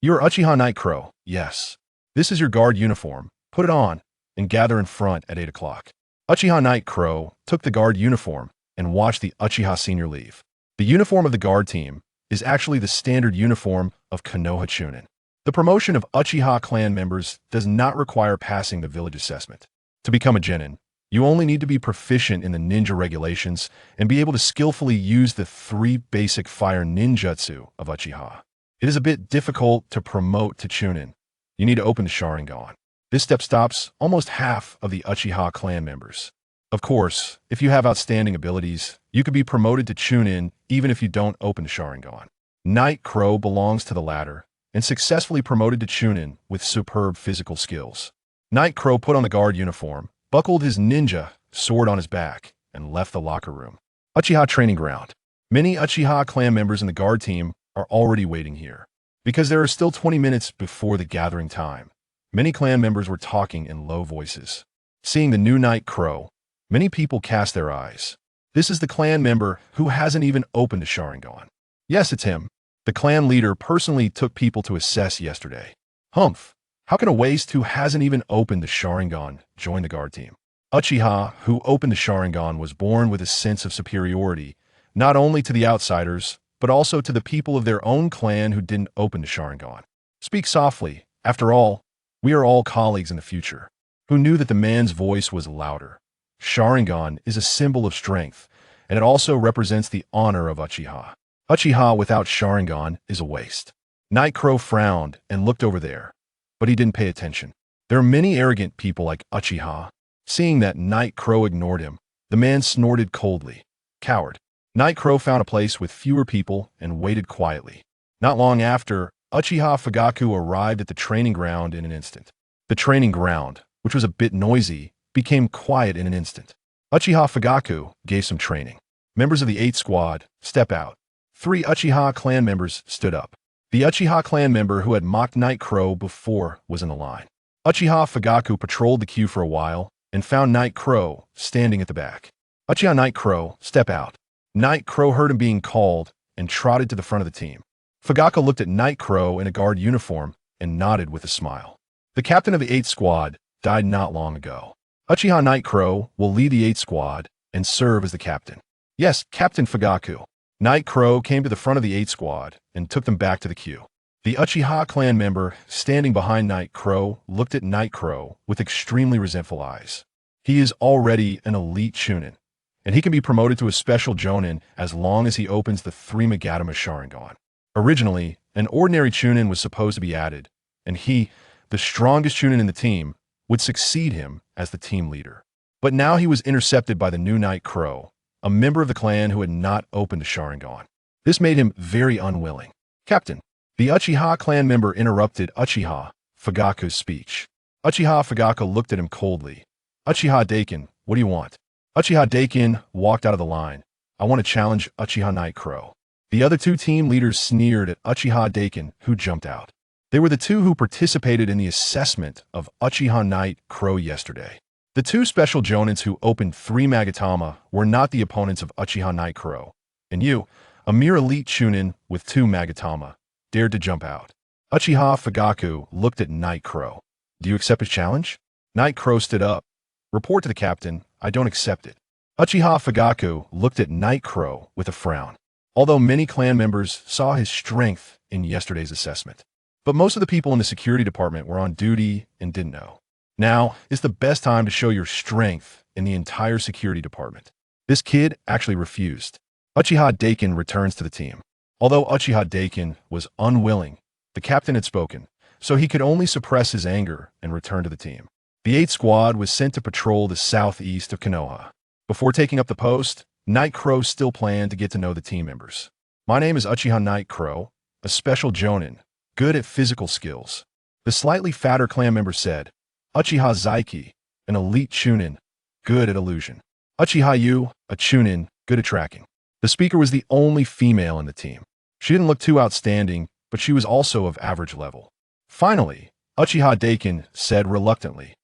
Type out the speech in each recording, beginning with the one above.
You're Uchiha Night Crow. Yes. This is your guard uniform. Put it on and gather in front at 8 o'clock. Uchiha Night Crow took the guard uniform and watched the Uchiha senior leave. The uniform of the guard team is actually the standard uniform of Konoha Chunin. The promotion of Uchiha clan members does not require passing the village assessment. To become a genin, you only need to be proficient in the ninja regulations and be able to skillfully use the 3 basic fire ninjutsu of Uchiha. It is a bit difficult to promote to Chunin. You need to open the Sharingan. This step stops almost half of the Uchiha clan members. Of course, if you have outstanding abilities, you could be promoted to Chunin even if you don't open the Sharingan. Night Crow belongs to the latter and successfully promoted to Chunin with superb physical skills. Night Crow put on the guard uniform, buckled his ninja sword on his back, and left the locker room. Uchiha Training Ground. Many Uchiha clan members in the guard team are already waiting here. Because there are still 20 minutes before the gathering time, many clan members were talking in low voices. Seeing the new Night Crow, many people cast their eyes. This is the clan member who hasn't even opened a Sharingan. Yes, it's him. The clan leader personally took people to assess yesterday. Humph! How can a waste who hasn't even opened the Sharingan join the guard team? Uchiha, who opened the Sharingan, was born with a sense of superiority, not only to the outsiders, but also to the people of their own clan who didn't open the Sharingan. Speak softly. After all, we are all colleagues in the future. Who knew that the man's voice was louder? Sharingan is a symbol of strength, and it also represents the honor of Uchiha. Uchiha without Sharingan is a waste. Night Crow frowned and looked over there, but he didn't pay attention. There are many arrogant people like Uchiha. Seeing that Night Crow ignored him, the man snorted coldly. Coward. Night Crow found a place with fewer people and waited quietly. Not long after, Uchiha Fugaku arrived at the training ground in an instant. The training ground, which was a bit noisy, became quiet in an instant. Uchiha Fugaku gave some training. Members of the 8th squad, step out. 3 Uchiha clan members stood up. The Uchiha clan member who had mocked Night Crow before was in the line. Uchiha Fugaku patrolled the queue for a while and found Night Crow standing at the back. Uchiha Night Crow, step out. Night Crow heard him being called and trotted to the front of the team. Fugaku looked at Night Crow in a guard uniform and nodded with a smile. The captain of the 8th squad died not long ago. Uchiha Night Crow will lead the 8th squad and serve as the captain. Yes, Captain Fugaku. Night Crow came to the front of the 8th squad and took them back to the queue. The Uchiha clan member standing behind Night Crow looked at Night Crow with extremely resentful eyes. He is already an elite Chunin, and he can be promoted to a special Jonin as long as he opens the 3 Magatama Sharingan. Originally, an ordinary Chunin was supposed to be added, and he, the strongest Chunin in the team, would succeed him as the team leader. But now he was intercepted by the new Night Crow, a member of the clan who had not opened the Sharingan. This made him very unwilling. Captain, the Uchiha clan member interrupted Uchiha Fugaku's speech. Uchiha Fugaku looked at him coldly. Uchiha Daikin, what do you want? Uchiha Daikin walked out of the line. I want to challenge Uchiha Night Crow. The other 2 team leaders sneered at Uchiha Daikin, who jumped out. They were the 2 who participated in the assessment of Uchiha Night Crow yesterday. The 2 special Jonins who opened 3 Magatama were not the opponents of Uchiha Night Crow, and you, a mere elite Chunin with 2 Magatama, dared to jump out. Uchiha Fugaku looked at Night Crow. Do you accept his challenge? Night Crow stood up. Report to the captain, I don't accept it. Uchiha Fugaku looked at Night Crow with a frown. Although many clan members saw his strength in yesterday's assessment, but most of the people in the security department were on duty and didn't know. Now is the best time to show your strength in the entire security department. This kid actually refused. Uchiha Daikin returns to the team. Although Uchiha Daikin was unwilling, the captain had spoken, so he could only suppress his anger and return to the team. The 8th squad was sent to patrol the southeast of Konoha. Before taking up the post, Night Crow still planned to get to know the team members. My name is Uchiha Night Crow, a special Jonin, good at physical skills. The slightly fatter clan member said, Uchiha Zaiki, an elite Chunin, good at illusion. Uchiha Yu, a Chunin, good at tracking. The speaker was the only female in the team. She didn't look too outstanding, but she was also of average level. Finally, Uchiha Daikin said reluctantly,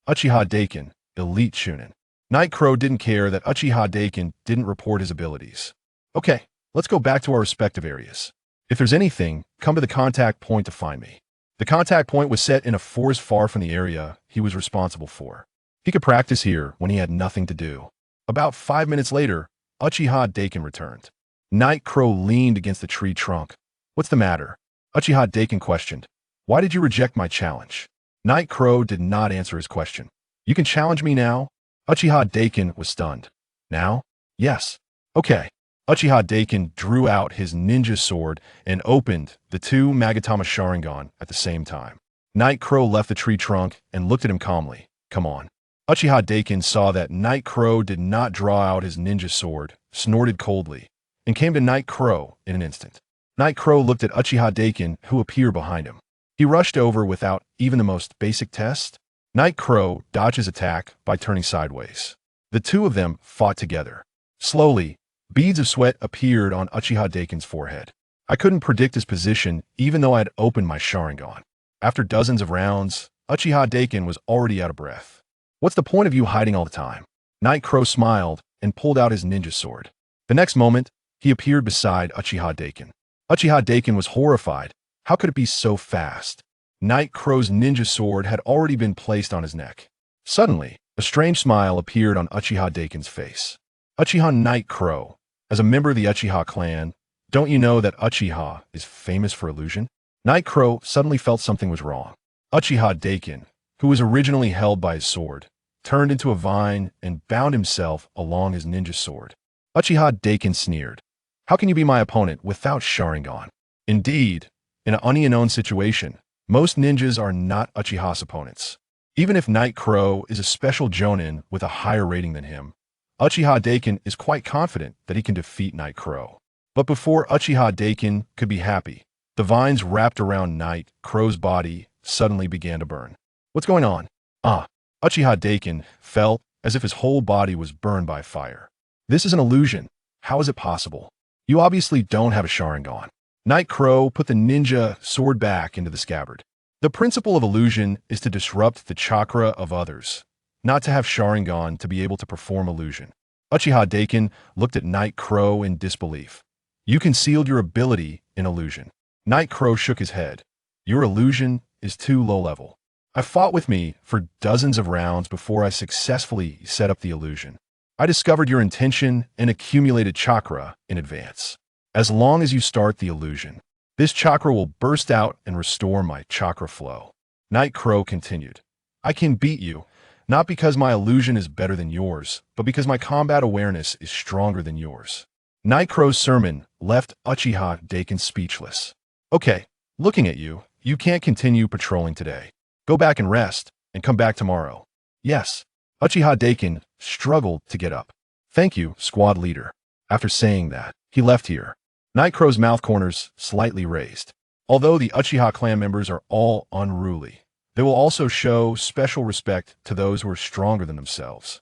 Uchiha Daikin, elite Chunin. Night Crow didn't care that Uchiha Daikin didn't report his abilities. Okay, let's go back to our respective areas. If there's anything, come to the contact point to find me. The contact point was set in a forest far from the area he was responsible for. He could practice here when he had nothing to do. About 5 minutes later, Uchiha Daikin returned. Night Crow leaned against the tree trunk. What's the matter? Uchiha Daikin questioned. Why did you reject my challenge? Night Crow did not answer his question. You can challenge me now? Uchiha Daikin was stunned. Now? Yes. Okay. Uchiha Daikin drew out his ninja sword and opened the two Magatama Sharingan at the same time. Night Crow left the tree trunk and looked at him calmly. Come on. Uchiha Daikin saw that Night Crow did not draw out his ninja sword, snorted coldly, and came to Night Crow in an instant. Night Crow looked at Uchiha Daikin, who appeared behind him. He rushed over without even the most basic test. Night Crow dodged his attack by turning sideways. The two of them fought together. Slowly, beads of sweat appeared on Uchiha Daikin's forehead. I couldn't predict his position even though I had opened my Sharingan. After dozens of rounds, Uchiha Daikin was already out of breath. What's the point of you hiding all the time? Night Crow smiled and pulled out his ninja sword. The next moment, he appeared beside Uchiha Daikin. Uchiha Daikin was horrified. How could it be so fast? Night Crow's ninja sword had already been placed on his neck. Suddenly, a strange smile appeared on Uchiha Daikin's face. Uchiha Night Crow, as a member of the Uchiha clan, don't you know that Uchiha is famous for illusion? Night Crow suddenly felt something was wrong. Uchiha Daikin, who was originally held by his sword, turned into a vine and bound himself along his ninja sword. Uchiha Daikin sneered. How can you be my opponent without Sharingan? Indeed, in an unknown situation, most ninjas are not Uchiha's opponents. Even if Night Crow is a special Jonin with a higher rating than him, Uchiha Daikin is quite confident that he can defeat Night Crow. But before Uchiha Daikin could be happy, the vines wrapped around Night Crow's body suddenly began to burn. What's going on? Uchiha Daikin felt as if his whole body was burned by fire. This is an illusion. How is it possible? You obviously don't have a Sharingan. Night Crow put the ninja sword back into the scabbard. The principle of illusion is to disrupt the chakra of others, not to have Sharingan to be able to perform illusion. Uchiha Daikin looked at Night Crow in disbelief. You concealed your ability in illusion. Night Crow shook his head. Your illusion is too low level. I fought with me for dozens of rounds before I successfully set up the illusion. I discovered your intention and accumulated chakra in advance. As long as you start the illusion, this chakra will burst out and restore my chakra flow. Night Crow continued. I can beat you, not because my illusion is better than yours, but because my combat awareness is stronger than yours. Night Crow's sermon left Uchiha Daikin speechless. Okay, looking at you, you can't continue patrolling today. Go back and rest, and come back tomorrow. Yes. Uchiha Daikin struggled to get up. Thank you, squad leader. After saying that, he left here. Night Crow's mouth corners slightly raised. Although the Uchiha clan members are all unruly, they will also show special respect to those who are stronger than themselves.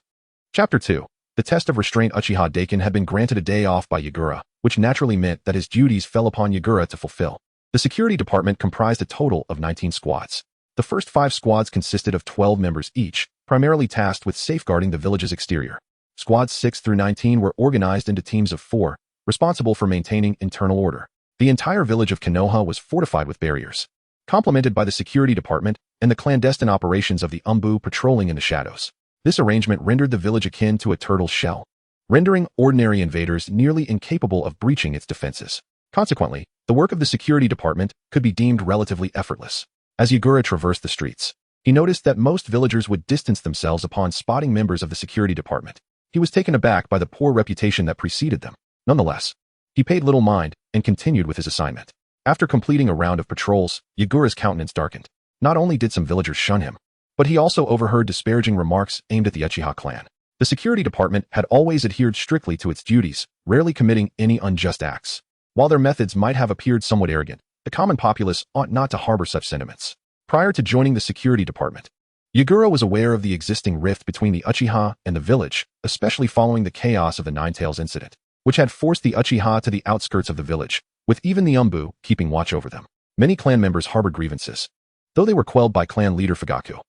Chapter 2. The test of restraint. Uchiha Daikin had been granted a day off by Yagura, which naturally meant that his duties fell upon Yagura to fulfill. The security department comprised a total of 19 squads. The first 5 squads consisted of 12 members each, primarily tasked with safeguarding the village's exterior. Squads 6 through 19 were organized into teams of 4, responsible for maintaining internal order. The entire village of Konoha was fortified with barriers, complemented by the security department and the clandestine operations of the Umbu patrolling in the shadows. This arrangement rendered the village akin to a turtle's shell, rendering ordinary invaders nearly incapable of breaching its defenses. Consequently, the work of the security department could be deemed relatively effortless. As Yagura traversed the streets, he noticed that most villagers would distance themselves upon spotting members of the security department. He was taken aback by the poor reputation that preceded them. Nonetheless, he paid little mind and continued with his assignment. After completing a round of patrols, Yagura's countenance darkened. Not only did some villagers shun him, but he also overheard disparaging remarks aimed at the Uchiha clan. The security department had always adhered strictly to its duties, rarely committing any unjust acts. While their methods might have appeared somewhat arrogant, the common populace ought not to harbor such sentiments. Prior to joining the security department, Yagura was aware of the existing rift between the Uchiha and the village, especially following the chaos of the Ninetales incident, which had forced the Uchiha to the outskirts of the village, with even the Umbu keeping watch over them. Many clan members harbored grievances, though they were quelled by clan leader Fugaku.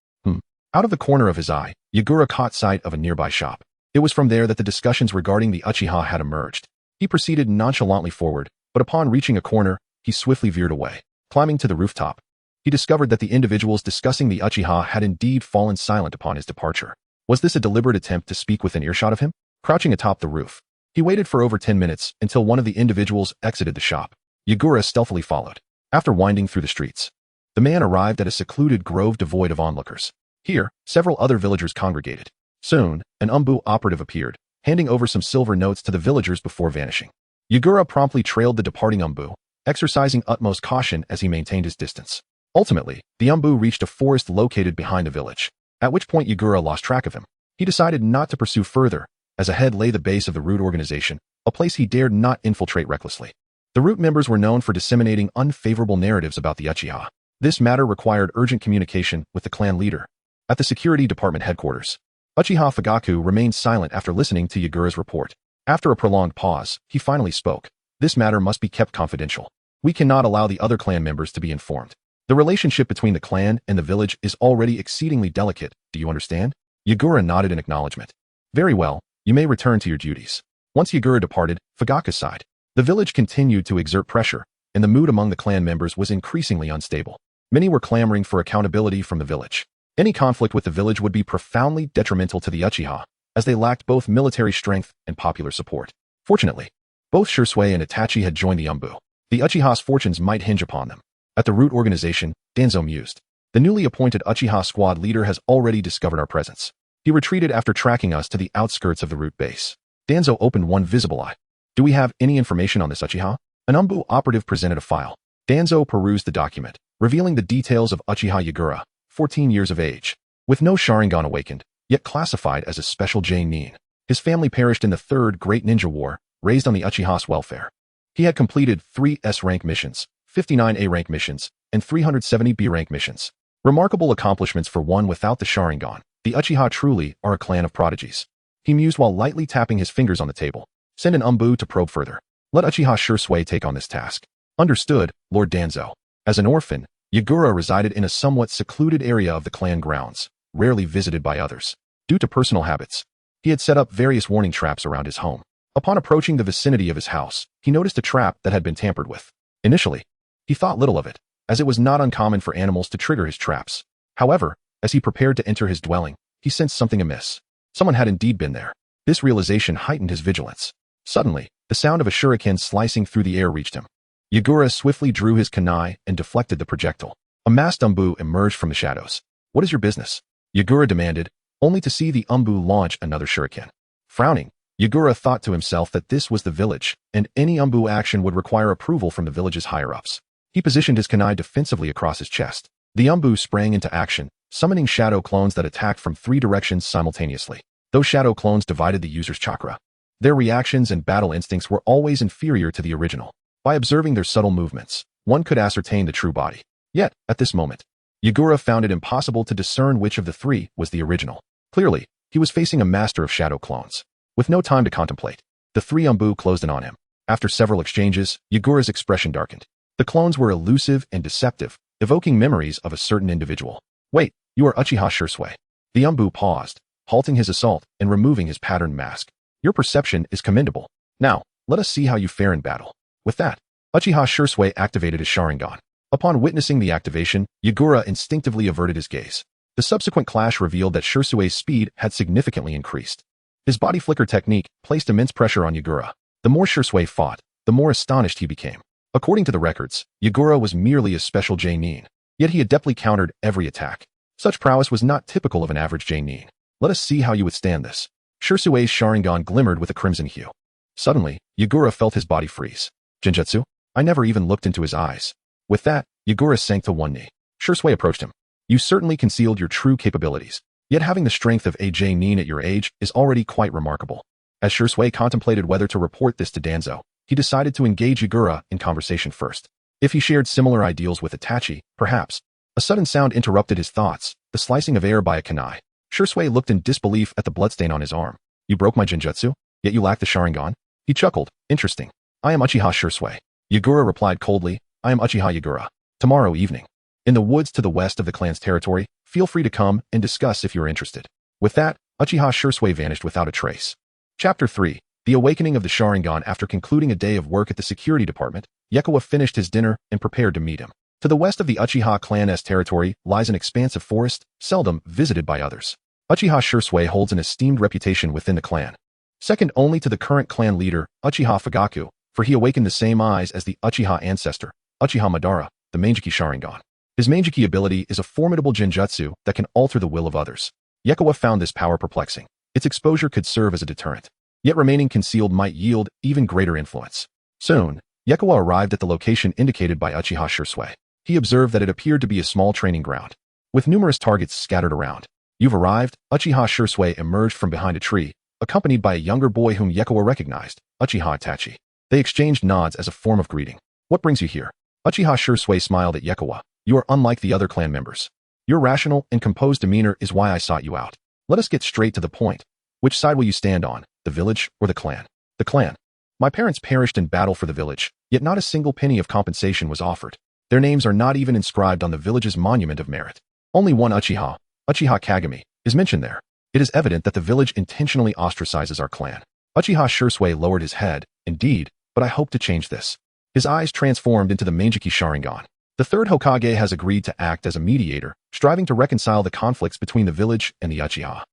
Out of the corner of his eye, Yagura caught sight of a nearby shop. It was from there that the discussions regarding the Uchiha had emerged. He proceeded nonchalantly forward, but upon reaching a corner, he swiftly veered away. Climbing to the rooftop, he discovered that the individuals discussing the Uchiha had indeed fallen silent upon his departure. Was this a deliberate attempt to speak within earshot of him? Crouching atop the roof, he waited for over 10 minutes until one of the individuals exited the shop. Yagura stealthily followed. After winding through the streets, the man arrived at a secluded grove devoid of onlookers. Here, several other villagers congregated. Soon, an Umbu operative appeared, handing over some silver notes to the villagers before vanishing. Yagura promptly trailed the departing Umbu, exercising utmost caution as he maintained his distance. Ultimately, the Umbu reached a forest located behind the village, at which point Yagura lost track of him. He decided not to pursue further, as ahead lay the base of the Root organization, a place he dared not infiltrate recklessly. The Root members were known for disseminating unfavorable narratives about the Uchiha. This matter required urgent communication with the clan leader. At the security department headquarters, Uchiha Fugaku remained silent after listening to Yagura's report. After a prolonged pause, he finally spoke. This matter must be kept confidential. We cannot allow the other clan members to be informed. The relationship between the clan and the village is already exceedingly delicate, do you understand? Yagura nodded in acknowledgement. Very well, you may return to your duties. Once Yagura departed, Fugaku sighed. The village continued to exert pressure, and the mood among the clan members was increasingly unstable. Many were clamoring for accountability from the village. Any conflict with the village would be profoundly detrimental to the Uchiha, as they lacked both military strength and popular support. Fortunately, both Shisui and Itachi had joined the Umbu. The Uchiha's fortunes might hinge upon them. At the Root organization, Danzo mused. The newly appointed Uchiha squad leader has already discovered our presence. He retreated after tracking us to the outskirts of the Root base. Danzo opened one visible eye. Do we have any information on this Uchiha? An Umbu operative presented a file. Danzo perused the document, revealing the details of Uchiha Yagura, 14 years of age, with no Sharingan awakened, yet classified as a special Nin. His family perished in the Third Great Ninja War, raised on the Uchiha's welfare. He had completed 3 S-rank missions, 59 A-rank missions, and 370 B-rank missions. Remarkable accomplishments for one without the Sharingan. The Uchiha truly are a clan of prodigies. He mused while lightly tapping his fingers on the table. Send an Umbu to probe further. Let Uchiha Shisui take on this task. Understood, Lord Danzo. As an orphan, Yagura resided in a somewhat secluded area of the clan grounds, rarely visited by others. Due to personal habits, he had set up various warning traps around his home. Upon approaching the vicinity of his house, he noticed a trap that had been tampered with. Initially, he thought little of it, as it was not uncommon for animals to trigger his traps. However, as he prepared to enter his dwelling, he sensed something amiss. Someone had indeed been there. This realization heightened his vigilance. Suddenly, the sound of a shuriken slicing through the air reached him. Yagura swiftly drew his kunai and deflected the projectile. A masked Umbu emerged from the shadows. What is your business? Yagura demanded, only to see the Umbu launch another shuriken. Frowning, Yagura thought to himself that this was the village, and any Umbu action would require approval from the village's higher-ups. He positioned his kunai defensively across his chest. The Umbu sprang into action, summoning shadow clones that attacked from 3 directions simultaneously. Those shadow clones divided the user's chakra. Their reactions and battle instincts were always inferior to the original. By observing their subtle movements, one could ascertain the true body. Yet, at this moment, Yagura found it impossible to discern which of the 3 was the original. Clearly, he was facing a master of shadow clones. With no time to contemplate, the 3 Umbu closed in on him. After several exchanges, Yagura's expression darkened. The clones were elusive and deceptive, evoking memories of a certain individual. Wait, you are Uchiha Shisui. The Umbu paused, halting his assault and removing his patterned mask. Your perception is commendable. Now, let us see how you fare in battle. With that, Uchiha Shisui activated his Sharingan. Upon witnessing the activation, Yagura instinctively averted his gaze. The subsequent clash revealed that Shisui's speed had significantly increased. His body flicker technique placed immense pressure on Yagura. The more Shisui fought, the more astonished he became. According to the records, Yagura was merely a special Nin, yet he adeptly countered every attack. Such prowess was not typical of an average Nin. Let us see how you withstand this. Shisui's Sharingan glimmered with a crimson hue. Suddenly, Yagura felt his body freeze. Genjutsu? I never even looked into his eyes. With that, Yagura sank to one knee. Shisui approached him. You certainly concealed your true capabilities, yet having the strength of a Nin at your age is already quite remarkable. As Shisui contemplated whether to report this to Danzo, he decided to engage Yagura in conversation first. If he shared similar ideals with Itachi, perhaps. A sudden sound interrupted his thoughts, the slicing of air by a kunai. Shisui looked in disbelief at the bloodstain on his arm. You broke my Genjutsu, yet you lack the Sharingan? He chuckled. Interesting. I am Uchiha Shisui. Yagura replied coldly, I am Uchiha Yagura. Tomorrow evening, in the woods to the west of the clan's territory, feel free to come and discuss if you are interested. With that, Uchiha Shisui vanished without a trace. Chapter 3. The Awakening of the Sharingan. After concluding a day of work at the security department, Yekawa finished his dinner and prepared to meet him. To the west of the Uchiha clan's territory lies an expansive forest, seldom visited by others. Uchiha Shursui holds an esteemed reputation within the clan, second only to the current clan leader, Uchiha Fugaku, for he awakened the same eyes as the Uchiha ancestor, Uchiha Madara, the Manjiki Sharingan. His Manjiki ability is a formidable genjutsu that can alter the will of others. Yekawa found this power perplexing. Its exposure could serve as a deterrent, yet remaining concealed might yield even greater influence. Soon, Yekawa arrived at the location indicated by Uchiha Shursui. He observed that it appeared to be a small training ground, with numerous targets scattered around. You've arrived. Uchiha Shursui emerged from behind a tree, accompanied by a younger boy whom Yekawa recognized, Uchiha Itachi. They exchanged nods as a form of greeting. What brings you here? Uchiha Shursui smiled at Yekawa. You are unlike the other clan members. Your rational and composed demeanor is why I sought you out. Let us get straight to the point. Which side will you stand on, the village or the clan? The clan. My parents perished in battle for the village, yet not a single penny of compensation was offered. Their names are not even inscribed on the village's monument of merit. Only one Uchiha, Uchiha Kagami, is mentioned there. It is evident that the village intentionally ostracizes our clan. Uchiha Shursui lowered his head. Indeed, but I hope to change this. His eyes transformed into the Manjiki Sharingan. The third Hokage has agreed to act as a mediator, striving to reconcile the conflicts between the village and the Uchiha.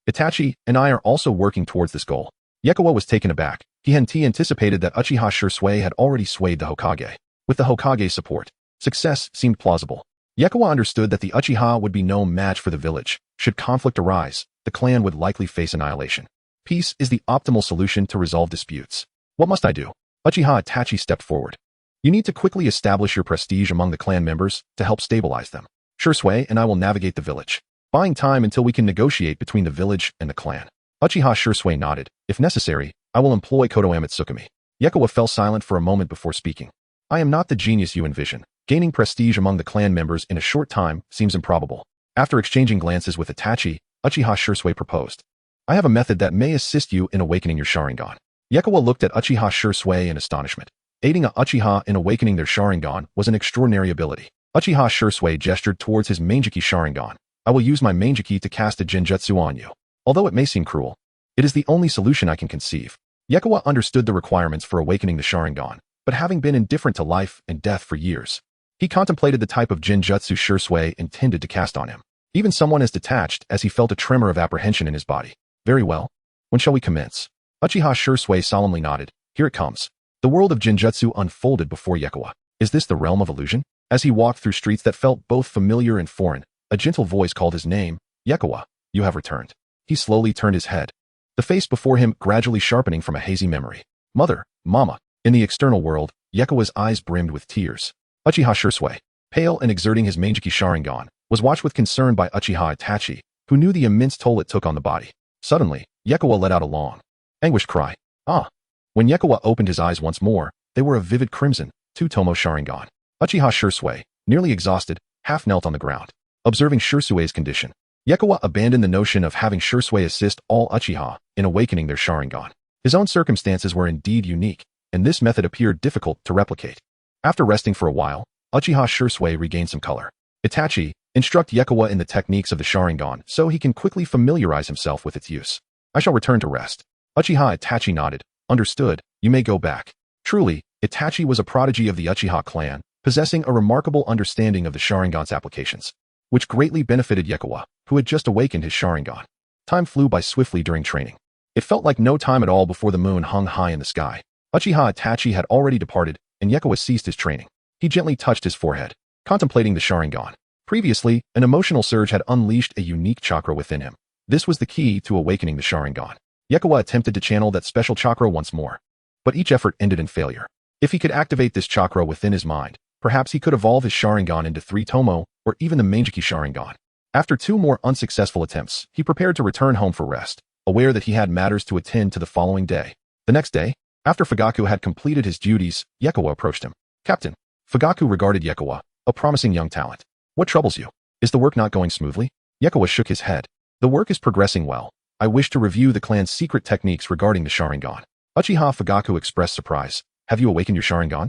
Itachi and I are also working towards this goal. Yekawa was taken aback. He anticipated that Uchiha Shursui had already swayed the Hokage. With the Hokage's support, success seemed plausible. Yekawa understood that the Uchiha would be no match for the village. Should conflict arise, the clan would likely face annihilation. Peace is the optimal solution to resolve disputes. What must I do? Uchiha Itachi stepped forward. You need to quickly establish your prestige among the clan members to help stabilize them. Shursui and I will navigate the village, buying time until we can negotiate between the village and the clan. Uchiha Shursui nodded. If necessary, I will employ Kotoame Tsukumi. Yekawa fell silent for a moment before speaking. I am not the genius you envision. Gaining prestige among the clan members in a short time seems improbable. After exchanging glances with Itachi, Uchiha Shursui proposed. I have a method that may assist you in awakening your Sharingan. Yekawa looked at Uchiha Shursui in astonishment. Aiding a Uchiha in awakening their Sharingan was an extraordinary ability. Uchiha Shursui gestured towards his Manjiki Sharingan. I will use my Manjiki to cast a genjutsu on you. Although it may seem cruel, it is the only solution I can conceive. Yekawa understood the requirements for awakening the Sharingan, but having been indifferent to life and death for years, he contemplated the type of genjutsu Shursui intended to cast on him. Even someone as detached as he felt a tremor of apprehension in his body. Very well. When shall we commence? Uchiha Shursui solemnly nodded. Here it comes. The world of genjutsu unfolded before Yekawa. Is this the realm of illusion? As he walked through streets that felt both familiar and foreign, a gentle voice called his name. Yekawa, you have returned. He slowly turned his head, the face before him gradually sharpening from a hazy memory. Mother, Mama. In the external world, Yekawa's eyes brimmed with tears. Uchiha Shursui, pale and exerting his Manjiki Sharingan, was watched with concern by Uchiha Itachi, who knew the immense toll it took on the body. Suddenly, Yekawa let out a long, anguished cry. Ah! When Yekawa opened his eyes once more, they were a vivid crimson, two-tomo Sharingan. Uchiha Shursui, nearly exhausted, half knelt on the ground. Observing Shursui's condition, Yekawa abandoned the notion of having Shursui assist all Uchiha in awakening their Sharingan. His own circumstances were indeed unique, and this method appeared difficult to replicate. After resting for a while, Uchiha Shursui regained some color. Itachi, instruct Yekawa in the techniques of the Sharingan so he can quickly familiarize himself with its use. I shall return to rest. Uchiha Itachi nodded. Understood, you may go back. Truly, Itachi was a prodigy of the Uchiha clan, possessing a remarkable understanding of the Sharingan's applications, which greatly benefited Yekawa, who had just awakened his Sharingan. Time flew by swiftly during training. It felt like no time at all before the moon hung high in the sky. Uchiha Itachi had already departed, and Yekawa ceased his training. He gently touched his forehead, contemplating the Sharingan. Previously, an emotional surge had unleashed a unique chakra within him. This was the key to awakening the Sharingan. Yekawa attempted to channel that special chakra once more, but each effort ended in failure. If he could activate this chakra within his mind, perhaps he could evolve his Sharingan into 3-tomo or even the Manjiki Sharingan. After 2 more unsuccessful attempts, he prepared to return home for rest, aware that he had matters to attend to the following day. The next day, after Fugaku had completed his duties, Yekawa approached him. Captain. Fugaku regarded Yekawa, a promising young talent. What troubles you? Is the work not going smoothly? Yekawa shook his head. The work is progressing well. I wish to review the clan's secret techniques regarding the Sharingan. Uchiha Fugaku expressed surprise. Have you awakened your Sharingan?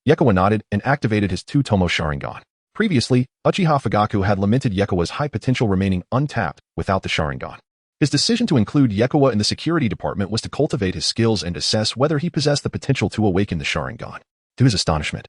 Yekawa nodded and activated his 2-tomo Sharingan. Previously, Uchiha Fugaku had lamented Yekawa's high potential remaining untapped without the Sharingan. His decision to include Yekawa in the security department was to cultivate his skills and assess whether he possessed the potential to awaken the Sharingan. To his astonishment,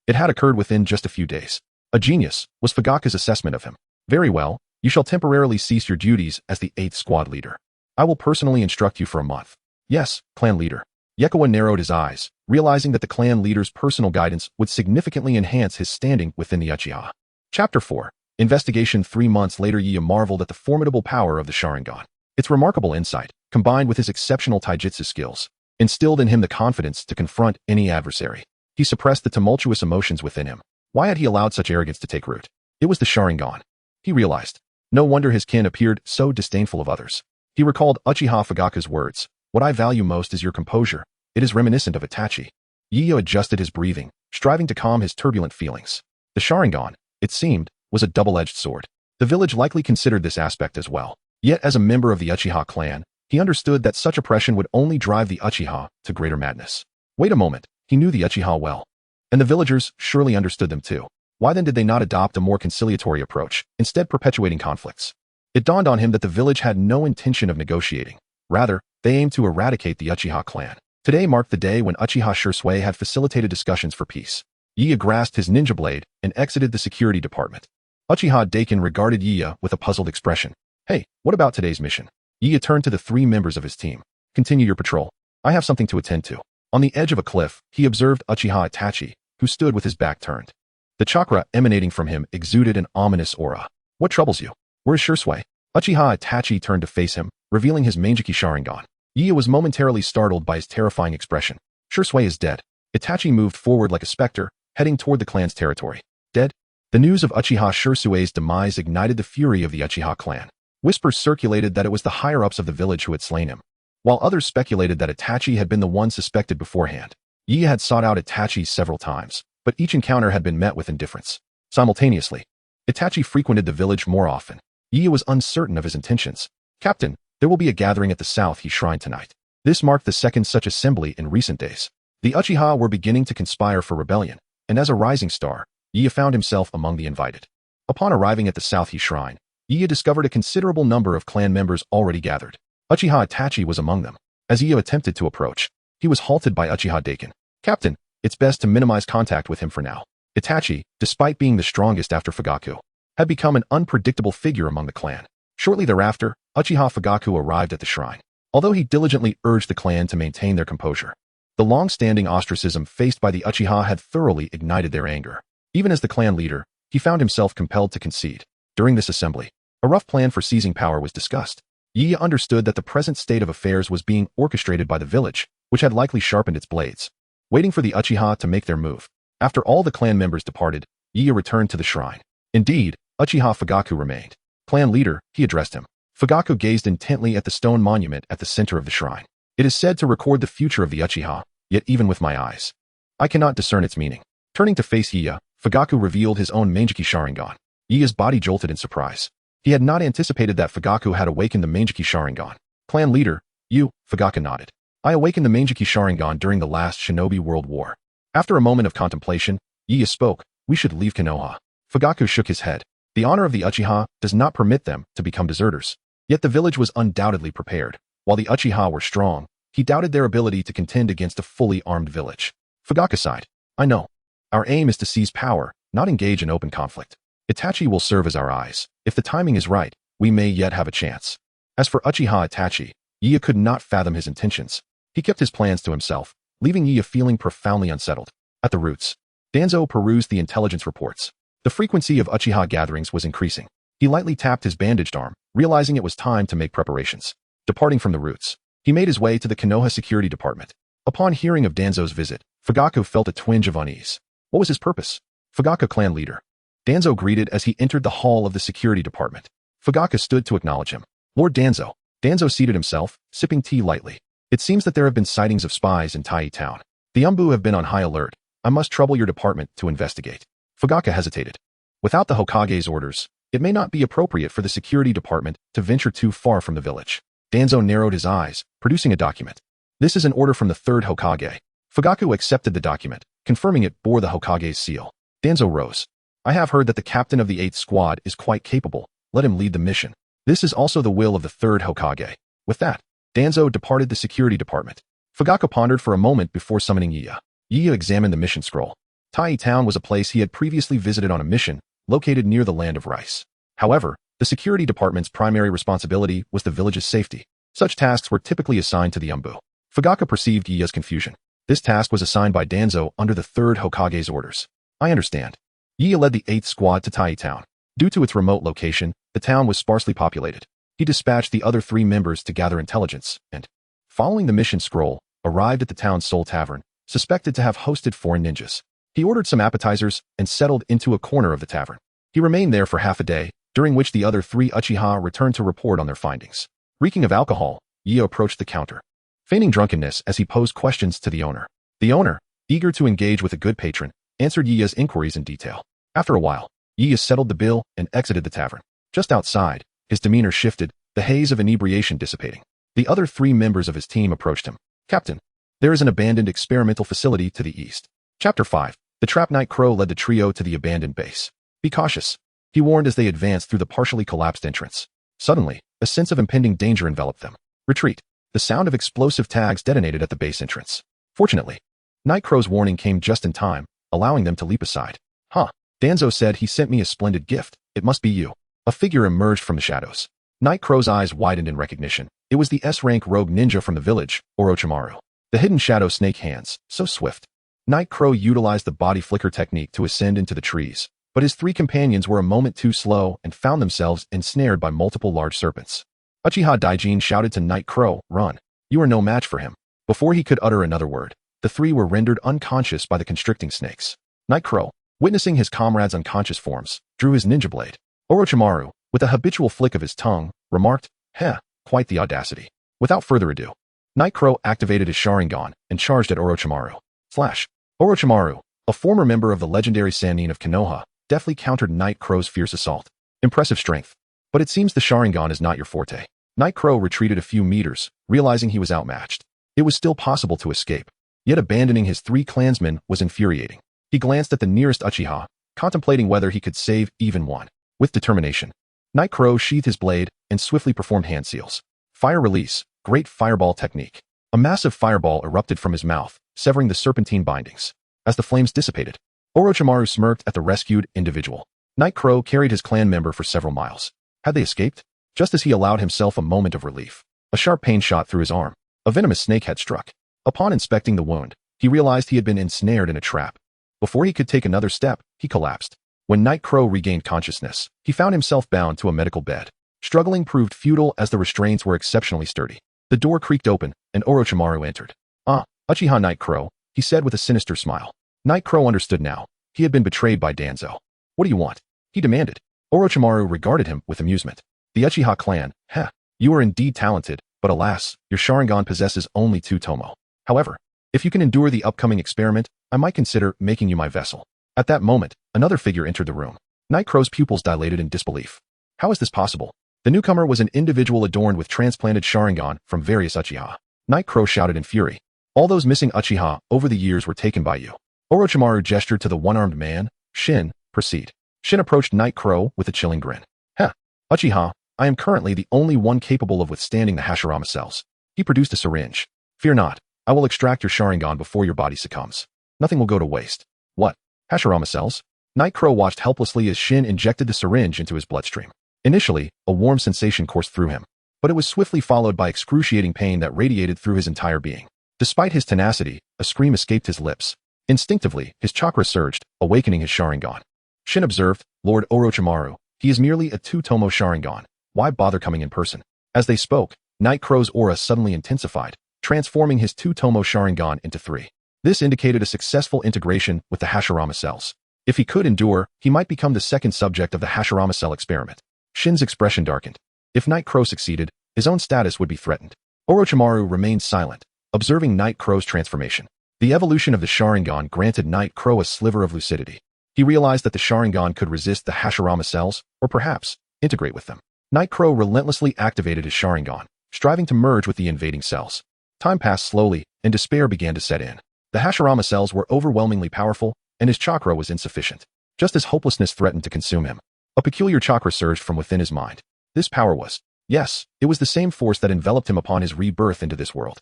it had occurred within just a few days. A genius, was Fugaku's assessment of him. Very well, you shall temporarily cease your duties as the 8th squad leader. I will personally instruct you for a month. Yes, clan leader. Yekawa narrowed his eyes, realizing that the clan leader's personal guidance would significantly enhance his standing within the Uchiha. Chapter 4. Investigation. 3 months later, Iga marveled at the formidable power of the Sharingan. Its remarkable insight, combined with his exceptional taijutsu skills, instilled in him the confidence to confront any adversary. He suppressed the tumultuous emotions within him. Why had he allowed such arrogance to take root? It was the Sharingan. He realized. No wonder his kin appeared so disdainful of others. He recalled Uchiha Fugaku's words. What I value most is your composure. It is reminiscent of Itachi. Iga adjusted his breathing, striving to calm his turbulent feelings. The Sharingan, it seemed, was a double-edged sword. The village likely considered this aspect as well. Yet as a member of the Uchiha clan, he understood that such oppression would only drive the Uchiha to greater madness. Wait a moment, he knew the Uchiha well. And the villagers surely understood them too. Why then did they not adopt a more conciliatory approach, instead perpetuating conflicts? It dawned on him that the village had no intention of negotiating. Rather, they aimed to eradicate the Uchiha clan. Today marked the day when Uchiha Shursui had facilitated discussions for peace. Iga grasped his ninja blade and exited the security department. Uchiha Daikin regarded Iga with a puzzled expression. Hey, what about today's mission? Iga turned to the 3 members of his team. Continue your patrol. I have something to attend to. On the edge of a cliff, he observed Uchiha Itachi, who stood with his back turned. The chakra emanating from him exuded an ominous aura. What troubles you? Where's Shursui? Uchiha Itachi turned to face him, revealing his Manjiki Sharingan. Iga was momentarily startled by his terrifying expression. Shursui is dead. Itachi moved forward like a specter, heading toward the clan's territory. Dead? The news of Uchiha Shursui's demise ignited the fury of the Uchiha clan. Whispers circulated that it was the higher-ups of the village who had slain him, while others speculated that Itachi had been the one suspected beforehand. Iga had sought out Itachi several times, but each encounter had been met with indifference. Simultaneously, Itachi frequented the village more often. Iga was uncertain of his intentions. Captain, there will be a gathering at the South Shrine tonight. This marked the second such assembly in recent days. The Uchiha were beginning to conspire for rebellion, and as a rising star, Iga found himself among the invited. Upon arriving at the South Shrine, Iga discovered a considerable number of clan members already gathered. Uchiha Itachi was among them. As Iga attempted to approach, he was halted by Uchiha Daikin. Captain, it's best to minimize contact with him for now. Itachi, despite being the strongest after Fugaku, had become an unpredictable figure among the clan. Shortly thereafter, Uchiha Fugaku arrived at the shrine. Although he diligently urged the clan to maintain their composure, the long-standing ostracism faced by the Uchiha had thoroughly ignited their anger. Even as the clan leader, he found himself compelled to concede. During this assembly, a rough plan for seizing power was discussed. Iga understood that the present state of affairs was being orchestrated by the village, which had likely sharpened its blades, waiting for the Uchiha to make their move. After all the clan members departed, Iga returned to the shrine. Indeed, Uchiha Fugaku remained. Clan leader, he addressed him. Fugaku gazed intently at the stone monument at the center of the shrine. It is said to record the future of the Uchiha, yet even with my eyes, I cannot discern its meaning. Turning to face Iga, Fugaku revealed his own Manjiki Sharingan. Iga's body jolted in surprise. He had not anticipated that Fugaku had awakened the Manjiki Sharingan. Clan leader, you, Fugaku nodded. I awakened the Manjiki Sharingan during the last Shinobi World War. After a moment of contemplation, Iga spoke, we should leave Konoha. Fugaku shook his head. The honor of the Uchiha does not permit them to become deserters. Yet the village was undoubtedly prepared. While the Uchiha were strong, he doubted their ability to contend against a fully armed village. Fugaku sighed. I know. Our aim is to seize power, not engage in open conflict. Itachi will serve as our eyes. If the timing is right, we may yet have a chance. As for Uchiha Itachi, Iga could not fathom his intentions. He kept his plans to himself, leaving Iga feeling profoundly unsettled. At the roots, Danzo perused the intelligence reports. The frequency of Uchiha gatherings was increasing. He lightly tapped his bandaged arm, realizing it was time to make preparations. Departing from the roots, he made his way to the Konoha security department. Upon hearing of Danzo's visit, Fugaku felt a twinge of unease. What was his purpose? Fugaku clan leader. Danzo greeted as he entered the hall of the security department. Fugaku stood to acknowledge him. Lord Danzo. Danzo seated himself, sipping tea lightly. It seems that there have been sightings of spies in Tai Town. The Umbu have been on high alert. I must trouble your department to investigate. Fugaku hesitated. Without the Hokage's orders, it may not be appropriate for the security department to venture too far from the village. Danzo narrowed his eyes, producing a document. This is an order from the 3rd Hokage. Fugaku accepted the document, confirming it bore the Hokage's seal. Danzo rose. I have heard that the captain of the 8th squad is quite capable. Let him lead the mission. This is also the will of the 3rd Hokage. With that, Danzo departed the security department. Fugaku pondered for a moment before summoning Iga. Yi examined the mission scroll. Tai Town was a place he had previously visited on a mission, located near the land of rice. However, the security department's primary responsibility was the village's safety. Such tasks were typically assigned to the Umbu. Fugaku perceived Yi's confusion. This task was assigned by Danzo under the 3rd Hokage's orders. I understand. Yi led the 8th squad to Tai Town. Due to its remote location, the town was sparsely populated. He dispatched the other 3 members to gather intelligence and, following the mission scroll, arrived at the town's sole tavern, suspected to have hosted foreign ninjas. He ordered some appetizers and settled into a corner of the tavern. He remained there for half a day, during which the other 3 Uchiha returned to report on their findings. Reeking of alcohol, Yi approached the counter, feigning drunkenness as he posed questions to the owner. The owner, eager to engage with a good patron, answered Yi's inquiries in detail. After a while, Yi settled the bill and exited the tavern. Just outside, his demeanor shifted, the haze of inebriation dissipating. The other 3 members of his team approached him. Captain, there is an abandoned experimental facility to the east. Chapter 5. The Trap Night Crow led the trio to the abandoned base. Be cautious, he warned as they advanced through the partially collapsed entrance. Suddenly, a sense of impending danger enveloped them. Retreat. The sound of explosive tags detonated at the base entrance. Fortunately, Night Crow's warning came just in time, allowing them to leap aside. Huh. Danzo said he sent me a splendid gift. It must be you. A figure emerged from the shadows. Night Crow's eyes widened in recognition. It was the S-rank rogue ninja from the village, Orochimaru. The hidden shadow snake hands, so swift. Night Crow utilized the body flicker technique to ascend into the trees, but his 3 companions were a moment too slow and found themselves ensnared by multiple large serpents. Uchiha Daikin shouted to Night Crow, "Run. You are no match for him." Before he could utter another word, the 3 were rendered unconscious by the constricting snakes. Night Crow, witnessing his comrades' unconscious forms, drew his ninja blade. Orochimaru, with a habitual flick of his tongue, remarked, "Heh, quite the audacity." Without further ado, Night Crow activated his Sharingan and charged at Orochimaru. Flash. Orochimaru, a former member of the legendary Sannin of Konoha, deftly countered Night Crow's fierce assault. Impressive strength. But it seems the Sharingan is not your forte. Night Crow retreated a few meters, realizing he was outmatched. It was still possible to escape. Yet abandoning his 3 clansmen was infuriating. He glanced at the nearest Uchiha, contemplating whether he could save even one. With determination, Night Crow sheathed his blade and swiftly performed hand seals. Fire release, great fireball technique. A massive fireball erupted from his mouth, severing the serpentine bindings. As the flames dissipated, Orochimaru smirked at the rescued individual. Night Crow carried his clan member for several miles. Had they escaped? Just as he allowed himself a moment of relief, a sharp pain shot through his arm. A venomous snake had struck. Upon inspecting the wound, he realized he had been ensnared in a trap. Before he could take another step, he collapsed. When Night Crow regained consciousness, he found himself bound to a medical bed. Struggling proved futile as the restraints were exceptionally sturdy. The door creaked open, and Orochimaru entered. "Ah, Uchiha Night Crow," he said with a sinister smile. Night Crow understood now. He had been betrayed by Danzo. "What do you want?" he demanded. Orochimaru regarded him with amusement. "The Uchiha clan, heh. You are indeed talented, but alas, your Sharingan possesses only 2 tomo. However, if you can endure the upcoming experiment, I might consider making you my vessel." At that moment, another figure entered the room. Night Crow's pupils dilated in disbelief. How is this possible? The newcomer was an individual adorned with transplanted Sharingan from various Uchiha. Night Crow shouted in fury. "All those missing Uchiha over the years were taken by you." Orochimaru gestured to the one-armed man. "Shin, proceed." Shin approached Night Crow with a chilling grin. "Heh, Uchiha, I am currently the only one capable of withstanding the Hashirama cells." He produced a syringe. "Fear not, I will extract your Sharingan before your body succumbs. Nothing will go to waste." "What? Hashirama cells?" Night Crow watched helplessly as Shin injected the syringe into his bloodstream. Initially, a warm sensation coursed through him, but it was swiftly followed by excruciating pain that radiated through his entire being. Despite his tenacity, a scream escaped his lips. Instinctively, his chakra surged, awakening his Sharingan. Shin observed, "Lord Orochimaru, he is merely a 2-tomo Sharingan. Why bother coming in person?" As they spoke, Night Crow's aura suddenly intensified, transforming his 2-tomo Sharingan into 3. This indicated a successful integration with the Hashirama cells. If he could endure, he might become the second subject of the Hashirama cell experiment. Shin's expression darkened. If Night Crow succeeded, his own status would be threatened. Orochimaru remained silent, observing Night Crow's transformation. The evolution of the Sharingan granted Night Crow a sliver of lucidity. He realized that the Sharingan could resist the Hashirama cells, or perhaps, integrate with them. Night Crow relentlessly activated his Sharingan, striving to merge with the invading cells. Time passed slowly, and despair began to set in. The Hashirama cells were overwhelmingly powerful, and his chakra was insufficient. Just as hopelessness threatened to consume him, a peculiar chakra surged from within his mind. This power was, yes, it was the same force that enveloped him upon his rebirth into this world.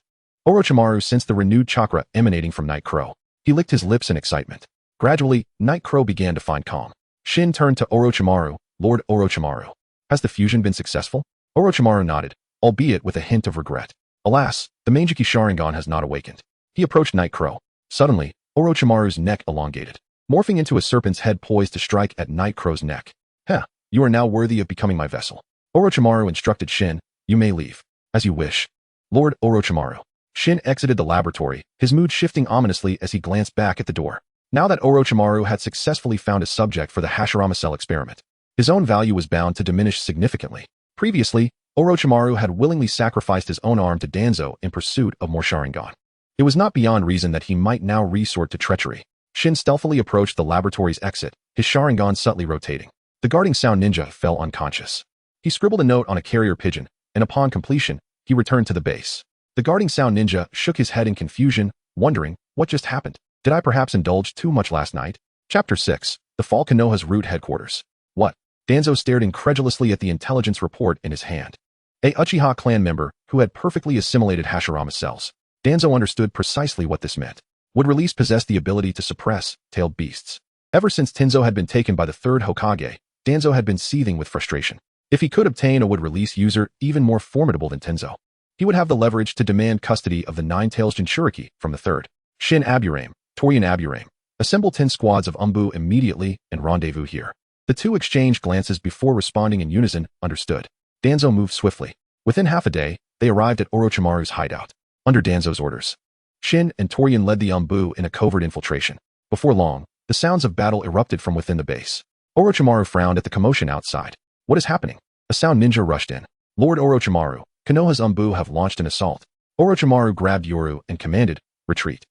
Orochimaru sensed the renewed chakra emanating from Night Crow. He licked his lips in excitement. Gradually, Night Crow began to find calm. Shin turned to Orochimaru. Lord Orochimaru, has the fusion been successful? Orochimaru nodded, albeit with a hint of regret. Alas, the Mangekyo Sharingan has not awakened. He approached Night Crow. Suddenly, Orochimaru's neck elongated, morphing into a serpent's head poised to strike at Night Crow's neck. Heh, you are now worthy of becoming my vessel. Orochimaru instructed Shin, you may leave. As you wish. Lord Orochimaru. Shin exited the laboratory, his mood shifting ominously as he glanced back at the door. Now that Orochimaru had successfully found a subject for the Hashirama cell experiment, his own value was bound to diminish significantly. Previously, Orochimaru had willingly sacrificed his own arm to Danzo in pursuit of more Sharingan. It was not beyond reason that he might now resort to treachery. Shin stealthily approached the laboratory's exit, his Sharingan subtly rotating. The guarding sound ninja fell unconscious. He scribbled a note on a carrier pigeon, and upon completion, he returned to the base. The guarding sound ninja shook his head in confusion, wondering, what just happened? Did I perhaps indulge too much last night? Chapter 6. The Fall Konoha's Root Headquarters. What? Danzo stared incredulously at the intelligence report in his hand. A Uchiha clan member who had perfectly assimilated Hashirama cells. Danzo understood precisely what this meant. Would release possess the ability to suppress tailed beasts. Ever since Tenzo had been taken by the third Hokage, Danzo had been seething with frustration. If he could obtain a would release user even more formidable than Tenzo, he would have the leverage to demand custody of the Nine-Tails Jinchuriki from the third. Shin Aburame, Torian Aburame. Assemble 10 squads of Umbu immediately and rendezvous here. The two exchanged glances before responding in unison, understood. Danzo moved swiftly. Within half a day, they arrived at Orochimaru's hideout. Under Danzo's orders, Shin and Torian led the Umbu in a covert infiltration. Before long, the sounds of battle erupted from within the base. Orochimaru frowned at the commotion outside. What is happening? A sound ninja rushed in. Lord Orochimaru, Konoha's Umbu have launched an assault. Orochimaru grabbed Yoru and commanded, retreat.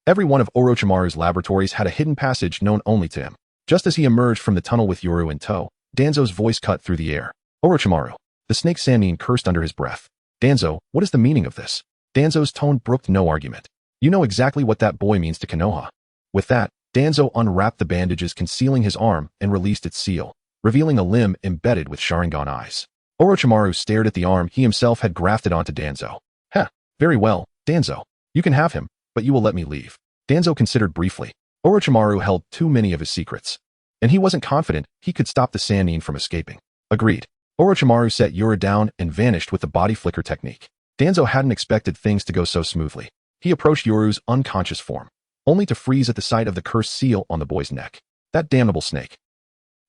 Every one of Orochimaru's laboratories had a hidden passage known only to him. Just as he emerged from the tunnel with Yoru in tow, Danzo's voice cut through the air. Orochimaru. The snake Sannin cursed under his breath. Danzo, what is the meaning of this? Danzo's tone brooked no argument. You know exactly what that boy means to Konoha. With that, Danzo unwrapped the bandages concealing his arm and released its seal, revealing a limb embedded with Sharingan eyes. Orochimaru stared at the arm he himself had grafted onto Danzo. Heh, very well, Danzo. You can have him, but you will let me leave. Danzo considered briefly. Orochimaru held too many of his secrets, and he wasn't confident he could stop the Sannin from escaping. Agreed. Orochimaru set Yoru down and vanished with the body flicker technique. Danzo hadn't expected things to go so smoothly. He approached Yoru's unconscious form, only to freeze at the sight of the cursed seal on the boy's neck. That damnable snake.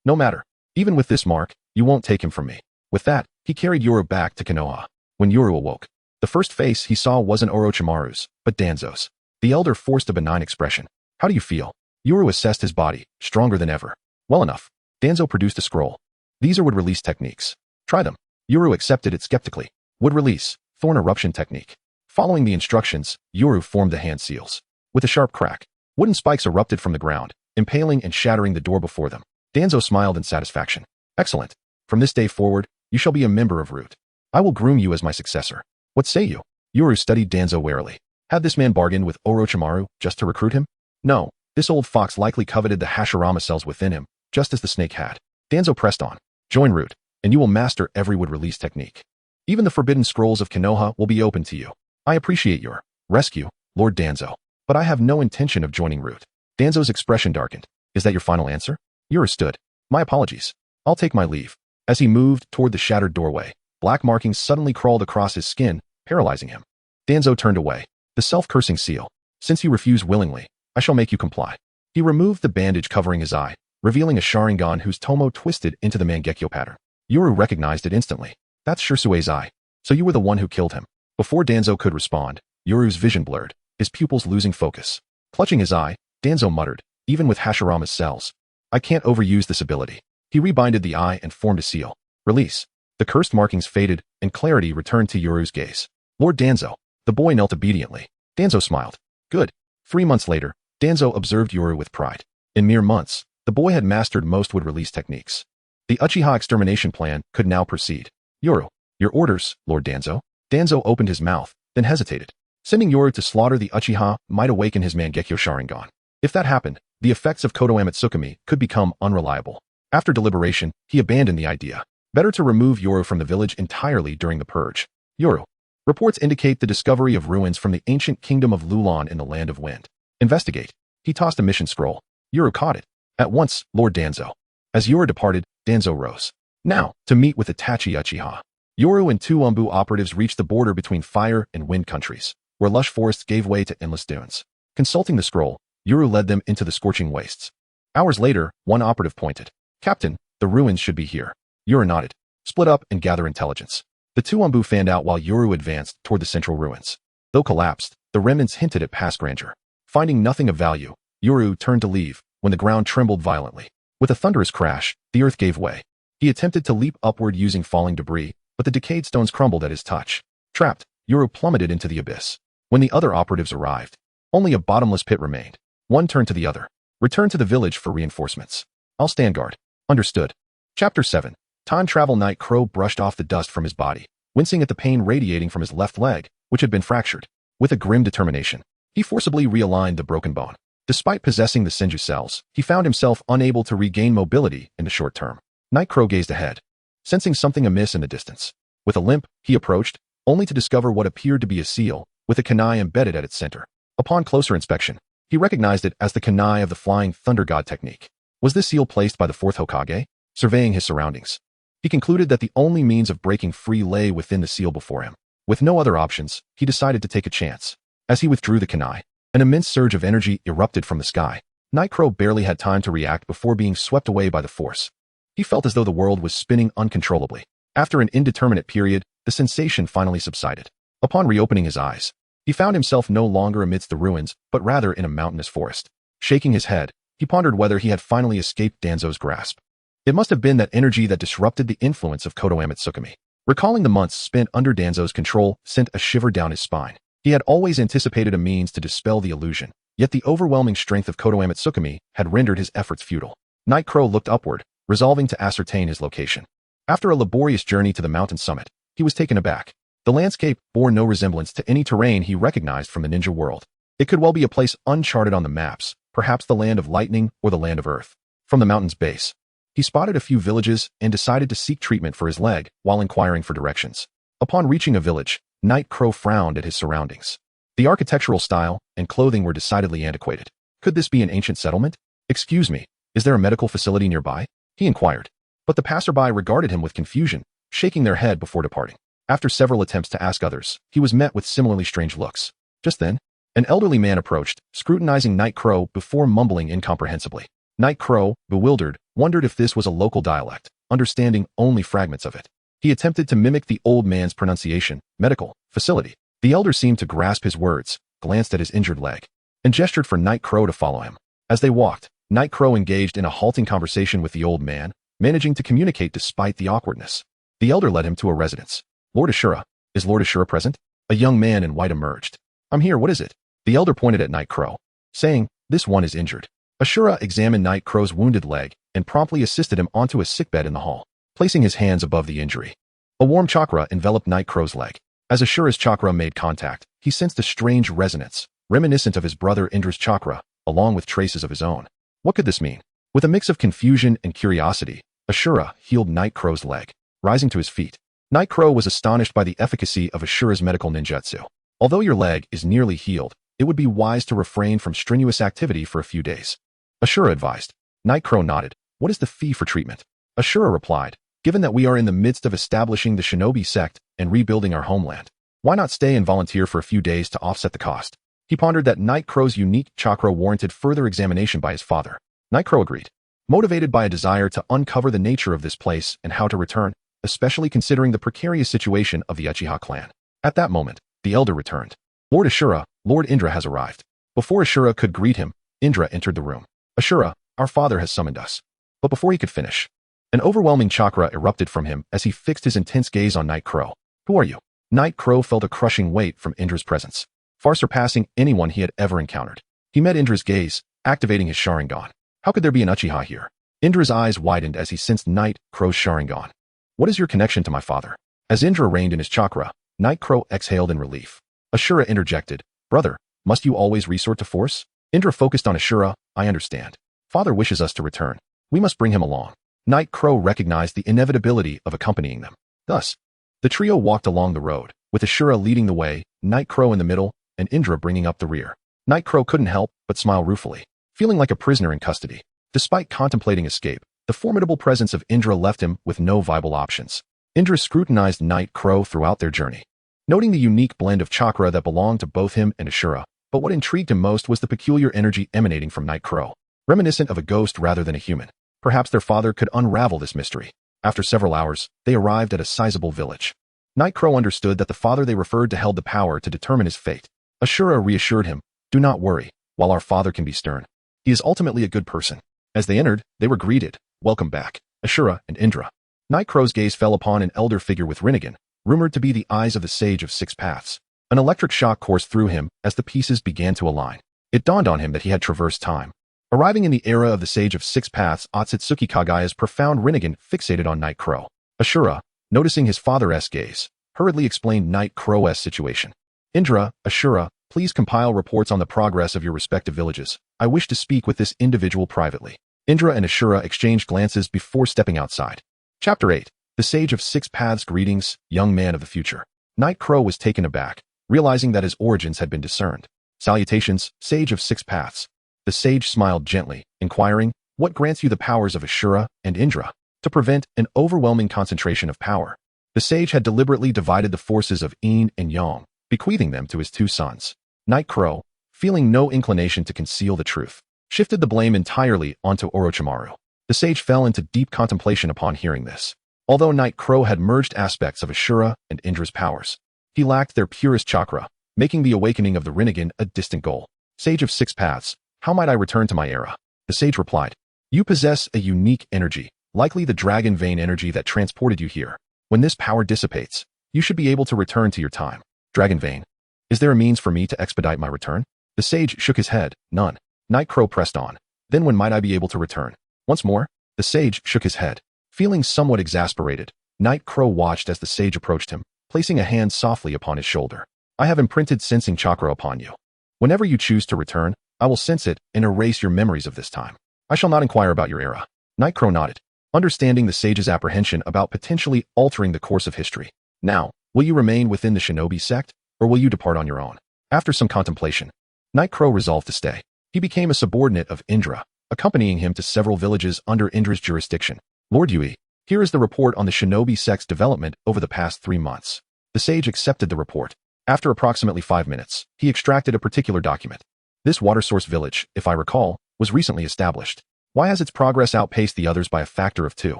No matter. Even with this mark, you won't take him from me. With that, he carried Yoru back to Konoha. When Yoru awoke, the first face he saw wasn't Orochimaru's, but Danzo's. The elder forced a benign expression. How do you feel? Yoru assessed his body, stronger than ever. Well enough. Danzo produced a scroll. These are wood release techniques. Try them. Yoru accepted it skeptically. Wood release, thorn eruption technique. Following the instructions, Yoru formed the hand seals. With a sharp crack, wooden spikes erupted from the ground, impaling and shattering the door before them. Danzo smiled in satisfaction. Excellent. From this day forward, you shall be a member of Root. I will groom you as my successor. What say you? Yoru studied Danzo warily. Had this man bargained with Orochimaru just to recruit him? No, this old fox likely coveted the Hashirama cells within him, just as the snake had. Danzo pressed on. Join Root, and you will master every wood release technique. Even the forbidden scrolls of Konoha will be open to you. I appreciate your rescue, Lord Danzo, but I have no intention of joining Root. Danzo's expression darkened. Is that your final answer? Yoru stood. My apologies. I'll take my leave. As he moved toward the shattered doorway, black markings suddenly crawled across his skin, paralyzing him. Danzo turned away. The self-cursing seal. Since you refuse willingly, I shall make you comply. He removed the bandage covering his eye, revealing a Sharingan whose tomo twisted into the Mangekyo pattern. Yoru recognized it instantly. That's Shirsue's eye. So you were the one who killed him. Before Danzo could respond, Yoru's vision blurred, his pupils losing focus. Clutching his eye, Danzo muttered, even with Hashirama's cells, I can't overuse this ability. He rebinded the eye and formed a seal. Release. The cursed markings faded, and clarity returned to Yoru's gaze. Lord Danzo. The boy knelt obediently. Danzo smiled. Good. 3 months later, Danzo observed Yoru with pride. In mere months, the boy had mastered most wood release techniques. The Uchiha extermination plan could now proceed. Yoru. Your orders, Lord Danzo. Danzo opened his mouth, then hesitated. Sending Yoru to slaughter the Uchiha might awaken his Mangekyo Sharingan. If that happened, the effects of Kodo Amatsukami could become unreliable. After deliberation, he abandoned the idea. Better to remove Yoru from the village entirely during the purge. Yoru. Reports indicate the discovery of ruins from the ancient kingdom of Lulan in the Land of Wind. Investigate. He tossed a mission scroll. Yuru caught it. At once, Lord Danzo. As Yuru departed, Danzo rose. Now, to meet with Itachi Uchiha. Yuru and two Umbu operatives reached the border between fire and wind countries, where lush forests gave way to endless dunes. Consulting the scroll, Yuru led them into the scorching wastes. Hours later, one operative pointed. Captain, the ruins should be here. Yuru nodded. Split up and gather intelligence. The two Umbu fanned out while Yuru advanced toward the central ruins. Though collapsed, the remnants hinted at past grandeur. Finding nothing of value, Yuru turned to leave when the ground trembled violently. With a thunderous crash, the earth gave way. He attempted to leap upward using falling debris, but the decayed stones crumbled at his touch. Trapped, Yuru plummeted into the abyss. When the other operatives arrived, only a bottomless pit remained. One turned to the other. Return to the village for reinforcements. I'll stand guard. Understood. Chapter 7. Time travel. Night Crow brushed off the dust from his body, wincing at the pain radiating from his left leg, which had been fractured. With a grim determination, he forcibly realigned the broken bone. Despite possessing the Senju cells, he found himself unable to regain mobility in the short term. Night Crow gazed ahead, sensing something amiss in the distance. With a limp, he approached, only to discover what appeared to be a seal, with a kunai embedded at its center. Upon closer inspection, he recognized it as the kunai of the Flying Thunder God technique. Was this seal placed by the fourth Hokage? Surveying his surroundings, he concluded that the only means of breaking free lay within the seal before him. With no other options, he decided to take a chance. As he withdrew the kunai, an immense surge of energy erupted from the sky. Night Crow barely had time to react before being swept away by the force. He felt as though the world was spinning uncontrollably. After an indeterminate period, the sensation finally subsided. Upon reopening his eyes, he found himself no longer amidst the ruins, but rather in a mountainous forest. Shaking his head, he pondered whether he had finally escaped Danzo's grasp. It must have been that energy that disrupted the influence of Kotoame Tsukumi. Recalling the months spent under Danzo's control sent a shiver down his spine. He had always anticipated a means to dispel the illusion, yet the overwhelming strength of Kotoame Tsukumi had rendered his efforts futile. Night Crow looked upward, resolving to ascertain his location. After a laborious journey to the mountain summit, he was taken aback. The landscape bore no resemblance to any terrain he recognized from the ninja world. It could well be a place uncharted on the maps, perhaps the land of lightning or the land of earth. From the mountain's base, he spotted a few villages and decided to seek treatment for his leg while inquiring for directions. Upon reaching a village, Night Crow frowned at his surroundings. The architectural style and clothing were decidedly antiquated. Could this be an ancient settlement? Excuse me, is there a medical facility nearby? He inquired. But the passerby regarded him with confusion, shaking their head before departing. After several attempts to ask others, he was met with similarly strange looks. Just then, an elderly man approached, scrutinizing Night Crow before mumbling incomprehensibly. Night Crow, bewildered, wondered if this was a local dialect, understanding only fragments of it. He attempted to mimic the old man's pronunciation, medical facility. The elder seemed to grasp his words, glanced at his injured leg, and gestured for Night Crow to follow him. As they walked, Night Crow engaged in a halting conversation with the old man, managing to communicate despite the awkwardness. The elder led him to a residence. Lord Ashura, is Lord Ashura present? A young man in white emerged. I'm here, what is it? The elder pointed at Night Crow, saying, this one is injured. Ashura examined Night Crow's wounded leg and promptly assisted him onto a sickbed in the hall, placing his hands above the injury. A warm chakra enveloped Night Crow's leg. As Ashura's chakra made contact, he sensed a strange resonance, reminiscent of his brother Indra's chakra, along with traces of his own. What could this mean? With a mix of confusion and curiosity, Ashura healed Night Crow's leg. Rising to his feet, Night Crow was astonished by the efficacy of Ashura's medical ninjutsu. Although your leg is nearly healed, it would be wise to refrain from strenuous activity for a few days. Ashura advised. Night Crow nodded. What is the fee for treatment? Ashura replied. Given that we are in the midst of establishing the shinobi sect and rebuilding our homeland, why not stay and volunteer for a few days to offset the cost? He pondered that Night Crow's unique chakra warranted further examination by his father. Night Crow agreed. Motivated by a desire to uncover the nature of this place and how to return, especially considering the precarious situation of the Uchiha clan. At that moment, the elder returned. Lord Ashura, Lord Indra has arrived. Before Ashura could greet him, Indra entered the room. Ashura, our father has summoned us. But before he could finish, an overwhelming chakra erupted from him as he fixed his intense gaze on Night Crow. Who are you? Night Crow felt a crushing weight from Indra's presence, far surpassing anyone he had ever encountered. He met Indra's gaze, activating his Sharingan. How could there be an Uchiha here? Indra's eyes widened as he sensed Night Crow's Sharingan. What is your connection to my father? As Indra reigned in his chakra, Night Crow exhaled in relief. Ashura interjected. Brother, must you always resort to force? Indra focused on Ashura. I understand. Father wishes us to return. We must bring him along. Night Crow recognized the inevitability of accompanying them. Thus, the trio walked along the road, with Ashura leading the way, Night Crow in the middle, and Indra bringing up the rear. Night Crow couldn't help but smile ruefully. feeling like a prisoner in custody. Despite contemplating escape, the formidable presence of Indra left him with no viable options. Indra scrutinized Night Crow throughout their journey, noting the unique blend of chakra that belonged to both him and Ashura. But what intrigued him most was the peculiar energy emanating from Night Crow, reminiscent of a ghost rather than a human. Perhaps their father could unravel this mystery. After several hours, they arrived at a sizable village. Night Crow understood that the father they referred to held the power to determine his fate. Ashura reassured him, "Do not worry, while our father can be stern, he is ultimately a good person." As they entered, they were greeted, "Welcome back, Ashura and Indra." Night Crow's gaze fell upon an elder figure with Rinnegan, rumored to be the eyes of the Sage of Six Paths. An electric shock coursed through him as the pieces began to align. It dawned on him that he had traversed time. Arriving in the era of the Sage of Six Paths, Otsutsuki Kagaya's profound Rinnegan fixated on Night Crow. Ashura, noticing his father's gaze, hurriedly explained Night Crow's situation. "Indra, Ashura, please compile reports on the progress of your respective villages. I wish to speak with this individual privately." Indra and Ashura exchanged glances before stepping outside. Chapter 8. The Sage of Six Paths. Greetings, young man of the future. Night Crow was taken aback, realizing that his origins had been discerned. "Salutations, Sage of Six Paths." The sage smiled gently, inquiring, "What grants you the powers of Ashura and Indra?" To prevent an overwhelming concentration of power, the sage had deliberately divided the forces of yin and yang, bequeathing them to his two sons. Night Crow, feeling no inclination to conceal the truth, shifted the blame entirely onto Orochimaru. The sage fell into deep contemplation upon hearing this. Although Night Crow had merged aspects of Ashura and Indra's powers, he lacked their purest chakra, making the awakening of the Rinnegan a distant goal. "Sage of Six Paths, how might I return to my era?" The sage replied, "You possess a unique energy, likely the dragon vein energy that transported you here. When this power dissipates, you should be able to return to your time." "Dragon vein? Is there a means for me to expedite my return?" The sage shook his head. "None." Night Crow pressed on. "Then when might I be able to return?" "Once more?" The sage shook his head. Feeling somewhat exasperated, Night Crow watched as the sage approached him, placing a hand softly upon his shoulder. "I have imprinted sensing chakra upon you. Whenever you choose to return, I will sense it and erase your memories of this time. I shall not inquire about your era." Night Crow nodded, understanding the sage's apprehension about potentially altering the course of history. "Now, will you remain within the shinobi sect, or will you depart on your own?" After some contemplation, Night Crow resolved to stay. He became a subordinate of Indra, accompanying him to several villages under Indra's jurisdiction. "Lord Yui, here is the report on the shinobi sect's development over the past 3 months." The sage accepted the report. After approximately 5 minutes, he extracted a particular document. "This water source village, if I recall, was recently established. Why has its progress outpaced the others by a factor of 2?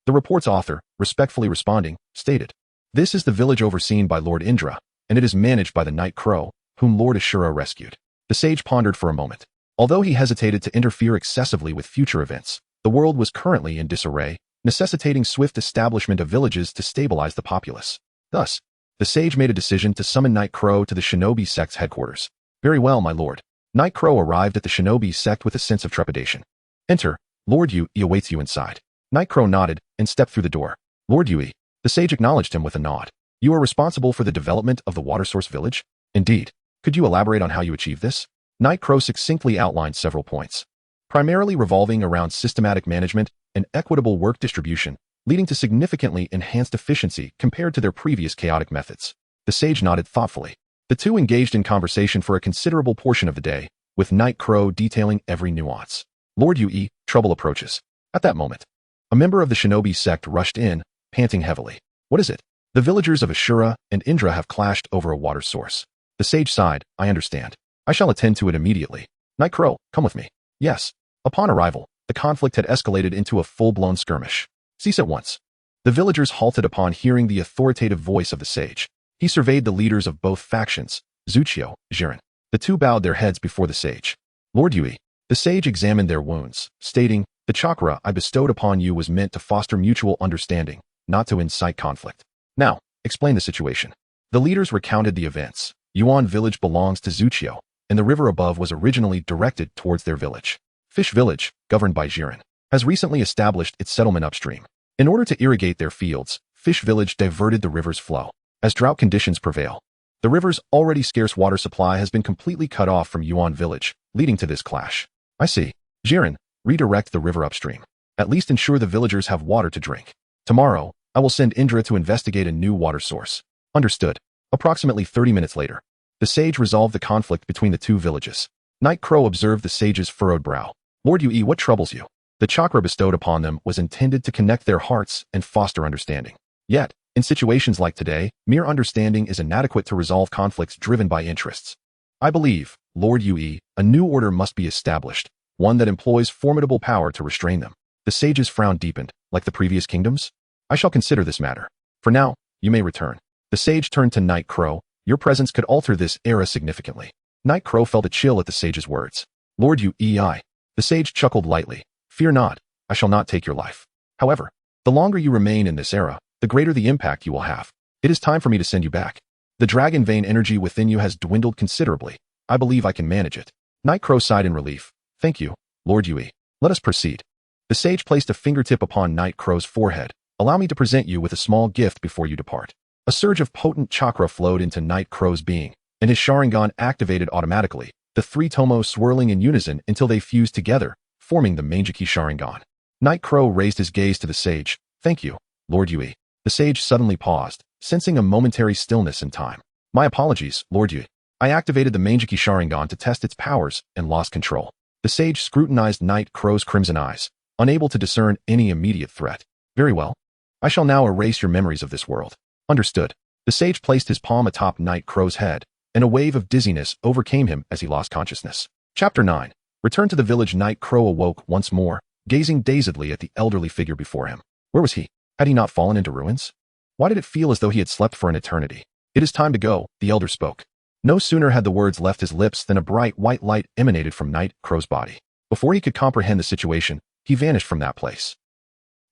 The report's author, respectfully responding, stated, "This is the village overseen by Lord Indra, and it is managed by the Night Crow, whom Lord Ashura rescued." The sage pondered for a moment. Although he hesitated to interfere excessively with future events, the world was currently in disarray, necessitating swift establishment of villages to stabilize the populace. Thus, the sage made a decision to summon Night Crow to the shinobi sect's headquarters. "Very well, my lord." Night Crow arrived at the shinobi sect with a sense of trepidation. "Enter. Lord Yui awaits you inside." Night Crow nodded and stepped through the door. "Lord Yui." The sage acknowledged him with a nod. "You are responsible for the development of the water source village?" "Indeed. Could you elaborate on how you achieved this?" Night Crow succinctly outlined several points, primarily revolving around systematic management and equitable work distribution, leading to significantly enhanced efficiency compared to their previous chaotic methods. The sage nodded thoughtfully. The two engaged in conversation for a considerable portion of the day, with Night Crow detailing every nuance. "Lord Yui, trouble approaches." At that moment, a member of the shinobi sect rushed in, panting heavily. "What is it?" "The villagers of Ashura and Indra have clashed over a water source." The sage sighed. "I understand. I shall attend to it immediately." "Night Crow, come with me." "Yes." Upon arrival, the conflict had escalated into a full-blown skirmish. "Cease at once." The villagers halted upon hearing the authoritative voice of the sage. He surveyed the leaders of both factions, Uchiha, Jiren. The two bowed their heads before the sage. "Lord Yui." The sage examined their wounds, stating, "The chakra I bestowed upon you was meant to foster mutual understanding, not to incite conflict. Now, explain the situation." The leaders recounted the events. Yuan village belongs to Uchiha, and the river above was originally directed towards their village. Fish Village, governed by Jiren, has recently established its settlement upstream. In order to irrigate their fields, Fish Village diverted the river's flow. As drought conditions prevail, the river's already scarce water supply has been completely cut off from Yuan Village, leading to this clash. "I see. Jiren, redirect the river upstream. At least ensure the villagers have water to drink. Tomorrow, I will send Indra to investigate a new water source." Understood. Approximately 30 minutes later, the sage resolved the conflict between the two villages. Night Crow observed the sage's furrowed brow. Lord Yue, what troubles you? The chakra bestowed upon them was intended to connect their hearts and foster understanding. Yet, in situations like today, mere understanding is inadequate to resolve conflicts driven by interests. I believe, Lord Yue, a new order must be established, one that employs formidable power to restrain them. The sage's frown deepened, like the previous kingdoms. I shall consider this matter. For now, you may return. The sage turned to Night Crow. Your presence could alter this era significantly. Night Crow felt a chill at the sage's words. Lord Yue, the sage chuckled lightly. Fear not, I shall not take your life. However, the longer you remain in this era, the greater the impact you will have. It is time for me to send you back. The dragon vein energy within you has dwindled considerably. I believe I can manage it. Night Crow sighed in relief. Thank you, Lord Yue. Let us proceed. The sage placed a fingertip upon Night Crow's forehead. Allow me to present you with a small gift before you depart. A surge of potent chakra flowed into Night Crow's being, and his Sharingan activated automatically, the three tomos swirling in unison until they fused together, forming the Mangeki Sharingan. Night Crow raised his gaze to the sage. Thank you, Lord Yue. The sage suddenly paused, sensing a momentary stillness in time. My apologies, Lord Yue. I activated the Mangeki Sharingan to test its powers and lost control. The sage scrutinized Night Crow's crimson eyes, unable to discern any immediate threat. Very well. I shall now erase your memories of this world. Understood. The sage placed his palm atop Night Crow's head, and a wave of dizziness overcame him as he lost consciousness. Chapter 9. Return to the village. Night Crow awoke once more, gazing dazedly at the elderly figure before him. Where was he? Had he not fallen into ruins? Why did it feel as though he had slept for an eternity? It is time to go, the elder spoke. No sooner had the words left his lips than a bright white light emanated from Night Crow's body. Before he could comprehend the situation, he vanished from that place.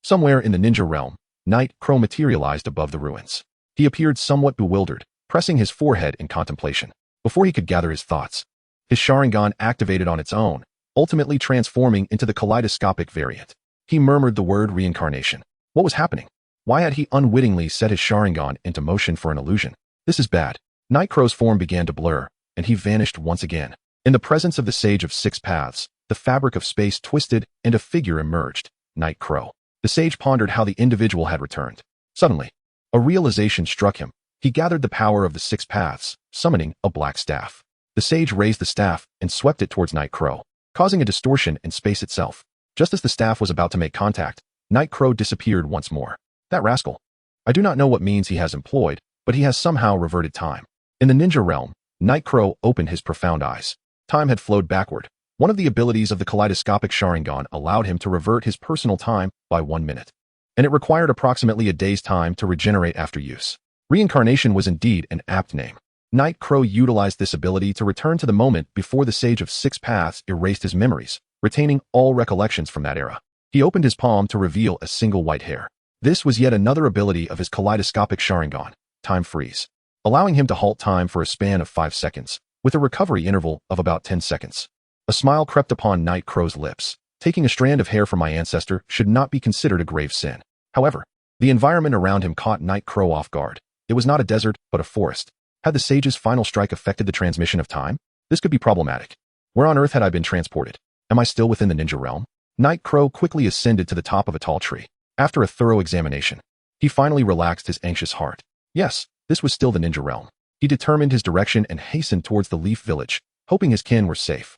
Somewhere in the ninja realm, Night Crow materialized above the ruins. He appeared somewhat bewildered, pressing his forehead in contemplation. Before he could gather his thoughts, his Sharingan activated on its own, ultimately transforming into the kaleidoscopic variant. He murmured the word reincarnation. What was happening? Why had he unwittingly set his Sharingan into motion for an illusion? This is bad. Night Crow's form began to blur, and he vanished once again. In the presence of the Sage of Six Paths, the fabric of space twisted and a figure emerged. Night Crow. The sage pondered how the individual had returned. Suddenly, a realization struck him. He gathered the power of the Six Paths, summoning a black staff. The sage raised the staff and swept it towards Night Crow, causing a distortion in space itself. Just as the staff was about to make contact, Night Crow disappeared once more. That rascal. I do not know what means he has employed, but he has somehow reverted time. In the ninja realm, Night Crow opened his profound eyes. Time had flowed backward. One of the abilities of the kaleidoscopic Sharingan allowed him to revert his personal time by 1 minute, and it required approximately a day's time to regenerate after use. Reincarnation was indeed an apt name. Night Crow utilized this ability to return to the moment before the Sage of Six Paths erased his memories, retaining all recollections from that era. He opened his palm to reveal a single white hair. This was yet another ability of his kaleidoscopic Sharingan, Time Freeze, allowing him to halt time for a span of 5 seconds, with a recovery interval of about 10 seconds. A smile crept upon Night Crow's lips. Taking a strand of hair from my ancestor should not be considered a grave sin. However, the environment around him caught Night Crow off guard. It was not a desert, but a forest. Had the sage's final strike affected the transmission of time? This could be problematic. Where on earth had I been transported? Am I still within the ninja realm? Night Crow quickly ascended to the top of a tall tree. After a thorough examination, he finally relaxed his anxious heart. Yes, this was still the ninja realm. He determined his direction and hastened towards the Leaf Village, hoping his kin were safe.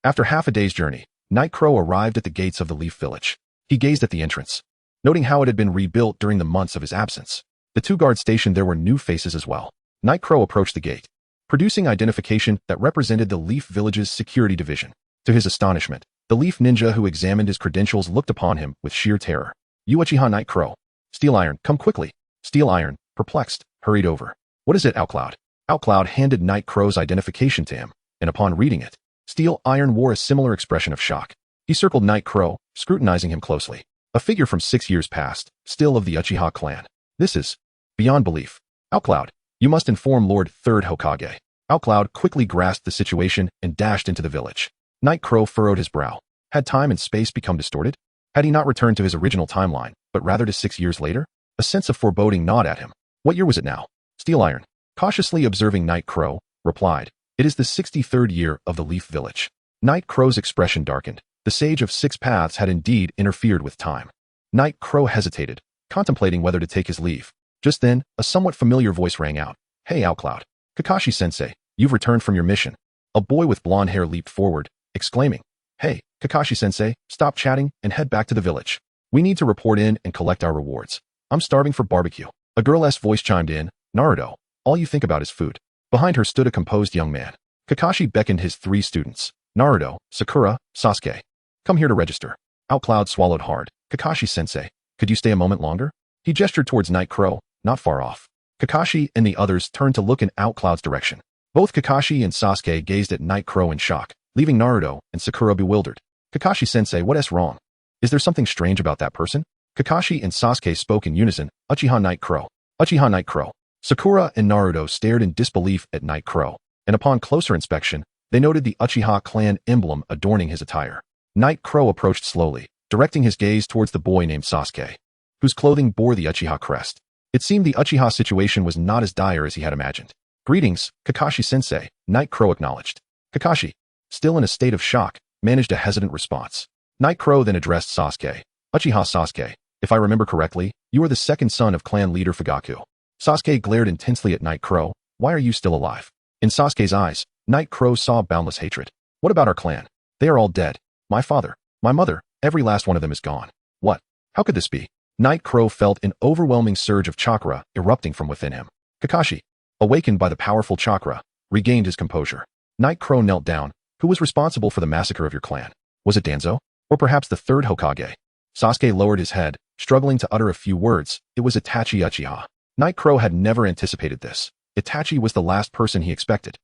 After half a day's journey, Night Crow arrived at the gates of the Leaf Village. He gazed at the entrance, noting how it had been rebuilt during the months of his absence. The 2 guards stationed there were new faces as well. Night Crow approached the gate, producing identification that represented the Leaf Village's security division. To his astonishment, the Leaf Ninja who examined his credentials looked upon him with sheer terror. Uchiha Night Crow. Steel Iron, come quickly. Steel Iron, perplexed, hurried over. What is it, Outcloud? Outcloud handed Night Crow's identification to him, and upon reading it, Steel Iron wore a similar expression of shock. He circled Night Crow, scrutinizing him closely. A figure from 6 years past, still of the Uchiha clan. This is beyond belief. Outcloud, you must inform Lord Third Hokage. Outcloud quickly grasped the situation and dashed into the village. Night Crow furrowed his brow. Had time and space become distorted? Had he not returned to his original timeline, but rather to 6 years later? A sense of foreboding gnawed at him. What year was it now? Steel Iron, cautiously observing Night Crow, replied, it is the 63rd year of the Leaf Village. Night Crow's expression darkened. The Sage of Six Paths had indeed interfered with time. Night Crow hesitated, contemplating whether to take his leave. Just then, a somewhat familiar voice rang out. Hey, Outcloud. Kakashi-sensei, you've returned from your mission. A boy with blonde hair leaped forward, exclaiming, Hey, Kakashi-sensei, stop chatting and head back to the village. We need to report in and collect our rewards. I'm starving for barbecue. A girl's voice chimed in. Naruto, all you think about is food. Behind her stood a composed young man. Kakashi beckoned his 3 students. Naruto, Sakura, Sasuke. Come here to register. Outcloud swallowed hard. Kakashi-sensei, could you stay a moment longer? He gestured towards Night Crow, not far off. Kakashi and the others turned to look in Outcloud's direction. Both Kakashi and Sasuke gazed at Night Crow in shock, leaving Naruto and Sakura bewildered. Kakashi-sensei, what's wrong? Is there something strange about that person? Kakashi and Sasuke spoke in unison. Uchiha Night Crow. Uchiha Night Crow. Sakura and Naruto stared in disbelief at Night Crow, and upon closer inspection, they noted the Uchiha clan emblem adorning his attire. Night Crow approached slowly, directing his gaze towards the boy named Sasuke, whose clothing bore the Uchiha crest. It seemed the Uchiha situation was not as dire as he had imagined. Greetings, Kakashi-sensei, Night Crow acknowledged. Kakashi, still in a state of shock, managed a hesitant response. Night Crow then addressed Sasuke. Uchiha Sasuke, if I remember correctly, you are the second son of clan leader Fugaku. Sasuke glared intensely at Night Crow. Why are you still alive? In Sasuke's eyes, Night Crow saw boundless hatred. What about our clan? They are all dead. My father, my mother, every last one of them is gone. What? How could this be? Night Crow felt an overwhelming surge of chakra erupting from within him. Kakashi, awakened by the powerful chakra, regained his composure. Night Crow knelt down. Who was responsible for the massacre of your clan? Was it Danzo? Or perhaps the 3rd Hokage? Sasuke lowered his head, struggling to utter a few words. It was Itachi Uchiha. Night Crow had never anticipated this. Itachi was the last person he expected.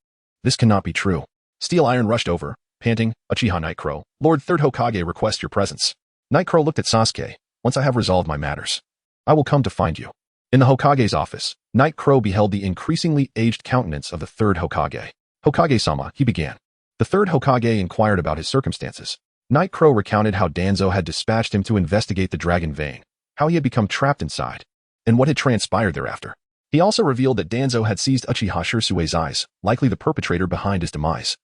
This cannot be true. Steel Iron rushed over, panting. Uchiha Night Crow, Lord 3rd Hokage requests your presence. Night Crow looked at Sasuke. Once I have resolved my matters, I will come to find you. In the Hokage's office, Night Crow beheld the increasingly aged countenance of the 3rd Hokage. Hokage-sama, he began. The 3rd Hokage inquired about his circumstances. Night Crow recounted how Danzo had dispatched him to investigate the dragon vein, how he had become trapped inside, and what had transpired thereafter. He also revealed that Danzo had seized Uchiha Shirsue's eyes, likely the perpetrator behind his demise,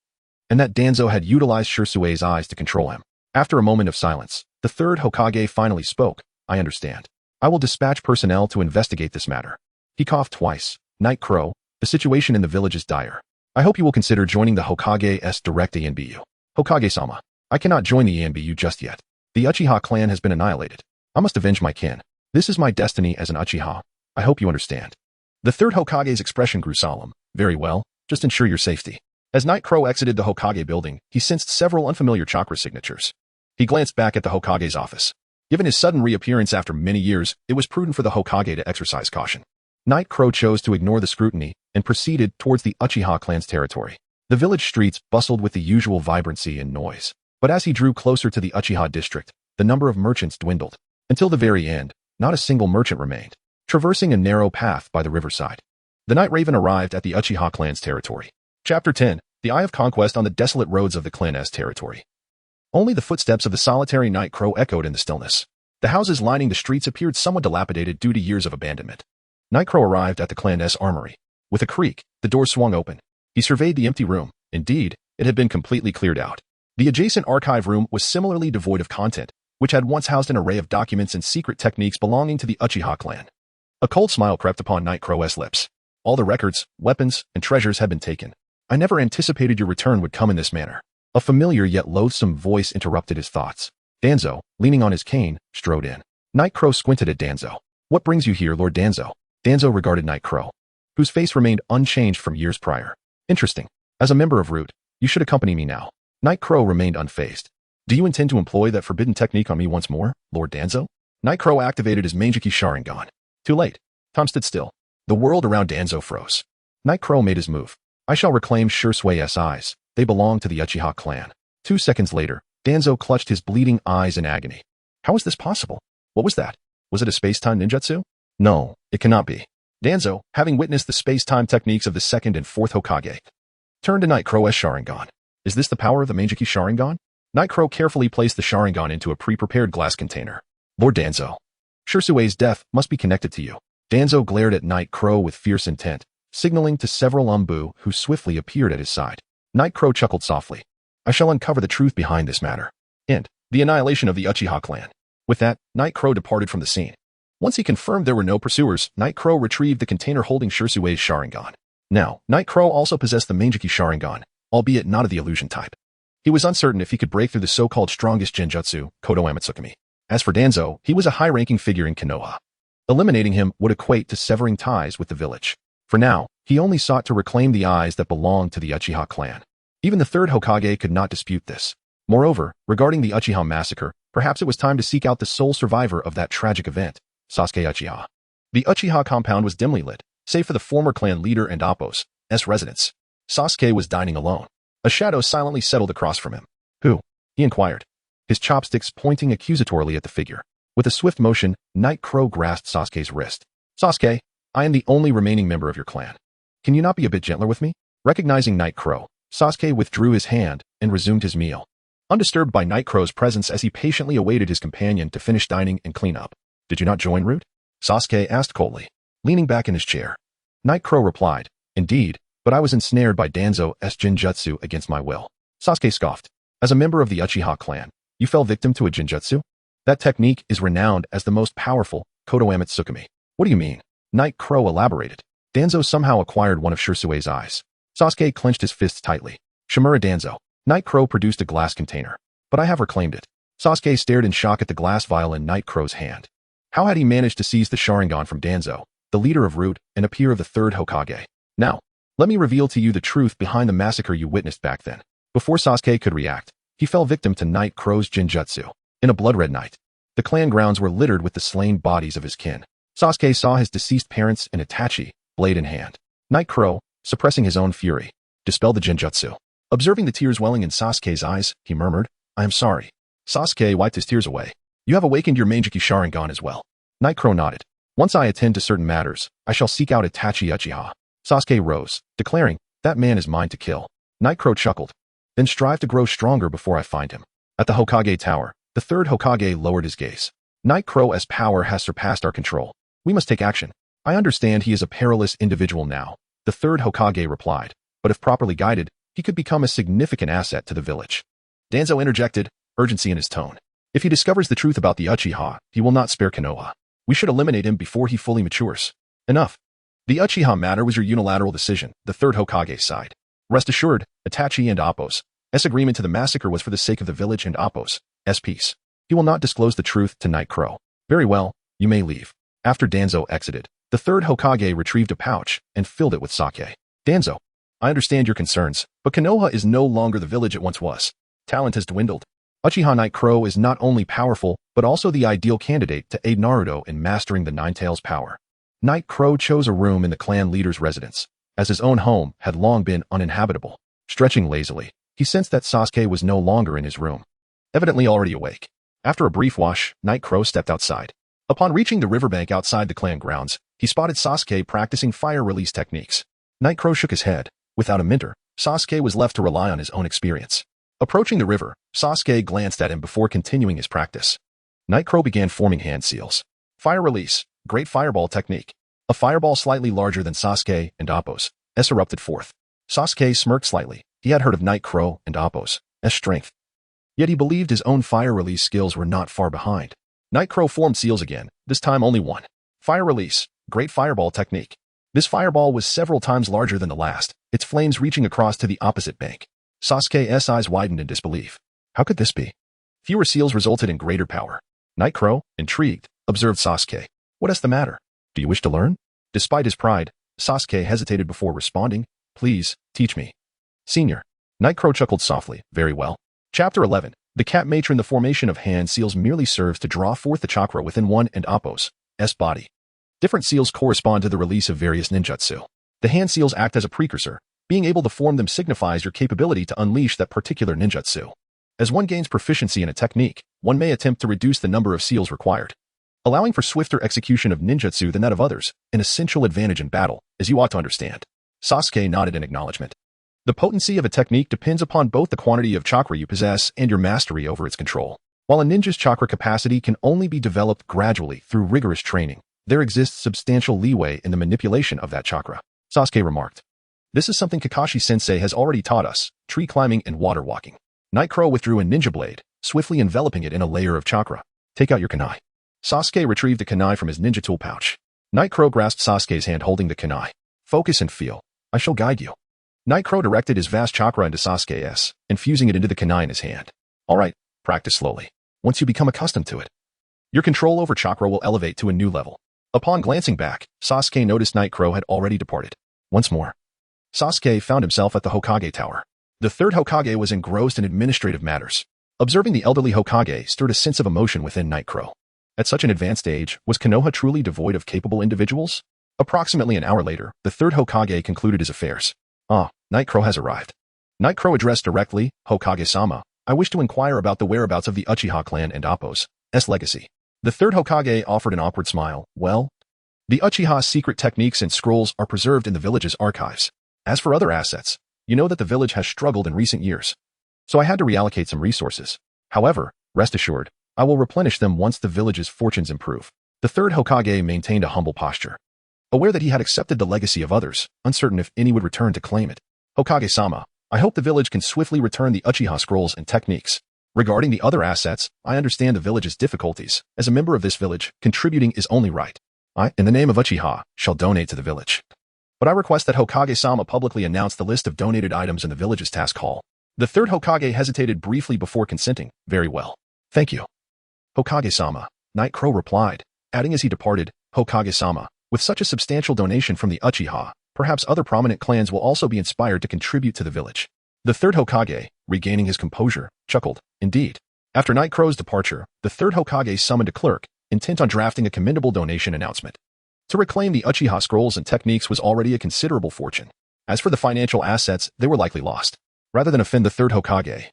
and that Danzo had utilized Shirsue's eyes to control him. After a moment of silence, the 3rd Hokage finally spoke. I understand. I will dispatch personnel to investigate this matter. He coughed twice. Night Crow, the situation in the village is dire. I hope you will consider joining the Hokage's direct ANBU. Hokage-sama, I cannot join the ANBU just yet. The Uchiha clan has been annihilated. I must avenge my kin. This is my destiny as an Uchiha. I hope you understand. The 3rd Hokage's expression grew solemn. Very well, just ensure your safety. As Night Crow exited the Hokage building, he sensed several unfamiliar chakra signatures. He glanced back at the Hokage's office. Given his sudden reappearance after many years, it was prudent for the Hokage to exercise caution. Night Crow chose to ignore the scrutiny and proceeded towards the Uchiha clan's territory. The village streets bustled with the usual vibrancy and noise. But as he drew closer to the Uchiha district, the number of merchants dwindled. Until the very end, not a single merchant remained. Traversing a narrow path by the riverside, the Night Raven arrived at the Uchiha clan's territory. Chapter 10. The Eye of Conquest on the desolate roads of the clan's territory. Only the footsteps of the solitary Night Crow echoed in the stillness. The houses lining the streets appeared somewhat dilapidated due to years of abandonment. Night Crow arrived at the clan's armory. With a creak, the door swung open. He surveyed the empty room. Indeed, it had been completely cleared out. The adjacent archive room was similarly devoid of content, which had once housed an array of documents and secret techniques belonging to the Uchiha clan. A cold smile crept upon Night Crow's lips. All the records, weapons, and treasures had been taken. I never anticipated your return would come in this manner. A familiar yet loathsome voice interrupted his thoughts. Danzo, leaning on his cane, strode in. Night Crow squinted at Danzo. What brings you here, Lord Danzo? Danzo regarded Night Crow, whose face remained unchanged from years prior. Interesting. As a member of Root, you should accompany me now. Night Crow remained unfazed. Do you intend to employ that forbidden technique on me once more, Lord Danzo? Night Crow activated his Manjiki Sharingan. Too late. Time stood still. The world around Danzo froze. Night Crow made his move. I shall reclaim Shirsue's eyes. They belong to the Uchiha clan. 2 seconds later, Danzo clutched his bleeding eyes in agony. How is this possible? What was that? Was it a space-time ninjutsu? No, it cannot be. Danzo, having witnessed the space-time techniques of the 2nd and 4th Hokage, turned to Night Crow's Sharingan. Is this the power of the Manjiki Sharingan? Night Crow carefully placed the Sharingan into a pre-prepared glass container. Lord Danzo, Shirsue's death must be connected to you. Danzo glared at Night Crow with fierce intent, signaling to several Umbu who swiftly appeared at his side. Night Crow chuckled softly. I shall uncover the truth behind this matter. End. The annihilation of the Uchiha clan. With that, Night Crow departed from the scene. Once he confirmed there were no pursuers, Night Crow retrieved the container holding Shirsue's Sharingan. Now, Night Crow also possessed the Manjiki Sharingan, albeit not of the illusion type. He was uncertain if he could break through the so-called strongest genjutsu, Kodo Amatsukami. As for Danzo, he was a high-ranking figure in Konoha. Eliminating him would equate to severing ties with the village. For now, he only sought to reclaim the eyes that belonged to the Uchiha clan. Even the third Hokage could not dispute this. Moreover, regarding the Uchiha massacre, perhaps it was time to seek out the sole survivor of that tragic event, Sasuke Uchiha. The Uchiha compound was dimly lit, save for the former clan leader and Appo's residence. Sasuke was dining alone. A shadow silently settled across from him. Who? He inquired, his chopsticks pointing accusatorily at the figure. With a swift motion, Night Crow grasped Sasuke's wrist. Sasuke, I am the only remaining member of your clan. Can you not be a bit gentler with me? Recognizing Night Crow, Sasuke withdrew his hand and resumed his meal, undisturbed by Night Crow's presence as he patiently awaited his companion to finish dining and clean up. Did you not join Root? Sasuke asked coldly, leaning back in his chair. Night Crow replied, Indeed, but I was ensnared by Danzo's genjutsu against my will. Sasuke scoffed. As a member of the Uchiha clan, you fell victim to a genjutsu? That technique is renowned as the most powerful, Kodo Amatsukami. What do you mean? Night Crow elaborated. Danzo somehow acquired one of Shirsue's eyes. Sasuke clenched his fists tightly. Shimura Danzo. Night Crow produced a glass container. But I have reclaimed it. Sasuke stared in shock at the glass vial in Night Crow's hand. How had he managed to seize the Sharingan from Danzo, the leader of Root and a peer of the third Hokage? Now, let me reveal to you the truth behind the massacre you witnessed back then. Before Sasuke could react, he fell victim to Night Crow's genjutsu. In a blood-red night, the clan grounds were littered with the slain bodies of his kin. Sasuke saw his deceased parents and Itachi, blade in hand. Night Crow, suppressing his own fury, dispelled the genjutsu. Observing the tears welling in Sasuke's eyes, he murmured, I am sorry. Sasuke wiped his tears away. You have awakened your Manjiki Sharingan as well. Night Crow nodded. Once I attend to certain matters, I shall seek out Itachi Uchiha. Sasuke rose, declaring, that man is mine to kill. Night Crow chuckled. Then strive to grow stronger before I find him. At the Hokage Tower, the third Hokage lowered his gaze. Night Crow's power has surpassed our control. We must take action. I understand he is a perilous individual now, the third Hokage replied, but if properly guided, he could become a significant asset to the village. Danzo interjected, urgency in his tone. If he discovers the truth about the Uchiha, he will not spare Konoha. We should eliminate him before he fully matures. Enough. The Uchiha matter was your unilateral decision, the third Hokage sighed. Rest assured, Itachi and Appo's agreement to the massacre was for the sake of the village and Appo's peace. He will not disclose the truth to Night Crow. Very well, you may leave. After Danzo exited, the third Hokage retrieved a pouch and filled it with sake. Danzo, I understand your concerns, but Konoha is no longer the village it once was. Talent has dwindled. Uchiha Night Crow is not only powerful, but also the ideal candidate to aid Naruto in mastering the Nine Tails' power. Night Crow chose a room in the clan leader's residence, as his own home had long been uninhabitable. Stretching lazily, he sensed that Sasuke was no longer in his room, evidently already awake. After a brief wash, Night Crow stepped outside. Upon reaching the riverbank outside the clan grounds, he spotted Sasuke practicing fire release techniques. Night Crow shook his head. Without a mentor, Sasuke was left to rely on his own experience. Approaching the river, Sasuke glanced at him before continuing his practice. Night Crow began forming hand seals. Fire release, great fireball technique. A fireball slightly larger than Sasuke and Appo's erupted forth. Sasuke smirked slightly. He had heard of Night Crow and Appo's strength. Yet he believed his own fire release skills were not far behind. Night Crow formed seals again, this time only one. Fire release, great fireball technique. This fireball was several times larger than the last, its flames reaching across to the opposite bank. Sasuke's eyes widened in disbelief. How could this be? Fewer seals resulted in greater power. Night Crow, intrigued, observed Sasuke. What is the matter? Do you wish to learn? Despite his pride, Sasuke hesitated before responding. Please, teach me. Senior. Night Crow chuckled softly. Very well. Chapter 11. The cat matron. The formation of hand seals merely serves to draw forth the chakra within one and Appo's body. Different seals correspond to the release of various ninjutsu. The hand seals act as a precursor. Being able to form them signifies your capability to unleash that particular ninjutsu. As one gains proficiency in a technique, one may attempt to reduce the number of seals required, allowing for swifter execution of ninjutsu than that of others, an essential advantage in battle, as you ought to understand. Sasuke nodded in acknowledgement. The potency of a technique depends upon both the quantity of chakra you possess and your mastery over its control. While a ninja's chakra capacity can only be developed gradually through rigorous training, there exists substantial leeway in the manipulation of that chakra. Sasuke remarked. This is something Kakashi-sensei has already taught us, tree climbing and water walking. Night Crow withdrew a ninja blade, swiftly enveloping it in a layer of chakra. Take out your kunai. Sasuke retrieved the kunai from his ninja tool pouch. Night Crow grasped Sasuke's hand holding the kunai. Focus and feel. I shall guide you. Night Crow directed his vast chakra into Sasuke's, infusing it into the kunai in his hand. Alright, practice slowly. Once you become accustomed to it, your control over chakra will elevate to a new level. Upon glancing back, Sasuke noticed Night Crow had already departed. Once more, Sasuke found himself at the Hokage Tower. The third Hokage was engrossed in administrative matters. Observing the elderly Hokage stirred a sense of emotion within Night Crow. At such an advanced age, was Konoha truly devoid of capable individuals? Approximately an hour later, the third Hokage concluded his affairs. Night Crow has arrived. Night Crow addressed directly, Hokage-sama, I wish to inquire about the whereabouts of the Uchiha clan and Appo's legacy. The third Hokage offered an awkward smile. Well, the Uchiha's secret techniques and scrolls are preserved in the village's archives. As for other assets, you know that the village has struggled in recent years. So I had to reallocate some resources. However, rest assured, I will replenish them once the village's fortunes improve. The third Hokage maintained a humble posture. Aware that he had accepted the legacy of others, uncertain if any would return to claim it. Hokage-sama, I hope the village can swiftly return the Uchiha scrolls and techniques. Regarding the other assets, I understand the village's difficulties. As a member of this village, contributing is only right. I, in the name of Uchiha, shall donate to the village. But I request that Hokage-sama publicly announce the list of donated items in the village's task hall. The third Hokage hesitated briefly before consenting. Very well. Thank you. Hokage-sama, Night Crow replied, adding as he departed, Hokage-sama, with such a substantial donation from the Uchiha, perhaps other prominent clans will also be inspired to contribute to the village. The third Hokage, regaining his composure, chuckled. Indeed. After Night Crow's departure, the third Hokage summoned a clerk, intent on drafting a commendable donation announcement. To reclaim the Uchiha scrolls and techniques was already a considerable fortune. As for the financial assets, they were likely lost. Rather than offend the third Hokage,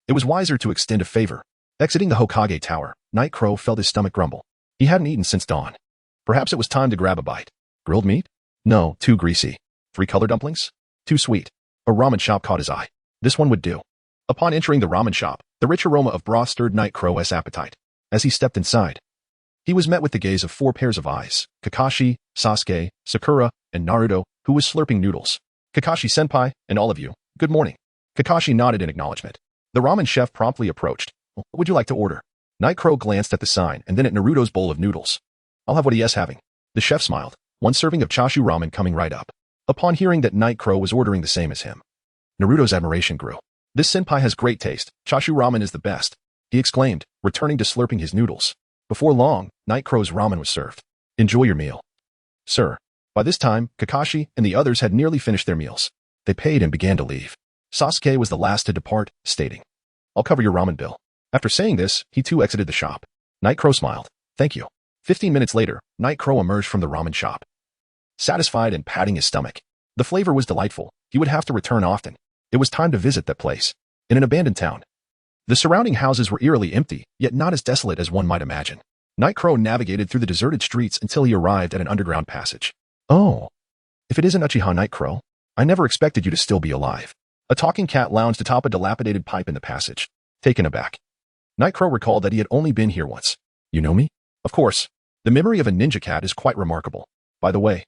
it was wiser to extend a favor. Exiting the Hokage Tower, Night Crow felt his stomach grumble. He hadn't eaten since dawn. Perhaps it was time to grab a bite. Grilled meat? No, too greasy. 3 color dumplings? Too sweet. A ramen shop caught his eye. This one would do. Upon entering the ramen shop, the rich aroma of broth stirred Night Crow's appetite. As he stepped inside, he was met with the gaze of 4 pairs of eyes, Kakashi, Sasuke, Sakura, and Naruto, who was slurping noodles. Kakashi-senpai, and all of you, good morning. Kakashi nodded in acknowledgement. The ramen chef promptly approached. What would you like to order? Night Crow glanced at the sign and then at Naruto's bowl of noodles. I'll have what he is having. The chef smiled, 1 serving of chashu ramen coming right up. Upon hearing that Night Crow was ordering the same as him, Naruto's admiration grew. This senpai has great taste. Chashu ramen is the best, he exclaimed, returning to slurping his noodles. Before long, Night Crow's ramen was served. Enjoy your meal. Sir. By this time, Kakashi and the others had nearly finished their meals. They paid and began to leave. Sasuke was the last to depart, stating, I'll cover your ramen bill. After saying this, he too exited the shop. Night Crow smiled. Thank you. 15 minutes later, Night Crow emerged from the ramen shop. Satisfied and patting his stomach. The flavor was delightful. He would have to return often. It was time to visit that place. In an abandoned town. The surrounding houses were eerily empty, yet not as desolate as one might imagine. Night Crow navigated through the deserted streets until he arrived at an underground passage. Oh. If it isn't Uchiha Night Crow, I never expected you to still be alive. A talking cat lounged atop a dilapidated pipe in the passage. Taken aback, Night Crow recalled that he had only been here once. You know me? Of course. The memory of a ninja cat is quite remarkable. By the way,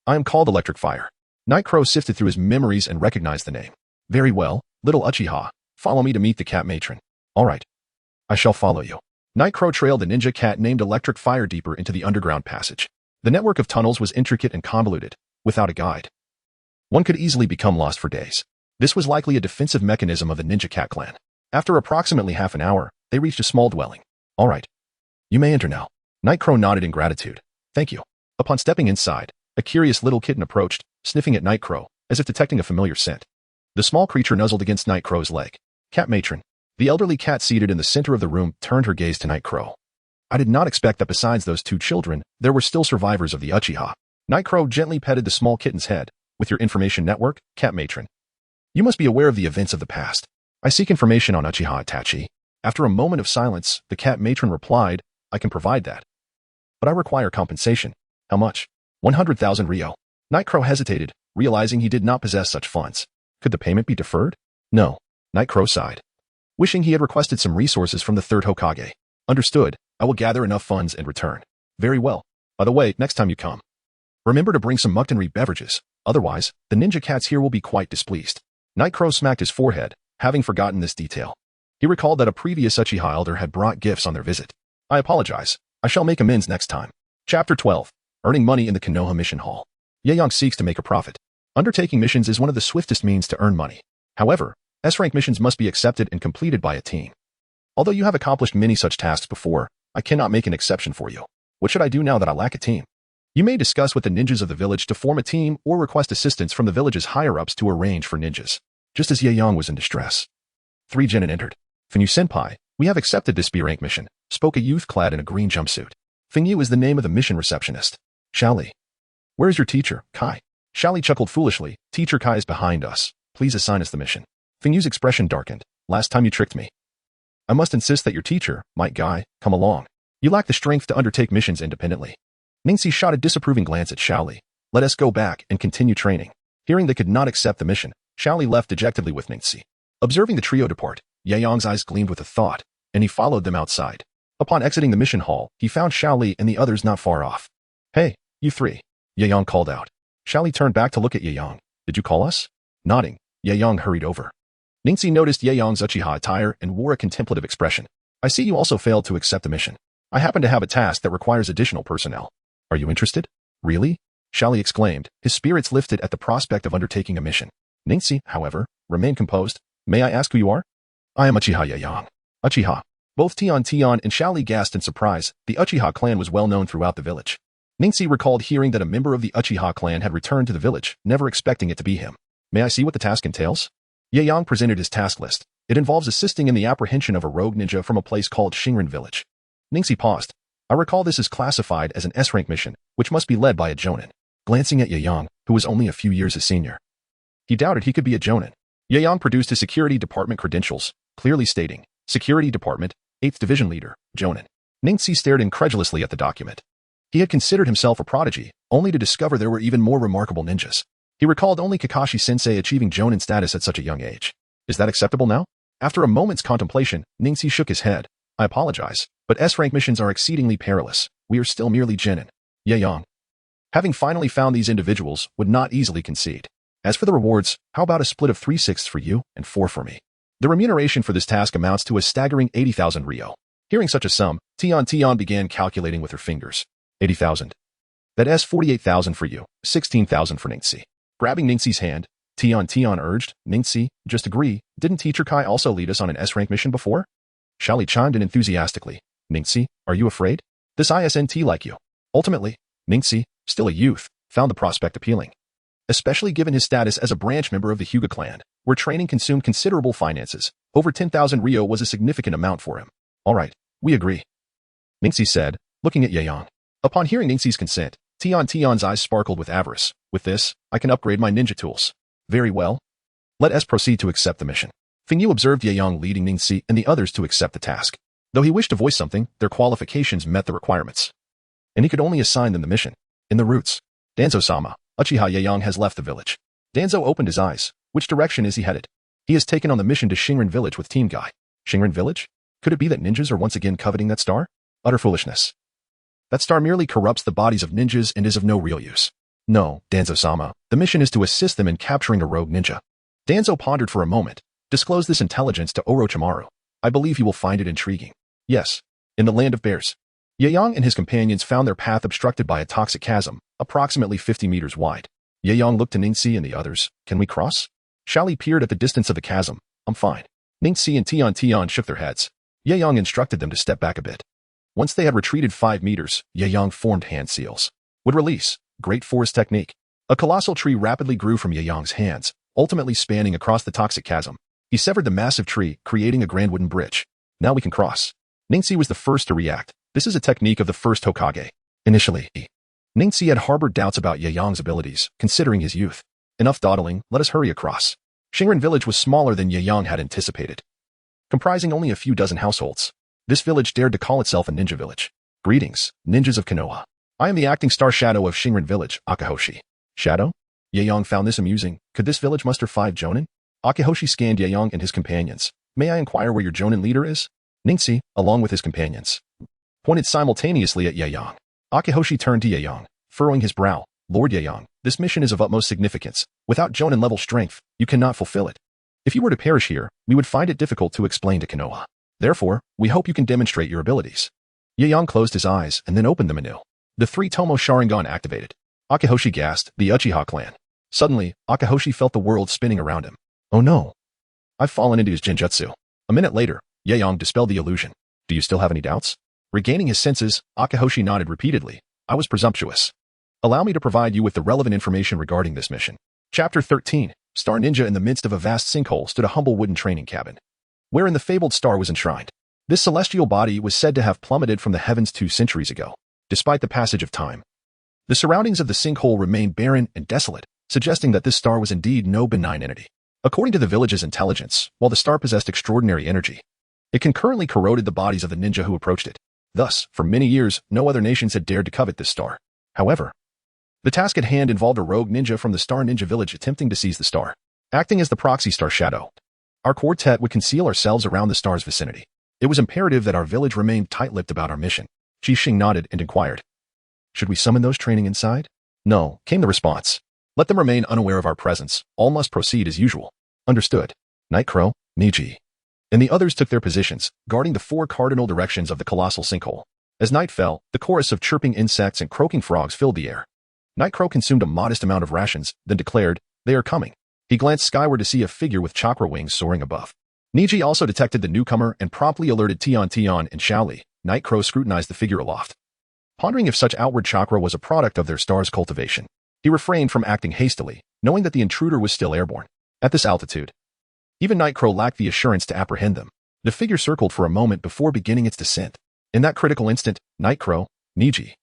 I am called Electric Fire. Night Crow sifted through his memories and recognized the name. Very well, little Uchiha. Follow me to meet the cat matron. All right. I shall follow you. Night Crow trailed the ninja cat named Electric Fire deeper into the underground passage. The network of tunnels was intricate and convoluted. Without a guide, one could easily become lost for days. This was likely a defensive mechanism of the ninja cat clan. After approximately half an hour, they reached a small dwelling. All right. You may enter now. Night Crow nodded in gratitude. Thank you. Upon stepping inside, a curious little kitten approached, sniffing at Night Crow, as if detecting a familiar scent. The small creature nuzzled against Night Crow's leg. Cat matron. The elderly cat seated in the center of the room turned her gaze to Night Crow. I did not expect that besides those 2 children, there were still survivors of the Uchiha. Night Crow gently petted the small kitten's head. With your information network, cat matron, you must be aware of the events of the past. I seek information on Uchiha Itachi. After a moment of silence, the cat matron replied, I can provide that. But I require compensation. How much? 100,000 Ryo. Night Crow hesitated, realizing he did not possess such funds. Could the payment be deferred? No. Night Crow sighed, wishing he had requested some resources from the third Hokage. Understood. I will gather enough funds and return. Very well. By the way, next time you come, remember to bring some muktenry beverages. Otherwise, the ninja cats here will be quite displeased. Night Crow smacked his forehead, having forgotten this detail. He recalled that a previous Uchiha elder had brought gifts on their visit. I apologize. I shall make amends next time. Chapter 12. Earning money in the Konoha Mission Hall. Yaeyong seeks to make a profit. Undertaking missions is one of the swiftest means to earn money. However, S-rank missions must be accepted and completed by a team. Although you have accomplished many such tasks before, I cannot make an exception for you. What should I do now that I lack a team? You may discuss with the ninjas of the village to form a team or request assistance from the village's higher-ups to arrange for ninjas. Just as Yaeyang was in distress. 3 genin entered. Fengyu Senpai, we have accepted this B-rank mission, spoke a youth clad in a green jumpsuit. Fengyu is the name of the mission receptionist. Xiaoli. Where is your teacher, Kai? Xiaoli chuckled foolishly. Teacher Kai is behind us. Please assign us the mission. Fengyu's expression darkened. Last time you tricked me. I must insist that your teacher, Might Guy, come along. You lack the strength to undertake missions independently. Ningxi shot a disapproving glance at Xiaoli. Let us go back and continue training. Hearing they could not accept the mission, Xiaoli left dejectedly with Ningxi. Observing the trio depart, Yaeyang's eyes gleamed with a thought, and he followed them outside. Upon exiting the mission hall, he found Xiaoli and the others not far off. Hey, you three, Yaeyang called out. Xiaoli turned back to look at Yaeyang. Did you call us? Nodding, Yaeyang hurried over. Ningxi noticed Yaeyang's Uchiha attire and wore a contemplative expression. I see you also failed to accept the mission. I happen to have a task that requires additional personnel. Are you interested? Really? Xiaoli exclaimed, his spirits lifted at the prospect of undertaking a mission. Ningxi, however, remained composed. May I ask who you are? I am Uchiha Yaeyang. Uchiha. Both Tian and Xiaoli gasped in surprise. The Uchiha clan was well known throughout the village. Ningxi recalled hearing that a member of the Uchiha clan had returned to the village, never expecting it to be him. May I see what the task entails? Yaeyang presented his task list. It involves assisting in the apprehension of a rogue ninja from a place called Sharingan village. Ningxi paused. I recall this is classified as an S-rank mission, which must be led by a jonin. Glancing at Yaeyang, who was only a few years his senior. He doubted he could be a jonin. Yaeyang produced his security department credentials, clearly stating, Security Department, 8th Division Leader, jonin. Ningxi stared incredulously at the document. He had considered himself a prodigy, only to discover there were even more remarkable ninjas. He recalled only Kakashi-sensei achieving jonin status at such a young age. Is that acceptable now? After a moment's contemplation, Ningxi shook his head. I apologize, but S-rank missions are exceedingly perilous. We are still merely genin. Yaeyang, having finally found these individuals, would not easily concede. As for the rewards, how about a split of 3/6 for you and 4 for me? The remuneration for this task amounts to a staggering 80,000 ryo. Hearing such a sum, Tian began calculating with her fingers. 80,000. That's 48,000 for you, 16,000 for Ningxi. Grabbing Ningxi's hand, Tian urged, Ningxi, just agree, didn't Teacher Kai also lead us on an S-rank mission before? Xiaoli chimed in enthusiastically. Ningxi, are you afraid? This isn't like you. Ultimately, Ningxi, still a youth, found the prospect appealing. Especially given his status as a branch member of the Hyuga clan, where training consumed considerable finances. Over 10,000 ryo was a significant amount for him. All right, we agree. Ningxi said, looking at Yaeyang. Upon hearing Ningxi's consent, Tian's eyes sparkled with avarice. With this, I can upgrade my ninja tools. Very well. Let us proceed to accept the mission. Fengyu observed Yaeyang leading Ningxi and the others to accept the task. Though he wished to voice something, their qualifications met the requirements. And he could only assign them the mission. In the roots. Danzo-sama, Uchiha Yaeyang has left the village. Danzo opened his eyes. Which direction is he headed? He has taken on the mission to Sharingan village with Team Guy. Sharingan village? Could it be that ninjas are once again coveting that star? Utter foolishness. That star merely corrupts the bodies of ninjas and is of no real use. No, Danzo-sama, the mission is to assist them in capturing a rogue ninja. Danzo pondered for a moment. Disclose this intelligence to Orochimaru. I believe he will find it intriguing. Yes, in the land of bears. Yaeyang and his companions found their path obstructed by a toxic chasm, approximately 50 meters wide. Yaeyang looked to Ningxi and the others. Can we cross? Xiaoli peered at the distance of the chasm. I'm fine. Ningxi and Tian shook their heads. Yaeyang instructed them to step back a bit. Once they had retreated 5 meters, Yaeyang formed hand seals. Would release. Great forest technique. A colossal tree rapidly grew from Yaeyang's hands, ultimately spanning across the toxic chasm. He severed the massive tree, creating a grand wooden bridge. Now we can cross. Ningxi was the first to react. This is a technique of the first Hokage. Initially, Ningxi had harbored doubts about Yaeyang's abilities, considering his youth. Enough dawdling, let us hurry across. Sharingan village was smaller than Yaeyang had anticipated. Comprising only a few dozen households. This village dared to call itself a ninja village. Greetings, ninjas of Konoha. I am the acting star Shadow of Sharingan village, Akahoshi. Shadow? Yaeyang found this amusing. Could this village muster 5 jonin? Akahoshi scanned Yaeyang and his companions. May I inquire where your jonin leader is? Ningxi, along with his companions, pointed simultaneously at Yaeyang. Akahoshi turned to Yaeyang, furrowing his brow. Lord Yaeyang, this mission is of utmost significance. Without jonin-level strength, you cannot fulfill it. If you were to perish here, we would find it difficult to explain to Konoha. Therefore, we hope you can demonstrate your abilities. Yaeyang closed his eyes and then opened them anew. The 3 Tomo Sharingan activated. Akahoshi gasped, the Uchiha clan. Suddenly, Akahoshi felt the world spinning around him. Oh no. I've fallen into his genjutsu. A minute later, Yaong dispelled the illusion. Do you still have any doubts? Regaining his senses, Akahoshi nodded repeatedly. I was presumptuous. Allow me to provide you with the relevant information regarding this mission. Chapter 13. Star Ninja. In the midst of a vast sinkhole stood a humble wooden training cabin, wherein the fabled star was enshrined. This celestial body was said to have plummeted from the heavens 2 centuries ago, despite the passage of time. The surroundings of the sinkhole remained barren and desolate, suggesting that this star was indeed no benign entity. According to the village's intelligence, while the star possessed extraordinary energy, it concurrently corroded the bodies of the ninja who approached it. Thus, for many years, no other nations had dared to covet this star. However, the task at hand involved a rogue ninja from the Star Ninja village attempting to seize the star. Acting as the proxy star shadow, our quartet would conceal ourselves around the star's vicinity. It was imperative that our village remained tight-lipped about our mission. Qixing nodded and inquired, should we summon those training inside? No, came the response. Let them remain unaware of our presence. All must proceed as usual. Understood. Nightcrow, Niji, and the others took their positions, guarding the 4 cardinal directions of the colossal sinkhole. As night fell, the chorus of chirping insects and croaking frogs filled the air. Nightcrow consumed a modest amount of rations, then declared, they are coming. He glanced skyward to see a figure with chakra wings soaring above. Niji also detected the newcomer and promptly alerted Tian and Shaoli. Nightcrow scrutinized the figure aloft, pondering if such outward chakra was a product of their star's cultivation. He refrained from acting hastily, knowing that the intruder was still airborne. At this altitude, even Nightcrow lacked the assurance to apprehend them. The figure circled for a moment before beginning its descent. In that critical instant, Nightcrow, Niji,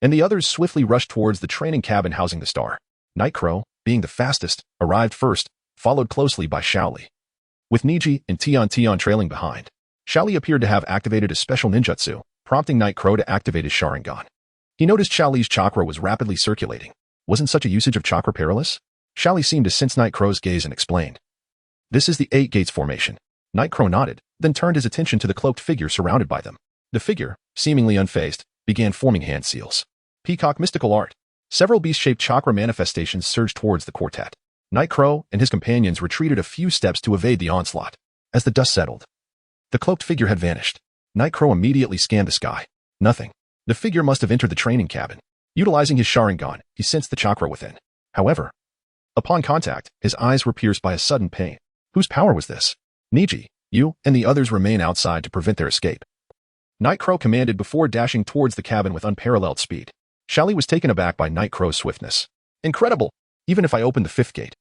and the others swiftly rushed towards the training cabin housing the star. Nightcrow, being the fastest, arrived first, followed closely by Shaoli, with Niji and Tian trailing behind. Shaoli appeared to have activated a special ninjutsu, prompting Nightcrow to activate his Sharingan. He noticed Shaoli's chakra was rapidly circulating. Wasn't such a usage of chakra perilous? Shaoli seemed to sense Nightcrow's gaze and explained, this is the 8 gates formation. Nightcrow nodded, then turned his attention to the cloaked figure surrounded by them. The figure, seemingly unfazed, began forming hand seals. Peacock mystical art. Several beast-shaped chakra manifestations surged towards the quartet. Nightcrow and his companions retreated a few steps to evade the onslaught. As the dust settled, the cloaked figure had vanished. Nightcrow immediately scanned the sky. Nothing. The figure must have entered the training cabin. Utilizing his Sharingan, he sensed the chakra within. However, upon contact, his eyes were pierced by a sudden pain. Whose power was this? Niji, you and the others remain outside to prevent their escape. Nightcrow commanded before dashing towards the cabin with unparalleled speed. Shaoli was taken aback by Nightcrow's swiftness. Incredible! Even if I opened the 5th gate,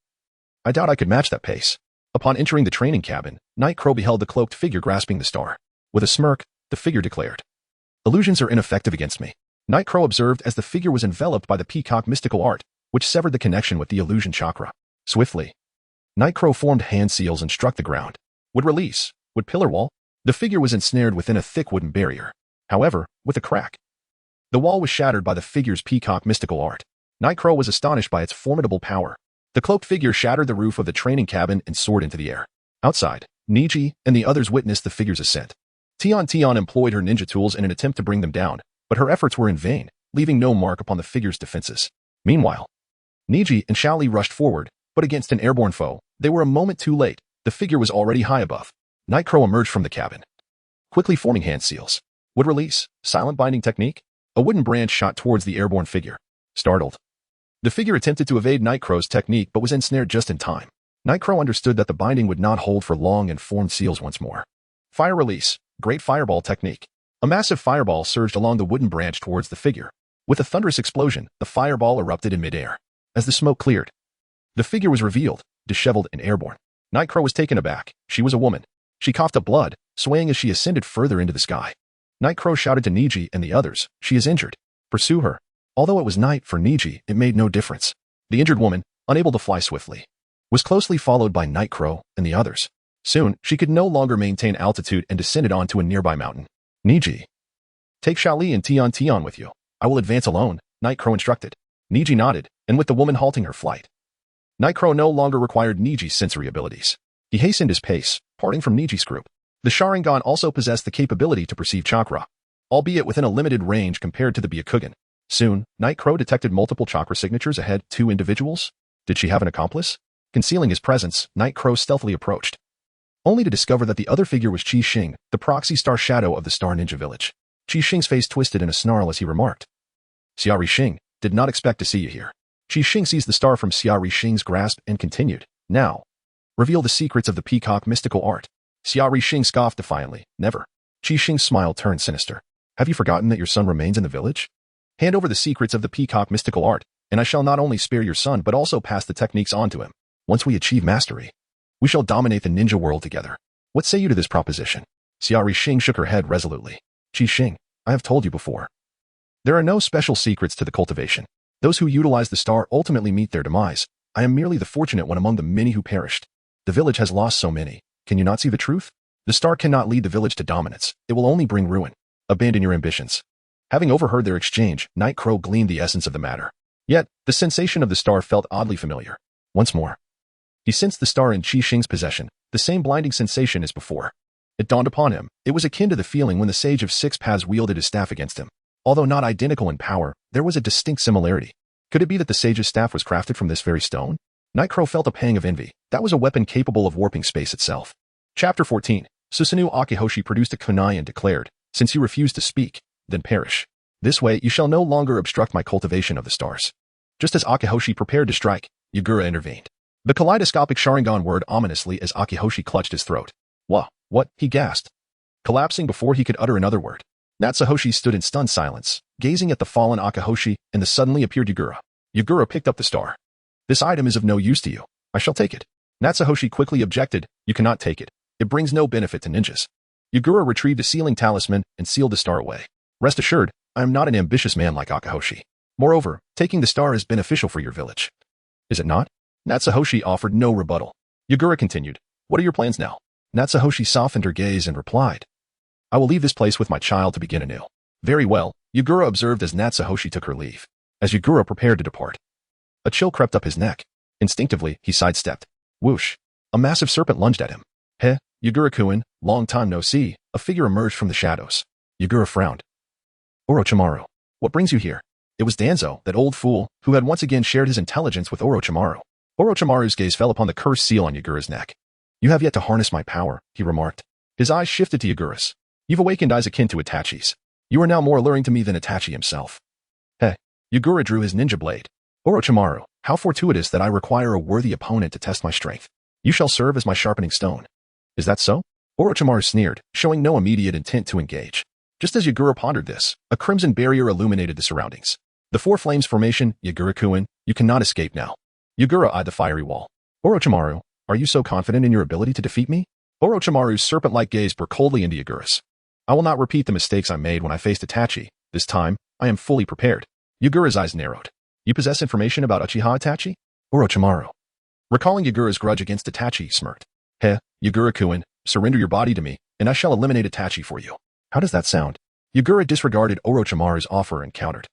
I doubt I could match that pace. Upon entering the training cabin, Nightcrow beheld the cloaked figure grasping the star. With a smirk, the figure declared, illusions are ineffective against me. Nightcrow observed as the figure was enveloped by the peacock mystical art, which severed the connection with the illusion chakra. Swiftly, Nightcrow formed hand seals and struck the ground. Would release. Would pillar wall. The figure was ensnared within a thick wooden barrier. However, with a crack, the wall was shattered by the figure's peacock mystical art. Nightcrow was astonished by its formidable power. The cloaked figure shattered the roof of the training cabin and soared into the air. Outside, Niji and the others witnessed the figure's ascent. Tian employed her ninja tools in an attempt to bring them down, but her efforts were in vain, leaving no mark upon the figure's defenses. Meanwhile, Niji and Shaoli rushed forward, but against an airborne foe, they were a moment too late. The figure was already high above. Nightcrow emerged from the cabin, quickly forming hand seals. Would release. Silent binding technique. A wooden branch shot towards the airborne figure. Startled, the figure attempted to evade Nightcrow's technique but was ensnared just in time. Nightcrow understood that the binding would not hold for long and formed seals once more. Fire release. Great fireball technique. A massive fireball surged along the wooden branch towards the figure. With a thunderous explosion, the fireball erupted in midair. As the smoke cleared, the figure was revealed, disheveled and airborne. Nightcrow was taken aback. She was a woman. She coughed up blood, swaying as she ascended further into the sky. Nightcrow shouted to Niji and the others, she is injured. Pursue her. Although it was night for Niji, it made no difference. The injured woman, unable to fly swiftly, was closely followed by Nightcrow and the others. Soon, she could no longer maintain altitude and descended onto a nearby mountain. Niji, take Shaoli and Tian with you. I will advance alone, Nightcrow instructed. Niji nodded, and with the woman halting her flight, Nightcrow no longer required Niji's sensory abilities. He hastened his pace, parting from Niji's group. The Sharingan also possessed the capability to perceive chakra, albeit within a limited range compared to the Byakugan. Soon, Nightcrow detected multiple chakra signatures ahead. 2 individuals? Did she have an accomplice? Concealing his presence, Nightcrow stealthily approached, only to discover that the other figure was Qixing, the proxy star shadow of the Star Ninja village. Qixing's face twisted in a snarl as he remarked, Xiao Rixing, did not expect to see you here. Qi Xing seized the star from Xia Rixing's grasp and continued. Now, reveal the secrets of the peacock mystical art. Xia Rixing scoffed defiantly. Never. Qi Xing's smile turned sinister. Have you forgotten that your son remains in the village? Hand over the secrets of the peacock mystical art, and I shall not only spare your son but also pass the techniques on to him. Once we achieve mastery, we shall dominate the ninja world together. What say you to this proposition? Xia Rixing shook her head resolutely. Qi Xing, I have told you before. There are no special secrets to the cultivation. Those who utilize the star ultimately meet their demise. I am merely the fortunate one among the many who perished. The village has lost so many. Can you not see the truth? The star cannot lead the village to dominance. It will only bring ruin. Abandon your ambitions. Having overheard their exchange, Night Crow gleaned the essence of the matter. Yet, the sensation of the star felt oddly familiar. Once more, he sensed the star in Qi Xing's possession, the same blinding sensation as before. It dawned upon him. It was akin to the feeling when the Sage of Six Paths wielded his staff against him. Although not identical in power, there was a distinct similarity. Could it be that the Sage's staff was crafted from this very stone? Night Crow felt a pang of envy. That was a weapon capable of warping space itself. Chapter 14. Susanoo Akihoshi produced a kunai and declared, since you refuse to speak, then perish. This way you shall no longer obstruct my cultivation of the stars. Just as Akihoshi prepared to strike, Yagura intervened. The kaleidoscopic Sharingan whirred ominously as Akihoshi clutched his throat. What? He gasped, collapsing before he could utter another word. Natsuhoshi stood in stunned silence, gazing at the fallen Akihoshi and the suddenly appeared Yagura. Yagura picked up the star. This item is of no use to you. I shall take it. Natsuhoshi quickly objected. You cannot take it. It brings no benefit to ninjas. Yagura retrieved a sealing talisman and sealed the star away. Rest assured, I am not an ambitious man like Akihoshi. Moreover, taking the star is beneficial for your village. Is it not? Natsuhoshi offered no rebuttal. Yagura continued. What are your plans now? Natsuhoshi softened her gaze and replied. I will leave this place with my child to begin anew. Very well, Yagura observed as Natsuhoshi took her leave. As Yagura prepared to depart, a chill crept up his neck. Instinctively, he sidestepped. Whoosh! A massive serpent lunged at him. Heh, Yagura-kun, long time no see. A figure emerged from the shadows. Yagura frowned. Orochimaru, what brings you here? It was Danzo, that old fool, who had once again shared his intelligence with Orochimaru. Orochimaru's gaze fell upon the cursed seal on Yagura's neck. You have yet to harness my power, he remarked. His eyes shifted to Yagura's. You've awakened eyes akin to Itachi's. You are now more alluring to me than Itachi himself. Heh. Yagura drew his ninja blade. Orochimaru, how fortuitous that I require a worthy opponent to test my strength. You shall serve as my sharpening stone. Is that so? Orochimaru sneered, showing no immediate intent to engage. Just as Yagura pondered this, a crimson barrier illuminated the surroundings. The four flames formation, Yagura-kun, you cannot escape now. Yagura eyed the fiery wall. Orochimaru, are you so confident in your ability to defeat me? Orochimaru's serpent-like gaze bore coldly into Yagura's. I will not repeat the mistakes I made when I faced Itachi. This time, I am fully prepared. Yagura's eyes narrowed. You possess information about Uchiha Itachi? Orochimaru. Recalling Yagura's grudge against Itachi, smirked. Heh, Yagura-kun, surrender your body to me, and I shall eliminate Itachi for you. How does that sound? Yagura disregarded Orochimaru's offer and countered.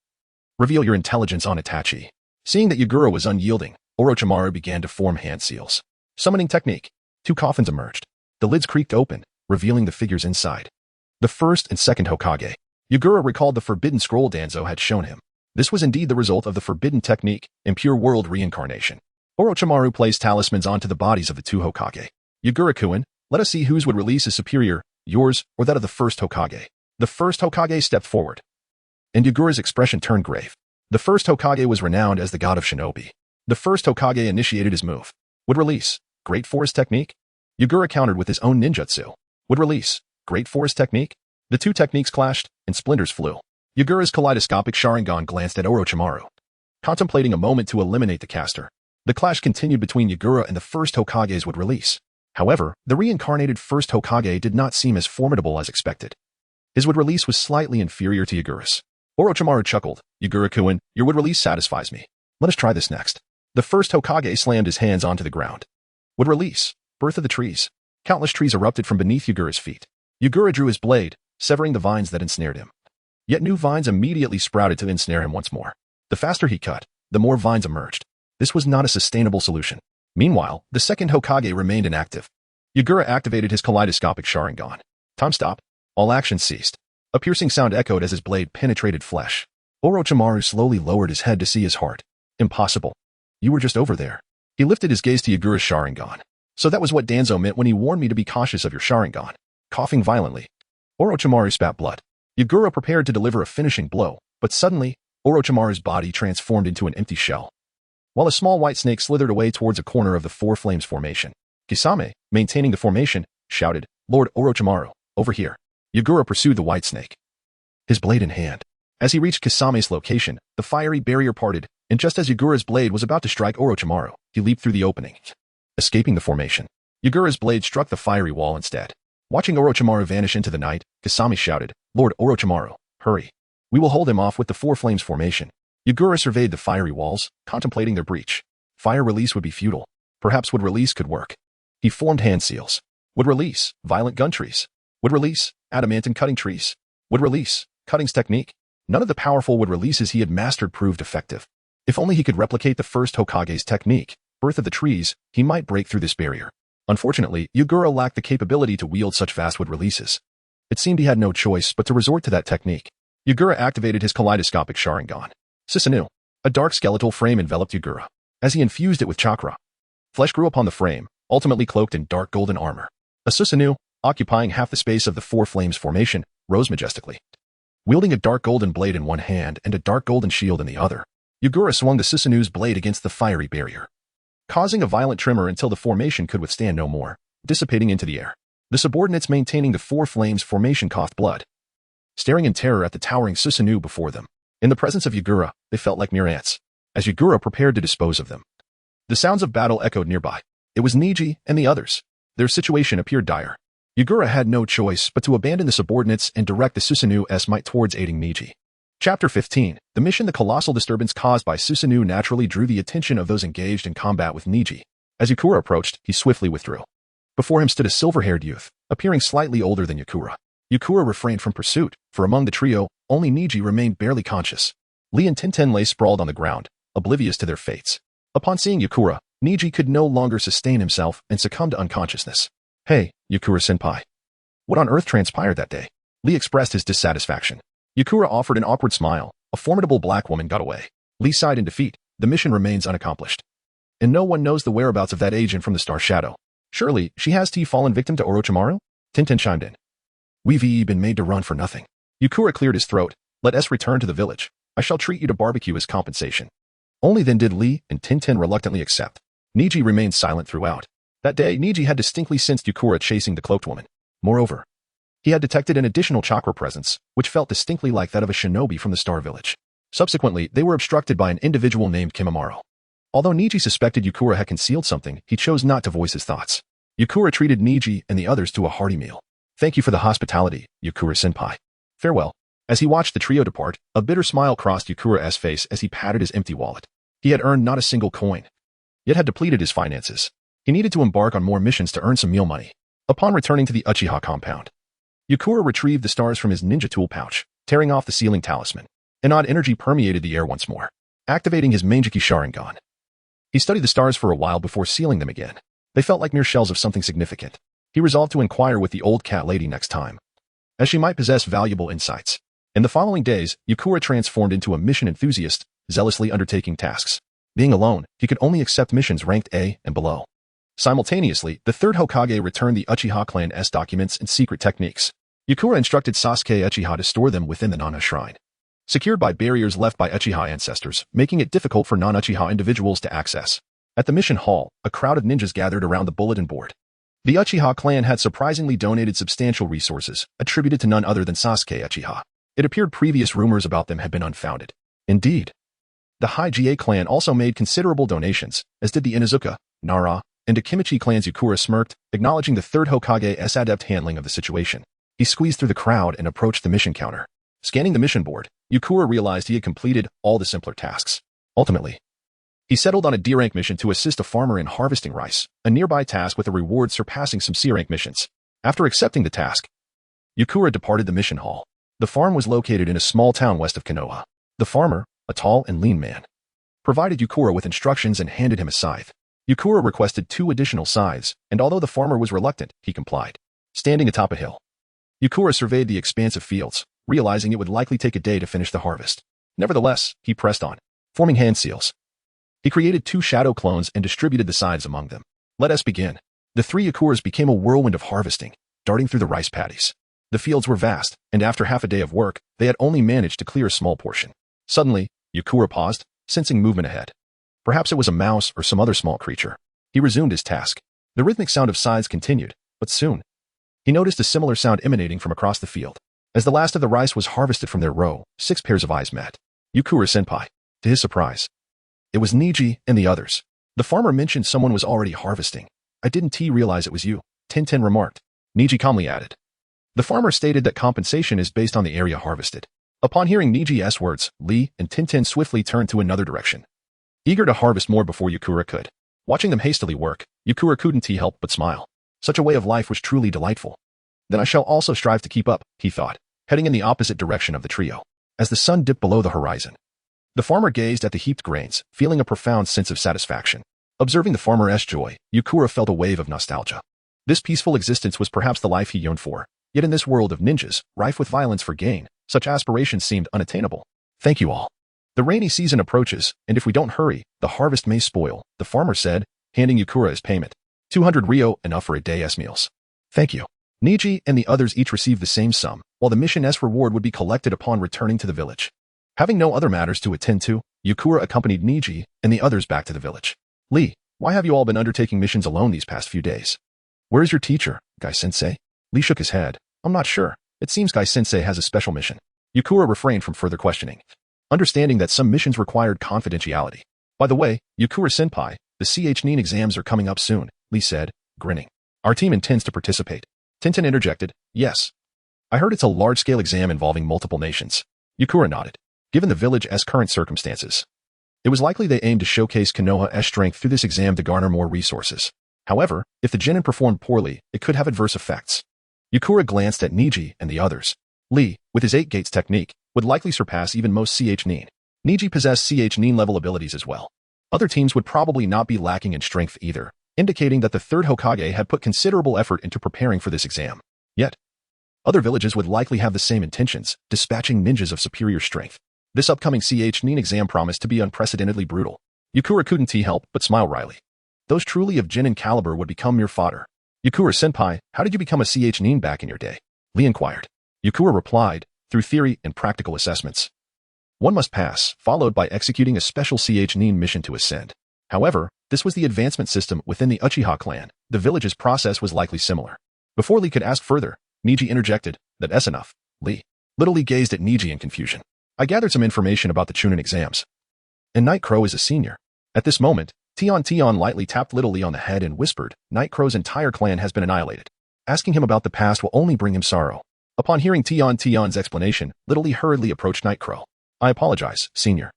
Reveal your intelligence on Itachi. Seeing that Yagura was unyielding, Orochimaru began to form hand seals. Summoning technique. Two coffins emerged. The lids creaked open, revealing the figures inside. The first and second Hokage. Yagura recalled the forbidden scroll Danzo had shown him. This was indeed the result of the forbidden technique, impure world reincarnation. Orochimaru placed talismans onto the bodies of the two Hokage. Yagura-kun, let us see whose would release is superior, yours or that of the first Hokage. The first Hokage stepped forward, and Yagura's expression turned grave. The first Hokage was renowned as the god of shinobi. The first Hokage initiated his move. Would release. Great Forest Technique? Yagura countered with his own ninjutsu. Would release. Great Forest Technique? The two techniques clashed, and splinters flew. Yagura's kaleidoscopic Sharingan glanced at Orochimaru, contemplating a moment to eliminate the caster. The clash continued between Yagura and the first Hokage's would release. However, the reincarnated first Hokage did not seem as formidable as expected. His would release was slightly inferior to Yagura's. Orochimaru chuckled. Yagura-kun, your would release satisfies me. Let us try this next. The first Hokage slammed his hands onto the ground. Would release. Birth of the trees. Countless trees erupted from beneath Yagura's feet. Yagura drew his blade, severing the vines that ensnared him. Yet new vines immediately sprouted to ensnare him once more. The faster he cut, the more vines emerged. This was not a sustainable solution. Meanwhile, the second Hokage remained inactive. Yagura activated his kaleidoscopic Sharingan. Time stop. All action ceased. A piercing sound echoed as his blade penetrated flesh. Orochimaru slowly lowered his head to see his heart. Impossible. You were just over there. He lifted his gaze to Yagura's Sharingan. So that was what Danzo meant when he warned me to be cautious of your Sharingan. Coughing violently, Orochimaru spat blood. Yagura prepared to deliver a finishing blow, but suddenly, Orochimaru's body transformed into an empty shell. while a small white snake slithered away towards a corner of the Four Flames formation. Kisame, maintaining the formation, shouted, "Lord Orochimaru, over here." Yagura pursued the white snake, his blade in hand. As he reached Kisame's location, the fiery barrier parted, and just as Yagura's blade was about to strike Orochimaru, he leaped through the opening, escaping the formation. Yagura's blade struck the fiery wall instead. Watching Orochimaru vanish into the night, Kisame shouted, "Lord Orochimaru, hurry. We will hold him off with the Four Flames formation." Yagura surveyed the fiery walls, contemplating their breach. Fire release would be futile. Perhaps wood release could work. He formed hand seals. Wood release, violent gun trees. Wood release, adamantine cutting trees. Wood release, cuttings technique. None of the powerful wood releases he had mastered proved effective. If only he could replicate the first Hokage's technique, Birth of the Trees, he might break through this barrier. Unfortunately, Yagura lacked the capability to wield such vast wood releases. It seemed he had no choice but to resort to that technique. Yagura activated his kaleidoscopic Sharingan. Susanoo. A dark skeletal frame enveloped Yagura. As he infused it with chakra, flesh grew upon the frame, ultimately cloaked in dark golden armor. A Susanoo, occupying half the space of the Four Flames formation, rose majestically. Wielding a dark golden blade in one hand and a dark golden shield in the other, Yagura swung the Susanoo's blade against the fiery barrier, causing a violent tremor until the formation could withstand no more, dissipating into the air. The subordinates maintaining the Four Flames formation coughed blood, staring in terror at the towering Susanoo before them. In the presence of Yagura, they felt like mere ants, as Yagura prepared to dispose of them. The sounds of battle echoed nearby. It was Niji and the others. Their situation appeared dire. Yagura had no choice but to abandon the subordinates and direct the Susanoo's might towards aiding Niji. Chapter 15. The mission. The colossal disturbance caused by Susanoo naturally drew the attention of those engaged in combat with Niji. As Yagura approached, he swiftly withdrew. Before him stood a silver-haired youth, appearing slightly older than Yagura. Yagura refrained from pursuit, for among the trio, only Niji remained barely conscious. Lee and Tenten lay sprawled on the ground, oblivious to their fates. Upon seeing Yagura, Niji could no longer sustain himself and succumbed to unconsciousness. "Hey, Yagura-senpai. What on earth transpired that day?" Lee expressed his dissatisfaction. Yagura offered an awkward smile. A formidable black woman got away. Lee sighed in defeat. The mission remains unaccomplished. And no one knows the whereabouts of that agent from the Star Shadow. Surely, she has fallen victim to Orochimaru? Tenten chimed in. "We've been made to run for nothing." Yagura cleared his throat. "Let us return to the village. I shall treat you to barbecue as compensation." Only then did Lee and Tenten reluctantly accept. Niji remained silent throughout. That day, Niji had distinctly sensed Yagura chasing the cloaked woman. Moreover, he had detected an additional chakra presence, which felt distinctly like that of a shinobi from the Star Village. Subsequently, they were obstructed by an individual named Kimimaro. Although Niji suspected Yagura had concealed something, he chose not to voice his thoughts. Yagura treated Niji and the others to a hearty meal. "Thank you for the hospitality, Yagura-senpai. Farewell." As he watched the trio depart, a bitter smile crossed Yagura's face as he patted his empty wallet. He had earned not a single coin, yet had depleted his finances. He needed to embark on more missions to earn some meal money. Upon returning to the Uchiha compound, Yagura retrieved the stars from his ninja tool pouch, tearing off the sealing talisman. An odd energy permeated the air once more, activating his Mangeki Sharingan. He studied the stars for a while before sealing them again. They felt like mere shells of something significant. He resolved to inquire with the old cat lady next time, as she might possess valuable insights. In the following days, Yagura transformed into a mission enthusiast, zealously undertaking tasks. Being alone, he could only accept missions ranked A and below. Simultaneously, the third Hokage returned the Uchiha clan's documents and secret techniques. Yagura instructed Sasuke Uchiha to store them within the Nana Shrine, secured by barriers left by Uchiha ancestors, making it difficult for non-Uchiha individuals to access. At the mission hall, a crowd of ninjas gathered around the bulletin board. The Uchiha clan had surprisingly donated substantial resources, attributed to none other than Sasuke Uchiha. It appeared previous rumors about them had been unfounded. Indeed, the Hige clan also made considerable donations, as did the Inuzuka, Nara, and Akimichi clans. Yagura smirked, acknowledging the third Hokage's adept handling of the situation. He squeezed through the crowd and approached the mission counter. Scanning the mission board, Yagura realized he had completed all the simpler tasks. Ultimately, he settled on a D-rank mission to assist a farmer in harvesting rice, a nearby task with a reward surpassing some C-rank missions. After accepting the task, Yagura departed the mission hall. The farm was located in a small town west of Konoha. The farmer, a tall and lean man, provided Yagura with instructions and handed him a scythe. Yagura requested 2 additional scythes, and although the farmer was reluctant, he complied. Standing atop a hill, Yagura surveyed the expansive fields, realizing it would likely take a day to finish the harvest. Nevertheless, he pressed on, forming hand seals. He created 2 shadow clones and distributed the scythes among them. Let us begin. The 3 Yakuras became a whirlwind of harvesting, darting through the rice paddies. The fields were vast, and after half a day of work, they had only managed to clear a small portion. Suddenly, Yagura paused, sensing movement ahead. Perhaps it was a mouse or some other small creature. He resumed his task. The rhythmic sound of sighs continued, but soon he noticed a similar sound emanating from across the field. As the last of the rice was harvested from their row, 6 pairs of eyes met. Yukura-senpai. To his surprise, it was Niji and the others. The farmer mentioned someone was already harvesting. I didn't realize it was you, Tintin remarked. Niji calmly added. The farmer stated that compensation is based on the area harvested. Upon hearing Niji's words, Lee and Tintin swiftly turned to another direction, eager to harvest more before Yukura could. Watching them hastily work, Yukura couldn't help but smile. Such a way of life was truly delightful. Then I shall also strive to keep up, he thought, heading in the opposite direction of the trio. As the sun dipped below the horizon, the farmer gazed at the heaped grains, feeling a profound sense of satisfaction. Observing the farmer's joy, Yukura felt a wave of nostalgia. This peaceful existence was perhaps the life he yearned for. Yet in this world of ninjas, rife with violence for gain, such aspirations seemed unattainable. Thank you all. The rainy season approaches, and if we don't hurry, the harvest may spoil, the farmer said, handing Yukura his payment. 200 ryo, enough for a day's meals. Thank you. Niji and the others each received the same sum, while the mission's reward would be collected upon returning to the village. Having no other matters to attend to, Yukura accompanied Niji and the others back to the village. Lee, why have you all been undertaking missions alone these past few days? Where is your teacher, Gai-sensei? Lee shook his head. I'm not sure. It seems Gai-sensei has a special mission. Yukura refrained from further questioning, understanding that some missions required confidentiality. By the way, Yukura-senpai, the CH-9 exams are coming up soon, Lee said, grinning. Our team intends to participate. Tintin interjected, yes. I heard it's a large-scale exam involving multiple nations. Yukura nodded. Given the village's current circumstances, it was likely they aimed to showcase Konoha's strength through this exam to garner more resources. However, if the genin performed poorly, it could have adverse effects. Yukura glanced at Niji and the others. Lee, with his 8 gates technique, would likely surpass even most CH-9. Niji possessed CH-9 level abilities as well. Other teams would probably not be lacking in strength either, indicating that the third Hokage had put considerable effort into preparing for this exam. Yet, other villages would likely have the same intentions, dispatching ninjas of superior strength. This upcoming CH-9 exam promised to be unprecedentedly brutal. Yukura couldn't help but smile wryly. Those truly of genin caliber would become mere fodder. Yukura-senpai, how did you become a CH-9 back in your day? Lee inquired. Yukura replied, through theory and practical assessments. One must pass, followed by executing a special CH-9 mission to ascend. However, this was the advancement system within the Uchiha clan. The village's process was likely similar. Before Lee could ask further, Niji interjected, that's enough, Lee. Little Lee gazed at Niji in confusion. I gathered some information about the Chunin exams. And Night Crow is a senior. At this moment, Tion lightly tapped Little Lee on the head and whispered, Night Crow's entire clan has been annihilated. Asking him about the past will only bring him sorrow. Upon hearing Tion's explanation, Little Lee hurriedly approached Night Crow. I apologize, senior.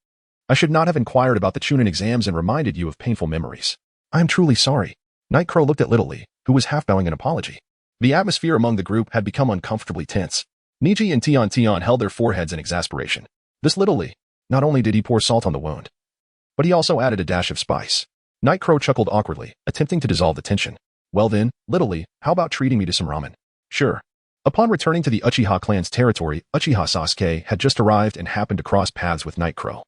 I should not have inquired about the Chunin exams and reminded you of painful memories. I am truly sorry. Night Crow looked at Little Lee, who was half bowing an apology. The atmosphere among the group had become uncomfortably tense. Niji and Tion held their foreheads in exasperation. This Little Lee, not only did he pour salt on the wound, but he also added a dash of spice. Night Crow chuckled awkwardly, attempting to dissolve the tension. Well then, Little Lee, how about treating me to some ramen? Sure. Upon returning to the Uchiha clan's territory, Uchiha Sasuke had just arrived and happened to cross paths with Night Crow.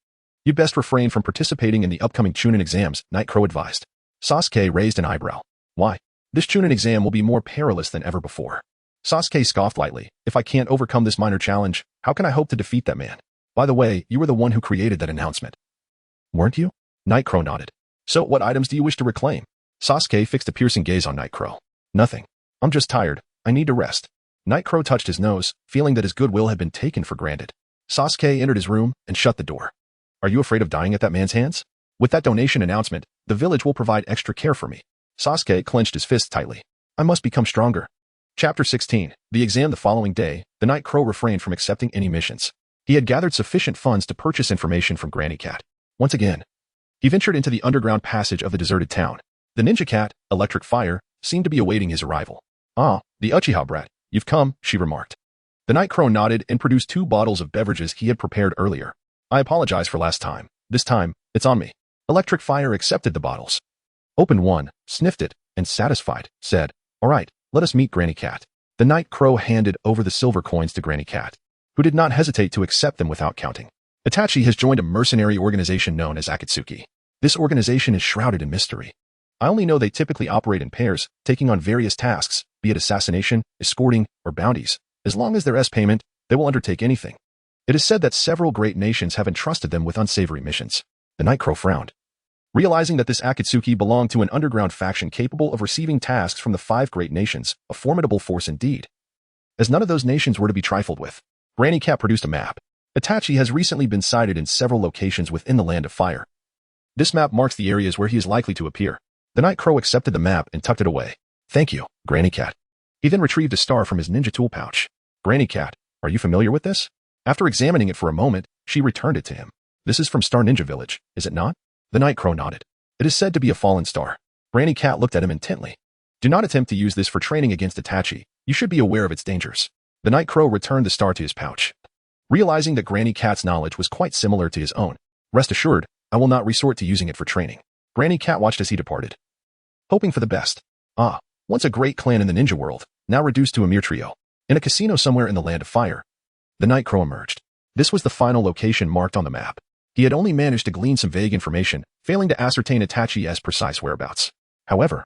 You best refrain from participating in the upcoming Chunin exams, Night Crow advised. Sasuke raised an eyebrow. Why? This Chunin exam will be more perilous than ever before. Sasuke scoffed lightly. If I can't overcome this minor challenge, how can I hope to defeat that man? By the way, you were the one who created that announcement. Weren't you? Night Crow nodded. So what items do you wish to reclaim? Sasuke fixed a piercing gaze on Night Crow. Nothing. I'm just tired. I need to rest. Night Crow touched his nose, feeling that his goodwill had been taken for granted. Sasuke entered his room and shut the door. Are you afraid of dying at that man's hands? With that donation announcement, the village will provide extra care for me. Sasuke clenched his fist tightly. I must become stronger. Chapter 16. The exam the following day, the Night Crow refrained from accepting any missions. He had gathered sufficient funds to purchase information from Granny Cat. Once again, he ventured into the underground passage of the deserted town. The ninja cat, Electric Fire, seemed to be awaiting his arrival. Ah, the Uchiha brat, you've come, she remarked. The Night Crow nodded and produced 2 bottles of beverages he had prepared earlier. I apologize for last time. This time, it's on me. Electric Fire accepted the bottles. Opened one, sniffed it, and satisfied, said, all right, let us meet Granny Cat. The Night Crow handed over the silver coins to Granny Cat, who did not hesitate to accept them without counting. Itachi has joined a mercenary organization known as Akatsuki. This organization is shrouded in mystery. I only know they typically operate in pairs, taking on various tasks, be it assassination, escorting, or bounties. As long as there is payment, they will undertake anything. It is said that several great nations have entrusted them with unsavory missions. The Night Crow frowned. Realizing that this Akatsuki belonged to an underground faction capable of receiving tasks from the 5 great nations, a formidable force indeed. As none of those nations were to be trifled with, Granny Cat produced a map. Itachi has recently been sighted in several locations within the Land of Fire. This map marks the areas where he is likely to appear. The Night Crow accepted the map and tucked it away. Thank you, Granny Cat. He then retrieved a star from his ninja tool pouch. Granny Cat, are you familiar with this? After examining it for a moment, she returned it to him. This is from Star Ninja Village, is it not? The Night Crow nodded. It is said to be a fallen star. Granny Cat looked at him intently. Do not attempt to use this for training against Itachi. You should be aware of its dangers. The Night Crow returned the star to his pouch. Realizing that Granny Cat's knowledge was quite similar to his own, rest assured, I will not resort to using it for training. Granny Cat watched as he departed. Hoping for the best. Once a great clan in the ninja world, now reduced to a mere trio. In a casino somewhere in the Land of Fire. The Night Crow emerged. This was the final location marked on the map. He had only managed to glean some vague information, failing to ascertain Itachi's precise whereabouts. However,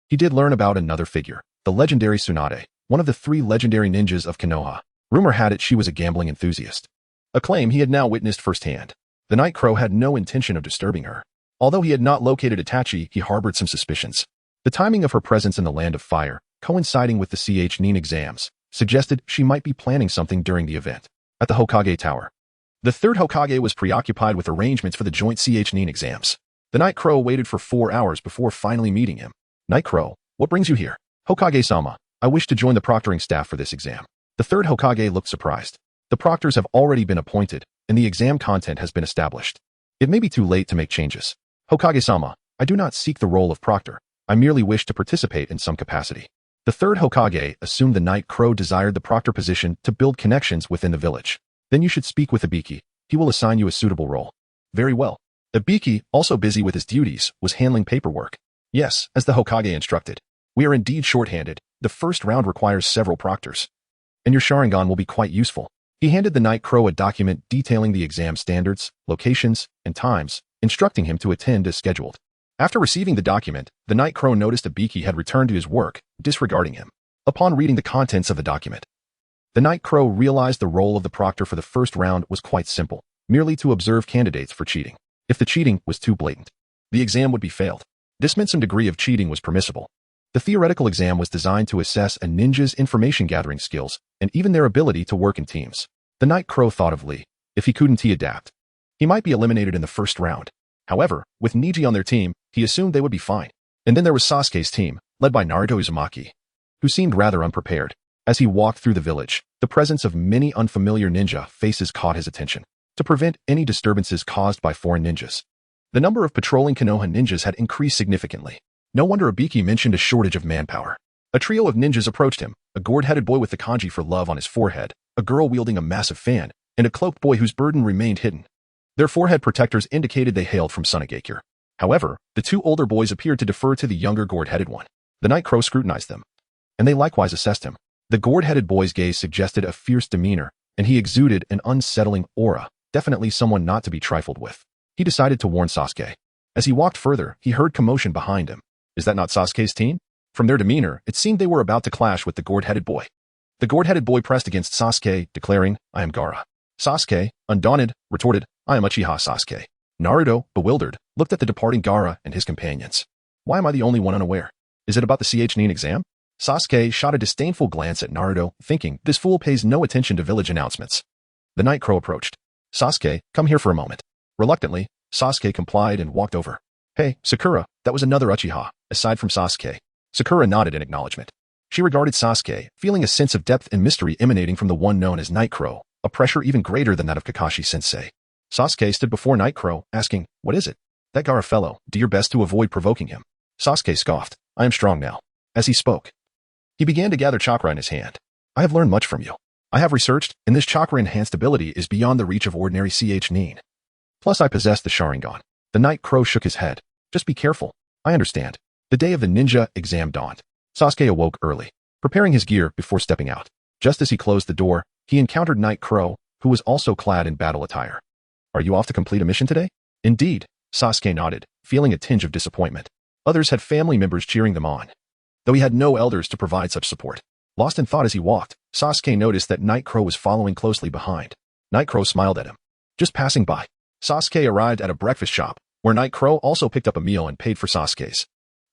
he did learn about another figure, the legendary Tsunade, one of the 3 legendary ninjas of Konoha. Rumor had it she was a gambling enthusiast. A claim he had now witnessed firsthand. The Night Crow had no intention of disturbing her. Although he had not located Itachi, he harbored some suspicions. The timing of her presence in the Land of Fire, coinciding with the Nin exams, suggested she might be planning something during the event. At the Hokage Tower, the 3rd Hokage was preoccupied with arrangements for the joint Nin exams. The Night Crow waited for 4 hours before finally meeting him. Night Crow, what brings you here? Hokage-sama, I wish to join the proctoring staff for this exam. The 3rd Hokage looked surprised. The proctors have already been appointed, and the exam content has been established. It may be too late to make changes. Hokage-sama, I do not seek the role of proctor. I merely wish to participate in some capacity. The 3rd Hokage assumed the Night Crow desired the proctor position to build connections within the village. Then you should speak with Ibiki. He will assign you a suitable role. Very well. Ibiki, also busy with his duties, was handling paperwork. Yes, as the Hokage instructed. We are indeed short-handed. The first round requires several proctors. And your Sharingan will be quite useful. He handed the Night Crow a document detailing the exam standards, locations, and times, instructing him to attend as scheduled. After receiving the document, the Night Crow noticed Ibiki had returned to his work, disregarding him. Upon reading the contents of the document, the Night Crow realized the role of the proctor for the first round was quite simple, merely to observe candidates for cheating. If the cheating was too blatant, the exam would be failed. This meant some degree of cheating was permissible. The theoretical exam was designed to assess a ninja's information-gathering skills and even their ability to work in teams. The Night Crow thought of Lee. If he couldn't adapt, he might be eliminated in the first round. However, with Niji on their team, he assumed they would be fine. And then there was Sasuke's team, led by Naruto Uzumaki, who seemed rather unprepared. As he walked through the village, the presence of many unfamiliar ninja faces caught his attention. To prevent any disturbances caused by foreign ninjas, the number of patrolling Konoha ninjas had increased significantly. No wonder Ibiki mentioned a shortage of manpower. A trio of ninjas approached him, a gourd-headed boy with the kanji for love on his forehead, a girl wielding a massive fan, and a cloaked boy whose burden remained hidden. Their forehead protectors indicated they hailed from Sunagakure. However, the 2 older boys appeared to defer to the younger gourd-headed one. The Night Crow scrutinized them, and they likewise assessed him. The gourd-headed boy's gaze suggested a fierce demeanor, and he exuded an unsettling aura, definitely someone not to be trifled with. He decided to warn Sasuke. As he walked further, he heard commotion behind him. Is that not Sasuke's team? From their demeanor, it seemed they were about to clash with the gourd-headed boy. The gourd-headed boy pressed against Sasuke, declaring, I am Gaara. Sasuke, undaunted, retorted, I am Uchiha Sasuke. Naruto, bewildered, looked at the departing Gaara and his companions. Why am I the only one unaware? Is it about the Nin exam? Sasuke shot a disdainful glance at Naruto, thinking, this fool pays no attention to village announcements. The Night Crow approached. Sasuke, come here for a moment. Reluctantly, Sasuke complied and walked over. Hey, Sakura, that was another Uchiha, aside from Sasuke. Sakura nodded in acknowledgement. She regarded Sasuke, feeling a sense of depth and mystery emanating from the one known as Night Crow, a pressure even greater than that of Kakashi-sensei. Sasuke stood before Night Crow, asking, what is it? That Gaara fellow, do your best to avoid provoking him. Sasuke scoffed, I am strong now. As he spoke, he began to gather chakra in his hand. I have learned much from you. I have researched, and this chakra-enhanced ability is beyond the reach of ordinary Nin. Plus I possess the Sharingan. The Night Crow shook his head. Just be careful. I understand. The day of the ninja exam dawned. Sasuke awoke early, preparing his gear before stepping out. Just as he closed the door, he encountered Night Crow, who was also clad in battle attire. Are you off to complete a mission today? Indeed, Sasuke nodded, feeling a tinge of disappointment. Others had family members cheering them on, though he had no elders to provide such support. Lost in thought as he walked, Sasuke noticed that Night Crow was following closely behind. Night Crow smiled at him. Just passing by. Sasuke arrived at a breakfast shop, where Night Crow also picked up a meal and paid for Sasuke's.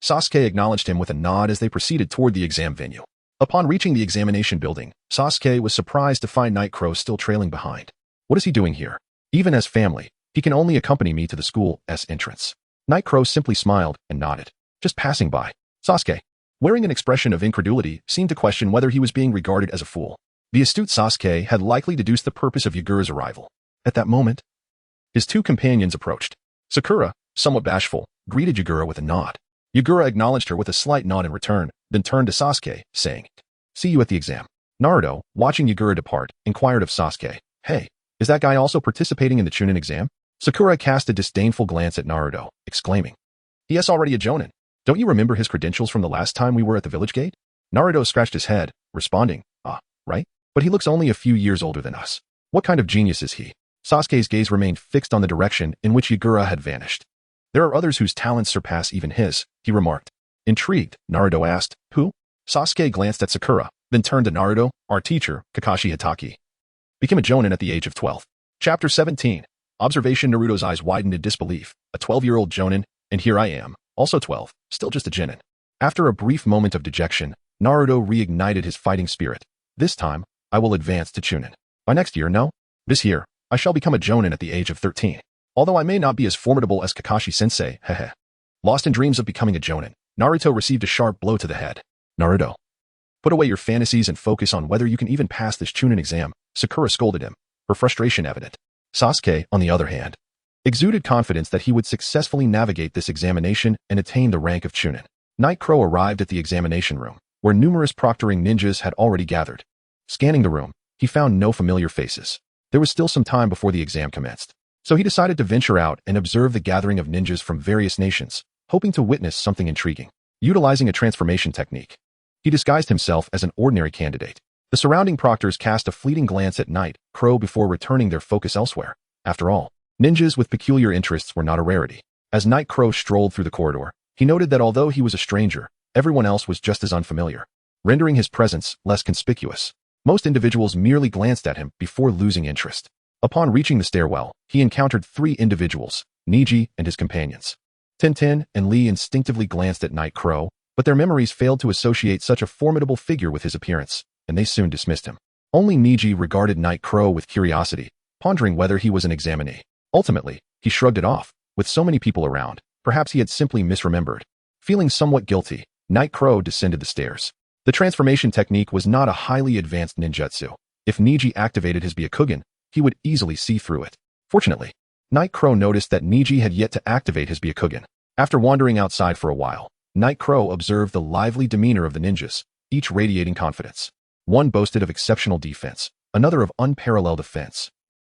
Sasuke acknowledged him with a nod as they proceeded toward the exam venue. Upon reaching the examination building, Sasuke was surprised to find Night Crow still trailing behind. What is he doing here? Even as family, he can only accompany me to the school's entrance. Night Crow simply smiled and nodded. Just passing by. Sasuke, wearing an expression of incredulity, seemed to question whether he was being regarded as a fool. The astute Sasuke had likely deduced the purpose of Yagura's arrival. At that moment, his two companions approached. Sakura, somewhat bashful, greeted Yagura with a nod. Yagura acknowledged her with a slight nod in return, then turned to Sasuke, saying, "See you at the exam." Naruto, watching Yagura depart, inquired of Sasuke, "Hey, is that guy also participating in the Chunin exam?" Sakura cast a disdainful glance at Naruto, exclaiming, "He is already a Jonin. Don't you remember his credentials from the last time we were at the village gate?" Naruto scratched his head, responding, right? But he looks only a few years older than us. What kind of genius is he?" Sasuke's gaze remained fixed on the direction in which Yagura had vanished. "There are others whose talents surpass even his," he remarked. Intrigued, Naruto asked, "Who?" Sasuke glanced at Sakura, then turned to Naruto. "Our teacher, Kakashi Hatake, became a Jonin at the age of 12. Chapter 17. Observation. Naruto's eyes widened in disbelief. A 12-year-old Jonin, and here I am, also 12, still just a Jonin. After a brief moment of dejection, Naruto reignited his fighting spirit. "This time, I will advance to Chunin. By next year, no? This year, I shall become a Jonin at the age of 13. Although I may not be as formidable as Kakashi-sensei, hehe." Lost in dreams of becoming a Jonin, Naruto received a sharp blow to the head. "Naruto, put away your fantasies and focus on whether you can even pass this Chunin exam," Sakura scolded him, her frustration evident. Sasuke, on the other hand, exuded confidence that he would successfully navigate this examination and attain the rank of Chunin. Night Crow arrived at the examination room, where numerous proctoring ninjas had already gathered. Scanning the room, he found no familiar faces. There was still some time before the exam commenced, so he decided to venture out and observe the gathering of ninjas from various nations, hoping to witness something intriguing. Utilizing a transformation technique, he disguised himself as an ordinary candidate. The surrounding proctors cast a fleeting glance at Night Crow before returning their focus elsewhere. After all, ninjas with peculiar interests were not a rarity. As Night Crow strolled through the corridor, he noted that although he was a stranger, everyone else was just as unfamiliar, rendering his presence less conspicuous. Most individuals merely glanced at him before losing interest. Upon reaching the stairwell, he encountered 3 individuals, Neji and his companions. Tintin and Lee instinctively glanced at Night Crow, but their memories failed to associate such a formidable figure with his appearance, and they soon dismissed him. Only Neji regarded Night Crow with curiosity, pondering whether he was an examinee. Ultimately, he shrugged it off. With so many people around, perhaps he had simply misremembered. Feeling somewhat guilty, Night Crow descended the stairs. The transformation technique was not a highly advanced ninjutsu. If Neji activated his Byakugan, he would easily see through it. Fortunately, Night Crow noticed that Neji had yet to activate his Byakugan. After wandering outside for a while, Night Crow observed the lively demeanor of the ninjas, each radiating confidence. One boasted of exceptional defense, another of unparalleled offense.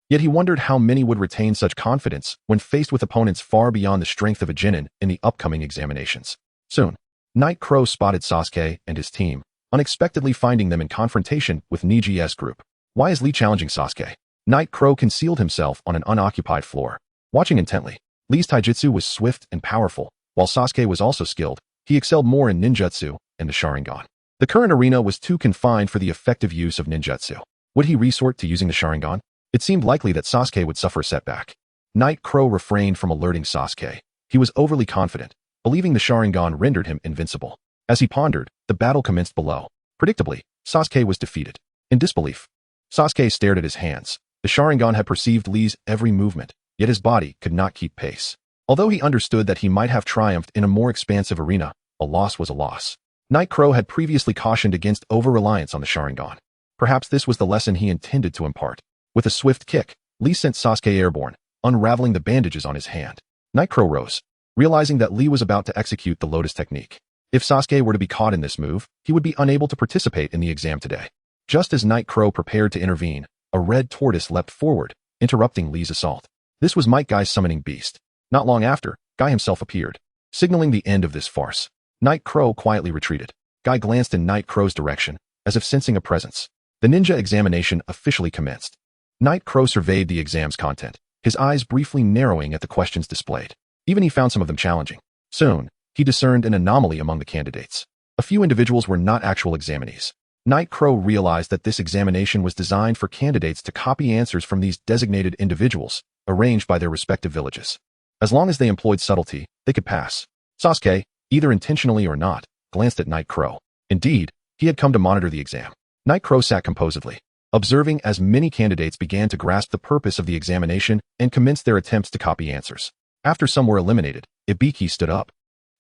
Yet he wondered how many would retain such confidence when faced with opponents far beyond the strength of a Genin in the upcoming examinations. Soon, Night Crow spotted Sasuke and his team, unexpectedly finding them in confrontation with Neji's group. Why is Lee challenging Sasuke? Night Crow concealed himself on an unoccupied floor. Watching intently, Lee's taijutsu was swift and powerful, while Sasuke was also skilled. He excelled more in ninjutsu and the Sharingan. The current arena was too confined for the effective use of ninjutsu. Would he resort to using the Sharingan? It seemed likely that Sasuke would suffer a setback. Night Crow refrained from alerting Sasuke. He was overly confident, believing the Sharingan rendered him invincible. As he pondered, the battle commenced below. Predictably, Sasuke was defeated. In disbelief, Sasuke stared at his hands. The Sharingan had perceived Lee's every movement, yet his body could not keep pace. Although he understood that he might have triumphed in a more expansive arena, a loss was a loss. Night Crow had previously cautioned against over-reliance on the Sharingan. Perhaps this was the lesson he intended to impart. With a swift kick, Lee sent Sasuke airborne, unraveling the bandages on his hand. Night Crow rose, realizing that Lee was about to execute the Lotus technique. If Sasuke were to be caught in this move, he would be unable to participate in the exam today. Just as Night Crow prepared to intervene, a red tortoise leapt forward, interrupting Lee's assault. This was Might Guy's summoning beast. Not long after, Guy himself appeared, signaling the end of this farce. Night Crow quietly retreated. Guy glanced in Night Crow's direction, as if sensing a presence. The ninja examination officially commenced. Night Crow surveyed the exam's content, his eyes briefly narrowing at the questions displayed. Even he found some of them challenging. Soon, he discerned an anomaly among the candidates. A few individuals were not actual examinees. Night Crow realized that this examination was designed for candidates to copy answers from these designated individuals, arranged by their respective villages. As long as they employed subtlety, they could pass. Sasuke, either intentionally or not, glanced at Night Crow. Indeed, he had come to monitor the exam. Night Crow sat composedly, observing as many candidates began to grasp the purpose of the examination and commenced their attempts to copy answers. After some were eliminated, Ibiki stood up,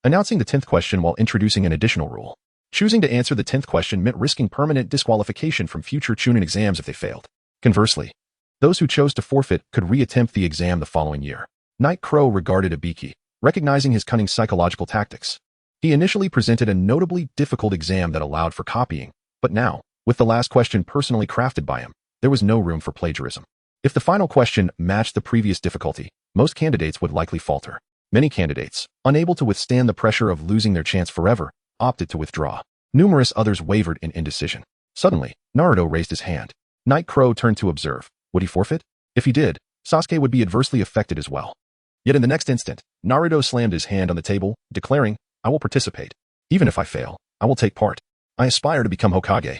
announcing the 10th question while introducing an additional rule. Choosing to answer the 10th question meant risking permanent disqualification from future Chunin exams if they failed. Conversely, those who chose to forfeit could re-attempt the exam the following year. Night Crow regarded Ibiki, recognizing his cunning psychological tactics. He initially presented a notably difficult exam that allowed for copying, but now, with the last question personally crafted by him, there was no room for plagiarism. If the final question matched the previous difficulty, most candidates would likely falter. Many candidates, unable to withstand the pressure of losing their chance forever, opted to withdraw. Numerous others wavered in indecision. Suddenly, Naruto raised his hand. Night Crow turned to observe. Would he forfeit? If he did, Sasuke would be adversely affected as well. Yet in the next instant, Naruto slammed his hand on the table, declaring, I will participate. Even if I fail, I will take part. I aspire to become Hokage.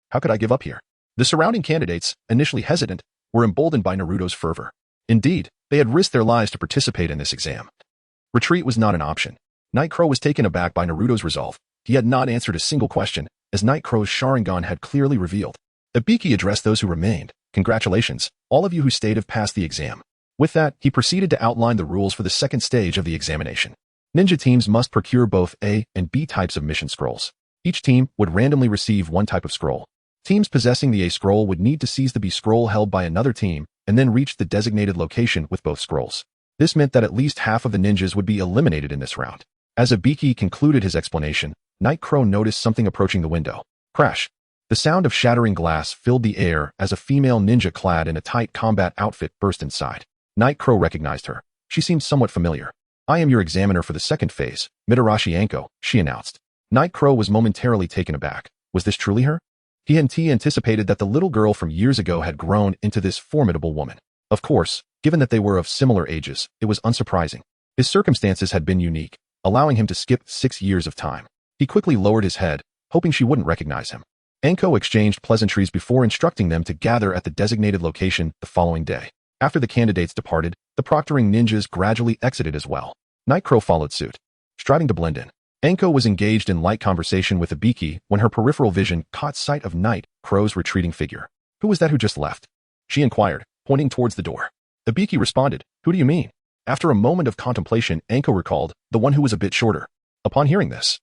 How could I give up here? The surrounding candidates, initially hesitant, were emboldened by Naruto's fervor. Indeed, they had risked their lives to participate in this exam. Retreat was not an option. Night Crow was taken aback by Naruto's resolve. He had not answered a single question, as Night Crow's Sharingan had clearly revealed. Ibiki addressed those who remained. Congratulations, all of you who stayed have passed the exam. With that, he proceeded to outline the rules for the second stage of the examination. Ninja teams must procure both A and B types of mission scrolls. Each team would randomly receive one type of scroll. Teams possessing the A scroll would need to seize the B scroll held by another team and then reach the designated location with both scrolls. This meant that at least half of the ninjas would be eliminated in this round. As Ibiki concluded his explanation, Night Crow noticed something approaching the window. Crash! The sound of shattering glass filled the air as a female ninja clad in a tight combat outfit burst inside. Night Crow recognized her. She seemed somewhat familiar. I am your examiner for the second phase, Mitarashi Anko, she announced. Night Crow was momentarily taken aback. Was this truly her? He anticipated that the little girl from years ago had grown into this formidable woman. Of course, given that they were of similar ages, it was unsurprising. His circumstances had been unique, allowing him to skip 6 years of time. He quickly lowered his head, hoping she wouldn't recognize him. Anko exchanged pleasantries before instructing them to gather at the designated location the following day. After the candidates departed, the proctoring ninjas gradually exited as well. Night Crow followed suit, striving to blend in. Anko was engaged in light conversation with Ibiki when her peripheral vision caught sight of Night Crow's retreating figure. Who was that who just left? She inquired, pointing towards the door. Ibiki responded, Who do you mean? After a moment of contemplation, Anko recalled, the one who was a bit shorter. Upon hearing this,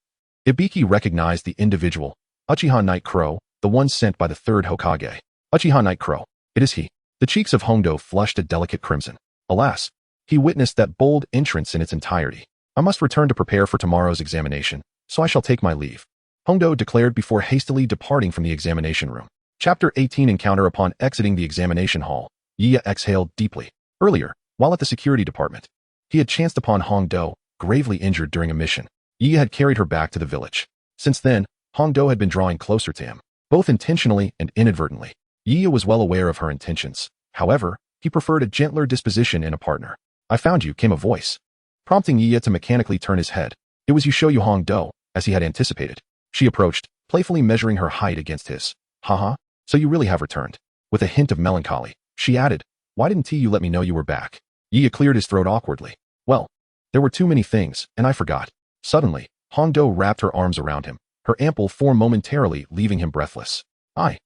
Ibiki recognized the individual, Uchiha Night Crow, the one sent by the third Hokage. Uchiha Night Crow. It is he. The cheeks of Hongdo flushed a delicate crimson. Alas, he witnessed that bold entrance in its entirety. I must return to prepare for tomorrow's examination, so I shall take my leave. Hongdo declared before hastily departing from the examination room. Chapter 18 Encounter Upon exiting the examination hall, Yiya exhaled deeply. Earlier, while at the security department, he had chanced upon Hongdo, gravely injured during a mission. Yiya had carried her back to the village. Since then, Hongdo had been drawing closer to him, both intentionally and inadvertently. Yiya was well aware of her intentions. However, he preferred a gentler disposition in a partner. I found you, came a voice, prompting Yiya to mechanically turn his head. It was Yushoyu Hongdo, as he had anticipated. She approached, playfully measuring her height against his. Haha, so you really have returned. With a hint of melancholy, she added, Why didn't you let me know you were back? Yiya cleared his throat awkwardly. Well, there were too many things, and I forgot. Suddenly, Hongdo wrapped her arms around him, her ample form momentarily leaving him breathless. I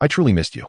truly missed you.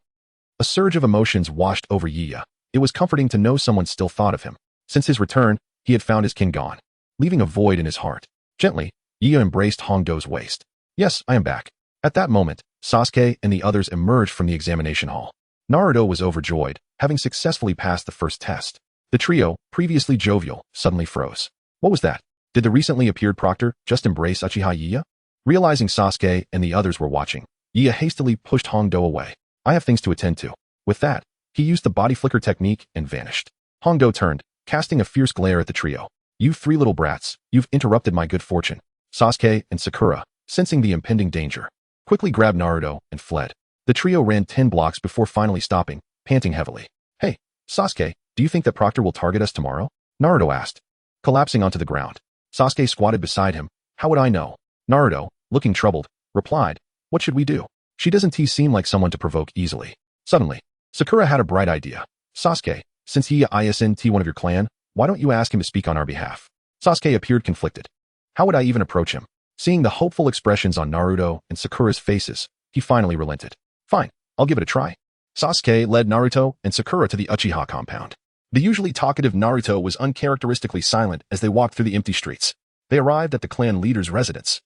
A surge of emotions washed over Yiya. It was comforting to know someone still thought of him. Since his return, he had found his kin gone, leaving a void in his heart. Gently, Yiya embraced Hongdo's waist. Yes, I am back. At that moment, Sasuke and the others emerged from the examination hall. Naruto was overjoyed, having successfully passed the first test. The trio, previously jovial, suddenly froze. What was that? Did the recently appeared proctor just embrace Uchiha Yiya? Realizing Sasuke and the others were watching, Yiya hastily pushed Hongdo away. I have things to attend to. With that, he used the body flicker technique and vanished. Hongdo turned, casting a fierce glare at the trio. You three little brats, you've interrupted my good fortune. Sasuke and Sakura, sensing the impending danger, quickly grabbed Naruto and fled. The trio ran 10 blocks before finally stopping, panting heavily. Hey, Sasuke, do you think that Proctor will target us tomorrow? Naruto asked, collapsing onto the ground. Sasuke squatted beside him. How would I know? Naruto, looking troubled, replied, What should we do? She doesn't seem like someone to provoke easily. Suddenly, Sakura had a bright idea. Sasuke, since he isn't one of your clan, Why don't you ask him to speak on our behalf? Sasuke appeared conflicted. How would I even approach him? Seeing the hopeful expressions on Naruto and Sakura's faces, he finally relented. Fine, I'll give it a try. Sasuke led Naruto and Sakura to the Uchiha compound. The usually talkative Naruto was uncharacteristically silent as they walked through the empty streets. They arrived at the clan leader's residence,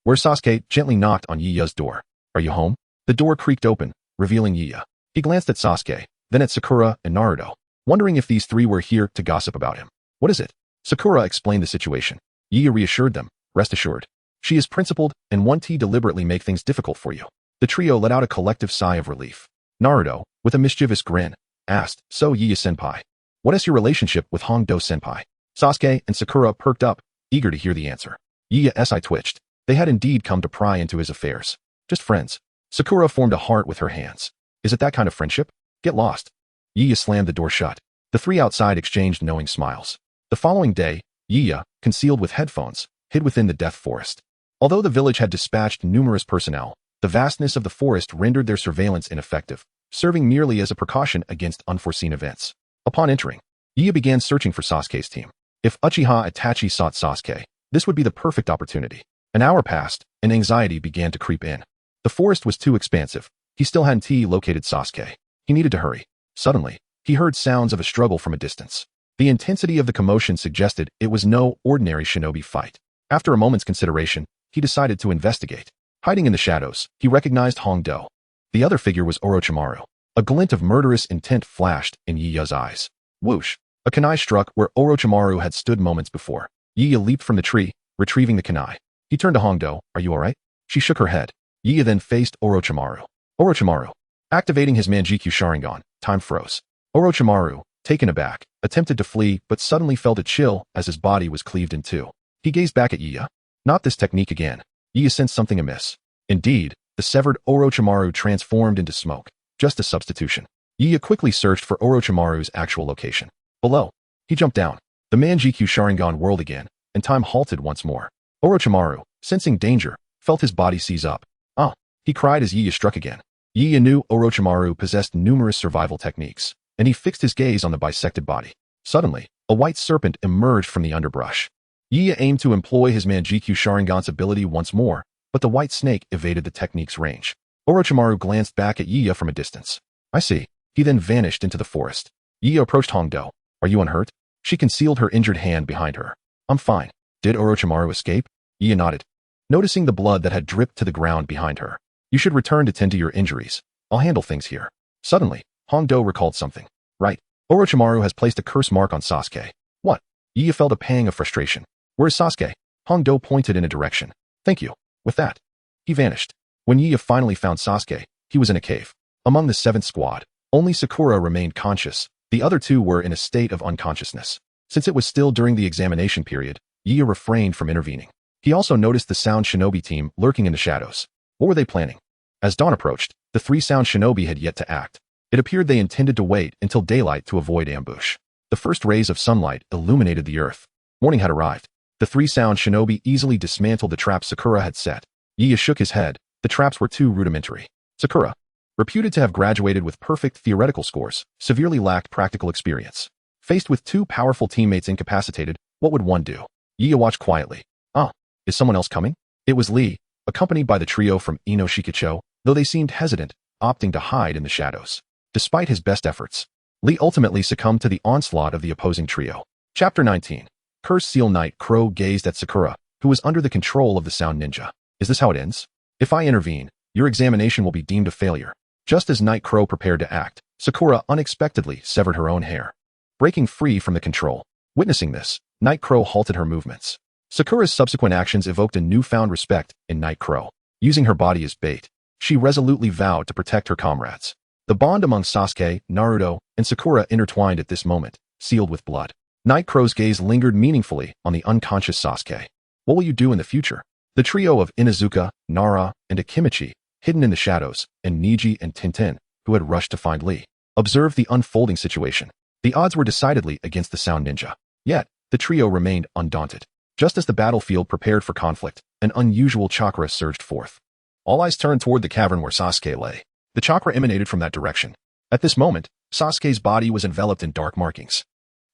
where Sasuke gently knocked on Yiya's door. Are you home? The door creaked open, revealing Yiya. He glanced at Sasuke, then at Sakura and Naruto, wondering if these three were here to gossip about him. What is it? Sakura explained the situation. Yiya reassured them. Rest assured. She is principled and won't deliberately make things difficult for you. The trio let out a collective sigh of relief. Naruto, with a mischievous grin, asked, So Yiya-senpai, what is your relationship with Hongdo-senpai? Sasuke and Sakura perked up, eager to hear the answer. Yiya's eye twitched. They had indeed come to pry into his affairs. Just friends. Sakura formed a heart with her hands. Is it that kind of friendship? Get lost. Yiya slammed the door shut. The three outside exchanged knowing smiles. The following day, Yiya, concealed with headphones, hid within the death forest. Although the village had dispatched numerous personnel, the vastness of the forest rendered their surveillance ineffective, serving merely as a precaution against unforeseen events. Upon entering, Yiya began searching for Sasuke's team. If Uchiha Itachi sought Sasuke, this would be the perfect opportunity. An hour passed, and anxiety began to creep in. The forest was too expansive. He still hadn't located Sasuke. He needed to hurry. Suddenly, he heard sounds of a struggle from a distance. The intensity of the commotion suggested it was no ordinary shinobi fight. After a moment's consideration, he decided to investigate. Hiding in the shadows, he recognized Hongdo. The other figure was Orochimaru. A glint of murderous intent flashed in Yiya's eyes. Whoosh! A kunai struck where Orochimaru had stood moments before. Yiya leaped from the tree, retrieving the kunai. He turned to Hongdo. Are you alright? She shook her head. Yiya then faced Orochimaru. Orochimaru. Activating his Manjikyu Sharingan, time froze. Orochimaru, taken aback, attempted to flee but suddenly felt a chill as his body was cleaved in two. He gazed back at Yiya. Not this technique again. Yiya sensed something amiss. Indeed, the severed Orochimaru transformed into smoke. Just a substitution. Yiya quickly searched for Orochimaru's actual location. Below. He jumped down. The Manjikyu Sharingan whirled again, and time halted once more. Orochimaru, sensing danger, felt his body seize up. Ah! He cried as Yiya struck again. Yiya knew Orochimaru possessed numerous survival techniques, and he fixed his gaze on the bisected body. Suddenly, a white serpent emerged from the underbrush. Yiya aimed to employ his Manjikyu Sharingan's ability once more, but the white snake evaded the technique's range. Orochimaru glanced back at Yiya from a distance. I see. He then vanished into the forest. Yiya approached Hongdo. Are you unhurt? She concealed her injured hand behind her. I'm fine. Did Orochimaru escape? Yiya nodded, noticing the blood that had dripped to the ground behind her. You should return to tend to your injuries. I'll handle things here. Suddenly, Hongdo recalled something. Right. Orochimaru has placed a curse mark on Sasuke. What? Yiya felt a pang of frustration. Where is Sasuke? Hongdo pointed in a direction. Thank you. With that, he vanished. When Yiya finally found Sasuke, he was in a cave. Among the 7th squad, only Sakura remained conscious. The other two were in a state of unconsciousness. Since it was still during the examination period, Yiya refrained from intervening. He also noticed the Sound Shinobi team lurking in the shadows. What were they planning? As dawn approached, the 3 Sound Shinobi had yet to act. It appeared they intended to wait until daylight to avoid ambush. The first rays of sunlight illuminated the earth. Morning had arrived. The 3 Sound Shinobi easily dismantled the traps Sakura had set. Yiya shook his head. The traps were too rudimentary. Sakura, reputed to have graduated with perfect theoretical scores, severely lacked practical experience. Faced with 2 powerful teammates incapacitated, what would one do? Yiya watched quietly. Ah, is someone else coming? It was Lee, accompanied by the trio from Inoshikacho, though they seemed hesitant, opting to hide in the shadows. Despite his best efforts, Lee ultimately succumbed to the onslaught of the opposing trio. Chapter 19. Cursed Seal Knight Crow gazed at Sakura, who was under the control of the Sound Ninja. Is this how it ends? If I intervene, your examination will be deemed a failure. Just as Night Crow prepared to act, Sakura unexpectedly severed her own hair, breaking free from the control. Witnessing this, Night Crow halted her movements. Sakura's subsequent actions evoked a newfound respect in Night Crow. Using her body as bait, she resolutely vowed to protect her comrades. The bond among Sasuke, Naruto, and Sakura intertwined at this moment, sealed with blood. Night Crow's gaze lingered meaningfully on the unconscious Sasuke. What will you do in the future? The trio of Inuzuka, Nara, and Akimichi, hidden in the shadows, and Niji and Tintin, who had rushed to find Lee, observed the unfolding situation. The odds were decidedly against the Sound Ninja. Yet, the trio remained undaunted. Just as the battlefield prepared for conflict, an unusual chakra surged forth. All eyes turned toward the cavern where Sasuke lay. The chakra emanated from that direction. At this moment, Sasuke's body was enveloped in dark markings.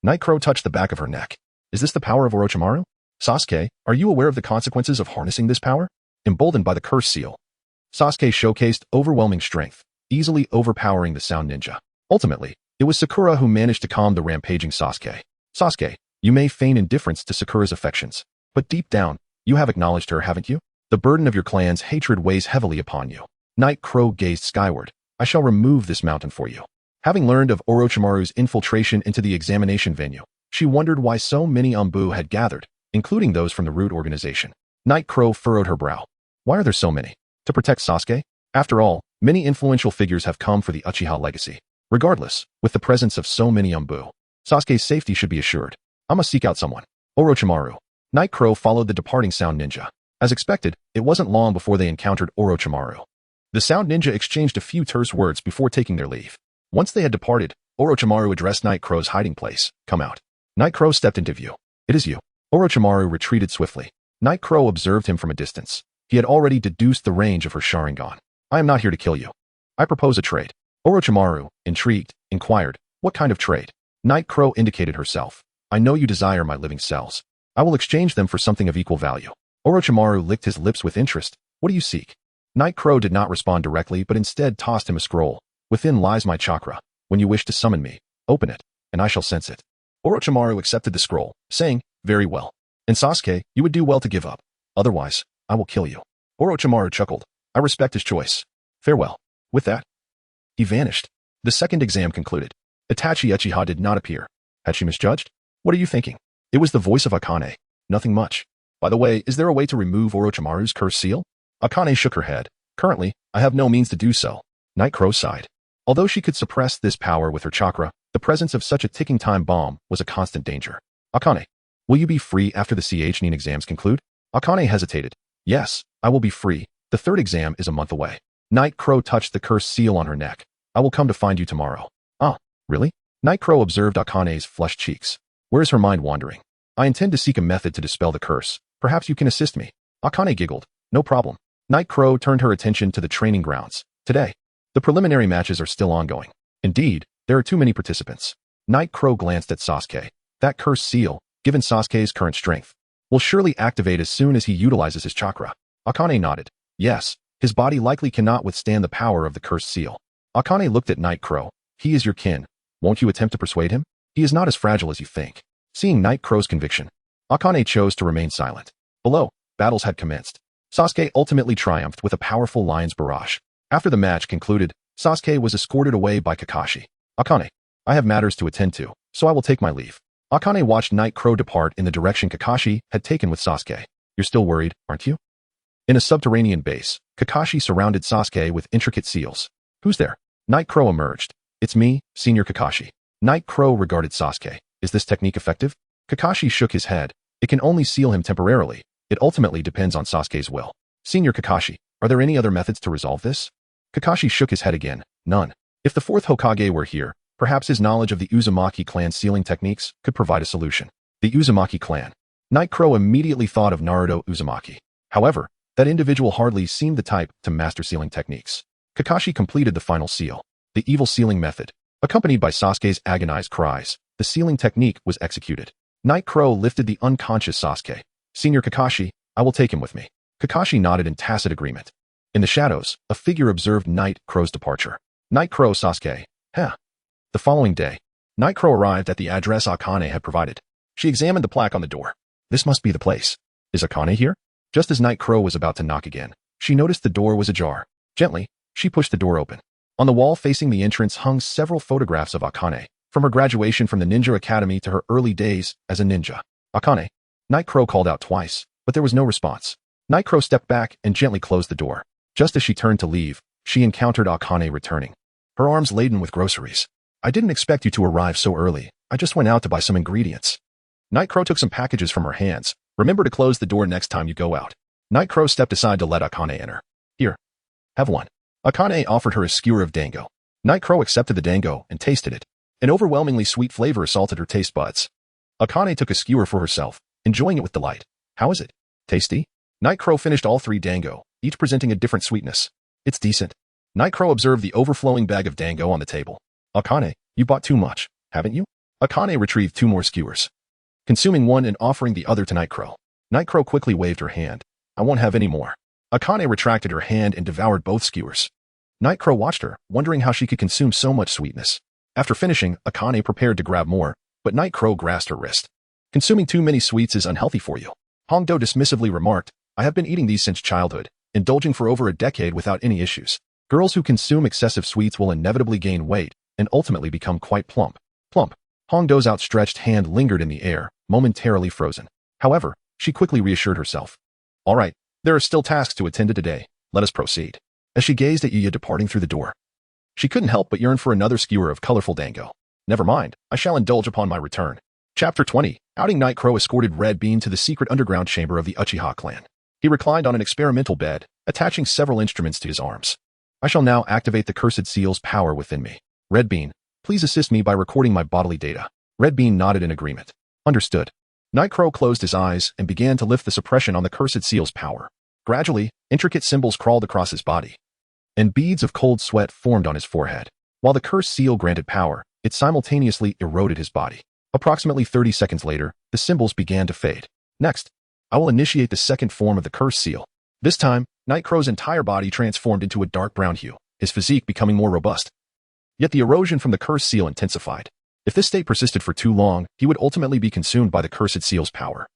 Night Crow touched the back of her neck. Is this the power of Orochimaru? Sasuke, are you aware of the consequences of harnessing this power? Emboldened by the curse seal, Sasuke showcased overwhelming strength, easily overpowering the Sound Ninja. Ultimately, it was Sakura who managed to calm the rampaging Sasuke. Sasuke, you may feign indifference to Sakura's affections, but deep down, you have acknowledged her, haven't you? The burden of your clan's hatred weighs heavily upon you. Night Crow gazed skyward. I shall remove this mountain for you. Having learned of Orochimaru's infiltration into the examination venue, she wondered why so many Anbu had gathered, including those from the Root organization. Night Crow furrowed her brow. Why are there so many? To protect Sasuke? After all, many influential figures have come for the Uchiha legacy. Regardless, with the presence of so many Anbu, Sasuke's safety should be assured. I must seek out someone. Orochimaru. Night Crow followed the departing Sound Ninja. As expected, it wasn't long before they encountered Orochimaru. The Sound Ninja exchanged a few terse words before taking their leave. Once they had departed, Orochimaru addressed Night Crow's hiding place. Come out. Night Crow stepped into view. It is you. Orochimaru retreated swiftly. Night Crow observed him from a distance. He had already deduced the range of her Sharingan. I am not here to kill you. I propose a trade. Orochimaru, intrigued, inquired, what kind of trade? Night Crow indicated herself. I know you desire my living cells. I will exchange them for something of equal value. Orochimaru licked his lips with interest. What do you seek? Night Crow did not respond directly but instead tossed him a scroll. Within lies my chakra. When you wish to summon me, open it, and I shall sense it. Orochimaru accepted the scroll, saying, very well. And Sasuke, you would do well to give up. Otherwise, I will kill you. Orochimaru chuckled. I respect his choice. Farewell. With that, he vanished. The second exam concluded. Itachi Uchiha did not appear. Had she misjudged? What are you thinking? It was the voice of Akane. Nothing much. By the way, is there a way to remove Orochimaru's curse seal? Akane shook her head. Currently, I have no means to do so. Night Crow sighed. Although she could suppress this power with her chakra, the presence of such a ticking time bomb was a constant danger. Akane, will you be free after the CHNIN exams conclude? Akane hesitated. Yes, I will be free. The third exam is a month away. Night Crow touched the curse seal on her neck. I will come to find you tomorrow. Ah, really? Night Crow observed Akane's flushed cheeks. Where is her mind wandering? I intend to seek a method to dispel the curse. Perhaps you can assist me. Akane giggled. No problem. Night Crow turned her attention to the training grounds. Today, the preliminary matches are still ongoing. Indeed, there are too many participants. Night Crow glanced at Sasuke. That curse seal, given Sasuke's current strength, will surely activate as soon as he utilizes his chakra. Akane nodded. Yes, his body likely cannot withstand the power of the cursed seal. Akane looked at Night Crow. He is your kin. Won't you attempt to persuade him? He is not as fragile as you think. Seeing Night Crow's conviction, Akane chose to remain silent. Below, battles had commenced. Sasuke ultimately triumphed with a powerful lion's barrage. After the match concluded, Sasuke was escorted away by Kakashi. Akane, I have matters to attend to, so I will take my leave. Akane watched Night Crow depart in the direction Kakashi had taken with Sasuke. You're still worried, aren't you? In a subterranean base, Kakashi surrounded Sasuke with intricate seals. Who's there? Night Crow emerged. It's me, Senior Kakashi. Night Crow regarded Sasuke. Is this technique effective? Kakashi shook his head. It can only seal him temporarily. It ultimately depends on Sasuke's will. Senior Kakashi, are there any other methods to resolve this? Kakashi shook his head again. None. If the fourth Hokage were here, perhaps his knowledge of the Uzumaki clan sealing techniques could provide a solution. The Uzumaki clan. Night Crow immediately thought of Naruto Uzumaki. However, that individual hardly seemed the type to master sealing techniques. Kakashi completed the final seal. The evil sealing method. Accompanied by Sasuke's agonized cries, the sealing technique was executed. Night Crow lifted the unconscious Sasuke. Senior Kakashi, I will take him with me. Kakashi nodded in tacit agreement. In the shadows, a figure observed Night Crow's departure. Night Crow Sasuke. Huh. The following day, Night Crow arrived at the address Akane had provided. She examined the plaque on the door. This must be the place. Is Akane here? Just as Night Crow was about to knock again, she noticed the door was ajar. Gently, she pushed the door open. On the wall facing the entrance hung several photographs of Akane, from her graduation from the Ninja Academy to her early days as a ninja. Akane. Night Crow called out twice, but there was no response. Night Crow stepped back and gently closed the door. Just as she turned to leave, she encountered Akane returning, her arms laden with groceries. I didn't expect you to arrive so early. I just went out to buy some ingredients. Night Crow took some packages from her hands. Remember to close the door next time you go out. Night Crow stepped aside to let Akane enter. Here. Have one. Akane offered her a skewer of dango. Night Crow accepted the dango and tasted it. An overwhelmingly sweet flavor assaulted her taste buds. Akane took a skewer for herself, enjoying it with delight. How is it? Tasty? Night Crow finished all 3 dango, each presenting a different sweetness. It's decent. Night Crow observed the overflowing bag of dango on the table. Akane, you bought too much, haven't you? Akane retrieved 2 more skewers, consuming one and offering the other to Nightcrow. Nightcrow quickly waved her hand. I won't have any more. Akane retracted her hand and devoured both skewers. Nightcrow watched her, wondering how she could consume so much sweetness. After finishing, Akane prepared to grab more, but Nightcrow grasped her wrist. Consuming too many sweets is unhealthy for you. Hongdo dismissively remarked, I have been eating these since childhood, indulging for over a decade without any issues. Girls who consume excessive sweets will inevitably gain weight and ultimately become quite plump. Plump. Hongdo's outstretched hand lingered in the air, momentarily frozen. However, she quickly reassured herself. All right, there are still tasks to attend to today. Let us proceed. As she gazed at Yuya departing through the door, she couldn't help but yearn for another skewer of colorful dango. Never mind, I shall indulge upon my return. Chapter 20. Outing Nightcrow escorted Red Bean to the secret underground chamber of the Uchiha clan. He reclined on an experimental bed, attaching several instruments to his arms. I shall now activate the cursed seal's power within me. Red Bean, please assist me by recording my bodily data. Red Bean nodded in agreement. Understood. Nightcrow closed his eyes and began to lift the suppression on the cursed seal's power. Gradually, intricate symbols crawled across his body, and beads of cold sweat formed on his forehead. While the cursed seal granted power, it simultaneously eroded his body. Approximately 30 seconds later, the symbols began to fade. Next, I will initiate the second form of the cursed seal. This time, Nightcrow's entire body transformed into a dark brown hue, his physique becoming more robust. Yet the erosion from the cursed seal intensified. If this state persisted for too long, he would ultimately be consumed by the cursed seal's power,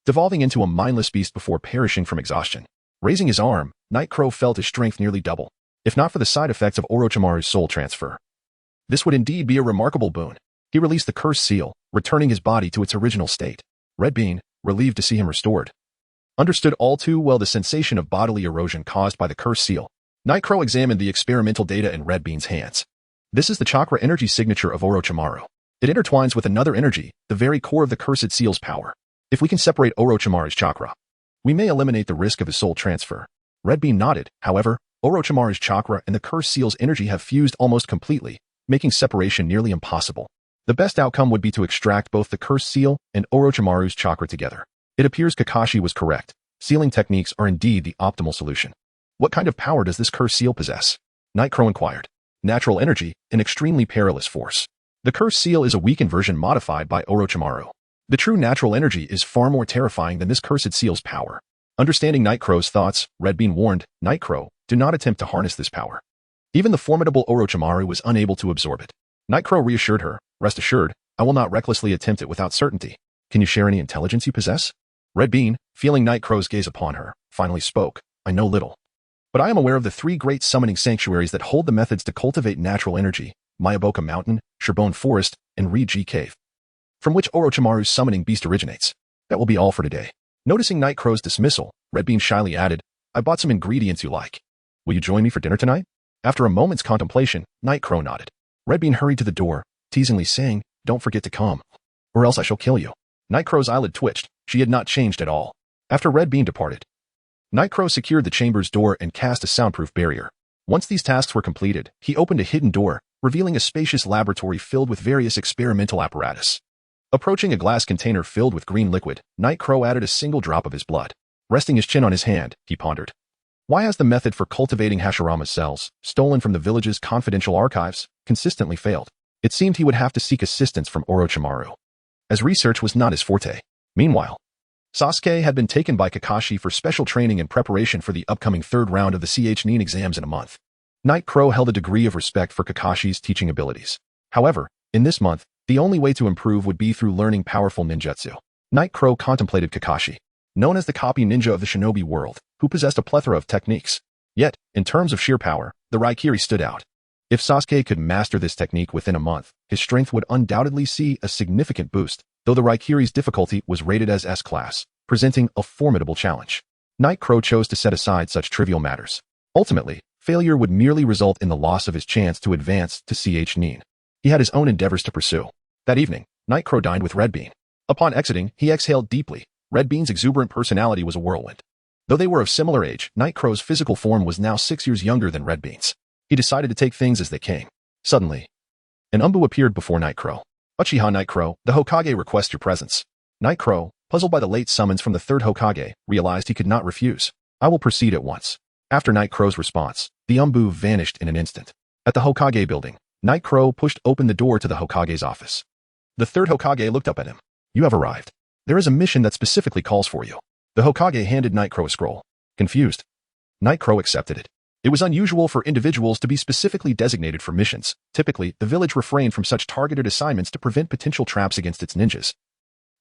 devolving into a mindless beast before perishing from exhaustion. Raising his arm, Nightcrow felt his strength nearly double, if not for the side effects of Orochimaru's soul transfer. This would indeed be a remarkable boon. He released the cursed seal, returning his body to its original state. Red Bean, relieved to see him restored, understood all too well the sensation of bodily erosion caused by the cursed seal. Nightcrow examined the experimental data in Red Bean's hands. This is the chakra energy signature of Orochimaru. It intertwines with another energy, the very core of the cursed seal's power. If we can separate Orochimaru's chakra, we may eliminate the risk of his soul transfer. Red Bean nodded. However, Orochimaru's chakra and the cursed seal's energy have fused almost completely, making separation nearly impossible. The best outcome would be to extract both the cursed seal and Orochimaru's chakra together. It appears Kakashi was correct. Sealing techniques are indeed the optimal solution. What kind of power does this cursed seal possess? Nightcrow inquired. Natural energy, an extremely perilous force. The cursed seal is a weakened version modified by Orochimaru. The true natural energy is far more terrifying than this cursed seal's power. Understanding Nightcrow's thoughts, Red Bean warned, Nightcrow, do not attempt to harness this power. Even the formidable Orochimaru was unable to absorb it. Nightcrow reassured her, rest assured, I will not recklessly attempt it without certainty. Can you share any intelligence you possess? Red Bean, feeling Nightcrow's gaze upon her, finally spoke, I know little. But I am aware of the 3 great summoning sanctuaries that hold the methods to cultivate natural energy, Mayaboka Mountain, Sherbone Forest, and Reed Cave, from which Orochimaru's summoning beast originates. That will be all for today. Noticing Nightcrow's dismissal, Red Bean shyly added, I bought some ingredients you like. Will you join me for dinner tonight? After a moment's contemplation, Nightcrow nodded. Red Bean hurried to the door, teasingly saying, don't forget to come, or else I shall kill you. Nightcrow's eyelid twitched. She had not changed at all. After Red Bean departed, Nightcrow secured the chamber's door and cast a soundproof barrier. Once these tasks were completed, he opened a hidden door, revealing a spacious laboratory filled with various experimental apparatus. Approaching a glass container filled with green liquid, Nightcrow added a single drop of his blood. Resting his chin on his hand, he pondered. Why has the method for cultivating Hashirama cells, stolen from the village's confidential archives, consistently failed? It seemed he would have to seek assistance from Orochimaru, as research was not his forte. Meanwhile, Sasuke had been taken by Kakashi for special training in preparation for the upcoming 3rd round of the Nin exams in a month. Nightcrow held a degree of respect for Kakashi's teaching abilities. However, in this month, the only way to improve would be through learning powerful ninjutsu. Nightcrow contemplated Kakashi, known as the copy ninja of the shinobi world, who possessed a plethora of techniques. Yet, in terms of sheer power, the Raikiri stood out. If Sasuke could master this technique within a month, his strength would undoubtedly see a significant boost, though the Raikiri's difficulty was rated as S-class, presenting a formidable challenge. Nightcrow chose to set aside such trivial matters. Ultimately, failure would merely result in the loss of his chance to advance to Nin. He had his own endeavors to pursue. That evening, Nightcrow dined with Red Bean. Upon exiting, he exhaled deeply. Red Bean's exuberant personality was a whirlwind. Though they were of similar age, Nightcrow's physical form was now 6 years younger than Red Bean's. He decided to take things as they came. Suddenly, an Umbu appeared before Nightcrow. Uchiha Nightcrow, the Hokage requests your presence. Nightcrow, puzzled by the late summons from the 3rd Hokage, realized he could not refuse. I will proceed at once. After Nightcrow's response, the Umbu vanished in an instant. At the Hokage building, Nightcrow pushed open the door to the Hokage's office. The third Hokage looked up at him. You have arrived. There is a mission that specifically calls for you. The Hokage handed Night Crow a scroll. Confused, Night Crow accepted it. It was unusual for individuals to be specifically designated for missions. Typically, the village refrained from such targeted assignments to prevent potential traps against its ninjas,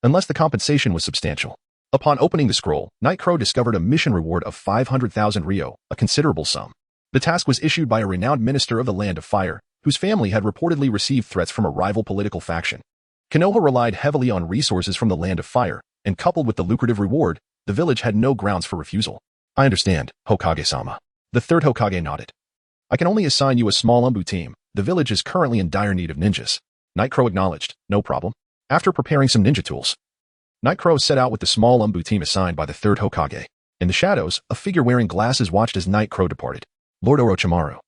unless the compensation was substantial. Upon opening the scroll, Night Crow discovered a mission reward of 500,000 Ryo, a considerable sum. The task was issued by a renowned minister of the Land of Fire, whose family had reportedly received threats from a rival political faction. Konoha relied heavily on resources from the Land of Fire, and coupled with the lucrative reward, the village had no grounds for refusal. I understand, Hokage-sama. The third Hokage nodded. I can only assign you a small Umbu team. The village is currently in dire need of ninjas. Night Crow acknowledged. No problem. After preparing some ninja tools, Night Crow set out with the small Umbu team assigned by the third Hokage. In the shadows, a figure wearing glasses watched as Night Crow departed. Lord Orochimaru.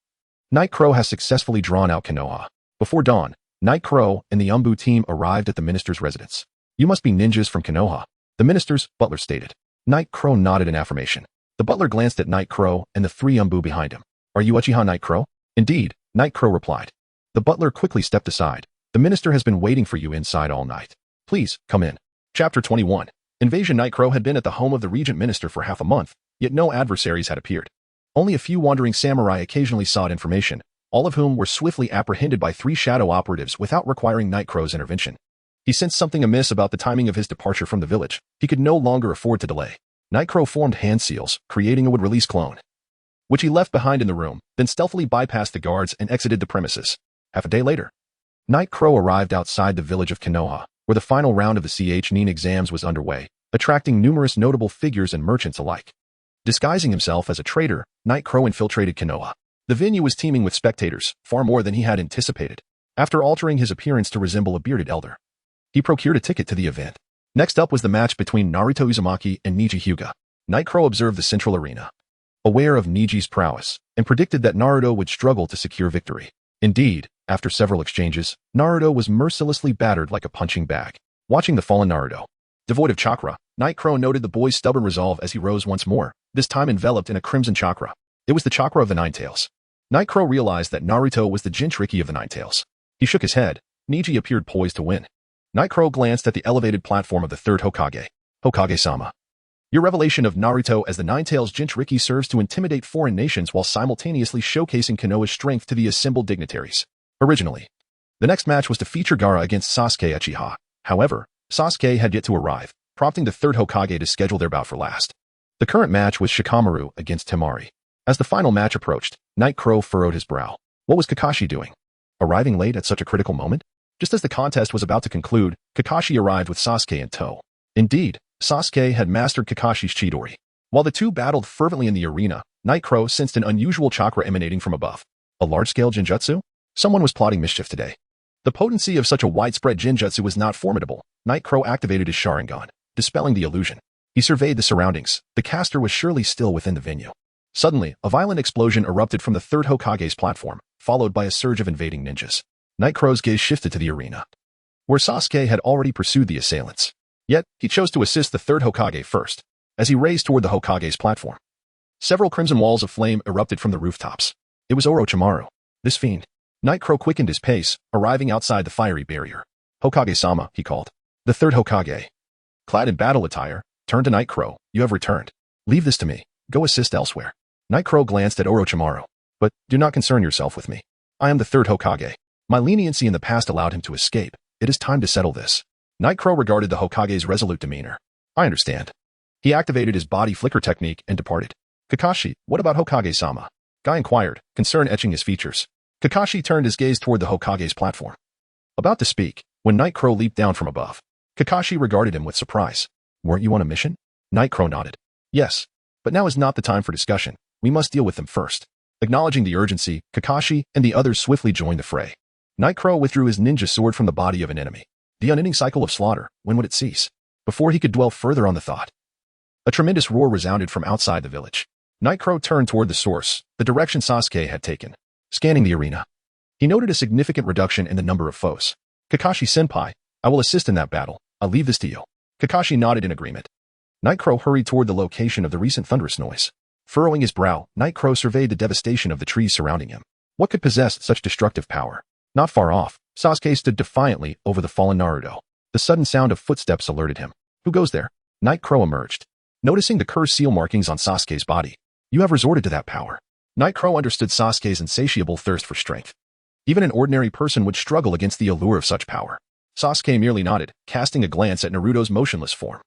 Night Crow has successfully drawn out Konoha. Before dawn, Night Crow and the Umbu team arrived at the minister's residence. You must be ninjas from Konoha, the minister's butler stated. Night Crow nodded in affirmation. The butler glanced at Night Crow and the three Umbu behind him. Are you Uchiha Night Crow? Indeed, Night Crow replied. The butler quickly stepped aside. The minister has been waiting for you inside all night. Please, come in. Chapter 21. Invasion. Night Crow had been at the home of the regent minister for half a month, yet no adversaries had appeared. Only a few wandering samurai occasionally sought information, all of whom were swiftly apprehended by three shadow operatives without requiring Night Crow's intervention. He sensed something amiss about the timing of his departure from the village. He could no longer afford to delay. Night Crow formed hand seals, creating a would-release clone, which he left behind in the room, then stealthily bypassed the guards and exited the premises. Half a day later, Night Crow arrived outside the village of Konoha, where the final round of the CHNIN exams was underway, attracting numerous notable figures and merchants alike. Disguising himself as a trader, Night Crow infiltrated Konoha. The venue was teeming with spectators, far more than he had anticipated. After altering his appearance to resemble a bearded elder, he procured a ticket to the event. Next up was the match between Naruto Uzumaki and Neji Hyuga. Night Crow observed the central arena, aware of Neji's prowess, and predicted that Naruto would struggle to secure victory. Indeed, after several exchanges, Naruto was mercilessly battered like a punching bag. Watching the fallen Naruto, devoid of chakra, Night Crow noted the boy's stubborn resolve as he rose once more, this time enveloped in a crimson chakra. It was the chakra of the Nine Tails. Night Crow realized that Naruto was the Jinchuriki of the Nine Tails. He shook his head. Neji appeared poised to win. Night Crow glanced at the elevated platform of the third Hokage. Hokage-sama. Your revelation of Naruto as the Nine Tails Jinchuriki serves to intimidate foreign nations while simultaneously showcasing Konoha's strength to the assembled dignitaries. Originally, the next match was to feature Gaara against Sasuke Uchiha. However, Sasuke had yet to arrive, prompting the third Hokage to schedule their bout for last. The current match was Shikamaru against Temari. As the final match approached, Night Crow furrowed his brow. What was Kakashi doing? Arriving late at such a critical moment? Just as the contest was about to conclude, Kakashi arrived with Sasuke in tow. Indeed, Sasuke had mastered Kakashi's Chidori. While the two battled fervently in the arena, Night Crow sensed an unusual chakra emanating from above. A large-scale Genjutsu? Someone was plotting mischief today. The potency of such a widespread Genjutsu was not formidable. Night Crow activated his Sharingan, dispelling the illusion. He surveyed the surroundings. The caster was surely still within the venue. Suddenly, a violent explosion erupted from the third Hokage's platform, followed by a surge of invading ninjas. Night Crow's gaze shifted to the arena, where Sasuke had already pursued the assailants. Yet, he chose to assist the third Hokage first, as he raced toward the Hokage's platform. Several crimson walls of flame erupted from the rooftops. It was Orochimaru. This fiend. Night Crow quickened his pace, arriving outside the fiery barrier. Hokage-sama, he called. The third Hokage, clad in battle attire, turned to Night Crow. You have returned. Leave this to me. Go assist elsewhere. Night Crow glanced at Orochimaru. But do not concern yourself with me. I am the third Hokage. My leniency in the past allowed him to escape. It is time to settle this. Night Crow regarded the Hokage's resolute demeanor. I understand. He activated his body flicker technique and departed. Kakashi, what about Hokage-sama? Guy inquired, concern etching his features. Kakashi turned his gaze toward the Hokage's platform. About to speak, when Night Crow leaped down from above. Kakashi regarded him with surprise. Weren't you on a mission? Night Crow nodded. Yes, but now is not the time for discussion. We must deal with them first. Acknowledging the urgency, Kakashi and the others swiftly joined the fray. Night Crow withdrew his ninja sword from the body of an enemy. The unending cycle of slaughter, when would it cease? Before he could dwell further on the thought, a tremendous roar resounded from outside the village. Night Crow turned toward the source, the direction Sasuke had taken. Scanning the arena, he noted a significant reduction in the number of foes. Kakashi-senpai, I will assist in that battle. I'll leave this to you. Kakashi nodded in agreement. Night Crow hurried toward the location of the recent thunderous noise. Furrowing his brow, Night Crow surveyed the devastation of the trees surrounding him. What could possess such destructive power? Not far off, Sasuke stood defiantly over the fallen Naruto. The sudden sound of footsteps alerted him. Who goes there? Night Crow emerged. Noticing the curse seal markings on Sasuke's body. You have resorted to that power. Night Crow understood Sasuke's insatiable thirst for strength. Even an ordinary person would struggle against the allure of such power. Sasuke merely nodded, casting a glance at Naruto's motionless form.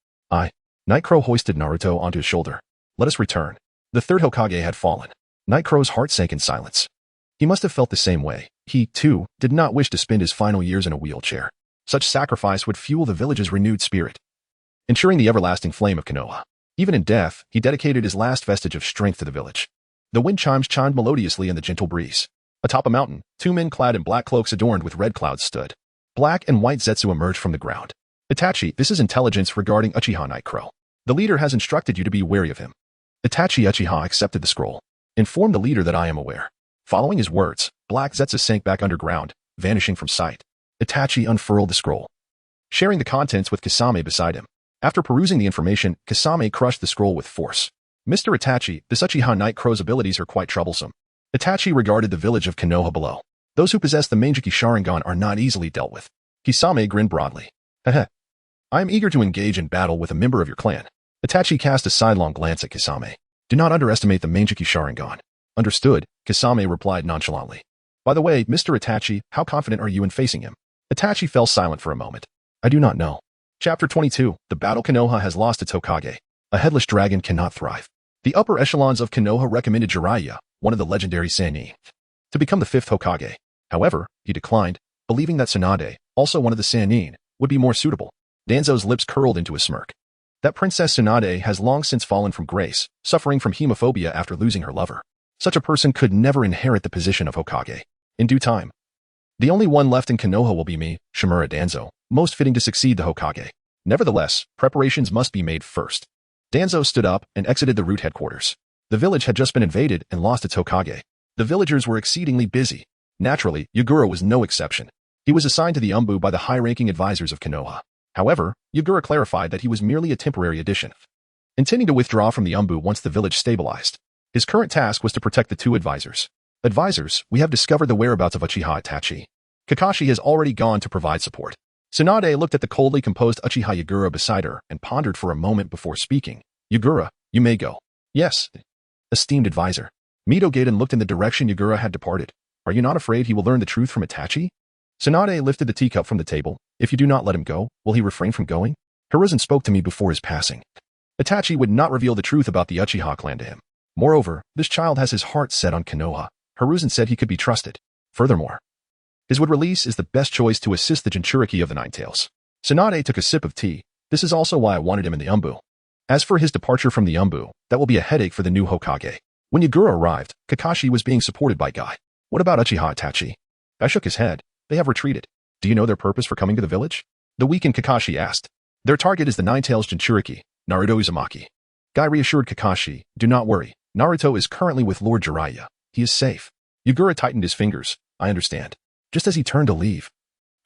Night Crow hoisted Naruto onto his shoulder. Let us return. The third Hokage had fallen. Night Crow's heart sank in silence. He must have felt the same way. He, too, did not wish to spend his final years in a wheelchair. Such sacrifice would fuel the village's renewed spirit, ensuring the everlasting flame of Konoha. Even in death, he dedicated his last vestige of strength to the village. The wind chimes chimed melodiously in the gentle breeze. Atop a mountain, two men clad in black cloaks adorned with red clouds stood. Black and white Zetsu emerged from the ground. Itachi, this is intelligence regarding Uchiha Night Crow. The leader has instructed you to be wary of him. Itachi Uchiha accepted the scroll. Inform the leader that I am aware. Following his words, Black Zetsu sank back underground, vanishing from sight. Itachi unfurled the scroll, sharing the contents with Kasame beside him. After perusing the information, Kasame crushed the scroll with force. Mr. Itachi, this Uchiha Night Crow's abilities are quite troublesome. Itachi regarded the village of Konoha below. Those who possess the Manjiki Sharingan are not easily dealt with. Kisame grinned broadly. Heh. I am eager to engage in battle with a member of your clan. Itachi cast a sidelong glance at Kisame. Do not underestimate the Manjiki Sharingan. Understood, Kisame replied nonchalantly. By the way, Mr. Itachi, how confident are you in facing him? Itachi fell silent for a moment. I do not know. Chapter 22, The Battle Konoha has lost its Hokage. A headless dragon cannot thrive. The upper echelons of Konoha recommended Jiraiya, one of the legendary Sannin, to become the fifth Hokage. However, he declined, believing that Tsunade, also one of the Sannin, would be more suitable. Danzo's lips curled into a smirk. That Princess Tsunade has long since fallen from grace, suffering from hemophobia after losing her lover. Such a person could never inherit the position of Hokage. In due time, the only one left in Konoha will be me, Shimura Danzo, most fitting to succeed the Hokage. Nevertheless, preparations must be made first. Danzo stood up and exited the root headquarters. The village had just been invaded and lost its Hokage. The villagers were exceedingly busy. Naturally, Yagura was no exception. He was assigned to the Umbu by the high-ranking advisors of Konoha. However, Yagura clarified that he was merely a temporary addition, intending to withdraw from the Umbu once the village stabilized. His current task was to protect the two advisors. Advisors, we have discovered the whereabouts of Uchiha Itachi. Kakashi has already gone to provide support. Tsunade looked at the coldly composed Uchiha Yagura beside her and pondered for a moment before speaking. Yagura, you may go. Yes, esteemed advisor. Mito Gaiden looked in the direction Yagura had departed. Are you not afraid he will learn the truth from Itachi? Tsunade lifted the teacup from the table. If you do not let him go, will he refrain from going? Hiruzen spoke to me before his passing. Itachi would not reveal the truth about the Uchiha clan to him. Moreover, this child has his heart set on Konoha. Hiruzen said he could be trusted. Furthermore, his wood release is the best choice to assist the Jinchuriki of the Nine Tails. Tsunade took a sip of tea. This is also why I wanted him in the Umbu. As for his departure from the Umbu, that will be a headache for the new Hokage. When Yagura arrived, Kakashi was being supported by Guy. What about Uchiha Itachi? Guy shook his head. They have retreated. Do you know their purpose for coming to the village? The weakened Kakashi asked. Their target is the Nine Tails Jinchuriki, Naruto Uzumaki. Guy reassured Kakashi, do not worry. Naruto is currently with Lord Jiraiya. He is safe. Yagura tightened his fingers. I understand. Just as he turned to leave,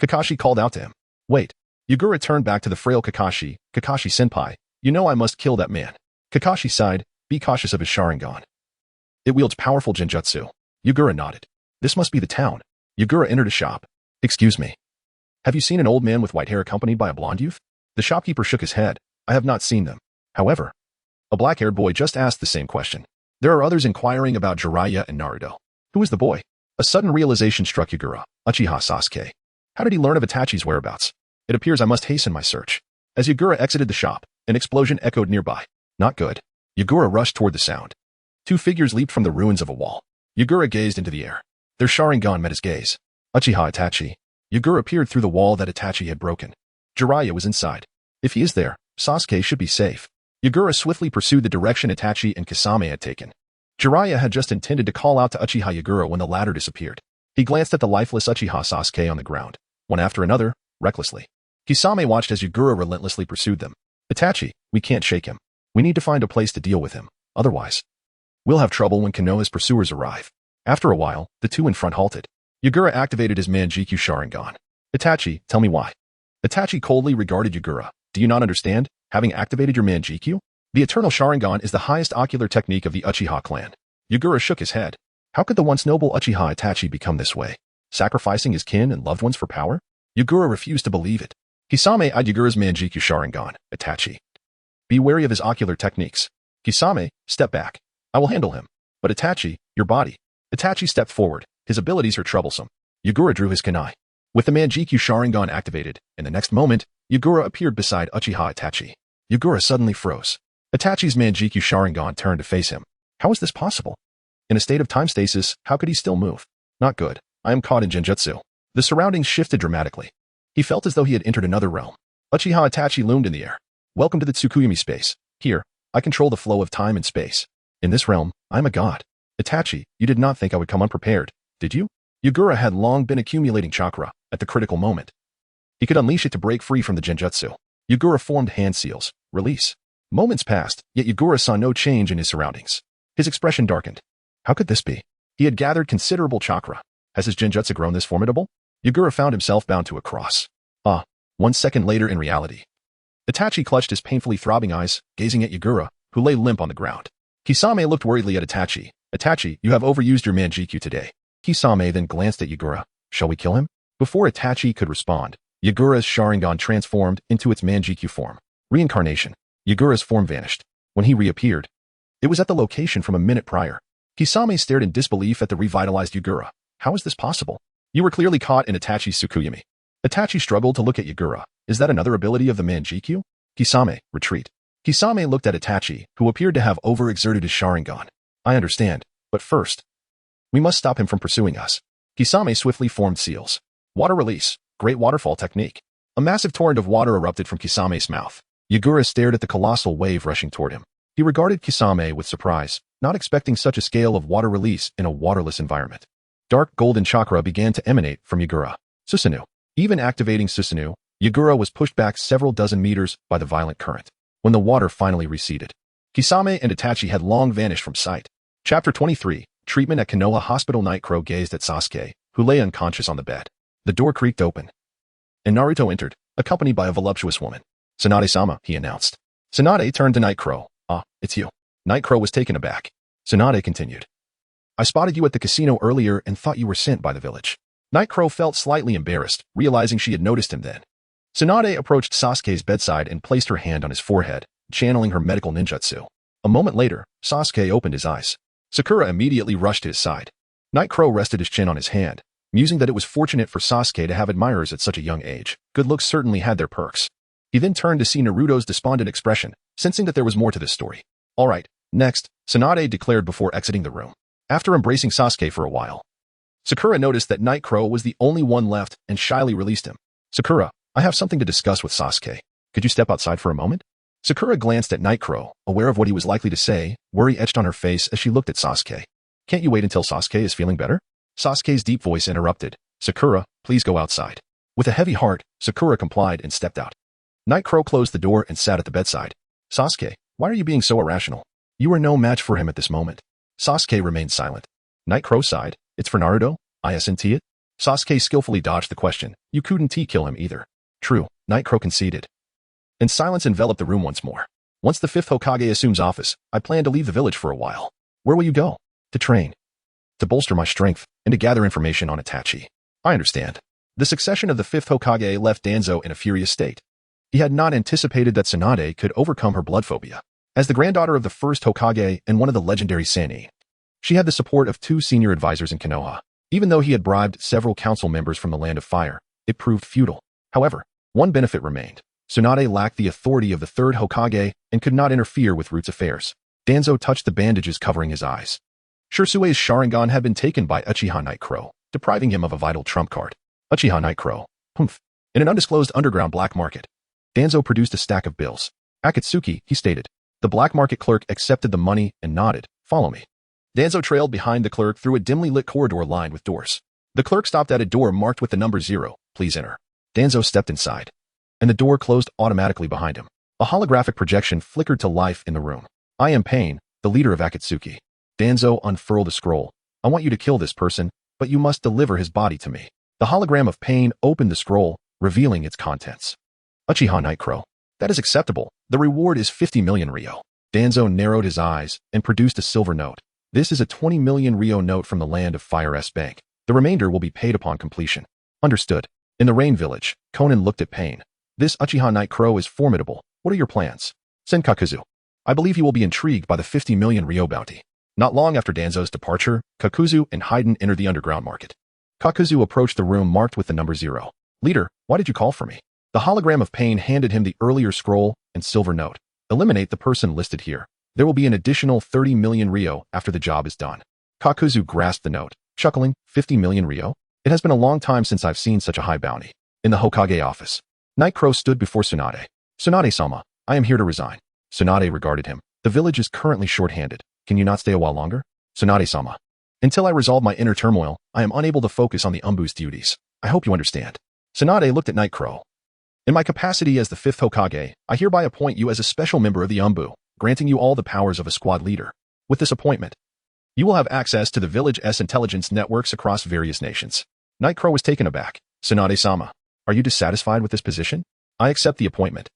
Kakashi called out to him. Wait. Yagura turned back to the frail Kakashi. Kakashi-senpai, you know I must kill that man. Kakashi sighed. Be cautious of his Sharingan. It wields powerful genjutsu. Yagura nodded. This must be the town. Yagura entered a shop. Excuse me. Have you seen an old man with white hair accompanied by a blonde youth? The shopkeeper shook his head. I have not seen them. However, a black-haired boy just asked the same question. There are others inquiring about Jiraiya and Naruto. Who is the boy? A sudden realization struck Yagura. Uchiha Sasuke. How did he learn of Itachi's whereabouts? It appears I must hasten my search. As Yagura exited the shop, an explosion echoed nearby. Not good. Yagura rushed toward the sound. Two figures leaped from the ruins of a wall. Yagura gazed into the air. Their Sharingan met his gaze. Uchiha Itachi. Yagura peered through the wall that Itachi had broken. Jiraiya was inside. If he is there, Sasuke should be safe. Yagura swiftly pursued the direction Itachi and Kasame had taken. Jiraiya had just intended to call out to Uchiha Yagura when the latter disappeared. He glanced at the lifeless Uchiha Sasuke on the ground, one after another, recklessly. Kisame watched as Yagura relentlessly pursued them. Itachi, we can't shake him. We need to find a place to deal with him. Otherwise, we'll have trouble when Konoha's pursuers arrive. After a while, the two in front halted. Yagura activated his Manjiki Sharingan. Itachi, tell me why. Itachi coldly regarded Yagura. Do you not understand? Having activated your Manjiki? The Eternal Sharingan is the highest ocular technique of the Uchiha clan. Yagura shook his head. How could the once noble Uchiha Itachi become this way? Sacrificing his kin and loved ones for power? Yugura refused to believe it. Kisame eyed Yugura's Manjikyu Sharingan, Itachi. Be wary of his ocular techniques. Kisame, step back. I will handle him. But Itachi, your body. Itachi stepped forward. His abilities are troublesome. Yugura drew his kunai. With the Manjikyu Sharingan activated, in the next moment, Yugura appeared beside Uchiha Itachi. Yugura suddenly froze. Itachi's Manjikyu Sharingan turned to face him. How is this possible? In a state of time stasis, how could he still move? Not good. I am caught in Genjutsu. The surroundings shifted dramatically. He felt as though he had entered another realm. Uchiha Itachi loomed in the air. Welcome to the Tsukuyumi space. Here, I control the flow of time and space. In this realm, I'm a god. Itachi, you did not think I would come unprepared, did you? Yugura had long been accumulating chakra at the critical moment. He could unleash it to break free from the Genjutsu. Yugura formed hand seals. Release. Moments passed, yet Yugura saw no change in his surroundings. His expression darkened. How could this be? He had gathered considerable chakra. Has his Genjutsu grown this formidable? Yugura found himself bound to a cross. 1 second later in reality. Itachi clutched his painfully throbbing eyes, gazing at Yugura, who lay limp on the ground. Kisame looked worriedly at Itachi. Itachi, you have overused your Manjikyu today. Kisame then glanced at Yugura. Shall we kill him? Before Itachi could respond, Yugura's Sharingan transformed into its Manjikyu form. Reincarnation. Yugura's form vanished. When he reappeared, it was at the location from a minute prior. Kisame stared in disbelief at the revitalized Yugura. How is this possible? You were clearly caught in Itachi's Tsukuyumi. Itachi struggled to look at Yugura. Is that another ability of the Manjikyu? Kisame, retreat. Kisame looked at Itachi, who appeared to have overexerted his Sharingan. I understand, but first, we must stop him from pursuing us. Kisame swiftly formed seals. Water release. Great waterfall technique. A massive torrent of water erupted from Kisame's mouth. Yugura stared at the colossal wave rushing toward him. He regarded Kisame with surprise, not expecting such a scale of water release in a waterless environment. Dark golden chakra began to emanate from Yugura. Susanoo. Even activating Susanoo, Yugura was pushed back several dozen meters by the violent current. When the water finally receded, Kisame and Itachi had long vanished from sight. Chapter 23, Treatment at Konoha Hospital. Night Crow gazed at Sasuke, who lay unconscious on the bed. The door creaked open, and Naruto entered, accompanied by a voluptuous woman. Tsunade-sama, he announced. Tsunade turned to Night Crow. It's you. Night Crow was taken aback. Tsunade continued. I spotted you at the casino earlier and thought you were sent by the village. Night Crow felt slightly embarrassed, realizing she had noticed him then. Tsunade approached Sasuke's bedside and placed her hand on his forehead, channeling her medical ninjutsu. A moment later, Sasuke opened his eyes. Sakura immediately rushed to his side. Night Crow rested his chin on his hand, musing that it was fortunate for Sasuke to have admirers at such a young age. Good looks certainly had their perks. He then turned to see Naruto's despondent expression, sensing that there was more to this story. All right, next, Tsunade declared before exiting the room. After embracing Sasuke for a while, Sakura noticed that Night Crow was the only one left and shyly released him. Sakura, I have something to discuss with Sasuke. Could you step outside for a moment? Sakura glanced at Night Crow, aware of what he was likely to say, worry etched on her face as she looked at Sasuke. Can't you wait until Sasuke is feeling better? Sasuke's deep voice interrupted. Sakura, please go outside. With a heavy heart, Sakura complied and stepped out. Night Crow closed the door and sat at the bedside. Sasuke, why are you being so irrational? You are no match for him at this moment. Sasuke remained silent. Night Crow sighed. It's for Naruto? Isn't it? Sasuke skillfully dodged the question. You couldn't kill him either. True, Night Crow conceded. And silence enveloped the room once more. Once the 5th Hokage assumes office, I plan to leave the village for a while. Where will you go? To train. To bolster my strength, and to gather information on Itachi. I understand. The succession of the 5th Hokage left Danzo in a furious state. He had not anticipated that Tsunade could overcome her blood phobia. As the granddaughter of the 1st Hokage and one of the legendary Sannin, she had the support of 2 senior advisors in Konoha. Even though he had bribed several council members from the Land of Fire, it proved futile. However, one benefit remained. Tsunade lacked the authority of the 3rd Hokage and could not interfere with Root's affairs. Danzo touched the bandages covering his eyes. Shirsue's Sharingan had been taken by Uchiha Night Crow, depriving him of a vital trump card. Uchiha Night Crow. Humph. In an undisclosed underground black market, Danzo produced a stack of bills. Akatsuki, he stated. The black market clerk accepted the money and nodded. Follow me. Danzo trailed behind the clerk through a dimly lit corridor lined with doors. The clerk stopped at a door marked with the number 0. Please enter. Danzo stepped inside, and the door closed automatically behind him. A holographic projection flickered to life in the room. I am Pain, the leader of Akatsuki. Danzo unfurled a scroll. I want you to kill this person, but you must deliver his body to me. The hologram of Pain opened the scroll, revealing its contents. Uchiha Night Crow. That is acceptable. The reward is 50 million Ryo. Danzo narrowed his eyes and produced a silver note. This is a 20 million Ryo note from the Land of Fire S Bank. The remainder will be paid upon completion. Understood. In the Rain Village, Conan looked at Pain. This Uchiha Night Crow is formidable. What are your plans? Kakuzu. I believe you will be intrigued by the 50 million Ryo bounty. Not long after Danzo's departure, Kakuzu and Haiden entered the underground market. Kakuzu approached the room marked with the number 0. Leader, why did you call for me? The hologram of Pain handed him the earlier scroll and silver note. Eliminate the person listed here. There will be an additional 30 million Ryo after the job is done. Kakuzu grasped the note, chuckling, 50 million Ryo? It has been a long time since I've seen such a high bounty. In the Hokage office, Night Crow stood before Tsunade. Tsunade-sama, I am here to resign. Tsunade regarded him. The village is currently short-handed. Can you not stay a while longer? Tsunade-sama. Until I resolve my inner turmoil, I am unable to focus on the Umbu's duties. I hope you understand. Tsunade looked at Night Crow. In my capacity as the 5th Hokage, I hereby appoint you as a special member of the Umbu, granting you all the powers of a squad leader. With this appointment, you will have access to the village's intelligence networks across various nations. Night Crow was taken aback. Tsunade-sama, are you dissatisfied with this position? I accept the appointment.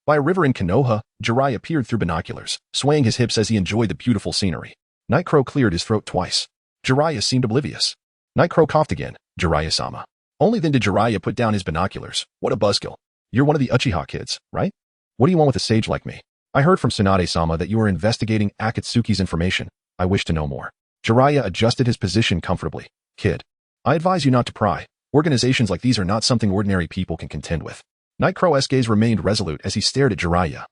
By a river in Konoha, Jiraiya peered through binoculars, swaying his hips as he enjoyed the beautiful scenery. Night Crow cleared his throat twice. Jiraiya seemed oblivious. Night Crow coughed again. Jiraiya-sama. Only then did Jiraiya put down his binoculars. What a buzzkill. You're one of the Uchiha kids, right? What do you want with a sage like me? I heard from Tsunade-sama that you are investigating Akatsuki's information. I wish to know more. Jiraiya adjusted his position comfortably. Kid, I advise you not to pry. Organizations like these are not something ordinary people can contend with. Night Crow's gaze remained resolute as he stared at Jiraiya.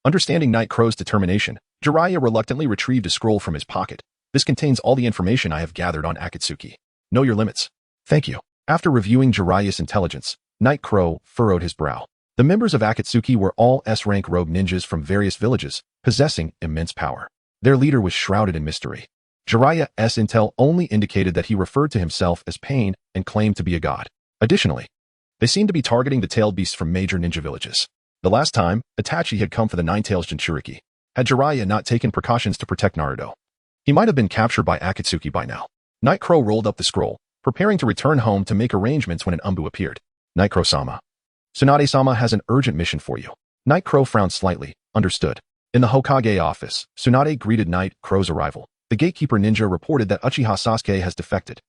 Understanding Night Crow's determination, Jiraiya reluctantly retrieved a scroll from his pocket. This contains all the information I have gathered on Akatsuki. Know your limits. Thank you. After reviewing Jiraiya's intelligence, Night Crow furrowed his brow. The members of Akatsuki were all S-rank rogue ninjas from various villages, possessing immense power. Their leader was shrouded in mystery. Jiraiya's intel only indicated that he referred to himself as Pain and claimed to be a god. Additionally, they seemed to be targeting the tailed beasts from major ninja villages. The last time, Itachi had come for the Nine-Tails Jinchuriki. Had Jiraiya not taken precautions to protect Naruto, he might have been captured by Akatsuki by now. Night Crow rolled up the scroll, preparing to return home to make arrangements when an Umbu appeared. Night Crow-sama. Tsunade-sama has an urgent mission for you. Night Crow frowned slightly. Understood. In the Hokage office, Tsunade greeted Night Crow's arrival. The gatekeeper ninja reported that Uchiha Sasuke has defected.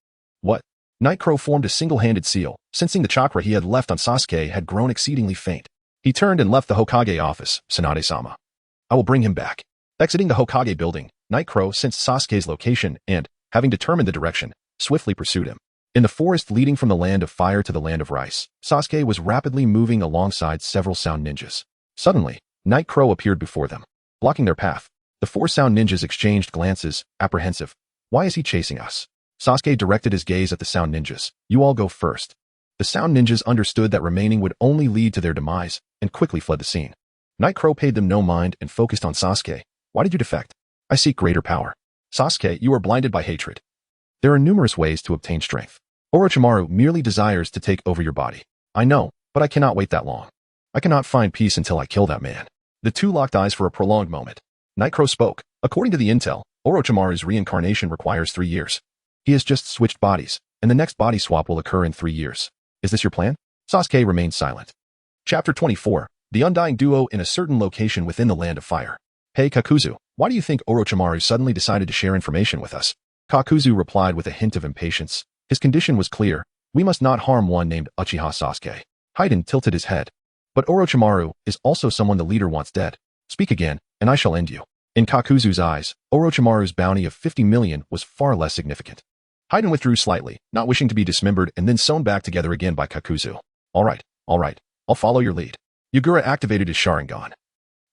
What? Night Crow formed a single-handed seal, sensing the chakra he had left on Sasuke had grown exceedingly faint. He turned and left the Hokage office. Tsunade-sama. I will bring him back. Exiting the Hokage building, Night Crow sensed Sasuke's location and, having determined the direction, swiftly pursued him. In the forest leading from the land of fire to the land of rice, Sasuke was rapidly moving alongside several sound ninjas. Suddenly, Night Crow appeared before them, blocking their path. The 4 sound ninjas exchanged glances, apprehensive. Why is he chasing us? Sasuke directed his gaze at the sound ninjas. You all go first. The sound ninjas understood that remaining would only lead to their demise, and quickly fled the scene. Night Crow paid them no mind and focused on Sasuke. Why did you defect? I seek greater power. Sasuke, you are blinded by hatred. There are numerous ways to obtain strength. Orochimaru merely desires to take over your body. I know, but I cannot wait that long. I cannot find peace until I kill that man. The two locked eyes for a prolonged moment. Night Crow spoke. According to the intel, Orochimaru's reincarnation requires 3 years. He has just switched bodies, and the next body swap will occur in 3 years. Is this your plan? Sasuke remained silent. Chapter 24. The Undying Duo in a certain location within the Land of Fire. Hey Kakuzu, why do you think Orochimaru suddenly decided to share information with us? Kakuzu replied with a hint of impatience. His condition was clear. We must not harm one named Uchiha Sasuke. Haiden tilted his head. But Orochimaru is also someone the leader wants dead. Speak again, and I shall end you. In Kakuzu's eyes, Orochimaru's bounty of 50 million was far less significant. Haiden withdrew slightly, not wishing to be dismembered and then sewn back together again by Kakuzu. All right, I'll follow your lead. Yagura activated his Sharingan.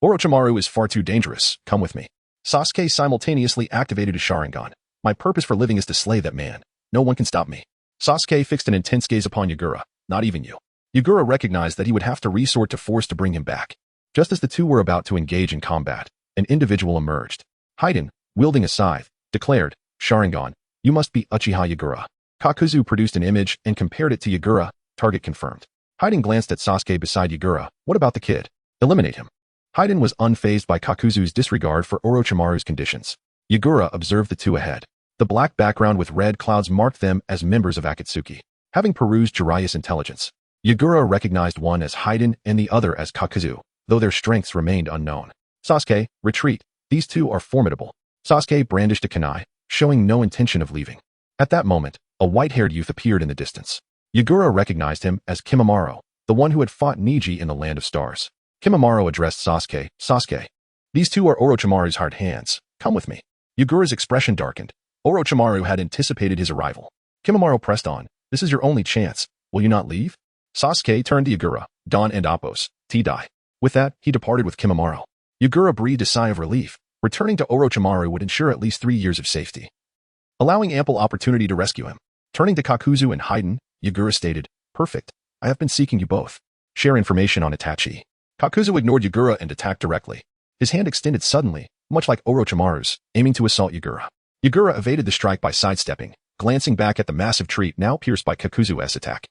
Orochimaru is far too dangerous, come with me. Sasuke simultaneously activated his Sharingan. My purpose for living is to slay that man. No one can stop me. Sasuke fixed an intense gaze upon Yagura, not even you. Yagura recognized that he would have to resort to force to bring him back. Just as the two were about to engage in combat, an individual emerged. Haiden, wielding a scythe, declared, Sharingan, you must be Uchiha Yagura. Kakuzu produced an image and compared it to Yagura, target confirmed. Haiden glanced at Sasuke beside Yagura. What about the kid? Eliminate him. Haiden was unfazed by Kakuzu's disregard for Orochimaru's conditions. Yagura observed the two ahead. The black background with red clouds marked them as members of Akatsuki. Having perused Jiraiya's intelligence, Yagura recognized one as Haiden and the other as Kakuzu, though their strengths remained unknown. Sasuke, retreat. These two are formidable. Sasuke brandished a kunai, showing no intention of leaving. At that moment, A white-haired youth appeared in the distance. Yagura recognized him as Kimimaro, the one who had fought Niji in the Land of Stars. Kimimaro addressed Sasuke, Sasuke. These two are Orochimaru's hard hands. Come with me. Yagura's expression darkened. Orochimaru had anticipated his arrival. Kimimaro pressed on. This is your only chance. Will you not leave? Sasuke turned to Yagura, Don and Appos, T-Dai. With that, he departed with Kimimaro. Yagura breathed a sigh of relief. Returning to Orochimaru would ensure at least 3 years of safety, allowing ample opportunity to rescue him. Turning to Kakuzu and Haiden, Yagura stated, Perfect. I have been seeking you both. Share information on Itachi. Kakuzu ignored Yagura and attacked directly. His hand extended suddenly, much like Orochimaru's, aiming to assault Yagura. Yagura evaded the strike by sidestepping, glancing back at the massive tree now pierced by Kakuzu's attack.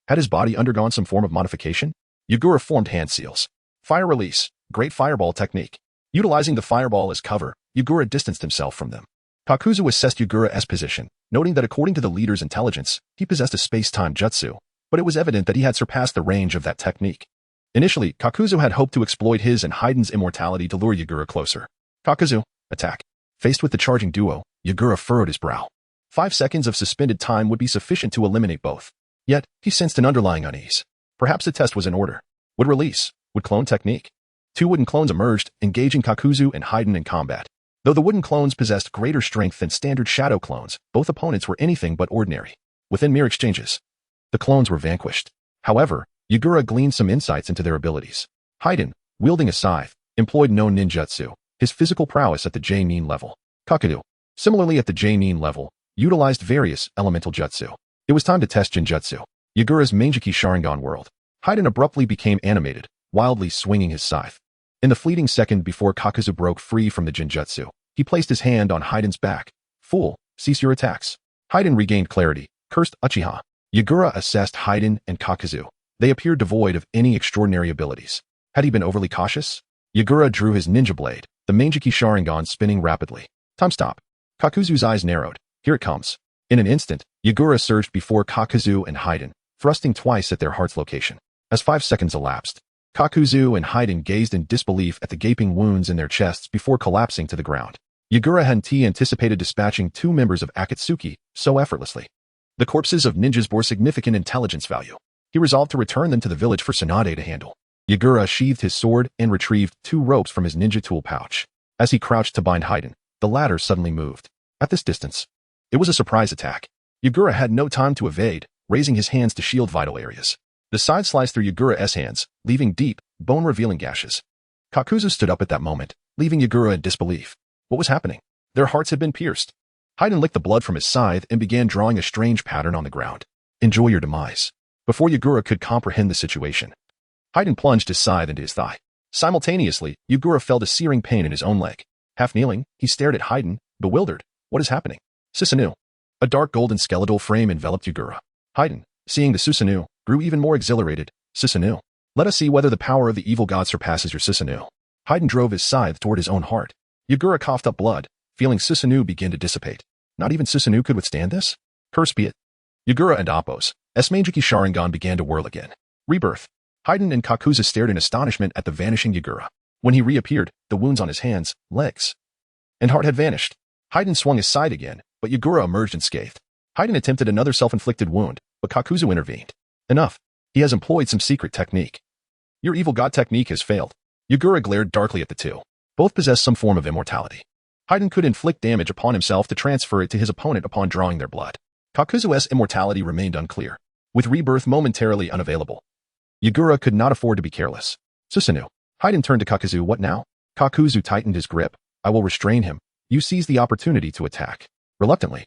Had his body undergone some form of modification? Yagura formed hand seals. Fire release. Great fireball technique. Utilizing the fireball as cover, Yagura distanced himself from them. Kakuzu assessed Yagura's position, noting that according to the leader's intelligence, he possessed a space-time jutsu, but it was evident that he had surpassed the range of that technique. Initially, Kakuzu had hoped to exploit his and Haiden's immortality to lure Yagura closer. Kakuzu, attack. Faced with the charging duo, Yagura furrowed his brow. 5 seconds of suspended time would be sufficient to eliminate both. Yet, he sensed an underlying unease. Perhaps the test was in order. Would release. Would clone technique. 2 wooden clones emerged, engaging Kakuzu and Haiden in combat. Though the wooden clones possessed greater strength than standard shadow clones, both opponents were anything but ordinary. Within mere exchanges, the clones were vanquished. However, Yagura gleaned some insights into their abilities. Haiden, wielding a scythe, employed no ninjutsu, his physical prowess at the J-nin level. Kakuzu, similarly at the J-nin level, utilized various elemental jutsu. It was time to test Jinjutsu. Yagura's Mangeki Sharingan world. Haiden abruptly became animated, wildly swinging his scythe. In the fleeting second before Kakuzu broke free from the Jinjutsu, he placed his hand on Haiden's back. Fool, cease your attacks. Haiden regained clarity, cursed Uchiha. Yagura assessed Haiden and Kakuzu. They appeared devoid of any extraordinary abilities. Had he been overly cautious? Yagura drew his ninja blade, the Mangeki Sharingan spinning rapidly. Time stop. Kakuzu's eyes narrowed. Here it comes. In an instant, Yagura surged before Kakuzu and Haiden, thrusting twice at their heart's location. As 5 seconds elapsed, Kakuzu and Haiden gazed in disbelief at the gaping wounds in their chests before collapsing to the ground. Yagura hadn't anticipated dispatching 2 members of Akatsuki so effortlessly. The corpses of ninjas bore significant intelligence value. He resolved to return them to the village for Tsunade to handle. Yagura sheathed his sword and retrieved 2 ropes from his ninja tool pouch. As he crouched to bind Haiden, the latter suddenly moved. At this distance, it was a surprise attack. Yagura had no time to evade, raising his hands to shield vital areas. The side sliced through Yagura's hands, leaving deep, bone-revealing gashes. Kakuzu stood up at that moment, leaving Yagura in disbelief. What was happening? Their hearts had been pierced. Haiden licked the blood from his scythe and began drawing a strange pattern on the ground. Enjoy your demise. Before Yagura could comprehend the situation, Haiden plunged his scythe into his thigh. Simultaneously, Yagura felt a searing pain in his own leg. Half kneeling, he stared at Haiden, bewildered. What is happening? Susanoo. A dark golden skeletal frame enveloped Yagura. Haiden, seeing the Susanoo, grew even more exhilarated. Susanoo. Let us see whether the power of the evil god surpasses your Susanoo. Haiden drove his scythe toward his own heart. Yagura coughed up blood, feeling Susanoo begin to dissipate. Not even Susanoo could withstand this? Curse be it. Yagura and Appos, Mangeki Sharingan began to whirl again. Rebirth. Haiden and Kakuzu stared in astonishment at the vanishing Yagura. When he reappeared, the wounds on his hands, legs, and heart had vanished. Haiden swung his scythe again, but Yagura emerged unscathed. Haiden attempted another self-inflicted wound, but Kakuzu intervened. Enough. He has employed some secret technique. Your evil god technique has failed. Yagura glared darkly at the two. Both possessed some form of immortality. Haiden could inflict damage upon himself to transfer it to his opponent upon drawing their blood. Kakuzu's immortality remained unclear, with rebirth momentarily unavailable. Yagura could not afford to be careless. Susanoo. Haiden turned to Kakuzu. What now? Kakuzu tightened his grip. I will restrain him. You seize the opportunity to attack. Reluctantly,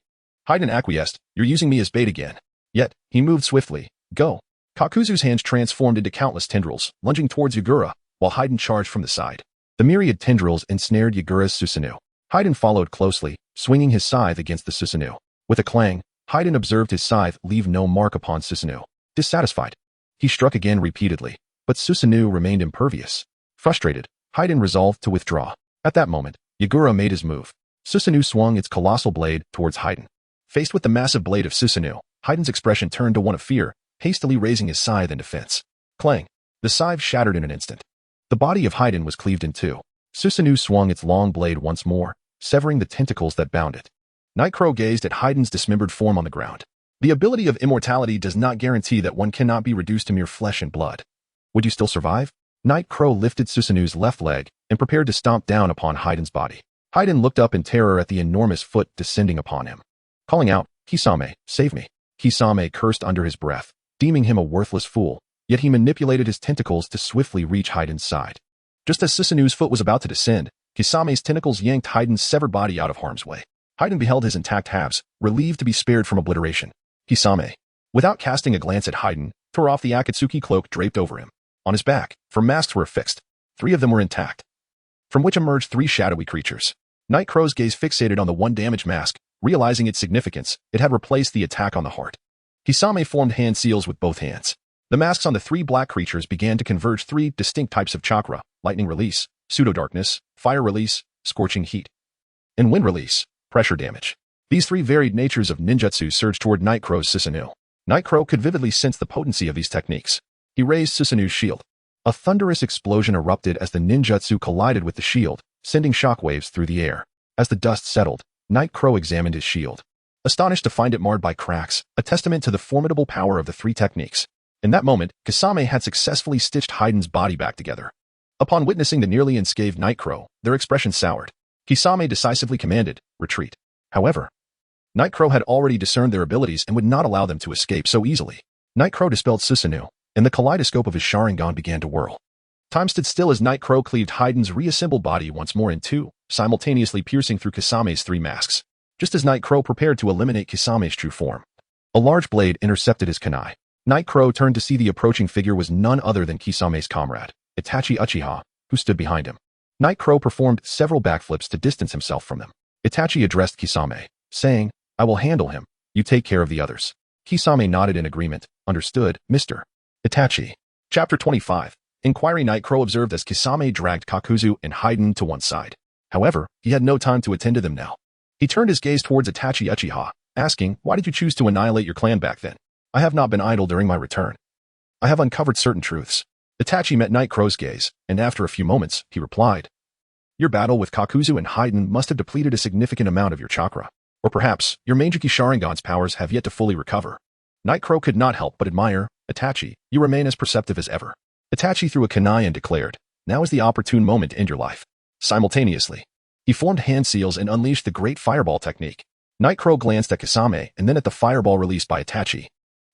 Haiden acquiesced. You're using me as bait again. Yet, he moved swiftly. Go. Kakuzu's hands transformed into countless tendrils, lunging towards Yagura, while Haiden charged from the side. The myriad tendrils ensnared Yagura's Susanoo. Haiden followed closely, swinging his scythe against the Susanoo. With a clang, Haiden observed his scythe leave no mark upon Susanoo. Dissatisfied, he struck again repeatedly, but Susanoo remained impervious. Frustrated, Haiden resolved to withdraw. At that moment, Yagura made his move. Susanoo swung its colossal blade towards Haiden. Faced with the massive blade of Susanoo, Haiden's expression turned to one of fear, hastily raising his scythe in defense. Clang! The scythe shattered in an instant. The body of Haiden was cleaved in two. Susanoo swung its long blade once more, severing the tentacles that bound it. Nightcrow gazed at Haiden's dismembered form on the ground. The ability of immortality does not guarantee that one cannot be reduced to mere flesh and blood. Would you still survive? Night Crow lifted Susanu's left leg and prepared to stomp down upon Haiden's body. Haiden looked up in terror at the enormous foot descending upon him. Calling out, "Kisame, save me." Kisame cursed under his breath, deeming him a worthless fool, yet he manipulated his tentacles to swiftly reach Haiden's side. Just as Susanu's foot was about to descend, Kisame's tentacles yanked Haiden's severed body out of harm's way. Haiden beheld his intact halves, relieved to be spared from obliteration. Kisame, without casting a glance at Haiden, tore off the Akatsuki cloak draped over him. On his back, 4 masks were affixed. 3 of them were intact, from which emerged 3 shadowy creatures. Night Crow's gaze fixated on the one damaged mask. Realizing its significance, it had replaced the attack on the heart. Kisame formed hand seals with both hands. The masks on the 3 black creatures began to converge 3 distinct types of chakra: lightning release, pseudo-darkness, fire release, scorching heat, and wind release, pressure damage. These 3 varied natures of ninjutsu surged toward Night Crow's Susanu. Night Crow could vividly sense the potency of these techniques. He raised Susanu's shield. A thunderous explosion erupted as the ninjutsu collided with the shield, sending shockwaves through the air. As the dust settled, Night Crow examined his shield, astonished to find it marred by cracks, a testament to the formidable power of the 3 techniques. In that moment, Kisame had successfully stitched Haiden's body back together. Upon witnessing the nearly unscathed Night Crow, their expressions soured. Kisame decisively commanded, "Retreat." However, Night Crow had already discerned their abilities and would not allow them to escape so easily. Night Crow dispelled Susanu, and the kaleidoscope of his Sharingan began to whirl. Time stood still as Night Crow cleaved Haiden's reassembled body once more in 2, simultaneously piercing through Kisame's 3 masks. Just as Night Crow prepared to eliminate Kisame's true form, a large blade intercepted his kunai. Night Crow turned to see the approaching figure was none other than Kisame's comrade, Itachi Uchiha, who stood behind him. Night Crow performed several backflips to distance himself from them. Itachi addressed Kisame, saying, "I will handle him. You take care of the others." Kisame nodded in agreement. "Understood, Mr. Itachi." Chapter 25. Inquiry. Night Crow observed as Kisame dragged Kakuzu and Haiden to one side. However, he had no time to attend to them now. He turned his gaze towards Itachi Uchiha, asking, "Why did you choose to annihilate your clan back then?" "I have not been idle during my return. I have uncovered certain truths." Itachi met Night Crow's gaze, and after a few moments, he replied, "Your battle with Kakuzu and Haiden must have depleted a significant amount of your chakra. Or perhaps, your Manjiki Sharingan's powers have yet to fully recover." Night Crow could not help but admire, "Itachi, you remain as perceptive as ever." Itachi threw a kunai and declared, "Now is the opportune moment to end your life." Simultaneously, he formed hand seals and unleashed the great fireball technique. Night Crow glanced at Kisame and then at the fireball released by Itachi.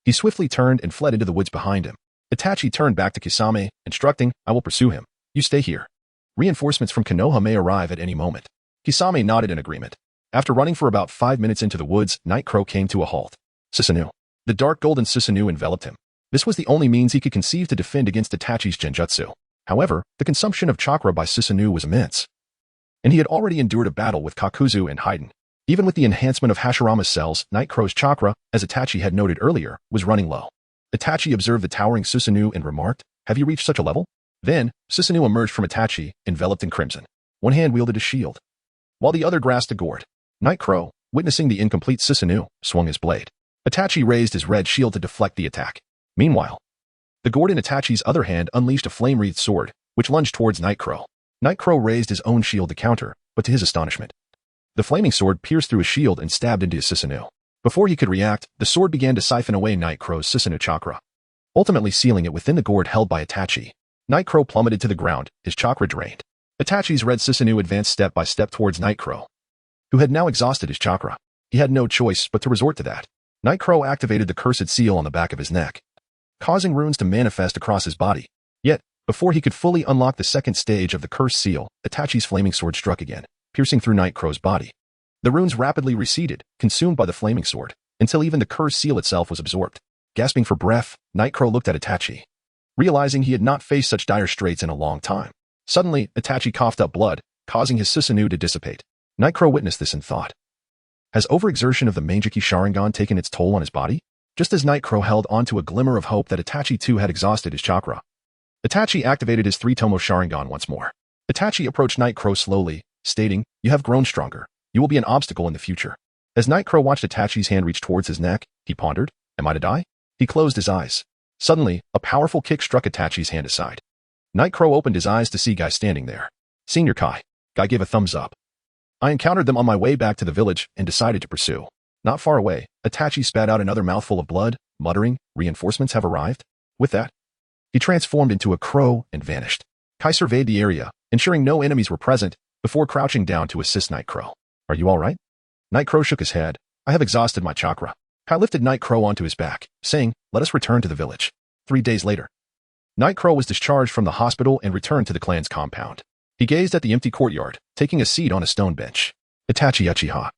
He swiftly turned and fled into the woods behind him. Itachi turned back to Kisame, instructing, "I will pursue him. You stay here. Reinforcements from Konoha may arrive at any moment." Kisame nodded in agreement. After running for about 5 minutes into the woods, Night Crow came to a halt. Susanu. The dark golden Susanu enveloped him. This was the only means he could conceive to defend against Itachi's genjutsu. However, the consumption of chakra by Susanu was immense, and he had already endured a battle with Kakuzu and Haiden. Even with the enhancement of Hashirama's cells, Night Crow's chakra, as Itachi had noted earlier, was running low. Itachi observed the towering Susanu and remarked, "Have you reached such a level?" Then, Susanu emerged from Itachi, enveloped in crimson. One hand wielded a shield, while the other grasped a gourd. Night Crow, witnessing the incomplete Susanu, swung his blade. Itachi raised his red shield to deflect the attack. Meanwhile, the gourd in Itachi's other hand unleashed a flame-wreathed sword, which lunged towards Night Crow. Night Crow raised his own shield to counter, but to his astonishment, the flaming sword pierced through his shield and stabbed into his Susanu. Before he could react, the sword began to siphon away Night Crow's Susanu chakra, ultimately sealing it within the gourd held by Itachi. Night Crow plummeted to the ground, his chakra drained. Itachi's red Susanu advanced step by step towards Night Crow, who had now exhausted his chakra. He had no choice but to resort to that. Night Crow activated the cursed seal on the back of his neck, causing runes to manifest across his body. Yet, before he could fully unlock the second stage of the cursed seal, Itachi's flaming sword struck again, piercing through Night Crow's body. The runes rapidly receded, consumed by the flaming sword, until even the cursed seal itself was absorbed. Gasping for breath, Night Crow looked at Itachi, realizing he had not faced such dire straits in a long time. Suddenly, Itachi coughed up blood, causing his Susanu to dissipate. Night Crow witnessed this and thought, has overexertion of the Manjiki Sharingan taken its toll on his body? Just as Night Crow held onto a glimmer of hope that Itachi too had exhausted his chakra, Itachi activated his 3-tomo Sharingan once more. Itachi approached Night Crow slowly, stating, "You have grown stronger. You will be an obstacle in the future." As Night Crow watched Itachi's hand reach towards his neck, he pondered, "Am I to die?" He closed his eyes. Suddenly, a powerful kick struck Itachi's hand aside. Night Crow opened his eyes to see Guy standing there. "Senior Kai." Guy gave a thumbs up. "I encountered them on my way back to the village and decided to pursue." Not far away, Itachi spat out another mouthful of blood, muttering, "Reinforcements have arrived?" With that, he transformed into a crow and vanished. Kai surveyed the area, ensuring no enemies were present, before crouching down to assist Night Crow. "Are you all right?" Night Crow shook his head. "I have exhausted my chakra." Kai lifted Night Crow onto his back, saying, "Let us return to the village." 3 days later, Night Crow was discharged from the hospital and returned to the clan's compound. He gazed at the empty courtyard, taking a seat on a stone bench. "Itachi Uchiha.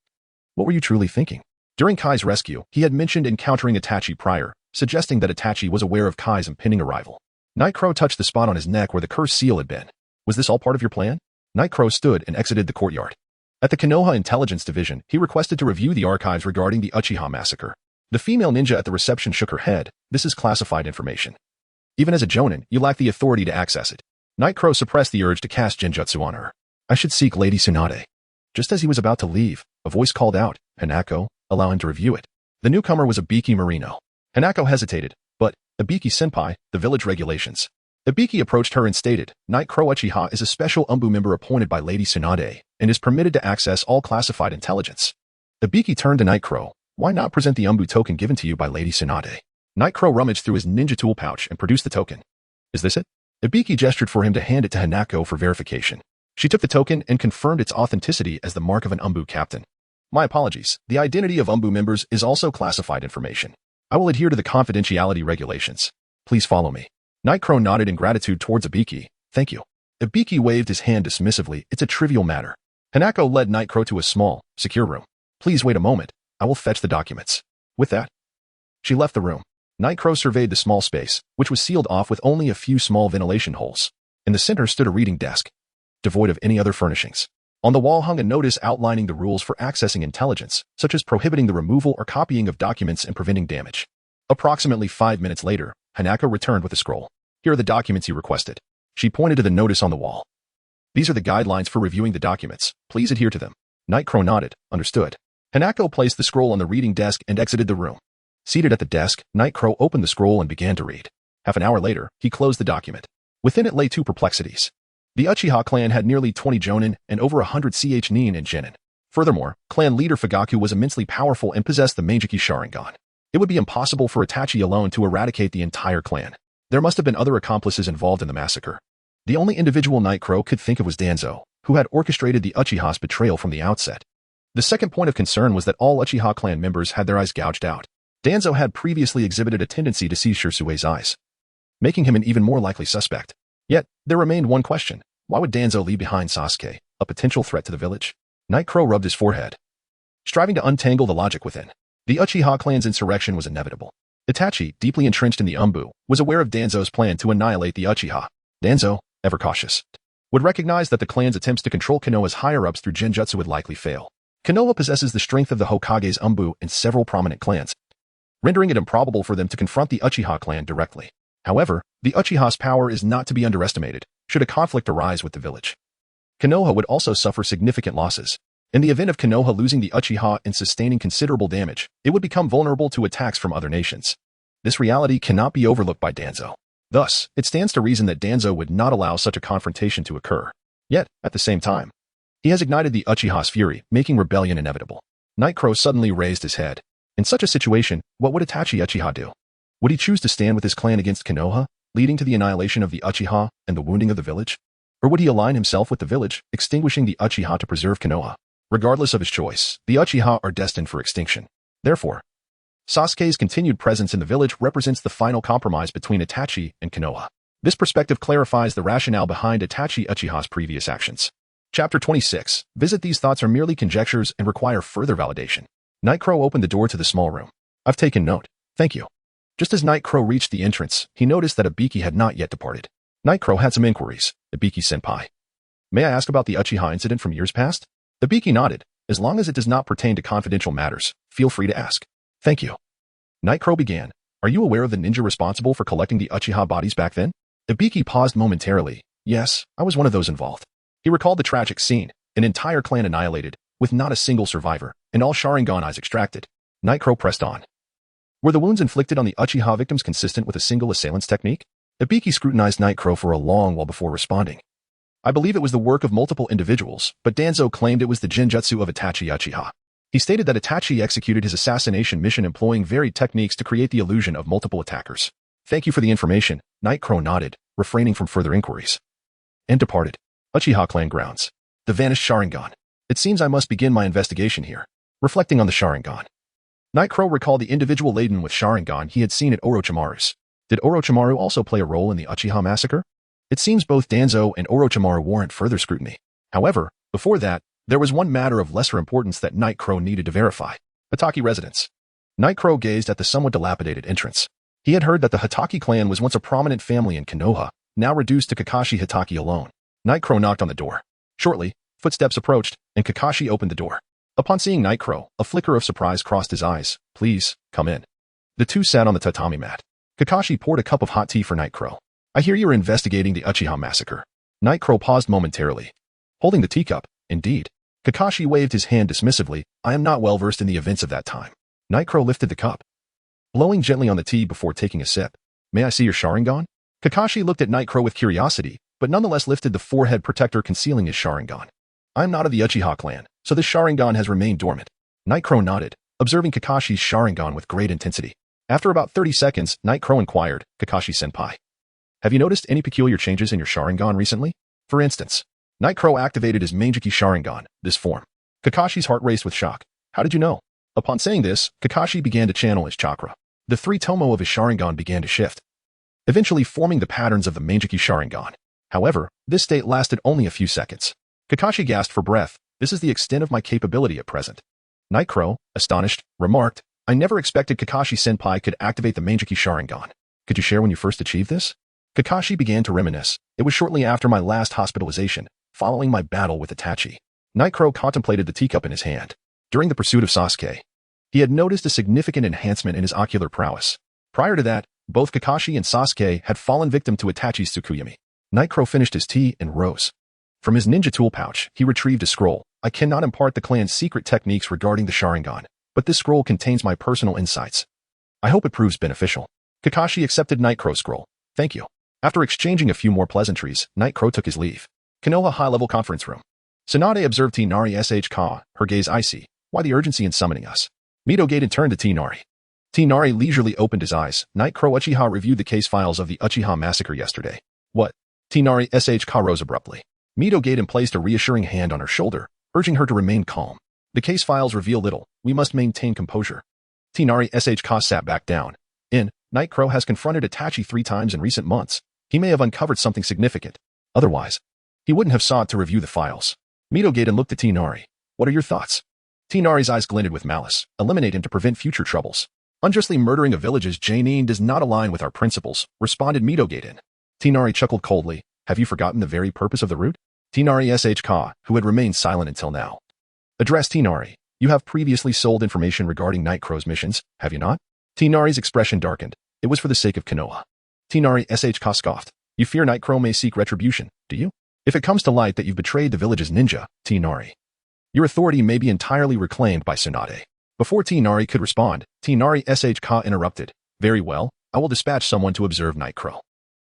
What were you truly thinking?" During Kai's rescue, he had mentioned encountering Itachi prior, suggesting that Itachi was aware of Kai's impending arrival. Night Crow touched the spot on his neck where the cursed seal had been. "Was this all part of your plan?" Night Crow stood and exited the courtyard. At the Konoha Intelligence Division, he requested to review the archives regarding the Uchiha massacre. The female ninja at the reception shook her head. "This is classified information. Even as a jonin, you lack the authority to access it." Night Crow suppressed the urge to cast genjutsu on her. "I should seek Lady Tsunade." Just as he was about to leave, a voice called out, "Hanako, allow him to review it." The newcomer was Ibiki Marino. Hanako hesitated, but, "Ibiki-senpai, the village regulations." Ibiki approached her and stated, "Night Crow Uchiha is a special Umbu member appointed by Lady Tsunade and is permitted to access all classified intelligence." Ibiki turned to Night Crow. "Why not present the Umbu token given to you by Lady Tsunade?" Night Crow rummaged through his ninja tool pouch and produced the token. "Is this it?" Ibiki gestured for him to hand it to Hanako for verification. She took the token and confirmed its authenticity as the mark of an Umbu captain. "My apologies. The identity of Umbu members is also classified information. I will adhere to the confidentiality regulations. Please follow me." Night Crow nodded in gratitude towards Ibiki. "Thank you." Ibiki waved his hand dismissively. "It's a trivial matter." Hanako led Night Crow to a small, secure room. "Please wait a moment. I will fetch the documents." With that, she left the room. Night Crow surveyed the small space, which was sealed off with only a few small ventilation holes. In the center stood a reading desk, devoid of any other furnishings. On the wall hung a notice outlining the rules for accessing intelligence, such as prohibiting the removal or copying of documents and preventing damage. Approximately 5 minutes later, Hanako returned with a scroll. "Here are the documents you requested." She pointed to the notice on the wall. "These are the guidelines for reviewing the documents. Please adhere to them." Night Crow nodded. "Understood." Hanako placed the scroll on the reading desk and exited the room. Seated at the desk, Night Crow opened the scroll and began to read. Half an hour later, he closed the document. Within it lay 2 perplexities. The Uchiha clan had nearly 20 jonin and over 100 nin and genin. Furthermore, clan leader Fugaku was immensely powerful and possessed the Meijiki Sharingan. It would be impossible for Itachi alone to eradicate the entire clan. There must have been other accomplices involved in the massacre. The only individual Night Crow could think of was Danzo, who had orchestrated the Uchiha's betrayal from the outset. The second point of concern was that all Uchiha clan members had their eyes gouged out. Danzo had previously exhibited a tendency to see Shirsue's eyes, making him an even more likely suspect. Yet, there remained one question. Why would Danzo leave behind Sasuke, a potential threat to the village? Night Crow rubbed his forehead, striving to untangle the logic within. The Uchiha clan's insurrection was inevitable. Itachi, deeply entrenched in the Umbu, was aware of Danzo's plan to annihilate the Uchiha. Danzo, ever cautious, would recognize that the clan's attempts to control Konoha's higher-ups through genjutsu would likely fail. Konoha possesses the strength of the Hokage's Umbu and several prominent clans, rendering it improbable for them to confront the Uchiha clan directly. However, the Uchiha's power is not to be underestimated, should a conflict arise with the village. Konoha would also suffer significant losses. In the event of Konoha losing the Uchiha and sustaining considerable damage, it would become vulnerable to attacks from other nations. This reality cannot be overlooked by Danzo. Thus, it stands to reason that Danzo would not allow such a confrontation to occur. Yet, at the same time, he has ignited the Uchiha's fury, making rebellion inevitable. Night Crow suddenly raised his head. In such a situation, what would Itachi Uchiha do? Would he choose to stand with his clan against Konoha, leading to the annihilation of the Uchiha and the wounding of the village? Or would he align himself with the village, extinguishing the Uchiha to preserve Konoha? Regardless of his choice, the Uchiha are destined for extinction. Therefore, Sasuke's continued presence in the village represents the final compromise between Itachi and Konoha. This perspective clarifies the rationale behind Itachi Uchiha's previous actions. Chapter 26. Visit these thoughts are merely conjectures and require further validation. Night Crow opened the door to the small room. I've taken note. Thank you. Just as Night Crow reached the entrance, he noticed that Ibiki had not yet departed. Night Crow had some inquiries. Ibiki-senpai. May I ask about the Uchiha incident from years past? Ibiki nodded. As long as it does not pertain to confidential matters, feel free to ask. Thank you. Night Crow began. Are you aware of the ninja responsible for collecting the Uchiha bodies back then? Ibiki paused momentarily. Yes, I was one of those involved. He recalled the tragic scene, an entire clan annihilated, with not a single survivor, and all Sharingan eyes extracted. Night Crow pressed on. Were the wounds inflicted on the Uchiha victims consistent with a single assailant's technique? Ibiki scrutinized Night Crow for a long while before responding. I believe it was the work of multiple individuals, but Danzo claimed it was the genjutsu of Itachi Uchiha. He stated that Itachi executed his assassination mission employing varied techniques to create the illusion of multiple attackers. Thank you for the information, Nightcrow nodded, refraining from further inquiries. And departed. Uchiha clan grounds. The vanished Sharingan. It seems I must begin my investigation here. Reflecting on the Sharingan. Nightcrow recalled the individual laden with Sharingan he had seen at Orochimaru's. Did Orochimaru also play a role in the Uchiha massacre? It seems both Danzo and Orochimaru warrant further scrutiny. However, before that, there was one matter of lesser importance that Nightcrow needed to verify. Hitaki residence. Nightcrow gazed at the somewhat dilapidated entrance. He had heard that the Hitaki clan was once a prominent family in Konoha, now reduced to Kakashi Hitaki alone. Nightcrow knocked on the door. Shortly, footsteps approached, and Kakashi opened the door. Upon seeing Nightcrow, a flicker of surprise crossed his eyes. Please, come in. The two sat on the tatami mat. Kakashi poured a cup of hot tea for Nightcrow. I hear you are investigating the Uchiha massacre. Nightcrow paused momentarily. Holding the teacup, indeed. Kakashi waved his hand dismissively. I am not well versed in the events of that time. Nightcrow lifted the cup, blowing gently on the tea before taking a sip. May I see your Sharingan? Kakashi looked at Nightcrow with curiosity, but nonetheless lifted the forehead protector concealing his Sharingan. I am not of the Uchiha clan, so this Sharingan has remained dormant. Nightcrow nodded, observing Kakashi's Sharingan with great intensity. After about 30 seconds, Nightcrow inquired, Kakashi-senpai, have you noticed any peculiar changes in your Sharingan recently? For instance, Nightcrow activated his Mangeki Sharingan, this form. Kakashi's heart raced with shock. How did you know? Upon saying this, Kakashi began to channel his chakra. The three tomo of his Sharingan began to shift, eventually forming the patterns of the Mangeki Sharingan. However, this state lasted only a few seconds. Kakashi gasped for breath. This is the extent of my capability at present. Nightcrow, astonished, remarked, I never expected Kakashi-senpai could activate the Mangeki Sharingan. Could you share when you first achieved this? Kakashi began to reminisce. It was shortly after my last hospitalization, following my battle with Itachi. Nightcrow contemplated the teacup in his hand. During the pursuit of Sasuke, he had noticed a significant enhancement in his ocular prowess. Prior to that, both Kakashi and Sasuke had fallen victim to Itachi's Tsukuyami. Nightcrow finished his tea and rose. From his ninja tool pouch, he retrieved a scroll. I cannot impart the clan's secret techniques regarding the Sharingan, but this scroll contains my personal insights. I hope it proves beneficial. Kakashi accepted Nightcrow's scroll. Thank you. After exchanging a few more pleasantries, Nightcrow took his leave. Konoha high-level conference room. Tsunade observed Tinari Sh. Her gaze icy. Why the urgency in summoning us? Mito Gaiden turned to Tinari. Tinari leisurely opened his eyes. Nightcrow Uchiha reviewed the case files of the Uchiha massacre yesterday. What? Tinari Sh. rose abruptly. Mito Gaiden placed a reassuring hand on her shoulder, urging her to remain calm. The case files reveal little. We must maintain composure. Tinari Sh. sat back down. Nightcrow has confronted Itachi 3 times in recent months. He may have uncovered something significant. Otherwise, he wouldn't have sought to review the files. Mito Gaiden looked at Tinari. What are your thoughts? Tinari's eyes glinted with malice. Eliminate him to prevent future troubles. Unjustly murdering a village's Jainin does not align with our principles, responded Mito Gaiden. Tinari chuckled coldly. Have you forgotten the very purpose of the route? Tinari Sh. who had remained silent until now, addressed Tinari. You have previously sold information regarding Nightcrow's missions, have you not? Tinari's expression darkened. It was for the sake of Konoha. Tinari Sh. scoffed. You fear Nightcrow may seek retribution, do you? If it comes to light that you've betrayed the village's ninja, Tinari, your authority may be entirely reclaimed by Tsunade. Before Tinari could respond, Tinari Sh. interrupted. Very well, I will dispatch someone to observe Nightcrow.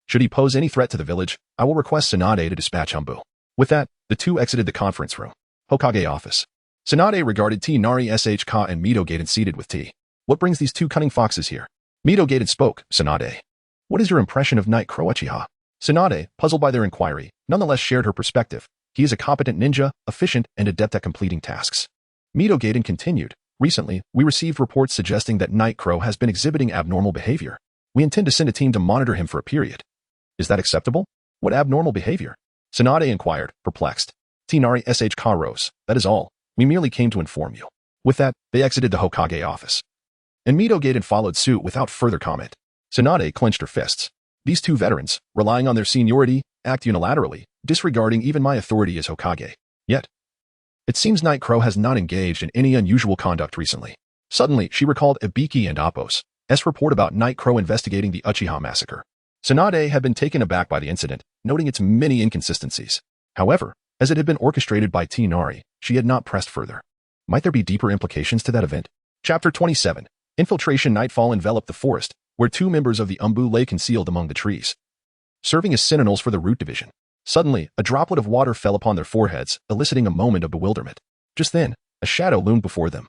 Should he pose any threat to the village, I will request Tsunade to dispatch Humbu. With that, the two exited the conference room. Hokage office. Tsunade regarded Tinari Sh. and Mito Gaiden seated with tea. What brings these two cunning foxes here? Mito Gaiden spoke. Tsunade. What is your impression of Nightcrow Uchiha? Tsunade, puzzled by their inquiry, nonetheless shared her perspective. He is a competent ninja, efficient, and adept at completing tasks. Mito Gaiden continued. Recently, we received reports suggesting that Nightcrow has been exhibiting abnormal behavior. We intend to send a team to monitor him for a period. Is that acceptable? What abnormal behavior? Tsunade inquired, perplexed. Tinari Sh. rose. That is all. We merely came to inform you. With that, they exited the Hokage office. And Mito Gaiden followed suit without further comment. Tsunade clenched her fists. These two veterans, relying on their seniority, act unilaterally, disregarding even my authority as Hokage. Yet, it seems Nightcrow has not engaged in any unusual conduct recently. Suddenly, she recalled Ibiki and Appo's report about Nightcrow investigating the Uchiha massacre. Tsunade had been taken aback by the incident, noting its many inconsistencies. However, as it had been orchestrated by Tinari, she had not pressed further. Might there be deeper implications to that event? Chapter 27. Infiltration. Nightfall enveloped the forest, where 2 members of the Umbu lay concealed among the trees, serving as sentinels for the root division. Suddenly, a droplet of water fell upon their foreheads, eliciting a moment of bewilderment. Just then, a shadow loomed before them.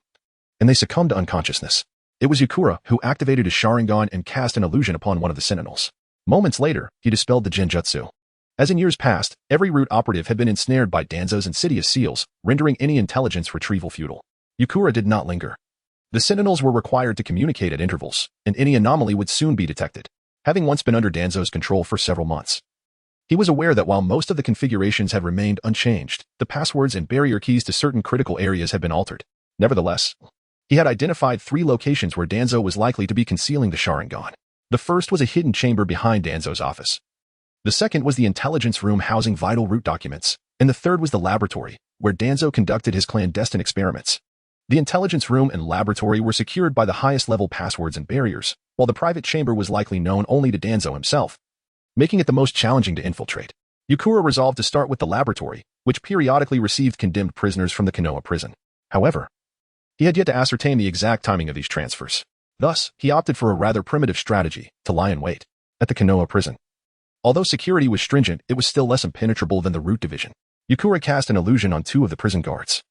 and they succumbed to unconsciousness. It was Yukura who activated his Sharingan and cast an illusion upon one of the sentinels. Moments later, he dispelled the genjutsu. As in years past, every root operative had been ensnared by Danzo's insidious seals, rendering any intelligence retrieval futile. Yukura did not linger. The sentinels were required to communicate at intervals, and any anomaly would soon be detected, having once been under Danzo's control for several months. He was aware that while most of the configurations had remained unchanged, the passwords and barrier keys to certain critical areas had been altered. Nevertheless, he had identified 3 locations where Danzo was likely to be concealing the Sharingan. The first was a hidden chamber behind Danzo's office. The second was the intelligence room housing vital root documents, and the third was the laboratory, where Danzo conducted his clandestine experiments. The intelligence room and laboratory were secured by the highest level passwords and barriers, while the private chamber was likely known only to Danzo himself, making it the most challenging to infiltrate. Yukura resolved to start with the laboratory, which periodically received condemned prisoners from the Konoha prison. However, he had yet to ascertain the exact timing of these transfers. Thus, he opted for a rather primitive strategy, to lie in wait at the Konoha prison. Although security was stringent, it was still less impenetrable than the root division. Yukura cast an illusion on 2 of the prison guards.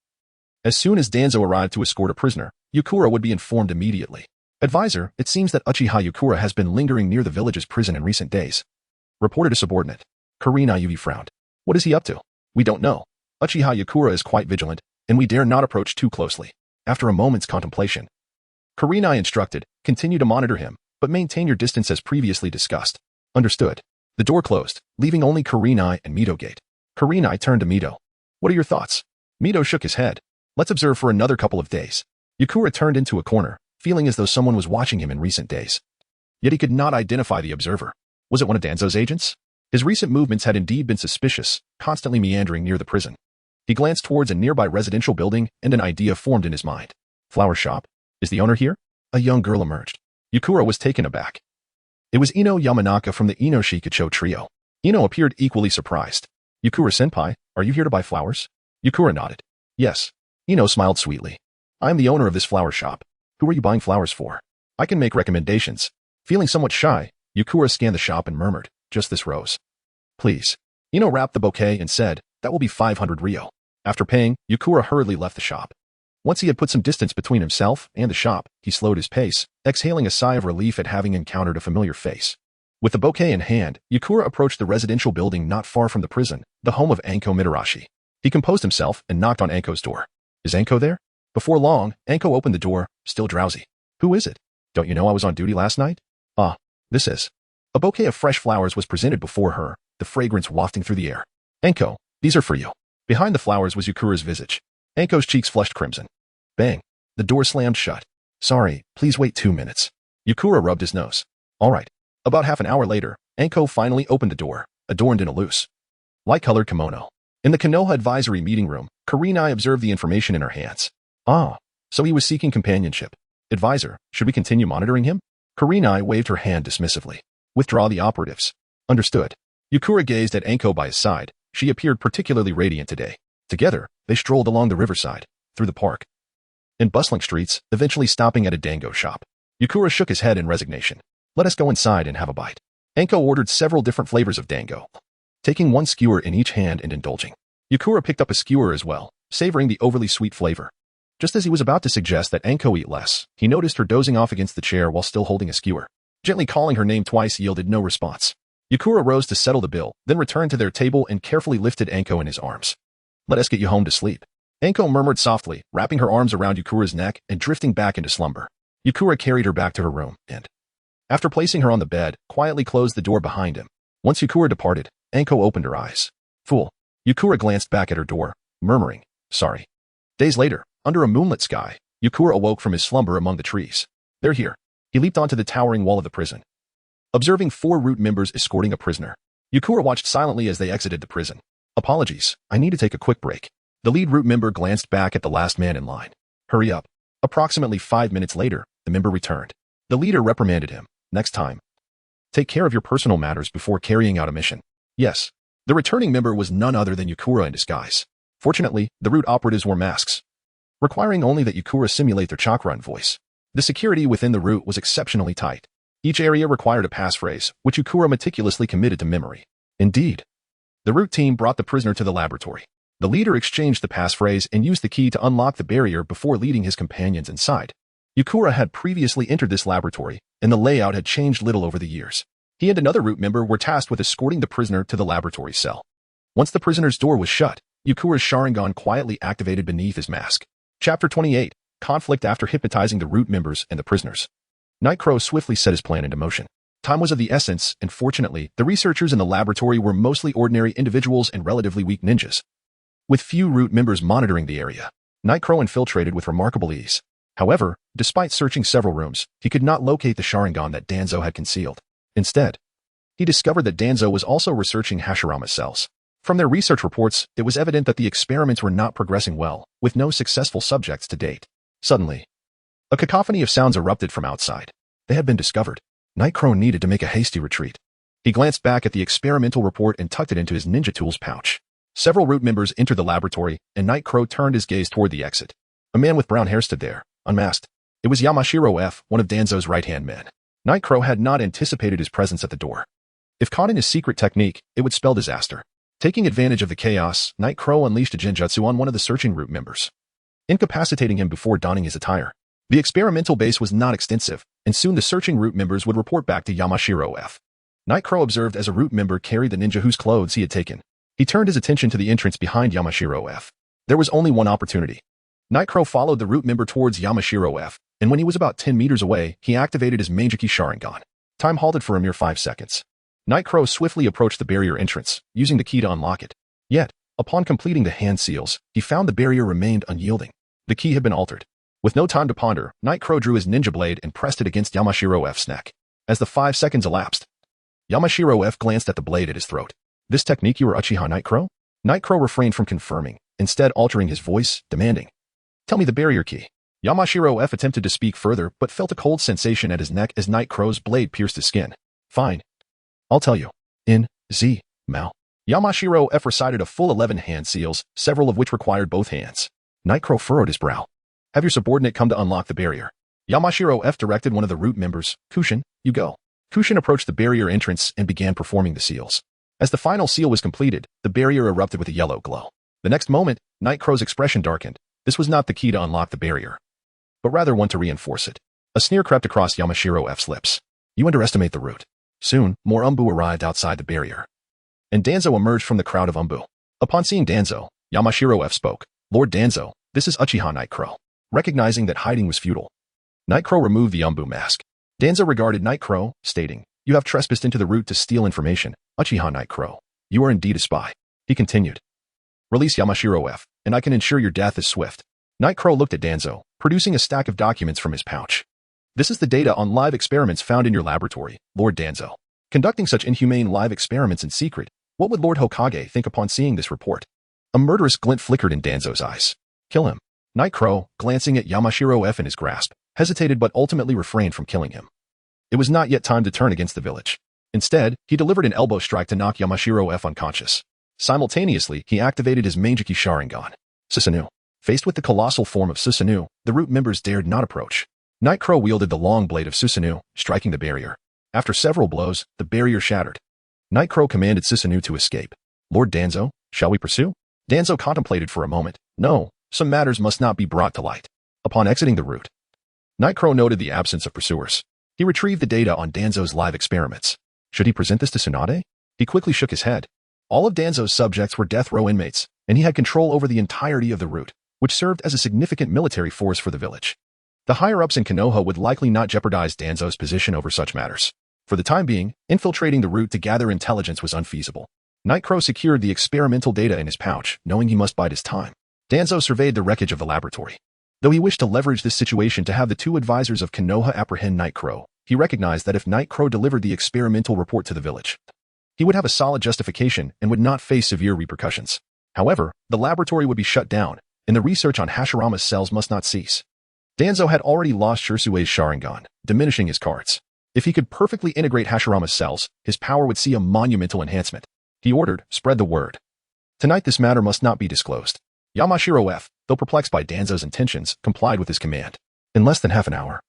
As soon as Danzo arrived to escort a prisoner, Yukura would be informed immediately. Advisor, it seems that Uchiha Yukura has been lingering near the village's prison in recent days. Reported a subordinate. Karina Yuvi frowned. What is he up to? We don't know. Uchiha Yukura is quite vigilant, and we dare not approach too closely. After a moment's contemplation, Karina instructed, continue to monitor him, but maintain your distance as previously discussed. Understood. The door closed, leaving only Karina and Mito gate. Karina turned to Mito. What are your thoughts? Mito shook his head. Let's observe for another couple of days. Yukura turned into a corner, feeling as though someone was watching him in recent days. Yet he could not identify the observer. Was it one of Danzo's agents? His recent movements had indeed been suspicious, constantly meandering near the prison. He glanced towards a nearby residential building, and an idea formed in his mind. Flower shop? Is the owner here? A young girl emerged. Yukura was taken aback. It was Ino Yamanaka from the Ino Shikacho trio. Ino appeared equally surprised. Yukura-senpai, are you here to buy flowers? Yukura nodded. Yes. Ino smiled sweetly. I am the owner of this flower shop. Who are you buying flowers for? I can make recommendations. Feeling somewhat shy, Yukura scanned the shop and murmured, just this rose. Please. Ino wrapped the bouquet and said, that will be 500 ryo. After paying, Yukura hurriedly left the shop. Once he had put some distance between himself and the shop, he slowed his pace, exhaling a sigh of relief at having encountered a familiar face. With the bouquet in hand, Yukura approached the residential building not far from the prison, the home of Anko Mitarashi. He composed himself and knocked on Anko's door. Is Anko there? Before long, Anko opened the door, still drowsy. Who is it? Don't you know I was on duty last night? Ah, this is. A bouquet of fresh flowers was presented before her, the fragrance wafting through the air. Anko, these are for you. Behind the flowers was Yukura's visage. Anko's cheeks flushed crimson. Bang. The door slammed shut. Sorry, please wait 2 minutes. Yukura rubbed his nose. All right. About half an hour later, Anko finally opened the door, adorned in a loose, light-colored kimono. In the Konoha advisory meeting room, Karina observed the information in her hands. Ah, so he was seeking companionship. Advisor, should we continue monitoring him? Karina waved her hand dismissively. Withdraw the operatives. Understood. Yukura gazed at Anko by his side. She appeared particularly radiant today. Together, they strolled along the riverside, through the park, and bustling streets, eventually stopping at a dango shop. Yukura shook his head in resignation. Let us go inside and have a bite. Anko ordered several different flavors of dango, taking one skewer in each hand and indulging. Yukura picked up a skewer as well, savoring the overly sweet flavor. Just as he was about to suggest that Anko eat less, he noticed her dozing off against the chair while still holding a skewer. Gently calling her name twice yielded no response. Yukura rose to settle the bill, then returned to their table and carefully lifted Anko in his arms. Let us get you home to sleep. Anko murmured softly, wrapping her arms around Yukura's neck and drifting back into slumber. Yukura carried her back to her room and, after placing her on the bed, quietly closed the door behind him. Once Yukura departed, Anko opened her eyes. Fool. Yukura glanced back at her door, murmuring, sorry. Days later, under a moonlit sky, Yukura awoke from his slumber among the trees. They're here. He leaped onto the towering wall of the prison. Observing 4 root members escorting a prisoner, Yukura watched silently as they exited the prison. Apologies, I need to take a quick break. The lead root member glanced back at the last man in line. Hurry up. Approximately 5 minutes later, the member returned. The leader reprimanded him. Next time, take care of your personal matters before carrying out a mission. Yes. The returning member was none other than Yukura in disguise. Fortunately, the root operatives wore masks, requiring only that Yukura simulate their chakra and voice. The security within the root was exceptionally tight. Each area required a passphrase, which Yukura meticulously committed to memory. Indeed, the root team brought the prisoner to the laboratory. The leader exchanged the passphrase and used the key to unlock the barrier before leading his companions inside. Yukura had previously entered this laboratory, and the layout had changed little over the years. He and another root member were tasked with escorting the prisoner to the laboratory cell. Once the prisoner's door was shut, Yukura's Sharingan quietly activated beneath his mask. Chapter 28. Conflict after hypnotizing the root members and the prisoners. Nightcrow swiftly set his plan into motion. Time was of the essence, and fortunately, the researchers in the laboratory were mostly ordinary individuals and relatively weak ninjas. With few root members monitoring the area, Nightcrow infiltrated with remarkable ease. However, despite searching several rooms, he could not locate the Sharingan that Danzo had concealed. Instead, he discovered that Danzo was also researching Hashirama's cells. From their research reports, it was evident that the experiments were not progressing well, with no successful subjects to date. Suddenly, a cacophony of sounds erupted from outside. They had been discovered. Nightcrow needed to make a hasty retreat. He glanced back at the experimental report and tucked it into his ninja tools pouch. Several root members entered the laboratory, and Nightcrow turned his gaze toward the exit. A man with brown hair stood there, unmasked. It was Yamashiro F., one of Danzo's right-hand men. Nightcrow had not anticipated his presence at the door. If caught in his secret technique, it would spell disaster. Taking advantage of the chaos, Nightcrow unleashed a genjutsu on one of the searching root members, incapacitating him before donning his attire. The experimental base was not extensive, and soon the searching root members would report back to Yamashiro F. Nightcrow observed as a root member carried the ninja whose clothes he had taken. He turned his attention to the entrance behind Yamashiro F. There was only one opportunity. Nightcrow followed the root member towards Yamashiro F., and when he was about 10 meters away, he activated his Meijiki Sharingan. Time halted for a mere 5 seconds. Nightcrow swiftly approached the barrier entrance, using the key to unlock it. Yet, upon completing the hand seals, he found the barrier remained unyielding. The key had been altered. With no time to ponder, Nightcrow drew his ninja blade and pressed it against Yamashiro F's neck. As the 5 seconds elapsed, Yamashiro F glanced at the blade at his throat. This technique you were Uchiha Nightcrow? Nightcrow refrained from confirming, instead altering his voice, demanding, "Tell me the barrier key." Yamashiro F attempted to speak further, but felt a cold sensation at his neck as Nightcrow's blade pierced his skin. "Fine. I'll tell you. In, Z, Mal." Yamashiro F recited a full 11 hand seals, several of which required both hands. Nightcrow furrowed his brow. "Have your subordinate come to unlock the barrier." Yamashiro F directed one of the root members. "Kushin, you go." Kushin approached the barrier entrance and began performing the seals. As the final seal was completed, the barrier erupted with a yellow glow. The next moment, Nightcrow's expression darkened. This was not the key to unlock the barrier, but rather one to reinforce it. A sneer crept across Yamashiro F's lips. "You underestimate the root." Soon, more Umbu arrived outside the barrier, and Danzo emerged from the crowd of Umbu. Upon seeing Danzo, Yamashiro F spoke. "Lord Danzo, this is Uchiha Nightcrow." Recognizing that hiding was futile, Nightcrow removed the Umbu mask. Danzo regarded Nightcrow, stating, "You have trespassed into the root to steal information. Uchiha Nightcrow, you are indeed a spy." He continued, "Release Yamashiro F, and I can ensure your death is swift." Nightcrow looked at Danzo, producing a stack of documents from his pouch. "This is the data on live experiments found in your laboratory, Lord Danzo. Conducting such inhumane live experiments in secret, what would Lord Hokage think upon seeing this report?" A murderous glint flickered in Danzo's eyes. "Kill him." Nightcrow, glancing at Yamashiro F in his grasp, hesitated but ultimately refrained from killing him. It was not yet time to turn against the village. Instead, he delivered an elbow strike to knock Yamashiro F unconscious. Simultaneously, he activated his Meijiki Sharingan. Susanoo. Faced with the colossal form of Susanoo, the root members dared not approach. Nightcrow wielded the long blade of Susanoo, striking the barrier. After several blows, the barrier shattered. Nightcrow commanded Susanoo to escape. "Lord Danzo, shall we pursue?" Danzo contemplated for a moment. "No, some matters must not be brought to light." Upon exiting the root, Nightcrow noted the absence of pursuers. He retrieved the data on Danzo's live experiments. Should he present this to Tsunade? He quickly shook his head. All of Danzo's subjects were death row inmates, and he had control over the entirety of the root, which served as a significant military force for the village. The higher-ups in Konoha would likely not jeopardize Danzo's position over such matters. For the time being, infiltrating the root to gather intelligence was unfeasible. Nightcrow secured the experimental data in his pouch, knowing he must bide his time. Danzo surveyed the wreckage of the laboratory. Though he wished to leverage this situation to have the two advisors of Konoha apprehend Nightcrow, he recognized that if Nightcrow delivered the experimental report to the village, he would have a solid justification and would not face severe repercussions. However, the laboratory would be shut down, and the research on Hashirama's cells must not cease. Danzo had already lost Shirsue's Sharingan, diminishing his cards. If he could perfectly integrate Hashirama's cells, his power would see a monumental enhancement. He ordered, "Spread the word. Tonight this matter must not be disclosed." Yamashiro F, though perplexed by Danzo's intentions, complied with his command. In less than half an hour,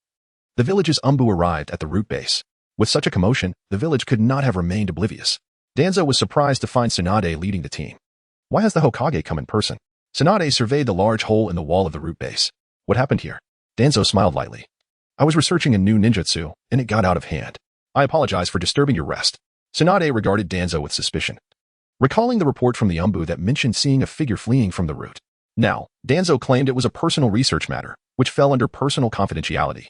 the village's Umbu arrived at the root base. With such a commotion, the village could not have remained oblivious. Danzo was surprised to find Tsunade leading the team. Why has the Hokage come in person? Tsunade surveyed the large hole in the wall of the root base. What happened here? Danzo smiled lightly. I was researching a new ninjutsu, and it got out of hand. I apologize for disturbing your rest. Tsunade regarded Danzo with suspicion, recalling the report from the Umbu that mentioned seeing a figure fleeing from the root. Now, Danzo claimed it was a personal research matter, which fell under personal confidentiality.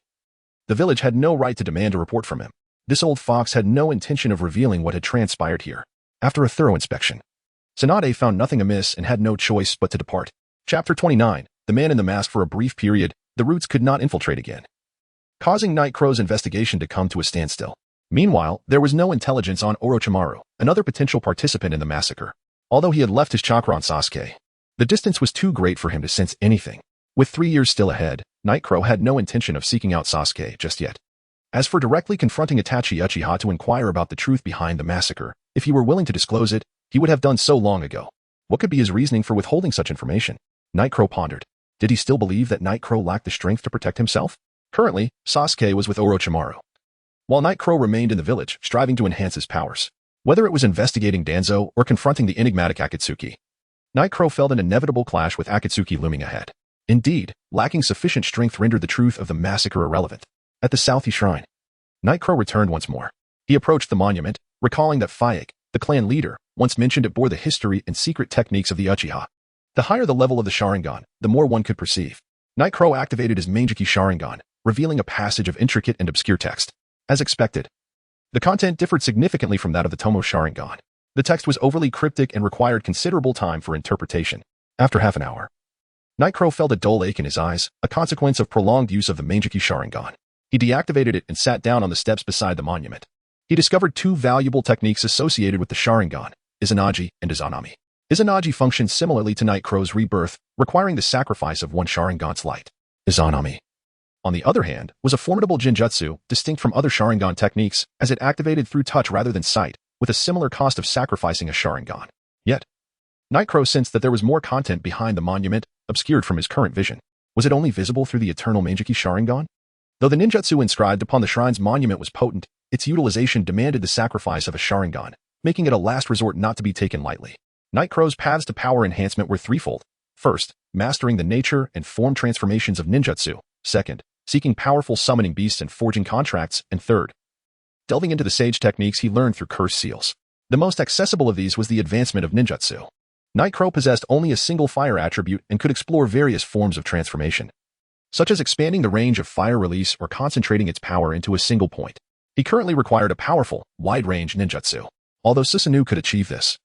The village had no right to demand a report from him. This old fox had no intention of revealing what had transpired here. After a thorough inspection, Tsunade found nothing amiss and had no choice but to depart. Chapter 29, The Man in the Mask. For a brief period, the roots could not infiltrate again, causing Nightcrow's investigation to come to a standstill. Meanwhile, there was no intelligence on Orochimaru, another potential participant in the massacre. Although he had left his chakra on Sasuke, the distance was too great for him to sense anything. With 3 years still ahead, Nightcrow had no intention of seeking out Sasuke just yet. As for directly confronting Itachi Uchiha to inquire about the truth behind the massacre, if he were willing to disclose it, he would have done so long ago. What could be his reasoning for withholding such information? Nightcrow pondered. Did he still believe that Nightcrow lacked the strength to protect himself? Currently, Sasuke was with Orochimaru, while Nightcrow remained in the village, striving to enhance his powers. Whether it was investigating Danzo or confronting the enigmatic Akatsuki, Nightcrow felt an inevitable clash with Akatsuki looming ahead. Indeed, lacking sufficient strength rendered the truth of the massacre irrelevant. At the Southie Shrine, Nightcrow returned once more. He approached the monument, recalling that Fayek, the clan leader, once mentioned it bore the history and secret techniques of the Uchiha. The higher the level of the Sharingan, the more one could perceive. Nightcrow activated his Mangeki Sharingan, revealing a passage of intricate and obscure text. As expected, the content differed significantly from that of the Tomo Sharingan. The text was overly cryptic and required considerable time for interpretation. After half an hour, Nightcrow felt a dull ache in his eyes, a consequence of prolonged use of the Mangeki Sharingan. He deactivated it and sat down on the steps beside the monument. He discovered two valuable techniques associated with the Sharingan, Izanagi and Izanami. Izanagi functions similarly to Nightcrow's rebirth, requiring the sacrifice of one Sharingan's light. Izanami, on the other hand, was a formidable genjutsu, distinct from other Sharingan techniques, as it activated through touch rather than sight, with a similar cost of sacrificing a Sharingan. Yet, Nightcrow sensed that there was more content behind the monument, obscured from his current vision. Was it only visible through the eternal Mangeki Sharingan? Though the ninjutsu inscribed upon the shrine's monument was potent, its utilization demanded the sacrifice of a Sharingan, making it a last resort not to be taken lightly. Nightcrow's paths to power enhancement were threefold. First, mastering the nature and form transformations of ninjutsu. Second, seeking powerful summoning beasts and forging contracts. And third, delving into the sage techniques he learned through cursed seals. The most accessible of these was the advancement of ninjutsu. Nightcrow possessed only a single fire attribute and could explore various forms of transformation, such as expanding the range of fire release or concentrating its power into a single point. He currently required a powerful, wide-range ninjutsu. Although Susanoo could achieve this,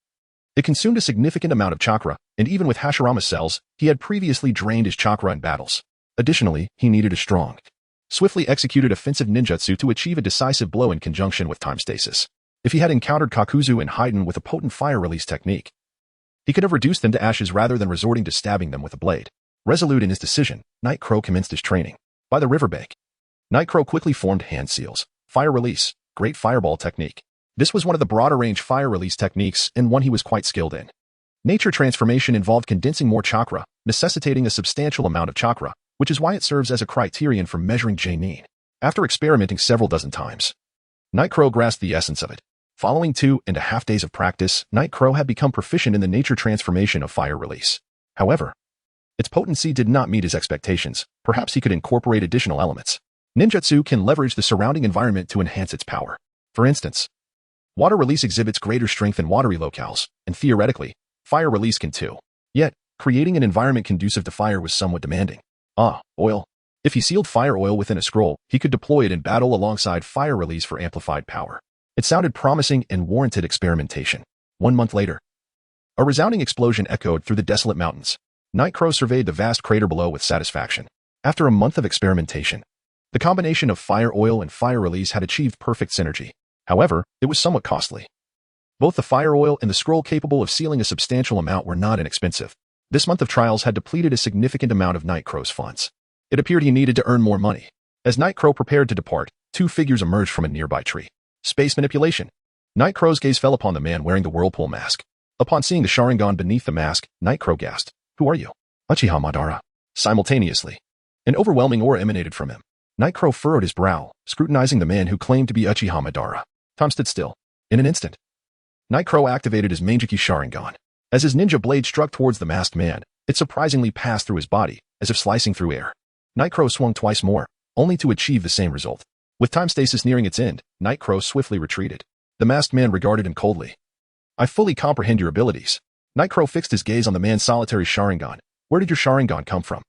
it consumed a significant amount of chakra, and even with Hashirama cells, he had previously drained his chakra in battles. Additionally, he needed a strong, swiftly executed offensive ninjutsu to achieve a decisive blow in conjunction with time stasis. If he had encountered Kakuzu and Haiden with a potent fire release technique, he could have reduced them to ashes rather than resorting to stabbing them with a blade. Resolute in his decision, Nightcrow commenced his training. By the riverbank, Nightcrow quickly formed hand seals, fire release, great fireball technique. This was one of the broader range fire release techniques and one he was quite skilled in. Nature transformation involved condensing more chakra, necessitating a substantial amount of chakra, which is why it serves as a criterion for measuring Jainin. After experimenting several dozen times, Nightcrow grasped the essence of it. Following 2.5 days of practice, Nightcrow had become proficient in the nature transformation of fire release. However, its potency did not meet his expectations. Perhaps he could incorporate additional elements. Ninjutsu can leverage the surrounding environment to enhance its power. For instance, water release exhibits greater strength in watery locales, and theoretically, fire release can too. Yet, creating an environment conducive to fire was somewhat demanding. Oil. If he sealed fire oil within a scroll, he could deploy it in battle alongside fire release for amplified power. It sounded promising and warranted experimentation. 1 month later, a resounding explosion echoed through the desolate mountains. Nightcrow surveyed the vast crater below with satisfaction. After a month of experimentation, the combination of fire oil and fire release had achieved perfect synergy. However, it was somewhat costly. Both the fire oil and the scroll capable of sealing a substantial amount were not inexpensive. This month of trials had depleted a significant amount of Nightcrow's funds. It appeared he needed to earn more money. As Nightcrow prepared to depart, two figures emerged from a nearby tree. Space manipulation. Nightcrow's gaze fell upon the man wearing the whirlpool mask. Upon seeing the Sharingan beneath the mask, Nightcrow gasped. Who are you? Uchiha Madara. Simultaneously, an overwhelming aura emanated from him. Nightcrow furrowed his brow, scrutinizing the man who claimed to be Uchiha Madara. Time stood still. In an instant, Nightcrow activated his Mangeki Sharingan. As his ninja blade struck towards the masked man, it surprisingly passed through his body, as if slicing through air. Nightcrow swung twice more, only to achieve the same result. With time stasis nearing its end, Nightcrow swiftly retreated. The masked man regarded him coldly. I fully comprehend your abilities. Nightcrow fixed his gaze on the man's solitary Sharingan. Where did your Sharingan come from?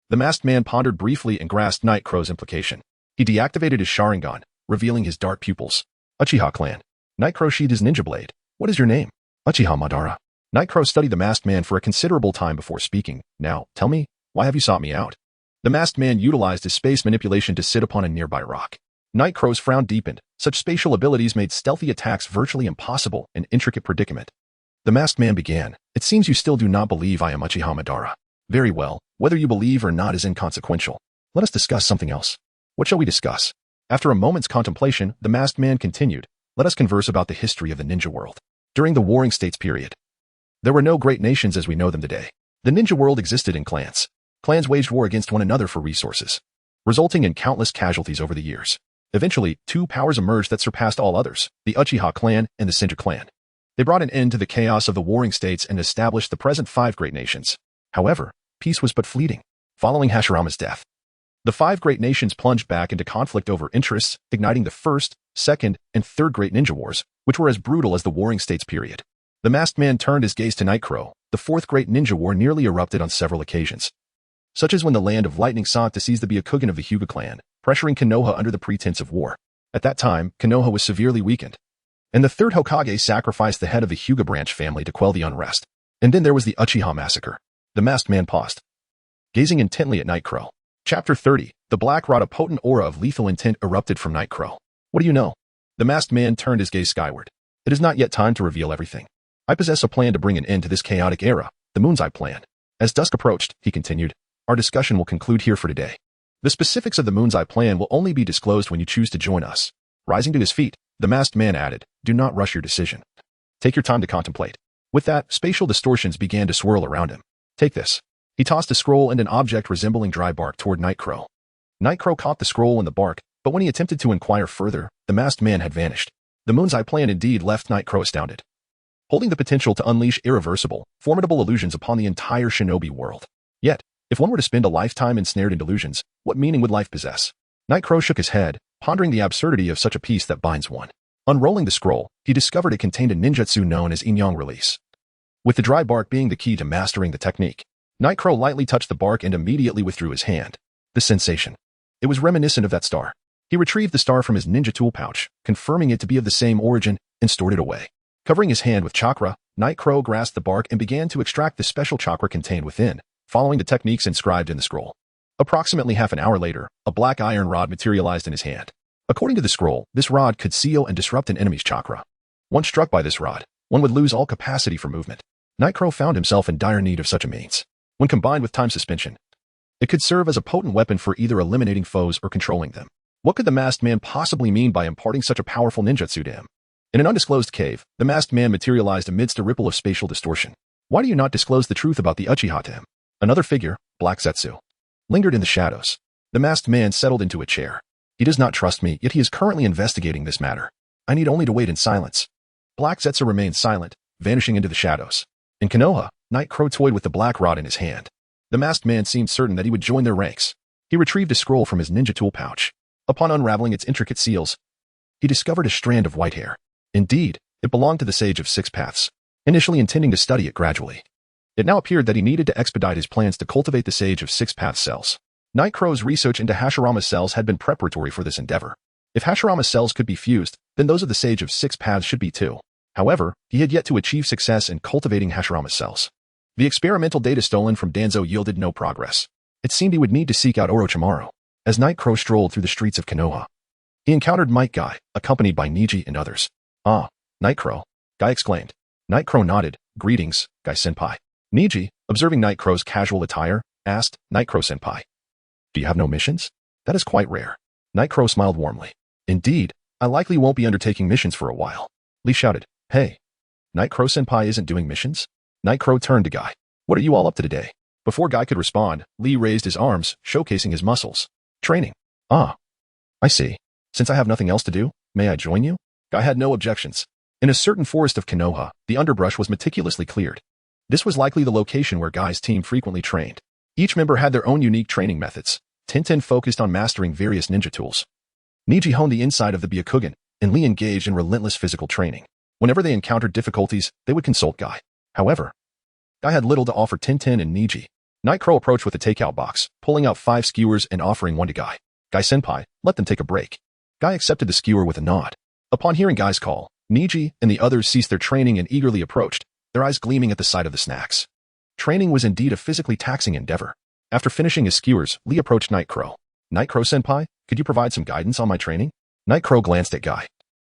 The masked man pondered briefly and grasped Nightcrow's implication. He deactivated his Sharingan, revealing his dark pupils. Uchiha clan. Nightcrow sheathed his ninja blade. What is your name? Uchiha Madara. Nightcrow studied the masked man for a considerable time before speaking. Now, tell me, why have you sought me out? The masked man utilized his space manipulation to sit upon a nearby rock. Nightcrow's frown deepened. Such spatial abilities made stealthy attacks virtually impossible, an intricate predicament. The masked man began. It seems you still do not believe I am Uchiha Madara. Very well, whether you believe or not is inconsequential. Let us discuss something else. What shall we discuss? After a moment's contemplation, the masked man continued. Let us converse about the history of the ninja world. During the Warring States period, there were no great nations as we know them today. The ninja world existed in clans. Clans waged war against one another for resources, resulting in countless casualties over the years. Eventually, two powers emerged that surpassed all others, the Uchiha clan and the Senju clan. They brought an end to the chaos of the Warring States and established the present 5 great nations. However, peace was but fleeting. Following Hashirama's death, the 5 great nations plunged back into conflict over interests, igniting the first, second, and third great ninja wars, which were as brutal as the Warring States period. The masked man turned his gaze to Nightcrow. The 4th great ninja war nearly erupted on several occasions, such as when the Land of Lightning sought to seize the Byakugan of the Hyuga clan, pressuring Konoha under the pretense of war. At that time, Konoha was severely weakened, and the 3rd Hokage sacrificed the head of the Hyuga branch family to quell the unrest. And then there was the Uchiha massacre. The masked man paused, gazing intently at Nightcrow. Chapter 30. The black rod. A potent aura of lethal intent erupted from Nightcrow. What do you know? The masked man turned his gaze skyward. It is not yet time to reveal everything. I possess a plan to bring an end to this chaotic era, the Moon's Eye plan. As dusk approached, he continued, our discussion will conclude here for today. The specifics of the Moon's Eye plan will only be disclosed when you choose to join us. Rising to his feet, the masked man added, do not rush your decision. Take your time to contemplate. With that, spatial distortions began to swirl around him. Take this. He tossed a scroll and an object resembling dry bark toward Nightcrow. Nightcrow caught the scroll and the bark, but when he attempted to inquire further, the masked man had vanished. The Moon's Eye plan indeed left Nightcrow astounded, holding the potential to unleash irreversible, formidable illusions upon the entire shinobi world. Yet, if one were to spend a lifetime ensnared in delusions, what meaning would life possess? Nightcrow shook his head, pondering the absurdity of such a piece that binds one. Unrolling the scroll, he discovered it contained a ninjutsu known as Inyang Release, with the dry bark being the key to mastering the technique. Nightcrow lightly touched the bark and immediately withdrew his hand. The sensation. It was reminiscent of that star. He retrieved the star from his ninja tool pouch, confirming it to be of the same origin, and stored it away. Covering his hand with chakra, Nightcrow grasped the bark and began to extract the special chakra contained within, following the techniques inscribed in the scroll. Approximately half an hour later, a black iron rod materialized in his hand. According to the scroll, this rod could seal and disrupt an enemy's chakra. Once struck by this rod, one would lose all capacity for movement. Nightcrow found himself in dire need of such a means. When combined with time suspension, it could serve as a potent weapon for either eliminating foes or controlling them. What could the masked man possibly mean by imparting such a powerful ninjutsu to him? In an undisclosed cave, the masked man materialized amidst a ripple of spatial distortion. Why do you not disclose the truth about the Uchiha to him? Another figure, Black Zetsu, lingered in the shadows. The masked man settled into a chair. He does not trust me, yet he is currently investigating this matter. I need only to wait in silence. Black Zetsu remained silent, vanishing into the shadows. In Konoha, Nightcrow toyed with the black rod in his hand. The masked man seemed certain that he would join their ranks. He retrieved a scroll from his ninja tool pouch. Upon unraveling its intricate seals, he discovered a strand of white hair. Indeed, it belonged to the Sage of Six Paths, initially intending to study it gradually. It now appeared that he needed to expedite his plans to cultivate the Sage of Six Paths cells. Nightcrow's research into Hashirama's cells had been preparatory for this endeavor. If Hashirama's cells could be fused, then those of the Sage of Six Paths should be too. However, he had yet to achieve success in cultivating Hashirama's cells. The experimental data stolen from Danzo yielded no progress. It seemed he would need to seek out Orochimaru. As Nightcrow strolled through the streets of Konoha, he encountered Might Guy, accompanied by Niji and others. Ah, Nightcrow, Guy exclaimed. Nightcrow nodded. Greetings, Guy-senpai. Niji, observing Nightcrow's casual attire, asked, Nightcrow-senpai, do you have no missions? That is quite rare. Nightcrow smiled warmly. Indeed, I likely won't be undertaking missions for a while. Lee shouted, hey, Nightcrow-senpai isn't doing missions? Nightcrow turned to Guy. What are you all up to today? Before Guy could respond, Lee raised his arms, showcasing his muscles. Training. Ah, I see. Since I have nothing else to do, may I join you? Guy had no objections. In a certain forest of Konoha, the underbrush was meticulously cleared. This was likely the location where Guy's team frequently trained. Each member had their own unique training methods. Tintin focused on mastering various ninja tools. Niji honed the inside of the Byakugan, and Lee engaged in relentless physical training. Whenever they encountered difficulties, they would consult Guy. However, Guy had little to offer Tintin and Niji. Nightcrow approached with a takeout box, pulling out 5 skewers and offering one to Guy. Guy-senpai, let them take a break. Guy accepted the skewer with a nod. Upon hearing Guy's call, Niji and the others ceased their training and eagerly approached, their eyes gleaming at the sight of the snacks. Training was indeed a physically taxing endeavor. After finishing his skewers, Lee approached Nightcrow. Nightcrow-senpai, could you provide some guidance on my training? Nightcrow glanced at Guy.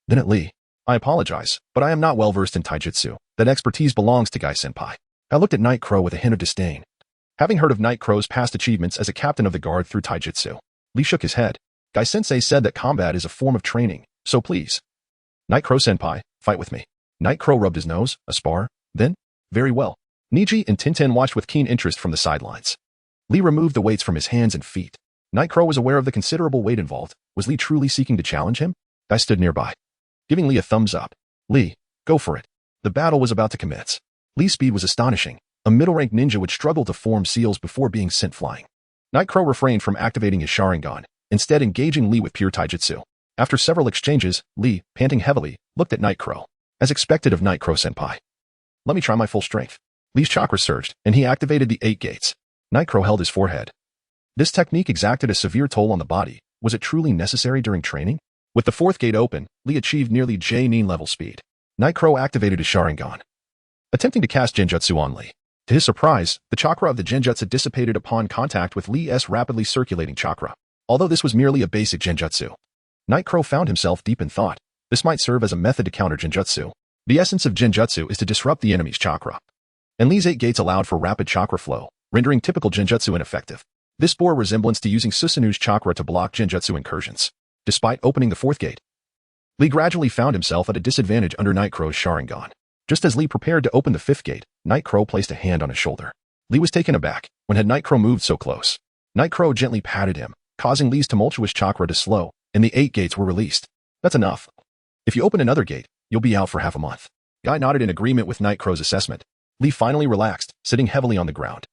Then at Lee. I apologize, but I am not well versed in taijutsu. That expertise belongs to Guy-senpai. I looked at Nightcrow with a hint of disdain. Having heard of Nightcrow's past achievements as a captain of the guard through taijutsu, Lee shook his head. Guy-sensei said that combat is a form of training, so please. Nightcrow-senpai, fight with me. Nightcrow rubbed his nose. A spar? Then? Very well. Niji and Tintin watched with keen interest from the sidelines. Lee removed the weights from his hands and feet. Nightcrow was aware of the considerable weight involved. Was Lee truly seeking to challenge him? Guy stood nearby, giving Lee a thumbs up. Lee, go for it. The battle was about to commence. Lee's speed was astonishing. A middle-rank ninja would struggle to form seals before being sent flying. Nightcrow refrained from activating his Sharingan, instead engaging Lee with pure taijutsu. After several exchanges, Lee, panting heavily, looked at Nightcrow. As expected of Nightcrow-senpai. Let me try my full strength. Lee's chakra surged, and he activated the 8 gates. Nightcrow held his forehead. This technique exacted a severe toll on the body. Was it truly necessary during training? With the 4th gate open, Lee achieved nearly J-nin level speed. Nightcrow activated his Sharingan, attempting to cast Genjutsu on Lee. To his surprise, the chakra of the Genjutsu dissipated upon contact with Lee's rapidly circulating chakra. Although this was merely a basic Genjutsu, Nightcrow found himself deep in thought. This might serve as a method to counter Genjutsu. The essence of Genjutsu is to disrupt the enemy's chakra. And Lee's 8 gates allowed for rapid chakra flow, rendering typical Genjutsu ineffective. This bore resemblance to using Susanu's chakra to block Genjutsu incursions. Despite opening the 4th gate, Lee gradually found himself at a disadvantage under Nightcrow's Sharingan. Just as Lee prepared to open the 5th gate, Nightcrow placed a hand on his shoulder. Lee was taken aback. When had Nightcrow moved so close? Nightcrow gently patted him, causing Lee's tumultuous chakra to slow, and the 8 gates were released. That's enough. If you open another gate, you'll be out for half a month. Guy nodded in agreement with Nightcrow's assessment. Lee finally relaxed, sitting heavily on the ground.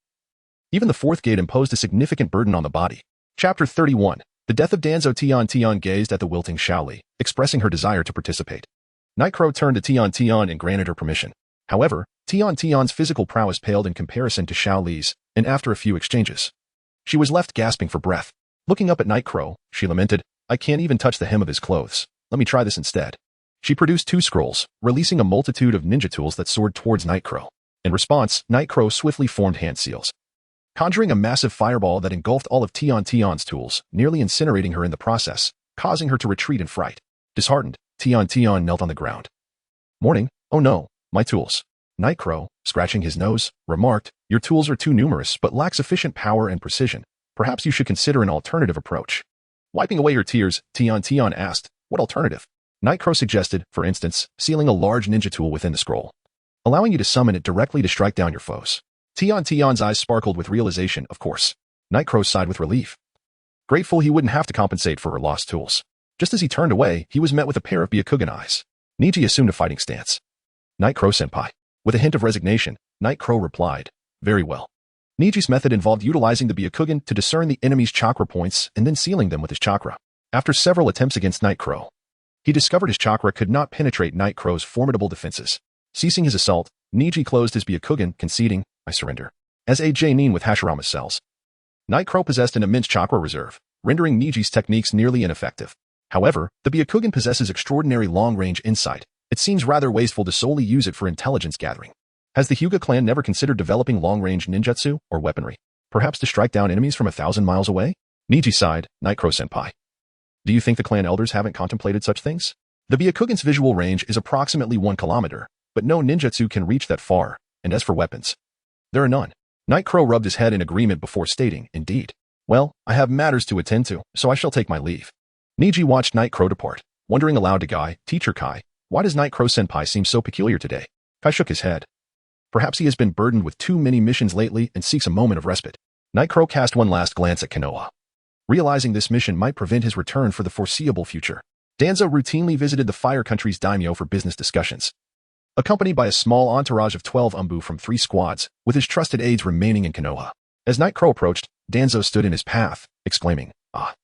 Even the 4th gate imposed a significant burden on the body. Chapter 31. The death of Danzo. Tian gazed at the wilting Shaoli, expressing her desire to participate. Nightcrow turned to Tian and granted her permission. However, Tian's physical prowess paled in comparison to Shaoli's, and after a few exchanges, she was left gasping for breath. Looking up at Nightcrow, she lamented, I can't even touch the hem of his clothes. Let me try this instead. She produced 2 scrolls, releasing a multitude of ninja tools that soared towards Nightcrow. In response, Nightcrow swiftly formed hand seals, conjuring a massive fireball that engulfed all of Tian's tools, nearly incinerating her in the process, causing her to retreat in fright. Disheartened, Tian knelt on the ground. Morning, oh no, my tools. Nightcrow, scratching his nose, remarked, your tools are too numerous but lack sufficient power and precision. Perhaps you should consider an alternative approach. Wiping away her tears, Tian asked, what alternative? Nightcrow suggested, for instance, sealing a large ninja tool within the scroll, allowing you to summon it directly to strike down your foes. Tian's eyes sparkled with realization, of course. Nightcrow sighed with relief, grateful he wouldn't have to compensate for her lost tools. Just as he turned away, he was met with a pair of Byakugan eyes. Niji assumed a fighting stance. Nightcrow-senpai. With a hint of resignation, Nightcrow replied, very well. Niji's method involved utilizing the Byakugan to discern the enemy's chakra points and then sealing them with his chakra. After several attempts against Nightcrow, he discovered his chakra could not penetrate Nightcrow's formidable defenses. Ceasing his assault, Niji closed his Byakugan, conceding, I surrender. As a J-nin with Hashirama's cells. Nightcrow possessed an immense chakra reserve, rendering Niji's techniques nearly ineffective. However, the Byakugan possesses extraordinary long-range insight. It seems rather wasteful to solely use it for intelligence gathering. Has the Hyuga clan never considered developing long-range ninjutsu or weaponry? Perhaps to strike down enemies from 1,000 miles away? Niji sighed, Nightcrow-senpai. Do you think the clan elders haven't contemplated such things? The Byakugan's visual range is approximately 1 kilometer, but no ninjutsu can reach that far, and as for weapons, there are none. Nightcrow rubbed his head in agreement before stating, indeed. Well, I have matters to attend to, so I shall take my leave. Niji watched Nightcrow depart, wondering aloud to Guy, Teacher Kai, why does Nightcrow-senpai seem so peculiar today? Kai shook his head. Perhaps he has been burdened with too many missions lately and seeks a moment of respite. Nightcrow cast one last glance at Konoha, realizing this mission might prevent his return for the foreseeable future. Danzo routinely visited the Fire Country's daimyo for business discussions. accompanied by a small entourage of 12 Umbu from 3 squads, with his trusted aides remaining in Konoha. As Night Crow approached, Danzo stood in his path, exclaiming, "Ah,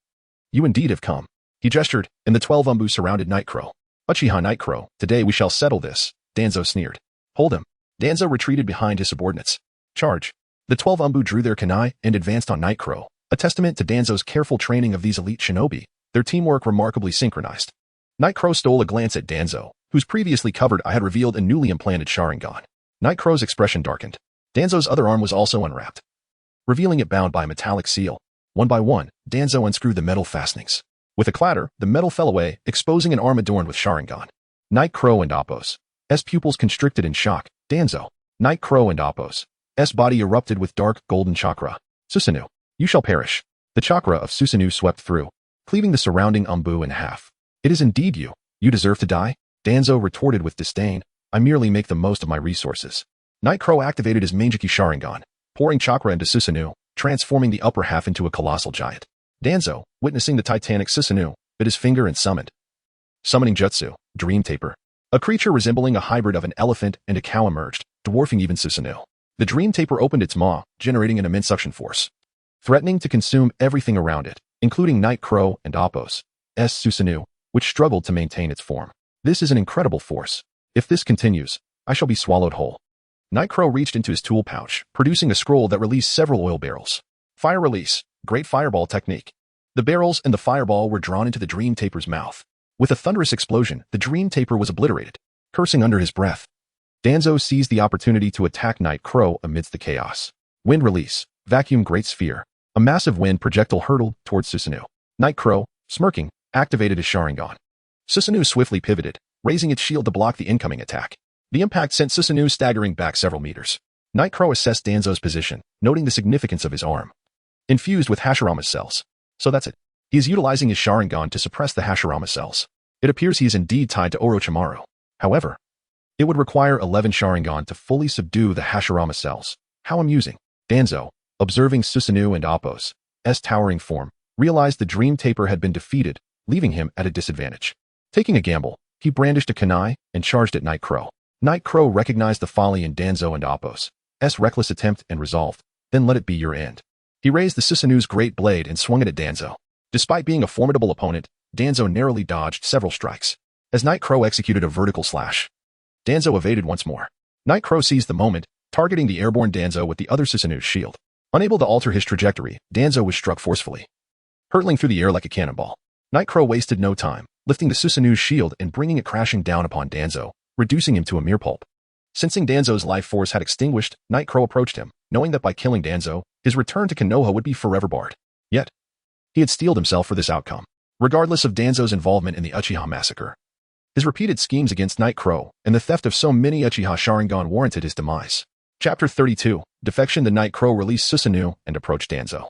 you indeed have come." He gestured, and the 12 Umbu surrounded Night Crow. "Uchiha Night Crow, today we shall settle this," Danzo sneered. "Hold him." Danzo retreated behind his subordinates. "Charge." The 12 Umbu drew their kunai and advanced on Night Crow, a testament to Danzo's careful training of these elite shinobi, their teamwork remarkably synchronized. Night Crow stole a glance at Danzo, whose previously covered eye had revealed a newly implanted Sharingan. Night Crow's expression darkened. Danzo's other arm was also unwrapped, revealing it bound by a metallic seal. One by one, Danzo unscrewed the metal fastenings. With a clatter, the metal fell away, exposing an arm adorned with Sharingan. Night Crow and Appo's pupils constricted in shock. Danzo. Night Crow and Appo's body erupted with dark, golden chakra. "Susanoo, you shall perish." The chakra of Susanoo swept through, cleaving the surrounding Umbu in half. "It is indeed you. You deserve to die?" Danzo retorted with disdain. "I merely make the most of my resources." Night Crow activated his Mangeki Sharingan, pouring chakra into Susanoo, transforming the upper half into a colossal giant. Danzo, witnessing the titanic Susanoo, bit his finger and summoned. Summoning Jutsu, Dream Taper. A creature resembling a hybrid of an elephant and a cow emerged, dwarfing even Susanoo. The Dream Taper opened its maw, generating an immense suction force, threatening to consume everything around it, including Night Crow and Appo's Susanoo, which struggled to maintain its form. "This is an incredible force. If this continues, I shall be swallowed whole." Night Crow reached into his tool pouch, producing a scroll that released several oil barrels. Fire release, Great Fireball technique. The barrels and the fireball were drawn into the Dream Taper's mouth. With a thunderous explosion, the Dream Taper was obliterated, cursing under his breath. Danzo seized the opportunity to attack Night Crow amidst the chaos. Wind release, Vacuum Great Sphere. A massive wind projectile hurtled towards Susanoo. Night Crow, smirking, activated his Sharingan. Susanoo swiftly pivoted, raising its shield to block the incoming attack. The impact sent Susanoo staggering back several meters. Night Crow assessed Danzo's position, noting the significance of his arm. Infused with Hashirama's cells. So that's it. He is utilizing his Sharingan to suppress the Hashirama cells. It appears he is indeed tied to Orochimaru. However, it would require 11 Sharingan to fully subdue the Hashirama cells. How amusing. Danzo, observing Susanoo and Appo's towering form, realized the Dream Taper had been defeated, leaving him at a disadvantage. Taking a gamble, he brandished a kunai and charged at Night Crow. Night Crow recognized the folly in Danzo and Appo's reckless attempt and resolved, "Then let it be your end." He raised the Susanoo's great blade and swung it at Danzo. Despite being a formidable opponent, Danzo narrowly dodged several strikes. As Night Crow executed a vertical slash, Danzo evaded once more. Night Crow seized the moment, targeting the airborne Danzo with the other Susanoo's shield. Unable to alter his trajectory, Danzo was struck forcefully, hurtling through the air like a cannonball. Night Crow wasted no time, lifting the Susanoo's shield and bringing it crashing down upon Danzo, reducing him to a mere pulp. Sensing Danzo's life force had extinguished, Night Crow approached him, knowing that by killing Danzo, his return to Konoha would be forever barred. Yet, he had steeled himself for this outcome. Regardless of Danzo's involvement in the Uchiha massacre, his repeated schemes against Night Crow and the theft of so many Uchiha Sharingan warranted his demise. Chapter 32, Defection. The Night Crow released Susanoo and approached Danzo,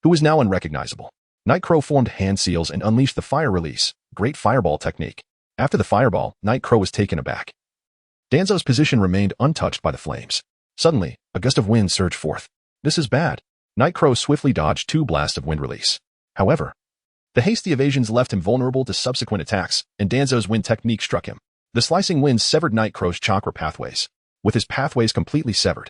who was now unrecognizable. Night Crow formed hand seals and unleashed the fire release, Great Fireball technique. After the fireball, Night Crow was taken aback. Danzo's position remained untouched by the flames. Suddenly, a gust of wind surged forth. "This is bad." Night Crow swiftly dodged 2 blasts of wind release. However, the hasty evasions left him vulnerable to subsequent attacks, and Danzo's wind technique struck him. The slicing wind severed Night Crow's chakra pathways. With his pathways completely severed,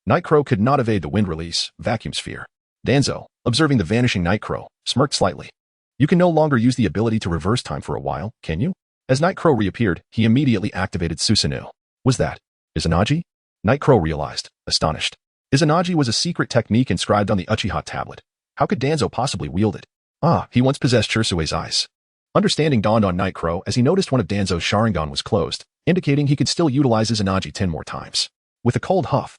Night Crow could not evade the wind release, Vacuum Sphere. Danzo, observing the vanishing Night Crow, smirked slightly. "You can no longer use the ability to reverse time for a while, can you?" As Night Crow reappeared, he immediately activated Susanoo. Was that Izanagi? Night Crow realized, astonished. Izanagi was a secret technique inscribed on the Uchiha tablet. How could Danzo possibly wield it? Ah, he once possessed Chirsue's eyes. Understanding dawned on Night Crow as he noticed one of Danzo's Sharingan was closed, indicating he could still utilize Izanagi 10 more times. With a cold huff,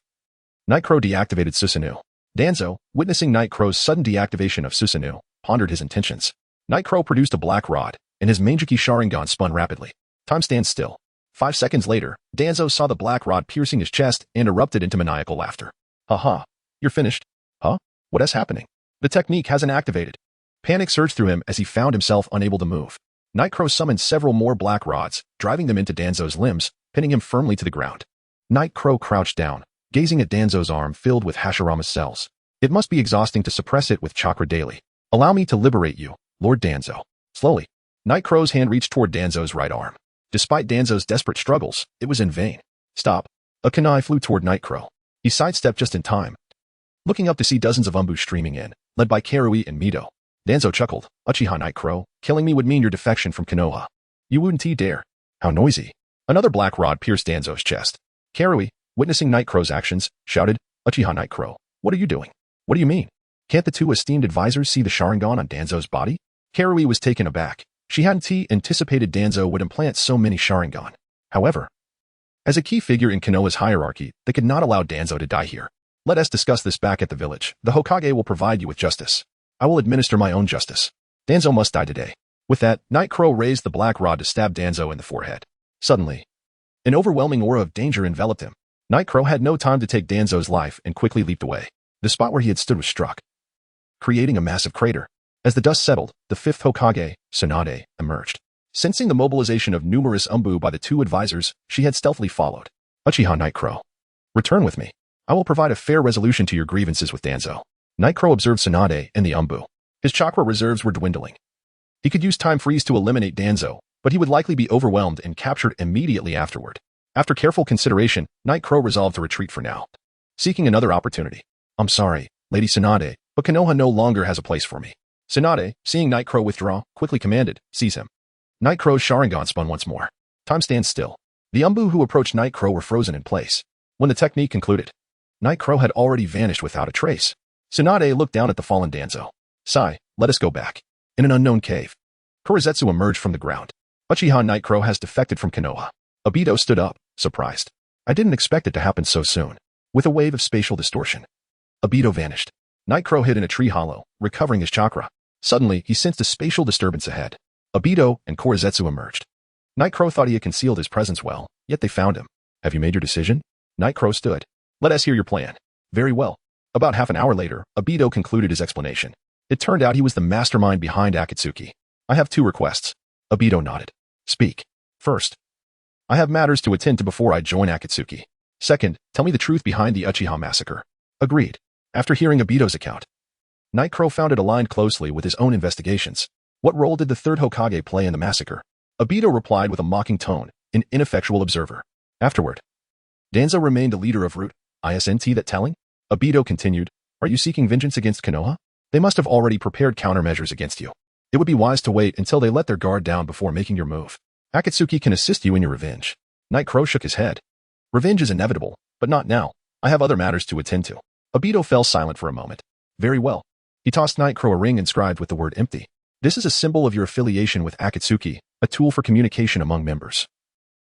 Night Crow deactivated Susanoo. Danzo, witnessing Night Crow's sudden deactivation of Susanoo, pondered his intentions. Night Crow produced a black rod, and his Mangeki Sharingan spun rapidly. Time stands still. 5 seconds later, Danzo saw the black rod piercing his chest and erupted into maniacal laughter. "Haha, you're finished." "Huh? What is happening?" "The technique hasn't activated." Panic surged through him as he found himself unable to move. Night Crow summoned several more black rods, driving them into Danzo's limbs, pinning him firmly to the ground. Night Crow crouched down, gazing at Danzo's arm filled with Hashirama's cells. It must be exhausting to suppress it with chakra daily. "Allow me to liberate you, Lord Danzo." Slowly, Night Crow's hand reached toward Danzo's right arm. Despite Danzo's desperate struggles, it was in vain. Stop. A kunai flew toward Nightcrow. He sidestepped just in time, looking up to see dozens of umbu streaming in, led by Karui and Mito. Danzo chuckled. Uchiha Nightcrow, killing me would mean your defection from Konoha. You wouldn't dare. How noisy. Another black rod pierced Danzo's chest. Karui, witnessing Nightcrow's actions, shouted, Uchiha Nightcrow, what are you doing? What do you mean? Can't the two esteemed advisors see the Sharingan on Danzo's body? Karui was taken aback. She hadn't anticipated Danzo would implant so many Sharingan. However, as a key figure in Konoha's hierarchy, they could not allow Danzo to die here. Let us discuss this back at the village. The Hokage will provide you with justice. I will administer my own justice. Danzo must die today. With that, Nightcrow raised the black rod to stab Danzo in the forehead. Suddenly, an overwhelming aura of danger enveloped him. Nightcrow had no time to take Danzo's life and quickly leaped away. The spot where he had stood was struck, creating a massive crater. As the dust settled, the fifth Hokage, Tsunade, emerged. Sensing the mobilization of numerous umbu by the two advisors, she had stealthily followed. Uchiha Nightcrow, return with me. I will provide a fair resolution to your grievances with Danzo. Nightcrow observed Tsunade and the umbu. His chakra reserves were dwindling. He could use time freeze to eliminate Danzo, but he would likely be overwhelmed and captured immediately afterward. After careful consideration, Nightcrow resolved to retreat for now, seeking another opportunity. I'm sorry, Lady Tsunade, but Konoha no longer has a place for me. Tsunade, seeing Nightcrow withdraw, quickly commanded, seize him. Nightcrow's Sharingan spun once more. Time stands still. The umbu who approached Nightcrow were frozen in place. When the technique concluded, Nightcrow had already vanished without a trace. Tsunade looked down at the fallen Danzo. Sigh, let us go back. In an unknown cave, Kurizetsu emerged from the ground. Uchiha Nightcrow has defected from Konoha. Obito stood up, surprised. I didn't expect it to happen so soon. With a wave of spatial distortion, Obito vanished. Nightcrow hid in a tree hollow, recovering his chakra. Suddenly, he sensed a spatial disturbance ahead. Obito and Kurizetsu emerged. Nightcrow thought he had concealed his presence well, yet they found him. Have you made your decision? Nightcrow stood. Let us hear your plan. Very well. About half an hour later, Obito concluded his explanation. It turned out he was the mastermind behind Akatsuki. I have two requests. Obito nodded. Speak. First, I have matters to attend to before I join Akatsuki. Second, tell me the truth behind the Uchiha massacre. Agreed. After hearing Obito's account, Nightcrow found it aligned closely with his own investigations. What role did the third Hokage play in the massacre? Obito replied with a mocking tone, an ineffectual observer. Afterward, Danzo remained a leader of Root. Isn't that telling? Obito continued, are you seeking vengeance against Konoha? They must have already prepared countermeasures against you. It would be wise to wait until they let their guard down before making your move. Akatsuki can assist you in your revenge. Nightcrow shook his head. Revenge is inevitable, but not now. I have other matters to attend to. Obito fell silent for a moment. Very well. He tossed Nightcrow a ring inscribed with the word empty. This is a symbol of your affiliation with Akatsuki, a tool for communication among members.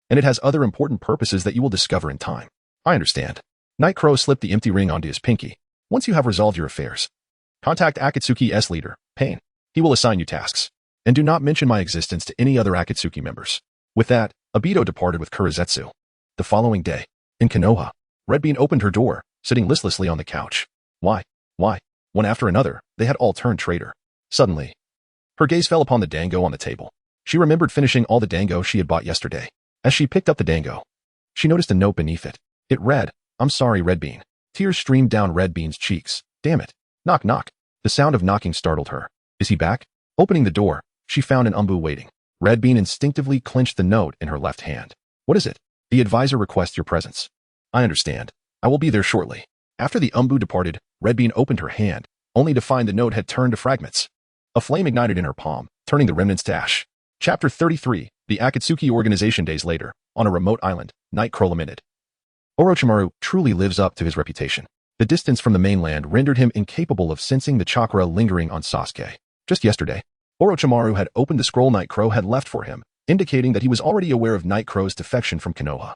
And it has other important purposes that you will discover in time. I understand. Nightcrow slipped the empty ring onto his pinky. Once you have resolved your affairs, contact Akatsuki's leader, Pain. He will assign you tasks. And do not mention my existence to any other Akatsuki members. With that, Obito departed with Kurizetsu. The following day, in Konoha, Red Bean opened her door, sitting listlessly on the couch. Why? One after another, they had all turned traitor. Suddenly, her gaze fell upon the dango on the table. She remembered finishing all the dango she had bought yesterday. As she picked up the dango, she noticed a note beneath it. It read, I'm sorry, Red Bean. Tears streamed down Red Bean's cheeks. Damn it. Knock, knock. The sound of knocking startled her. Is he back? Opening the door, she found an umbu waiting. Red Bean instinctively clenched the note in her left hand. What is it? The advisor requests your presence. I understand. I will be there shortly. After the umbu departed, Red Bean opened her hand, only to find the note had turned to fragments. A flame ignited in her palm, turning the remnants to ash. Chapter 33, The Akatsuki Organization. Days later, on a remote island, Nightcrow lamented. Orochimaru truly lives up to his reputation. The distance from the mainland rendered him incapable of sensing the chakra lingering on Sasuke. Just yesterday, Orochimaru had opened the scroll Nightcrow had left for him, indicating that he was already aware of Nightcrow's defection from Konoha.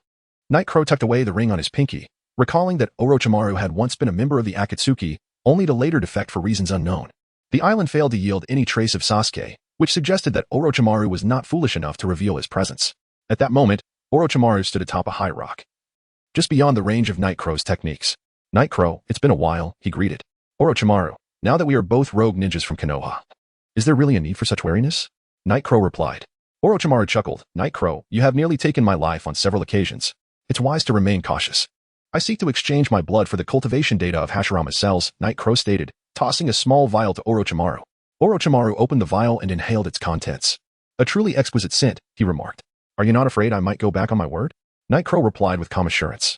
Nightcrow tucked away the ring on his pinky, recalling that Orochimaru had once been a member of the Akatsuki, only to later defect for reasons unknown. The island failed to yield any trace of Sasuke, which suggested that Orochimaru was not foolish enough to reveal his presence. At that moment, Orochimaru stood atop a high rock, just beyond the range of Nightcrow's techniques. Nightcrow, it's been a while, he greeted. Orochimaru, now that we are both rogue ninjas from Konoha, is there really a need for such wariness? Nightcrow replied. Orochimaru chuckled. Nightcrow, you have nearly taken my life on several occasions. It's wise to remain cautious. I seek to exchange my blood for the cultivation data of Hashirama's cells, Nightcrow stated, tossing a small vial to Orochimaru. Orochimaru opened the vial and inhaled its contents. A truly exquisite scent, he remarked. Are you not afraid I might go back on my word? Night Crow replied with calm assurance.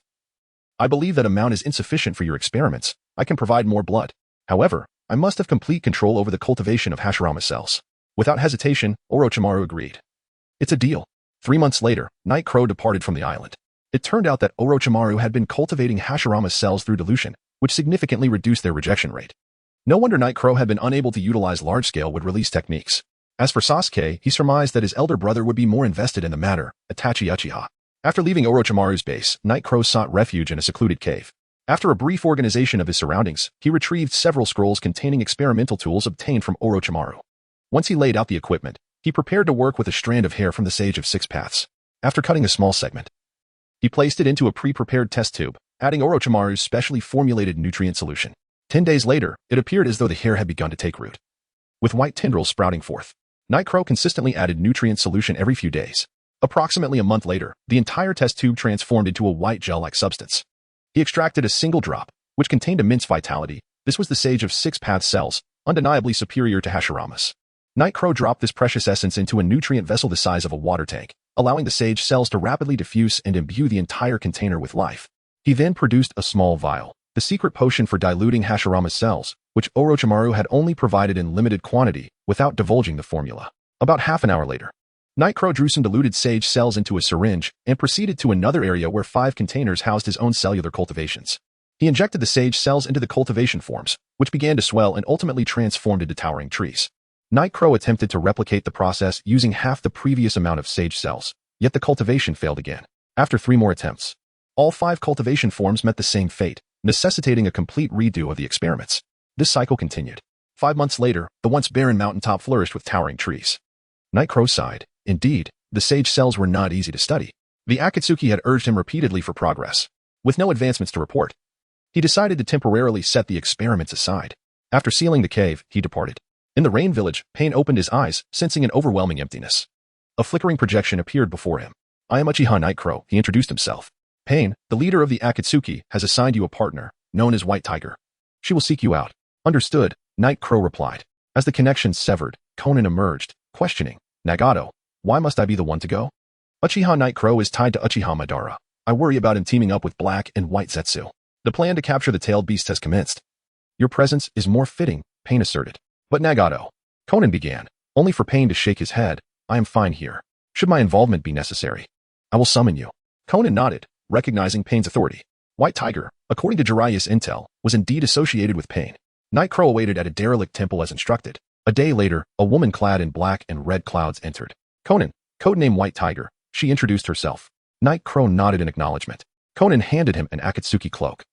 I believe that amount is insufficient for your experiments. I can provide more blood. However, I must have complete control over the cultivation of Hashirama cells. Without hesitation, Orochimaru agreed. It's a deal. 3 months later, Night Crow departed from the island. It turned out that Orochimaru had been cultivating Hashirama cells through dilution, which significantly reduced their rejection rate. No wonder Night Crow had been unable to utilize large-scale would-release techniques. As for Sasuke, he surmised that his elder brother would be more invested in the matter, Itachi Uchiha. After leaving Orochimaru's base, Night Crow sought refuge in a secluded cave. After a brief organization of his surroundings, he retrieved several scrolls containing experimental tools obtained from Orochimaru. Once he laid out the equipment, he prepared to work with a strand of hair from the Sage of Six Paths. After cutting a small segment, he placed it into a pre-prepared test tube, adding Orochimaru's specially formulated nutrient solution. 10 days later, it appeared as though the hair had begun to take root, with white tendrils sprouting forth. Night Crow consistently added nutrient solution every few days. Approximately a month later, the entire test tube transformed into a white gel-like substance. He extracted a single drop, which contained immense vitality. This was the Sage of Six Paths cells, undeniably superior to Hashirama's. Night Crow dropped this precious essence into a nutrient vessel the size of a water tank, allowing the sage cells to rapidly diffuse and imbue the entire container with life. He then produced a small vial, the secret potion for diluting Hashirama's cells, which Orochimaru had only provided in limited quantity, without divulging the formula. About half an hour later, Night Crow drew some diluted sage cells into a syringe and proceeded to another area where 5 containers housed his own cellular cultivations. He injected the sage cells into the cultivation forms, which began to swell and ultimately transformed into towering trees. Night Crow attempted to replicate the process using half the previous amount of sage cells, yet the cultivation failed again. After 3 more attempts, all 5 cultivation forms met the same fate, necessitating a complete redo of the experiments. This cycle continued. 5 months later, the once barren mountaintop flourished with towering trees. Night Crow sighed. Indeed, the sage cells were not easy to study. The Akatsuki had urged him repeatedly for progress. With no advancements to report, he decided to temporarily set the experiments aside. After sealing the cave, he departed. In the rain village, Pain opened his eyes, sensing an overwhelming emptiness. A flickering projection appeared before him. I am Uchiha Night Crow, he introduced himself. Pain, the leader of the Akatsuki, has assigned you a partner, known as White Tiger. She will seek you out. Understood, Night Crow replied. As the connection severed, Conan emerged, questioning, Nagato, why must I be the one to go? Uchiha Night Crow is tied to Uchiha Madara. I worry about him teaming up with Black and White Zetsu. The plan to capture the tailed beast has commenced. Your presence is more fitting, Pain asserted. But Nagato, Conan began, only for Pain to shake his head. I am fine here. Should my involvement be necessary, I will summon you. Conan nodded, recognizing Pain's authority. White Tiger, according to Jiraiya's intel, was indeed associated with Pain. Night Crow awaited at a derelict temple as instructed. A day later, a woman clad in black and red clouds entered. Conan, codename White Tiger, she introduced herself. Night Crow nodded in acknowledgement. Conan handed him an Akatsuki cloak,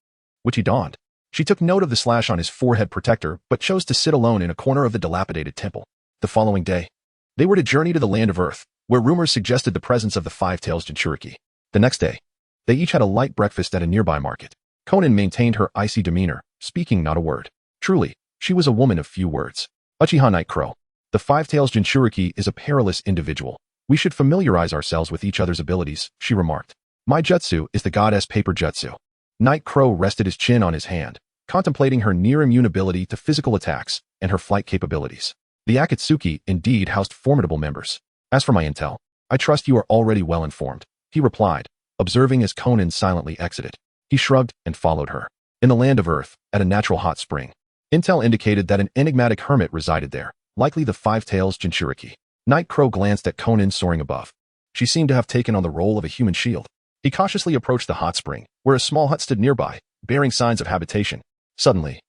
which he donned. She took note of the slash on his forehead protector, but chose to sit alone in a corner of the dilapidated temple. The following day, they were to journey to the land of Earth, where rumors suggested the presence of the Five-Tails Jinchuriki. The next day, they each had a light breakfast at a nearby market. Conan maintained her icy demeanor, speaking not a word. Truly, she was a woman of few words. Uchiha Night Crow, the Five-Tails Jinchuriki is a perilous individual. We should familiarize ourselves with each other's abilities, she remarked. My jutsu is the goddess paper jutsu. Night Crow rested his chin on his hand, contemplating her near-immune ability to physical attacks and her flight capabilities. The Akatsuki indeed housed formidable members. As for my intel, I trust you are already well informed, he replied, observing as Conan silently exited. He shrugged and followed her. In the land of Earth, at a natural hot spring, intel indicated that an enigmatic hermit resided there, likely the Five-Tails Jinchuriki. Night Crow glanced at Conan soaring above. She seemed to have taken on the role of a human shield. He cautiously approached the hot spring, where a small hut stood nearby, bearing signs of habitation. Suddenly,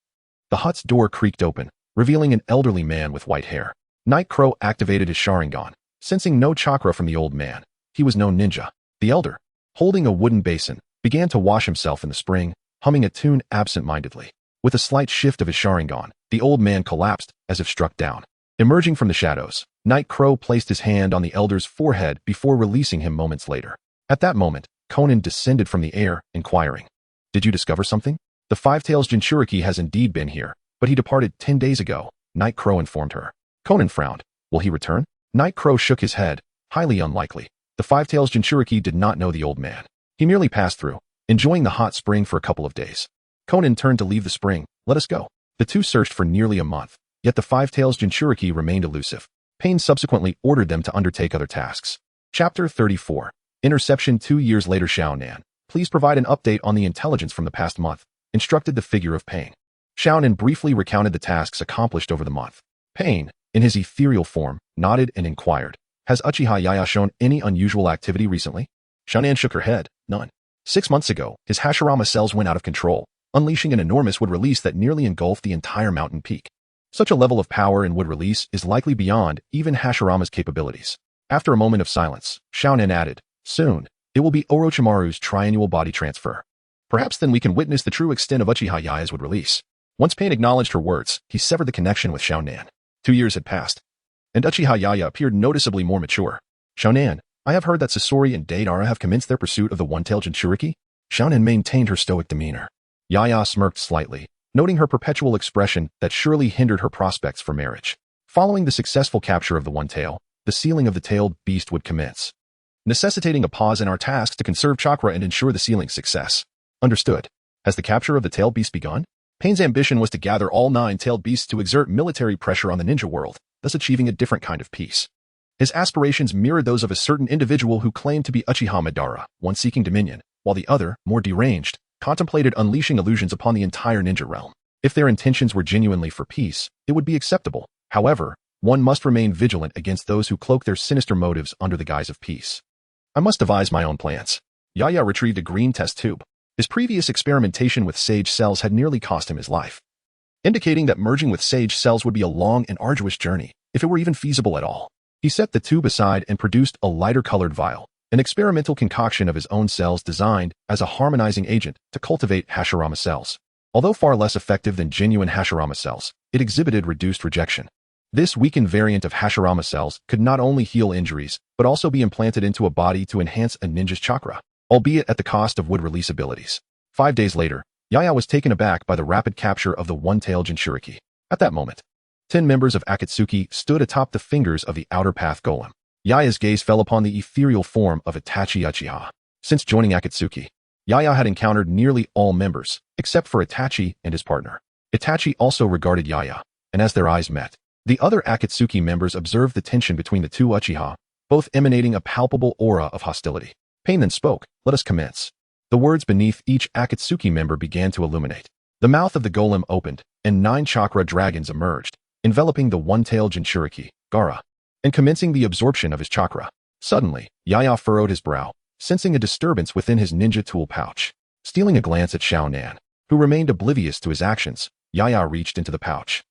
the hut's door creaked open, revealing an elderly man with white hair. Night Crow activated his Sharingan, sensing no chakra from the old man. He was no ninja. The elder, holding a wooden basin, began to wash himself in the spring, humming a tune absent-mindedly. With a slight shift of his Sharingan, the old man collapsed, as if struck down. Emerging from the shadows, Night Crow placed his hand on the elder's forehead before releasing him moments later. At that moment, Conan descended from the air, inquiring, Did you discover something? The Five-Tails Jinchuriki has indeed been here, but he departed 10 days ago, Night Crow informed her. Conan frowned. Will he return? Night Crow shook his head. Highly unlikely. The Five-Tails Jinchuriki did not know the old man. He merely passed through, enjoying the hot spring for a couple of days. Conan turned to leave the spring. Let us go. The two searched for nearly a month, yet the Five-Tails Jinchuriki remained elusive. Pain subsequently ordered them to undertake other tasks. Chapter 34. Interception 2 years later. Xiaonan, please provide an update on the intelligence from the past month, instructed the figure of Pain. Xiaonan briefly recounted the tasks accomplished over the month. Pain, in his ethereal form, nodded and inquired, has Uchiha Yaya shown any unusual activity recently? Xiaonan shook her head, none. 6 months ago, his Hashirama cells went out of control, unleashing an enormous wood release that nearly engulfed the entire mountain peak. Such a level of power in wood release is likely beyond even Hashirama's capabilities. After a moment of silence, Xiaonan added, soon, it will be Orochimaru's triannual body transfer. Perhaps then we can witness the true extent of Uchiha Yaya's wood release. Once Pain acknowledged her words, he severed the connection with Xiaonan. 2 years had passed, and Uchiha Yaya appeared noticeably more mature. Xiaonan, I have heard that Sasori and Deidara have commenced their pursuit of the one-tailed Jinchuriki. Xiaonan maintained her stoic demeanor. Yaya smirked slightly, noting her perpetual expression that surely hindered her prospects for marriage. Following the successful capture of the one-tail, the sealing of the tailed beast would commence, necessitating a pause in our tasks to conserve chakra and ensure the sealing's success. Understood. Has the capture of the tailed beast begun? Pain's ambition was to gather all 9 tailed beasts to exert military pressure on the ninja world, thus achieving a different kind of peace. His aspirations mirrored those of a certain individual who claimed to be Uchiha Madara, one seeking dominion, while the other, more deranged, contemplated unleashing illusions upon the entire ninja realm. If their intentions were genuinely for peace, it would be acceptable. However, one must remain vigilant against those who cloak their sinister motives under the guise of peace. I must devise my own plans. Yaya retrieved a green test tube. His previous experimentation with sage cells had nearly cost him his life, indicating that merging with sage cells would be a long and arduous journey, if it were even feasible at all. He set the tube aside and produced a lighter-colored vial, an experimental concoction of his own cells designed as a harmonizing agent to cultivate Hashirama cells. Although far less effective than genuine Hashirama cells, it exhibited reduced rejection. This weakened variant of Hashirama cells could not only heal injuries, but also be implanted into a body to enhance a ninja's chakra, albeit at the cost of wood release abilities. 5 days later, Yaya was taken aback by the rapid capture of the one-tailed Jinchuriki. At that moment, 10 members of Akatsuki stood atop the fingers of the outer path golem. Yaya's gaze fell upon the ethereal form of Itachi Uchiha. Since joining Akatsuki, Yaya had encountered nearly all members, except for Itachi and his partner. Itachi also regarded Yaya, and as their eyes met, the other Akatsuki members observed the tension between the two Uchiha, both emanating a palpable aura of hostility. Pain then spoke, let us commence. The words beneath each Akatsuki member began to illuminate. The mouth of the golem opened, and 9 chakra dragons emerged, enveloping the one-tailed Jinchuriki, Gaara, and commencing the absorption of his chakra. Suddenly, Yaya furrowed his brow, sensing a disturbance within his ninja tool pouch. Stealing a glance at Xiaonan, who remained oblivious to his actions, Yaya reached into the pouch.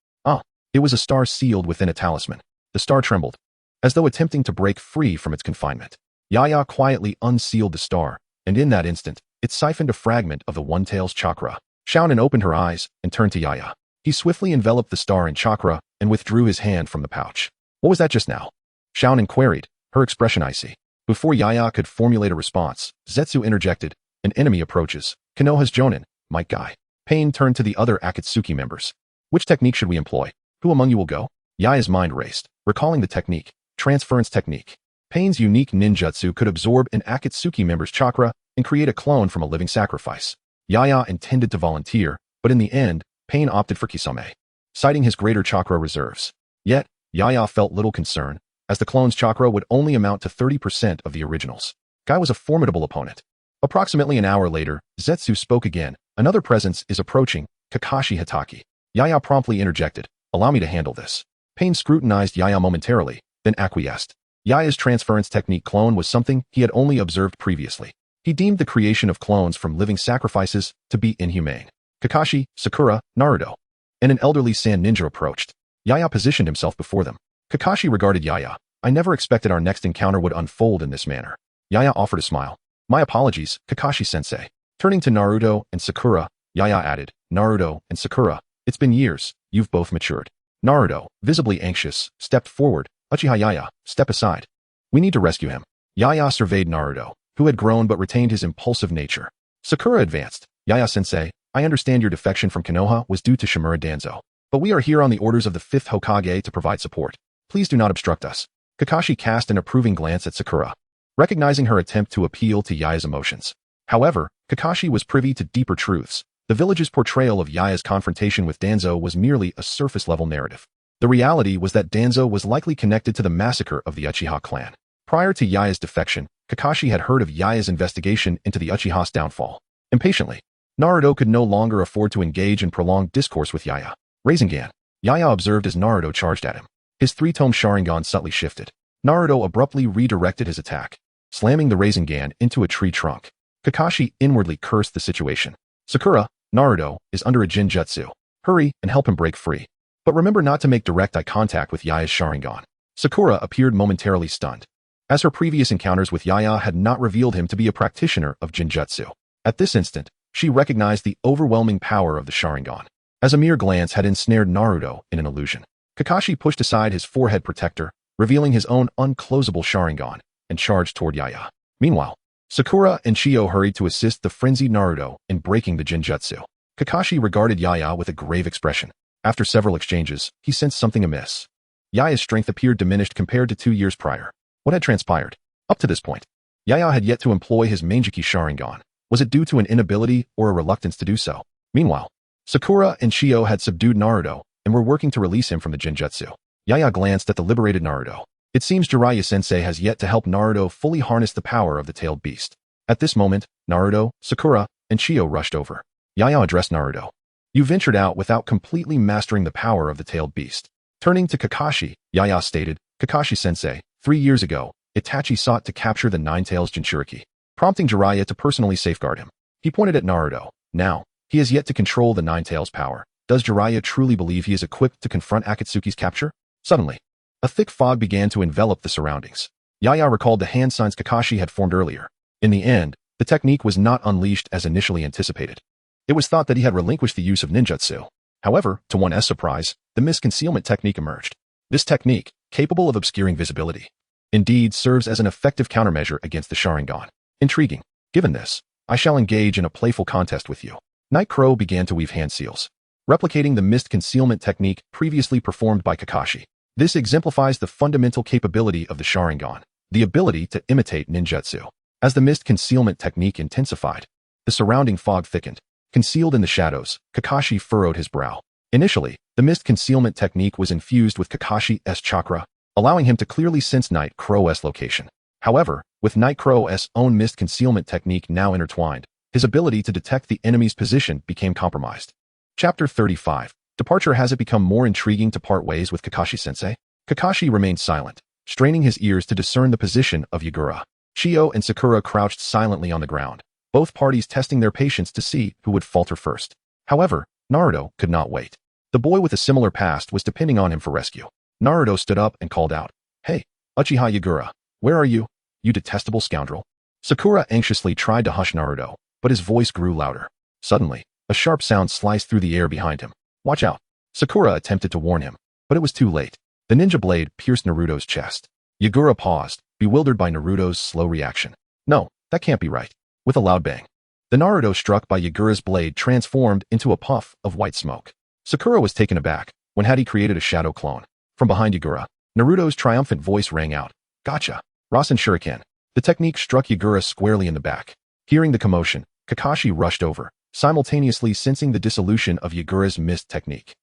It was a star sealed within a talisman. The star trembled, as though attempting to break free from its confinement. Yaya quietly unsealed the star, and in that instant, it siphoned a fragment of the one-tail's chakra. Xiaonan opened her eyes and turned to Yaya. He swiftly enveloped the star in chakra and withdrew his hand from the pouch. What was that just now? Xiaonan queried, her expression icy. Before Yaya could formulate a response, Zetsu interjected, an enemy approaches. Konoha's Jonin, Might Guy. Pain turned to the other Akatsuki members. Which technique should we employ? Who among you will go? Yaya's mind raced, recalling the technique, transference technique. Pain's unique ninjutsu could absorb an Akatsuki member's chakra and create a clone from a living sacrifice. Yaya intended to volunteer, but in the end, Pain opted for Kisame, citing his greater chakra reserves. Yet, Yaya felt little concern, as the clone's chakra would only amount to 30% of the original's. Guy was a formidable opponent. Approximately an hour later, Zetsu spoke again. Another presence is approaching, Kakashi Hitaki. Yaya promptly interjected. Allow me to handle this. Pain scrutinized Yaya momentarily, then acquiesced. Yaya's transference technique clone was something he had only observed previously. He deemed the creation of clones from living sacrifices to be inhumane. Kakashi, Sakura, Naruto, and an elderly sand ninja approached. Yaya positioned himself before them. Kakashi regarded Yaya. I never expected our next encounter would unfold in this manner. Yaya offered a smile. My apologies, Kakashi-sensei. Turning to Naruto and Sakura, Yaya added, Naruto and Sakura, it's been years, you've both matured. Naruto, visibly anxious, stepped forward. Uchiha Yaya, step aside. We need to rescue him. Yaya surveyed Naruto, who had grown but retained his impulsive nature. Sakura advanced. Yaya-sensei, I understand your defection from Konoha was due to Shimura Danzo, but we are here on the orders of the 5th Hokage to provide support. Please do not obstruct us. Kakashi cast an approving glance at Sakura, recognizing her attempt to appeal to Yaya's emotions. However, Kakashi was privy to deeper truths. The village's portrayal of Yaya's confrontation with Danzo was merely a surface-level narrative. The reality was that Danzo was likely connected to the massacre of the Uchiha clan. Prior to Yaya's defection, Kakashi had heard of Yaya's investigation into the Uchiha's downfall. Impatiently, Naruto could no longer afford to engage in prolonged discourse with Yaya. Rasengan. Yaya observed as Naruto charged at him. His three-tome Sharingan subtly shifted. Naruto abruptly redirected his attack, slamming the Rasengan into a tree trunk. Kakashi inwardly cursed the situation. Sakura, Naruto, is under a Jinjutsu. Hurry and help him break free. But remember not to make direct eye contact with Yaya's Sharingan. Sakura appeared momentarily stunned, as her previous encounters with Yaya had not revealed him to be a practitioner of Jinjutsu. At this instant, she recognized the overwhelming power of the Sharingan. As a mere glance had ensnared Naruto in an illusion, Kakashi pushed aside his forehead protector, revealing his own unclosable Sharingan, and charged toward Yaya. Meanwhile, Sakura and Chio hurried to assist the frenzied Naruto in breaking the Jinjutsu. Kakashi regarded Yaya with a grave expression. After several exchanges, he sensed something amiss. Yaya's strength appeared diminished compared to 2 years prior. What had transpired? Up to this point, Yaya had yet to employ his Manjiki Sharingan. Was it due to an inability or a reluctance to do so? Meanwhile, Sakura and Chio had subdued Naruto and were working to release him from the Jinjutsu. Yaya glanced at the liberated Naruto. It seems Jiraiya-sensei has yet to help Naruto fully harness the power of the tailed beast. At this moment, Naruto, Sakura, and Chio rushed over. Yaya addressed Naruto. You ventured out without completely mastering the power of the tailed beast. Turning to Kakashi, Yaya stated, Kakashi-sensei, 3 years ago, Itachi sought to capture the Nine-Tails Jinchuriki, prompting Jiraiya to personally safeguard him. He pointed at Naruto. Now, he has yet to control the Nine-Tails power. Does Jiraiya truly believe he is equipped to confront Akatsuki's capture? Suddenly, a thick fog began to envelop the surroundings. Yaya recalled the hand signs Kakashi had formed earlier. In the end, the technique was not unleashed as initially anticipated. It was thought that he had relinquished the use of ninjutsu. However, to one's surprise, the mist concealment technique emerged. This technique, capable of obscuring visibility, indeed serves as an effective countermeasure against the Sharingan. Intriguing. Given this, I shall engage in a playful contest with you. Night Crow began to weave hand seals, replicating the mist concealment technique previously performed by Kakashi. This exemplifies the fundamental capability of the Sharingan, the ability to imitate ninjutsu. As the mist concealment technique intensified, the surrounding fog thickened. Concealed in the shadows, Kakashi furrowed his brow. Initially, the mist concealment technique was infused with Kakashi's chakra, allowing him to clearly sense Night Crow's location. However, with Night Crow's own mist concealment technique now intertwined, his ability to detect the enemy's position became compromised. Chapter 35. Departure. Has it become more intriguing to part ways with Kakashi-sensei? Kakashi remained silent, straining his ears to discern the position of Yagura. Chio and Sakura crouched silently on the ground, both parties testing their patience to see who would falter first. However, Naruto could not wait. The boy with a similar past was depending on him for rescue. Naruto stood up and called out, Hey, Uchiha Yagura, where are you, you detestable scoundrel? Sakura anxiously tried to hush Naruto, but his voice grew louder. Suddenly, a sharp sound sliced through the air behind him. Watch out. Sakura attempted to warn him, but it was too late. The ninja blade pierced Naruto's chest. Yagura paused, bewildered by Naruto's slow reaction. No, that can't be right. With a loud bang, the Naruto struck by Yagura's blade transformed into a puff of white smoke. Sakura was taken aback. When had he created a shadow clone? From behind Yagura, Naruto's triumphant voice rang out. Gotcha. Rasen Shuriken. The technique struck Yagura squarely in the back. Hearing the commotion, Kakashi rushed over, simultaneously sensing the dissolution of Yagura's mist technique.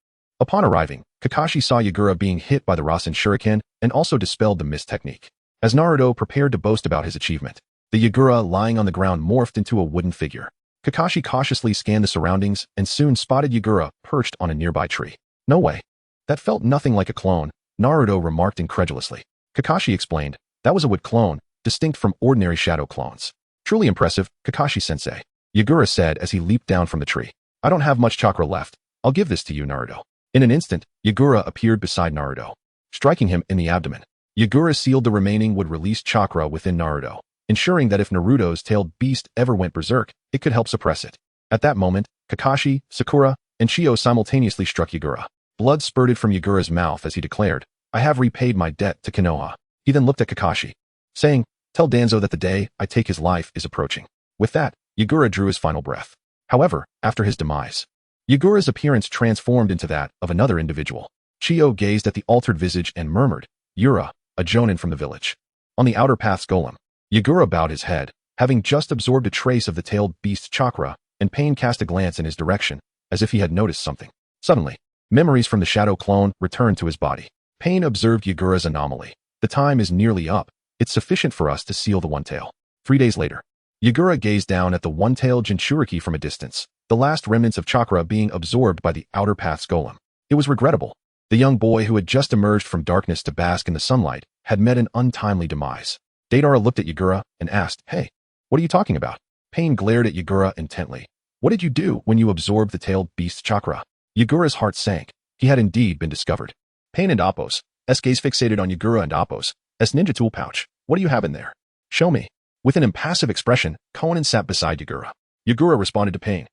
Upon arriving, Kakashi saw Yagura being hit by the Rasen Shuriken and also dispelled the mist technique. As Naruto prepared to boast about his achievement, the Yagura lying on the ground morphed into a wooden figure. Kakashi cautiously scanned the surroundings and soon spotted Yagura perched on a nearby tree. No way. That felt nothing like a clone, Naruto remarked incredulously. Kakashi explained, that was a wood clone, distinct from ordinary shadow clones. Truly impressive, Kakashi-sensei, Yagura said as he leaped down from the tree. I don't have much chakra left. I'll give this to you, Naruto. In an instant, Yagura appeared beside Naruto, striking him in the abdomen. Yagura sealed the remaining would-release chakra within Naruto, ensuring that if Naruto's tailed beast ever went berserk, it could help suppress it. At that moment, Kakashi, Sakura, and Chio simultaneously struck Yagura. Blood spurted from Yagura's mouth as he declared, I have repaid my debt to Konoha. He then looked at Kakashi, saying, Tell Danzo that the day I take his life is approaching. With that, Yagura drew his final breath. However, after his demise, Yagura's appearance transformed into that of another individual. Chio gazed at the altered visage and murmured, Yura, a jonin from the village. On the outer path's golem, Yagura bowed his head, having just absorbed a trace of the tailed beast's chakra, and Pain cast a glance in his direction, as if he had noticed something. Suddenly, memories from the shadow clone returned to his body. Pain observed Yagura's anomaly. The time is nearly up, It's sufficient for us to seal the one-tail. 3 days later, Yagura gazed down at the one-tailed Jinchuriki from a distance, the last remnants of chakra being absorbed by the outer path's golem. It was regrettable. The young boy who had just emerged from darkness to bask in the sunlight had met an untimely demise. Deidara looked at Yagura and asked, "Hey, what are you talking about?" Pain glared at Yagura intently. "What did you do when you absorbed the tailed beast's chakra?" Yagura's heart sank. He had indeed been discovered. Pain and Appos. S gaze fixated on Yagura and Appos. S ninja tool pouch. "What do you have in there? Show me." With an impassive expression, Konan sat beside Yagura. Yagura responded to Pain.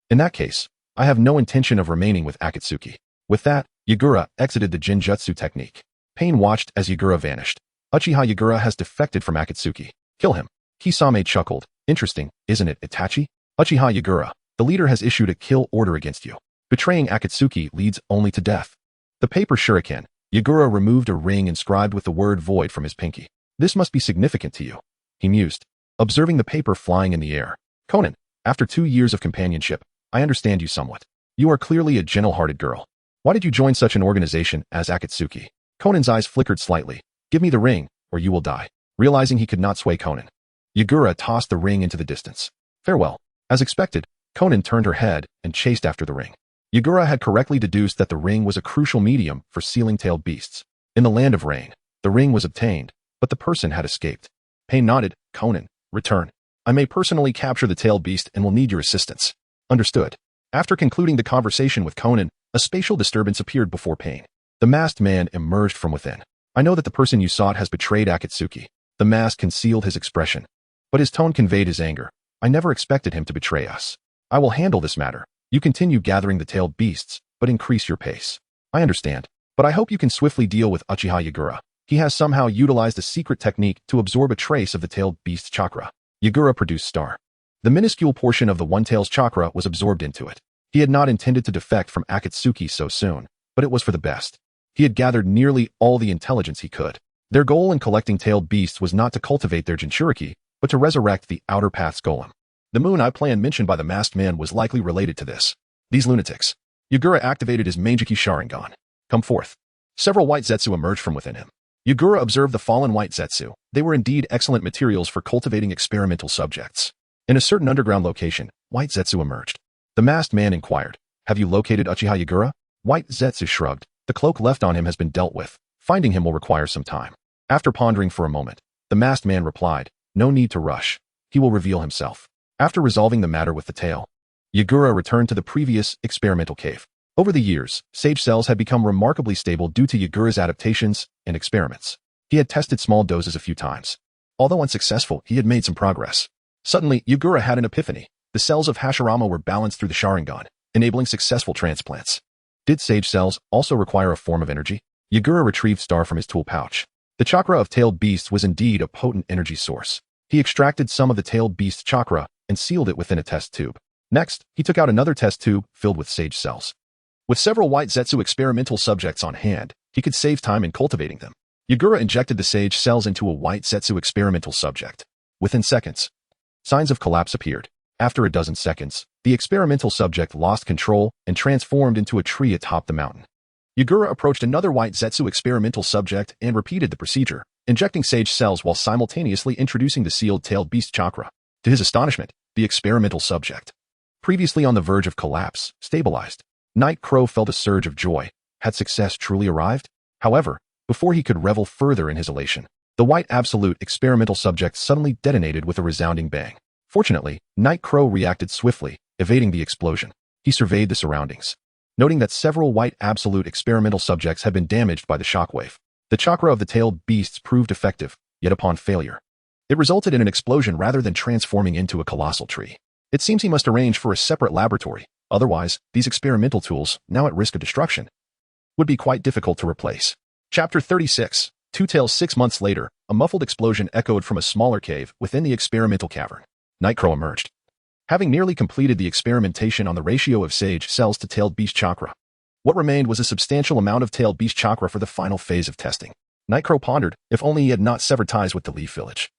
"In that case, I have no intention of remaining with Akatsuki." With that, Yagura exited the Jinjutsu technique. Pain watched as Yagura vanished. Uchiha Yagura has defected from Akatsuki. Kill him. Kisame chuckled. "Interesting, isn't it, Itachi?" Uchiha Yagura, the leader has issued a kill order against you. Betraying Akatsuki leads only to death. The paper shuriken. Yagura removed a ring inscribed with the word void from his pinky. "This must be significant to you," he mused, observing the paper flying in the air. "Konan, after 2 years of companionship, I understand you somewhat. You are clearly a gentle-hearted girl. Why did you join such an organization as Akatsuki?" Konan's eyes flickered slightly. "Give me the ring, or you will die." Realizing he could not sway Konan, Yagura tossed the ring into the distance. "Farewell." As expected, Konan turned her head and chased after the ring. Yagura had correctly deduced that the ring was a crucial medium for sealing tailed beasts. In the land of rain, the ring was obtained, but the person had escaped. Pain nodded. "Konan, return. I may personally capture the tailed beast and will need your assistance." "Understood." After concluding the conversation with Konan, a spatial disturbance appeared before Pain. The masked man emerged from within. "I know that the person you sought has betrayed Akatsuki." The mask concealed his expression, but his tone conveyed his anger. "I never expected him to betray us. I will handle this matter. You continue gathering the tailed beasts, but increase your pace." "I understand, but I hope you can swiftly deal with Uchiha Yagura. He has somehow utilized a secret technique to absorb a trace of the tailed beast's chakra." Yagura produced star. The minuscule portion of the one-tail's chakra was absorbed into it. He had not intended to defect from Akatsuki so soon, but it was for the best. He had gathered nearly all the intelligence he could. Their goal in collecting tailed beasts was not to cultivate their Jinchuriki, but to resurrect the outer path's golem. The moon eye plan mentioned by the masked man was likely related to this. These lunatics. Yagura activated his Manjiki Sharingan. "Come forth." Several white Zetsu emerged from within him. Yagura observed the fallen white Zetsu. They were indeed excellent materials for cultivating experimental subjects. In a certain underground location, white Zetsu emerged. The masked man inquired, "Have you located Uchiha Yagura?" White Zetsu shrugged. "The cloak left on him has been dealt with. Finding him will require some time." After pondering for a moment, the masked man replied, "No need to rush. He will reveal himself." After resolving the matter with the tail, Yagura returned to the previous experimental cave. Over the years, sage cells had become remarkably stable due to Yagura's adaptations and experiments. He had tested small doses a few times. Although unsuccessful, he had made some progress. Suddenly, Yagura had an epiphany. The cells of Hashirama were balanced through the Sharingan, enabling successful transplants. Did sage cells also require a form of energy? Yagura retrieved star from his tool pouch. The chakra of tailed beasts was indeed a potent energy source. He extracted some of the tailed beast's chakra and sealed it within a test tube. Next, he took out another test tube filled with sage cells. With several white Zetsu experimental subjects on hand, he could save time in cultivating them. Yagura injected the sage cells into a white Zetsu experimental subject. Within seconds, signs of collapse appeared. After a dozen seconds, the experimental subject lost control and transformed into a tree atop the mountain. Yagura approached another white Zetsu experimental subject and repeated the procedure, injecting sage cells while simultaneously introducing the sealed tailed beast chakra. To his astonishment, the experimental subject, previously on the verge of collapse, stabilized. Night Crow felt a surge of joy. Had success truly arrived? However, before he could revel further in his elation, the white absolute experimental subject suddenly detonated with a resounding bang. Fortunately, Night Crow reacted swiftly, evading the explosion. He surveyed the surroundings, noting that several white absolute experimental subjects had been damaged by the shockwave. The chakra of the tailed beasts proved effective, yet upon failure, it resulted in an explosion rather than transforming into a colossal tree. It seems he must arrange for a separate laboratory. Otherwise, these experimental tools, now at risk of destruction, would be quite difficult to replace. Chapter 36. Two Tails. 6 months later, a muffled explosion echoed from a smaller cave within the experimental cavern. Nightcrow emerged, having nearly completed the experimentation on the ratio of sage cells to tailed beast chakra. What remained was a substantial amount of tailed beast chakra for the final phase of testing. Nightcrow pondered, if only he had not severed ties with the Leaf Village.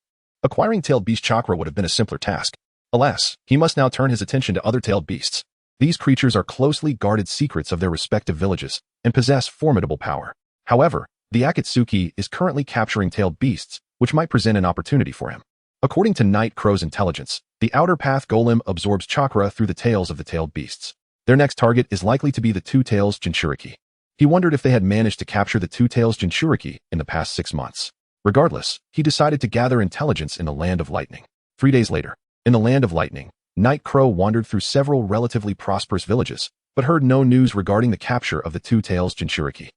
Acquiring tailed beast chakra would have been a simpler task. Alas, he must now turn his attention to other tailed beasts. These creatures are closely guarded secrets of their respective villages and possess formidable power. However, the Akatsuki is currently capturing tailed beasts which might present an opportunity for him. According to Night Crow's intelligence, the outer path golem absorbs chakra through the tails of the tailed beasts. Their next target is likely to be the Two Tails Jinchuriki. He wondered if they had managed to capture the Two Tails Jinchuriki in the past 6 months. Regardless, he decided to gather intelligence in the Land of Lightning. 3 days later, in the Land of Lightning, Night Crow wandered through several relatively prosperous villages, but heard no news regarding the capture of the Two Tails Jinchuriki.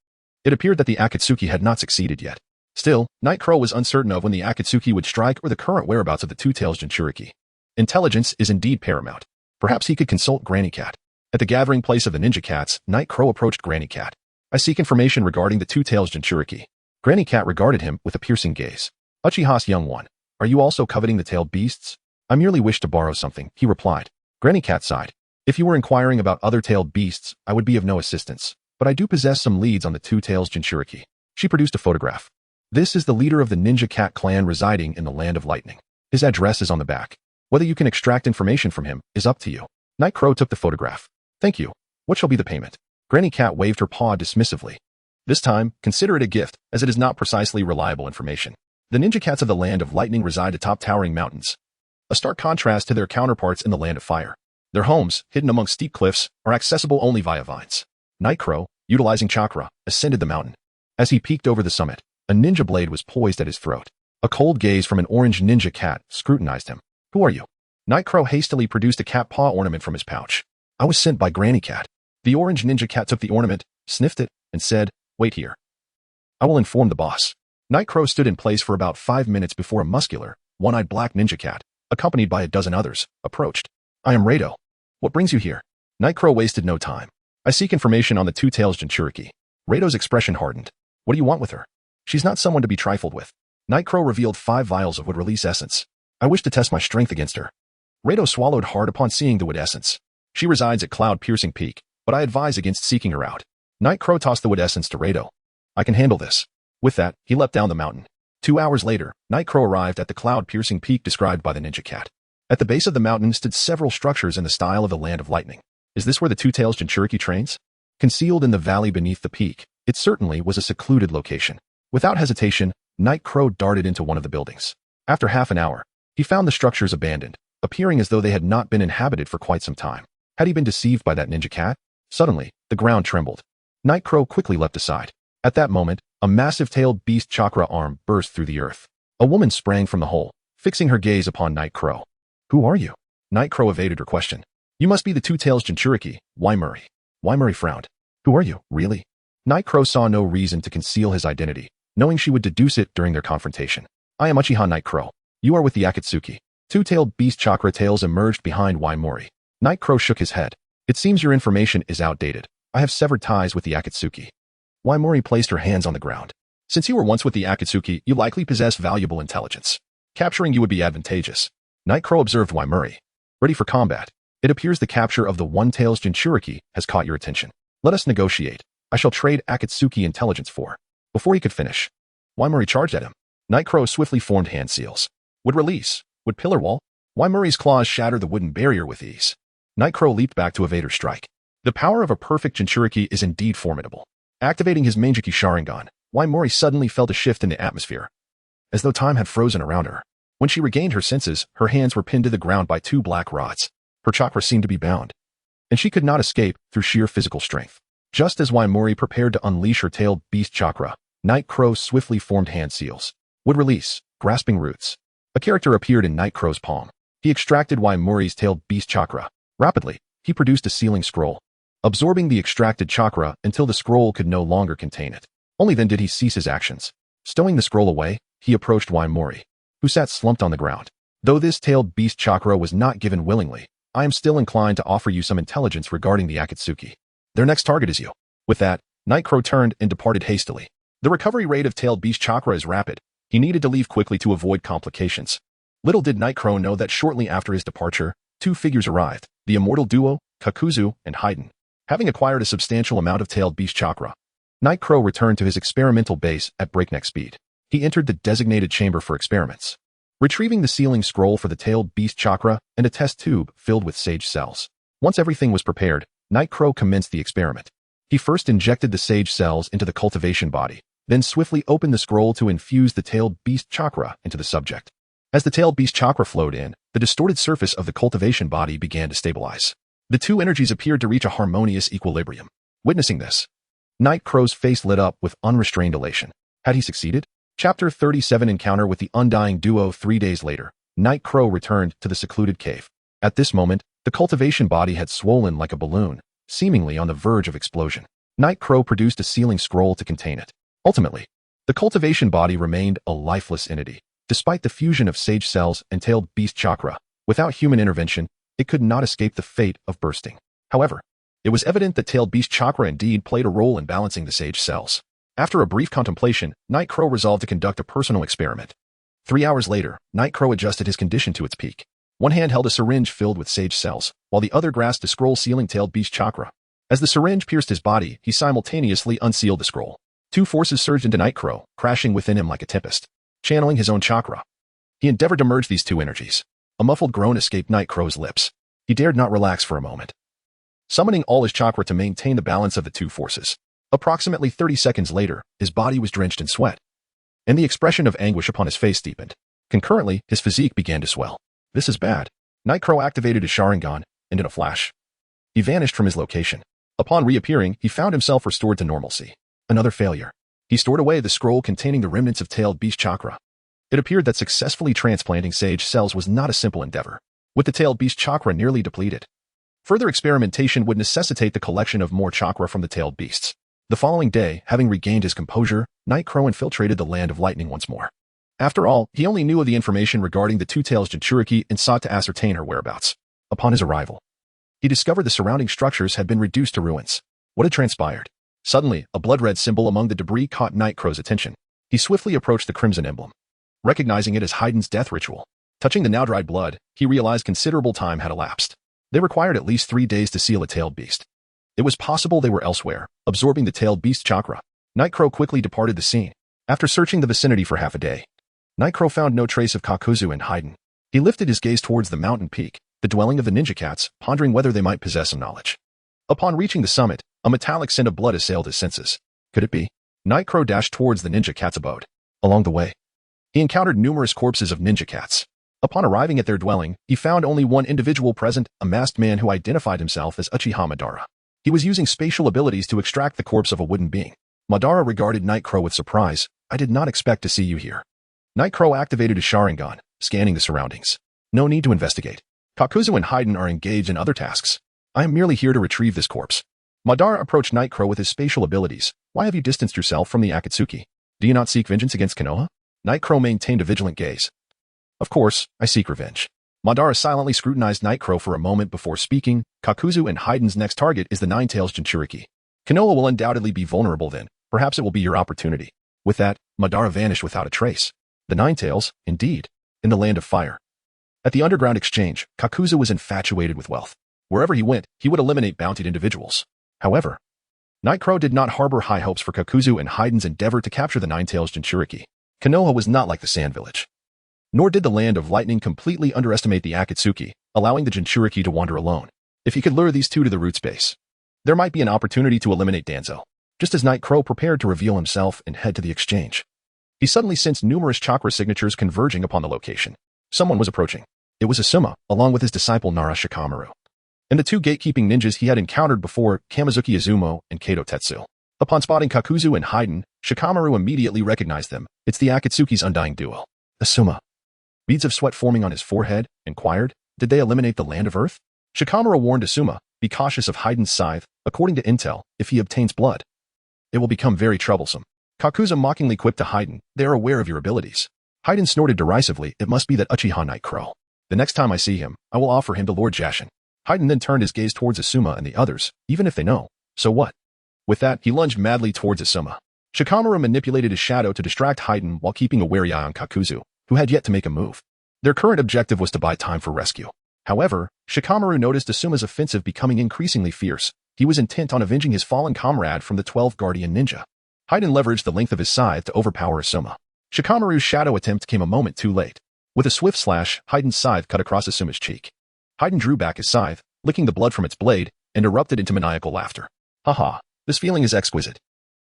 It appeared that the Akatsuki had not succeeded yet. Still, Night Crow was uncertain of when the Akatsuki would strike or the current whereabouts of the Two Tails Jinchuriki. Intelligence is indeed paramount. Perhaps he could consult Granny Cat. At the gathering place of the ninja cats, Night Crow approached Granny Cat. I seek information regarding the Two Tails Jinchuriki. Granny Cat regarded him with a piercing gaze. Uchiha's young one, are you also coveting the tailed beasts? I merely wish to borrow something, he replied. Granny Cat sighed. If you were inquiring about other tailed beasts, I would be of no assistance, but I do possess some leads on the Two Tails Jinchuriki. She produced a photograph. This is the leader of the Ninja Cat clan residing in the Land of Lightning. His address is on the back. Whether you can extract information from him is up to you. Night Crow took the photograph. Thank you. What shall be the payment? Granny Cat waved her paw dismissively. This time, consider it a gift, as it is not precisely reliable information. The Ninja Cats of the Land of Lightning reside atop towering mountains, a stark contrast to their counterparts in the Land of Fire. Their homes, hidden among steep cliffs, are accessible only via vines. Night Crow, utilizing chakra, ascended the mountain. As he peeked over the summit, a ninja blade was poised at his throat. A cold gaze from an orange ninja cat scrutinized him. Who are you? Night Crow hastily produced a cat paw ornament from his pouch. I was sent by Granny Cat. The orange ninja cat took the ornament, sniffed it, and said, wait here. I will inform the boss. Night Crow stood in place for about 5 minutes before a muscular, one-eyed black ninja cat, accompanied by a dozen others, approached. I am Rado. What brings you here? Night Crow wasted no time. I seek information on the Two Tails Jinchuriki. Rado's expression hardened. What do you want with her? She's not someone to be trifled with. Night Crow revealed 5 vials of wood release essence. I wish to test my strength against her. Rado swallowed hard upon seeing the wood essence. She resides at Cloud-Piercing Peak, but I advise against seeking her out. Night Crow tossed the wood essence to Rado. I can handle this. With that, he leapt down the mountain. 2 hours later, Night Crow arrived at the Cloud-Piercing Peak described by the Ninja Cat. At the base of the mountain stood several structures in the style of the Land of Lightning. Is this where the Two Tails Jinchuriki trains? Concealed in the valley beneath the peak, it certainly was a secluded location. Without hesitation, Night Crow darted into one of the buildings. After half an hour, he found the structures abandoned, appearing as though they had not been inhabited for quite some time. Had he been deceived by that ninja cat? Suddenly, the ground trembled. Night Crow quickly leapt aside. At that moment, a massive tailed beast chakra arm burst through the earth. A woman sprang from the hole, fixing her gaze upon Night Crow. Who are you? Night Crow evaded her question. You must be the Two Tails Jinchuriki, Waimuri. Waimuri frowned. Who are you, really? Night Crow saw no reason to conceal his identity, knowing she would deduce it during their confrontation. I am Uchiha Night Crow. You are with the Akatsuki. Two-tailed beast chakra tails emerged behind Waimuri. Night Crow shook his head. It seems your information is outdated. I have severed ties with the Akatsuki. Waimuri placed her hands on the ground. Since you were once with the Akatsuki, you likely possess valuable intelligence. Capturing you would be advantageous. Night Crow observed Waimuri. Ready for combat. It appears the capture of the One-Tails Jinchuriki has caught your attention. Let us negotiate. I shall trade Akatsuki intelligence for. Before he could finish, Waimuri charged at him. Night Crow swiftly formed hand seals. Would release. Would pillar wall. Waimuri's claws shattered the wooden barrier with ease. Night Crow leaped back to evade her strike. The power of a perfect Jinchuriki is indeed formidable. Activating his Manjiki Sharingan, Waimuri suddenly felt a shift in the atmosphere, as though time had frozen around her. When she regained her senses, her hands were pinned to the ground by 2 black rods. Her chakra seemed to be bound, and she could not escape through sheer physical strength. Just as Waimuri prepared to unleash her tailed beast chakra, Night Crow swiftly formed hand seals. Would release, grasping roots. A character appeared in Night Crow's palm. He extracted Waimuri's tailed beast chakra. Rapidly, he produced a sealing scroll, absorbing the extracted chakra until the scroll could no longer contain it. Only then did he cease his actions. Stowing the scroll away, he approached Waimuri, who sat slumped on the ground. Though this tailed beast chakra was not given willingly, I am still inclined to offer you some intelligence regarding the Akatsuki. Their next target is you. With that, Night Crow turned and departed hastily. The recovery rate of tailed beast chakra is rapid. He needed to leave quickly to avoid complications. Little did Night Crow know that shortly after his departure, 2 figures arrived, the immortal duo, Kakuzu and Haiden. Having acquired a substantial amount of tailed beast chakra, Night Crow returned to his experimental base at breakneck speed. He entered the designated chamber for experiments, retrieving the sealing scroll for the tailed beast chakra and a test tube filled with sage cells. Once everything was prepared, Night Crow commenced the experiment. He first injected the sage cells into the cultivation body, then swiftly opened the scroll to infuse the tailed beast chakra into the subject. As the tailed beast chakra flowed in, the distorted surface of the cultivation body began to stabilize. The two energies appeared to reach a harmonious equilibrium. Witnessing this, Night Crow's face lit up with unrestrained elation. Had he succeeded? Chapter 37 Encounter with the Undying Duo. 3 days later, Night Crow returned to the secluded cave. At this moment, the cultivation body had swollen like a balloon, seemingly on the verge of explosion. Night Crow produced a sealing scroll to contain it. Ultimately, the cultivation body remained a lifeless entity. Despite the fusion of sage cells and tailed beast chakra, without human intervention, it could not escape the fate of bursting. However, it was evident that tailed beast chakra indeed played a role in balancing the sage cells. After a brief contemplation, Night Crow resolved to conduct a personal experiment. 3 hours later, Night Crow adjusted his condition to its peak. One hand held a syringe filled with sage cells, while the other grasped a scroll sealing tailed beast chakra. As the syringe pierced his body, he simultaneously unsealed the scroll. Two forces surged into Night Crow, crashing within him like a tempest. Channeling his own chakra, he endeavored to merge these two energies. A muffled groan escaped Night Crow's lips. He dared not relax for a moment, summoning all his chakra to maintain the balance of the two forces. Approximately 30 seconds later, his body was drenched in sweat, and the expression of anguish upon his face deepened. Concurrently, his physique began to swell. This is bad. Night Crow activated his Sharingan, and in a flash, he vanished from his location. Upon reappearing, he found himself restored to normalcy. Another failure. He stored away the scroll containing the remnants of tailed beast chakra. It appeared that successfully transplanting sage cells was not a simple endeavor, with the tailed beast chakra nearly depleted. Further experimentation would necessitate the collection of more chakra from the tailed beasts. The following day, having regained his composure, Night Crow infiltrated the Land of Lightning once more. After all, he only knew of the information regarding the Two Tails Jinchuriki and sought to ascertain her whereabouts. Upon his arrival, he discovered the surrounding structures had been reduced to ruins. What had transpired? Suddenly, a blood-red symbol among the debris caught Night Crow's attention. He swiftly approached the crimson emblem, recognizing it as Haydn's death ritual. Touching the now-dried blood, he realized considerable time had elapsed. They required at least 3 days to seal a tailed beast. It was possible they were elsewhere, absorbing the tailed beast chakra. Night Crow quickly departed the scene. After searching the vicinity for half a day, Night Crow found no trace of Kakuzu and Haydn. He lifted his gaze towards the mountain peak, the dwelling of the ninja cats, pondering whether they might possess some knowledge. Upon reaching the summit, a metallic scent of blood assailed his senses. Could it be? Night Crow dashed towards the ninja cat's abode. Along the way, he encountered numerous corpses of ninja cats. Upon arriving at their dwelling, he found only one individual present, a masked man who identified himself as Uchiha Madara. He was using spatial abilities to extract the corpse of a wooden being. Madara regarded Night Crow with surprise. I did not expect to see you here. Night Crow activated his Sharingan, scanning the surroundings. No need to investigate. Kakuzu and Haydn are engaged in other tasks. I am merely here to retrieve this corpse. Madara approached Night Crow with his spatial abilities. Why have you distanced yourself from the Akatsuki? Do you not seek vengeance against Konoha? Night Crow maintained a vigilant gaze. Of course, I seek revenge. Madara silently scrutinized Night Crow for a moment before speaking. Kakuzu and Haydn's next target is the Nine Tails Jinchuriki. Konoha will undoubtedly be vulnerable then. Perhaps it will be your opportunity. With that, Madara vanished without a trace. The Nine Tails, indeed, in the Land of Fire. At the underground exchange, Kakuzu was infatuated with wealth. Wherever he went, he would eliminate bountied individuals. However, Night Crow did not harbor high hopes for Kakuzu and Haydn's endeavor to capture the Nine Tails Jinchuriki. Konoha was not like the Sand Village. Nor did the Land of Lightning completely underestimate the Akatsuki, allowing the Jinchuriki to wander alone. If he could lure these two to the root space, there might be an opportunity to eliminate Danzo. Just as Night Crow prepared to reveal himself and head to the exchange, he suddenly sensed numerous chakra signatures converging upon the location. Someone was approaching. It was Asuma, along with his disciple Nara Shikamaru, and the two gatekeeping ninjas he had encountered before, Kamizuki Izumo and Kato Tetsu. Upon spotting Kakuzu and Haydn, Shikamaru immediately recognized them. It's the Akatsuki's undying duo. Asuma, beads of sweat forming on his forehead, inquired, did they eliminate the Land of Earth? Shikamaru warned Asuma, be cautious of Haydn's scythe. According to intel, if he obtains blood, it will become very troublesome. Kakuzu mockingly quipped to Haydn, they are aware of your abilities. Haydn snorted derisively, it must be that Uchiha Night Crow. The next time I see him, I will offer him to Lord Jashin. Haydn then turned his gaze towards Asuma and the others, even if they know. So what? With that, he lunged madly towards Asuma. Shikamaru manipulated his shadow to distract Haydn while keeping a wary eye on Kakuzu, who had yet to make a move. Their current objective was to buy time for rescue. However, Shikamaru noticed Asuma's offensive becoming increasingly fierce. He was intent on avenging his fallen comrade from the 12 Guardian Ninja. Haydn leveraged the length of his scythe to overpower Asuma. Shikamaru's shadow attempt came a moment too late. With a swift slash, Haydn's scythe cut across Asuma's cheek. Haydn drew back his scythe, licking the blood from its blade, and erupted into maniacal laughter. Haha, this feeling is exquisite.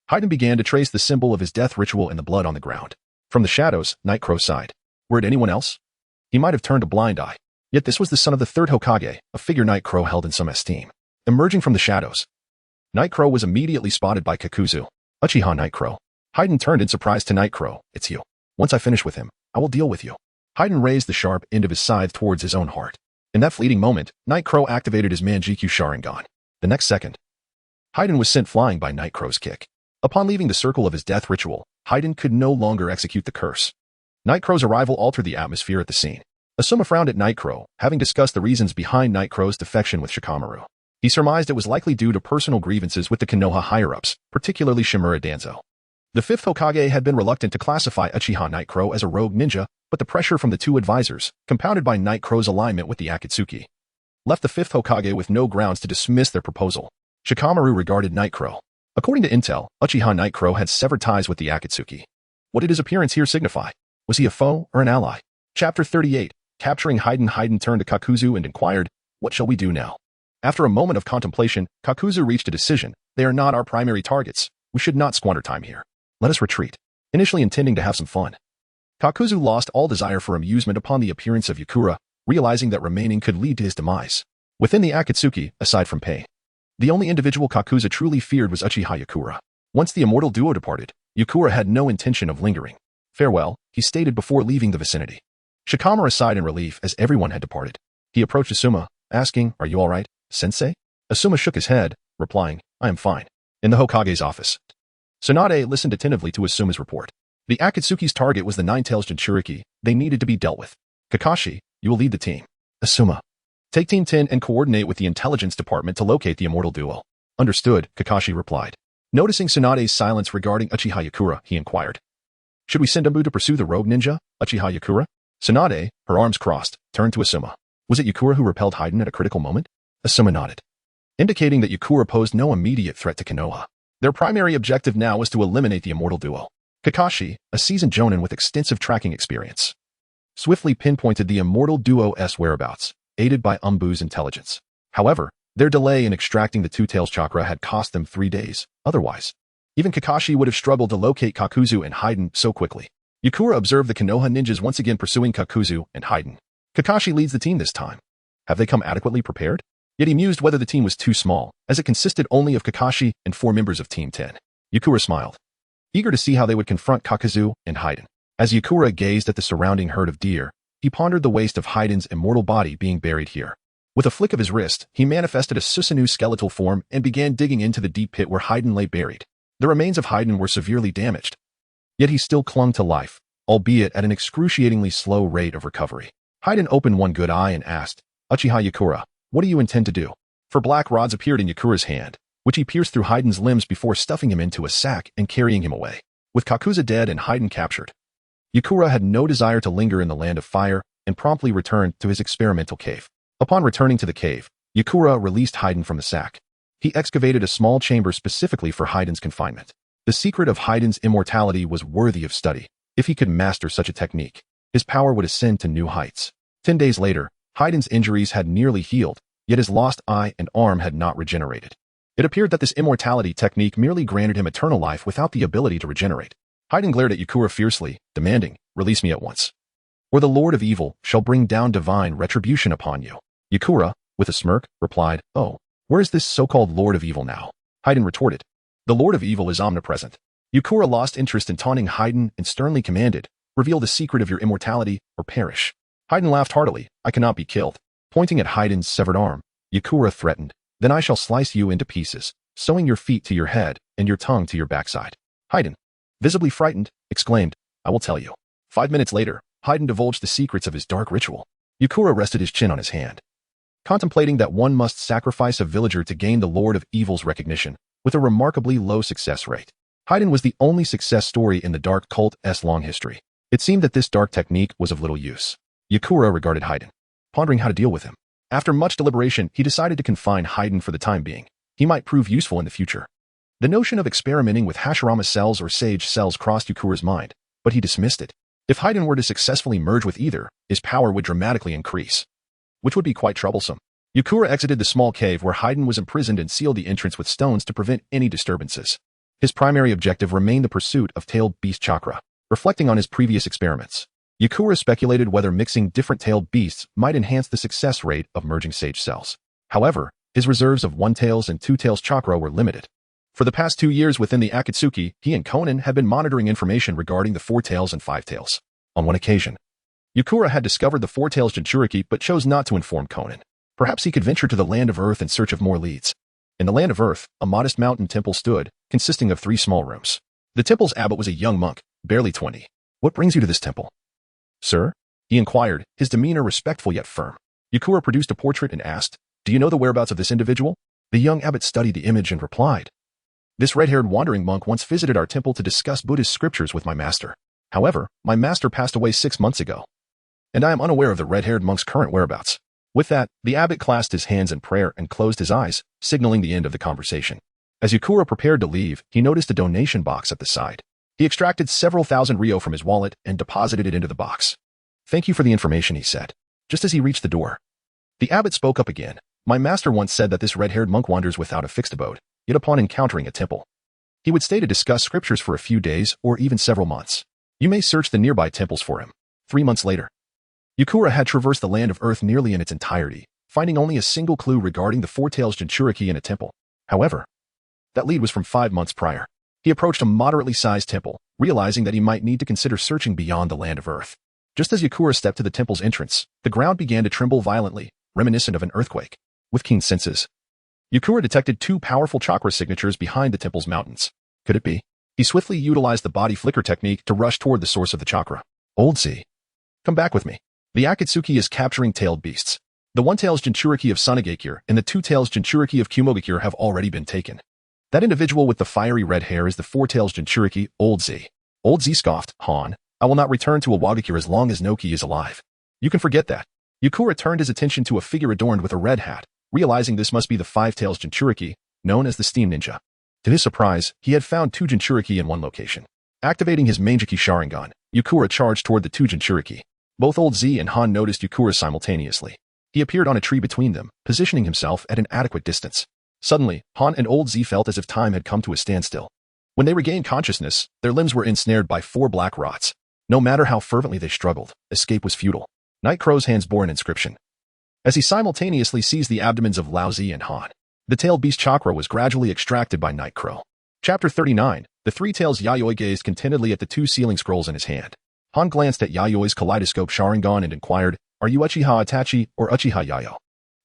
Haydn began to trace the symbol of his death ritual in the blood on the ground. From the shadows, Nightcrow sighed. Were it anyone else? He might have turned a blind eye. Yet this was the son of the third Hokage, a figure Nightcrow held in some esteem. Emerging from the shadows, Nightcrow was immediately spotted by Kakuzu. Uchiha Nightcrow. Haydn turned in surprise to Nightcrow. It's you. Once I finish with him, I will deal with you. Haydn raised the sharp end of his scythe towards his own heart. In that fleeting moment, Nightcrow activated his Manjikyu Sharingan. The next second, Haydn was sent flying by Nightcrow's kick. Upon leaving the circle of his death ritual, Haydn could no longer execute the curse. Nightcrow's arrival altered the atmosphere at the scene. Asuma frowned at Nightcrow, having discussed the reasons behind Nightcrow's defection with Shikamaru. He surmised it was likely due to personal grievances with the Konoha higher-ups, particularly Shimura Danzo. The fifth Hokage had been reluctant to classify Uchiha Nightcrow as a rogue ninja, but the pressure from the two advisors, compounded by Nightcrow's alignment with the Akatsuki, left the fifth Hokage with no grounds to dismiss their proposal. Shikamaru regarded Nightcrow. According to intel, Uchiha Nightcrow had severed ties with the Akatsuki. What did his appearance here signify? Was he a foe or an ally? Chapter 38. Capturing Haydn. Haydn turned to Kakuzu and inquired, "What shall we do now?" After a moment of contemplation, Kakuzu reached a decision. They are not our primary targets. We should not squander time here. Let us retreat. Initially intending to have some fun, Kakuzu lost all desire for amusement upon the appearance of Yukura, realizing that remaining could lead to his demise. Within the Akatsuki, aside from Pei, the only individual Kakuzu truly feared was Uchiha Yukura. Once the immortal duo departed, Yukura had no intention of lingering. Farewell, he stated before leaving the vicinity. Shikamaru sighed in relief as everyone had departed. He approached Asuma, asking, "Are you all right, sensei?" Asuma shook his head, replying, "I am fine." In the Hokage's office, Tsunade listened attentively to Asuma's report. The Akatsuki's target was the Nine-Tails Jinchuriki. They needed to be dealt with. Kakashi, you will lead the team. Asuma, take Team 10 and coordinate with the intelligence department to locate the immortal duo. Understood, Kakashi replied. Noticing Tsunade's silence regarding Uchiha Yukura, he inquired, "Should we send Ambu to pursue the rogue ninja, Uchiha Yukura?" Tsunade, her arms crossed, turned to Asuma. Was it Yukura who repelled Haydn at a critical moment? Asuma nodded, indicating that Yukura posed no immediate threat to Konoha. Their primary objective now was to eliminate the immortal duo. Kakashi, a seasoned jonin with extensive tracking experience, swiftly pinpointed the immortal duo's whereabouts, aided by Umbu's intelligence. However, their delay in extracting the Two-Tails chakra had cost them 3 days. Otherwise, even Kakashi would have struggled to locate Kakuzu and Haydn so quickly. Yukura observed the Konoha ninjas once again pursuing Kakuzu and Haydn. Kakashi leads the team this time. Have they come adequately prepared? Yet he mused whether the team was too small, as it consisted only of Kakashi and 4 members of Team 10. Yukura smiled, eager to see how they would confront Kakuzu and Haydn. As Yukura gazed at the surrounding herd of deer, he pondered the waste of Haydn's immortal body being buried here. With a flick of his wrist, he manifested a Susanoo skeletal form and began digging into the deep pit where Haydn lay buried. The remains of Haydn were severely damaged, yet he still clung to life, albeit at an excruciatingly slow rate of recovery. Haydn opened one good eye and asked, "Uchiha Yukura, what do you intend to do?" 4 black rods appeared in Yukura's hand, which he pierced through Haydn's limbs before stuffing him into a sack and carrying him away. With Kakuzu dead and Haydn captured, Yukura had no desire to linger in the land of fire and promptly returned to his experimental cave. Upon returning to the cave, Yukura released Haydn from the sack. He excavated a small chamber specifically for Haydn's confinement. The secret of Haydn's immortality was worthy of study. If he could master such a technique, his power would ascend to new heights. 10 days later, Haydn's injuries had nearly healed, yet his lost eye and arm had not regenerated. It appeared that this immortality technique merely granted him eternal life without the ability to regenerate. Haydn glared at Yukura fiercely, demanding, "Release me at once, or the Lord of Evil shall bring down divine retribution upon you." Yukura, with a smirk, replied, "Oh, where is this so-called Lord of Evil now?" Haydn retorted, "The Lord of Evil is omnipresent." Yukura lost interest in taunting Haydn and sternly commanded, "Reveal the secret of your immortality or perish." Haydn laughed heartily, "I cannot be killed." Pointing at Haydn's severed arm, Yukura threatened, "Then I shall slice you into pieces, sewing your feet to your head and your tongue to your backside." Haydn, visibly frightened, exclaimed, "I will tell you." 5 minutes later, Haydn divulged the secrets of his dark ritual. Yukura rested his chin on his hand, contemplating that one must sacrifice a villager to gain the Lord of Evil's recognition, with a remarkably low success rate. Haydn was the only success story in the dark cult's long history. It seemed that this dark technique was of little use. Yukura regarded Haydn, pondering how to deal with him. After much deliberation, he decided to confine Haydn for the time being. He might prove useful in the future. The notion of experimenting with Hashirama cells or Sage cells crossed Yukura's mind, but he dismissed it. If Haydn were to successfully merge with either, his power would dramatically increase, which would be quite troublesome. Yukura exited the small cave where Haydn was imprisoned and sealed the entrance with stones to prevent any disturbances. His primary objective remained the pursuit of tailed beast chakra. Reflecting on his previous experiments, Yakura speculated whether mixing different tailed beasts might enhance the success rate of merging sage cells. However, his reserves of one-tails and two-tails chakra were limited. For the past 2 years within the Akatsuki, he and Konan had been monitoring information regarding the four-tails and five-tails. On one occasion, Yakura had discovered the four-tails Jinchuriki but chose not to inform Konan. Perhaps he could venture to the Land of Earth in search of more leads. In the Land of Earth, a modest mountain temple stood, consisting of 3 small rooms. The temple's abbot was a young monk, barely 20. "What brings you to this temple?" "Sir?" he inquired, his demeanor respectful yet firm. Yakura produced a portrait and asked, "Do you know the whereabouts of this individual?" The young abbot studied the image and replied, "This red-haired wandering monk once visited our temple to discuss Buddhist scriptures with my master. However, my master passed away 6 months ago, and I am unaware of the red-haired monk's current whereabouts." With that, the abbot clasped his hands in prayer and closed his eyes, signaling the end of the conversation. As Yakura prepared to leave, he noticed a donation box at the side. He extracted several thousand ryo from his wallet and deposited it into the box. "Thank you for the information," he said, just as he reached the door. The abbot spoke up again. "My master once said that this red-haired monk wanders without a fixed abode, yet upon encountering a temple, he would stay to discuss scriptures for a few days or even several months. You may search the nearby temples for him." 3 months later, Yakura had traversed the Land of Earth nearly in its entirety, finding only a single clue regarding the four-tails Jinchuriki in a temple. However, that lead was from 5 months prior. He approached a moderately sized temple, realizing that he might need to consider searching beyond the Land of Earth. Just as Yakura stepped to the temple's entrance, the ground began to tremble violently, reminiscent of an earthquake. With keen senses, Yakura detected 2 powerful chakra signatures behind the temple's mountains. Could it be? He swiftly utilized the body flicker technique to rush toward the source of the chakra. "Old Z, come back with me." The Akatsuki is capturing tailed beasts. The one-tails Jinchuriki of Sunagakure and the two-tails Jinchuriki of Kumogakure have already been taken. That individual with the fiery red hair is the four-tails Jinchuriki, Old Z. Old Z scoffed, "Han, I will not return to Awagakure as long as Noki is alive." "You can forget that." Yakura turned his attention to a figure adorned with a red hat, realizing this must be the five-tails Jinchuriki, known as the Steam Ninja. To his surprise, he had found 2 Jinchuriki in one location. Activating his Mangeki Sharingan, Yakura charged toward the 2 Jinchuriki. Both Old Z and Han noticed Yakura simultaneously. He appeared on a tree between them, positioning himself at an adequate distance. Suddenly, Han and Old Z felt as if time had come to a standstill. When they regained consciousness, their limbs were ensnared by 4 black rots. No matter how fervently they struggled, escape was futile. Night Crow's hands bore an inscription. As he simultaneously seized the abdomens of Lao Zi and Han, the tailed beast chakra was gradually extracted by Night Crow. Chapter 39, the three-tails Yayoi gazed contentedly at the 2 sealing scrolls in his hand. Han glanced at Yayoi's kaleidoscope Sharingan and inquired, "Are you Uchiha Itachi or Uchiha Yayo?"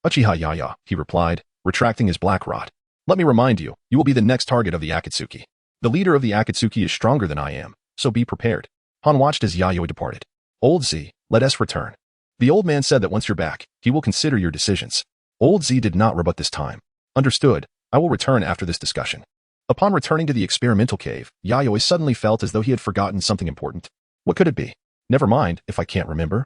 "Uchiha Yayo," he replied, retracting his black rod. "Let me remind you, you will be the next target of the Akatsuki. The leader of the Akatsuki is stronger than I am, so be prepared." Han watched as Yayoi departed. "Old Z, let us return." The old man said that once you're back, he will consider your decisions. Old Z did not rebut this time. "Understood, I will return after this discussion." Upon returning to the experimental cave, Yayoi suddenly felt as though he had forgotten something important. What could it be? "Never mind, if I can't remember.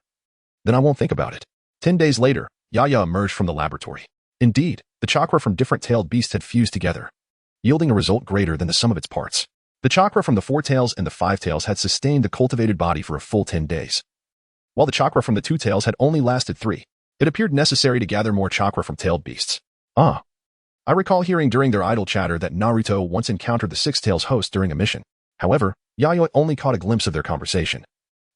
Then I won't think about it." 10 days later, Yaya emerged from the laboratory. Indeed, the chakra from different tailed beasts had fused together, yielding a result greater than the sum of its parts. The chakra from the four tails and the five tails had sustained the cultivated body for a full 10 days, while the chakra from the 2 tails had only lasted 3. It appeared necessary to gather more chakra from tailed beasts. I recall hearing during their idle chatter that Naruto once encountered the 6 tails host during a mission. However, Yayoi only caught a glimpse of their conversation.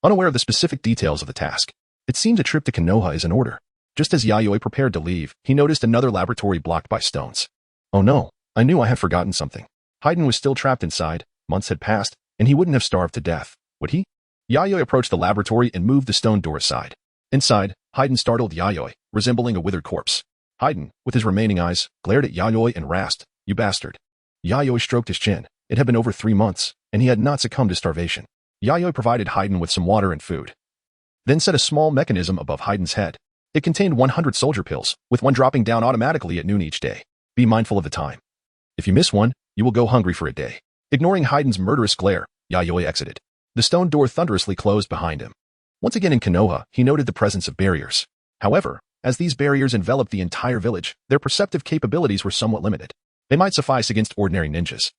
Unaware of the specific details of the task, it seemed a trip to Konoha is in order. Just as Yayoi prepared to leave, he noticed another laboratory blocked by stones. Oh no, I knew I had forgotten something. Haydn was still trapped inside, months had passed, and he wouldn't have starved to death, would he? Yayoi approached the laboratory and moved the stone door aside. Inside, Haydn startled Yayoi, resembling a withered corpse. Haydn, with his remaining eyes, glared at Yayoi and rasped, "You bastard." Yayoi stroked his chin. It had been over 3 months, and he had not succumbed to starvation. Yayoi provided Haydn with some water and food, then set a small mechanism above Haydn's head. It contained 100 soldier pills, with one dropping down automatically at noon each day. Be mindful of the time. If you miss one, you will go hungry for a day. Ignoring Haydn's murderous glare, Yayoi exited. The stone door thunderously closed behind him. Once again in Konoha, he noted the presence of barriers. However, as these barriers enveloped the entire village, their perceptive capabilities were somewhat limited. They might suffice against ordinary ninjas.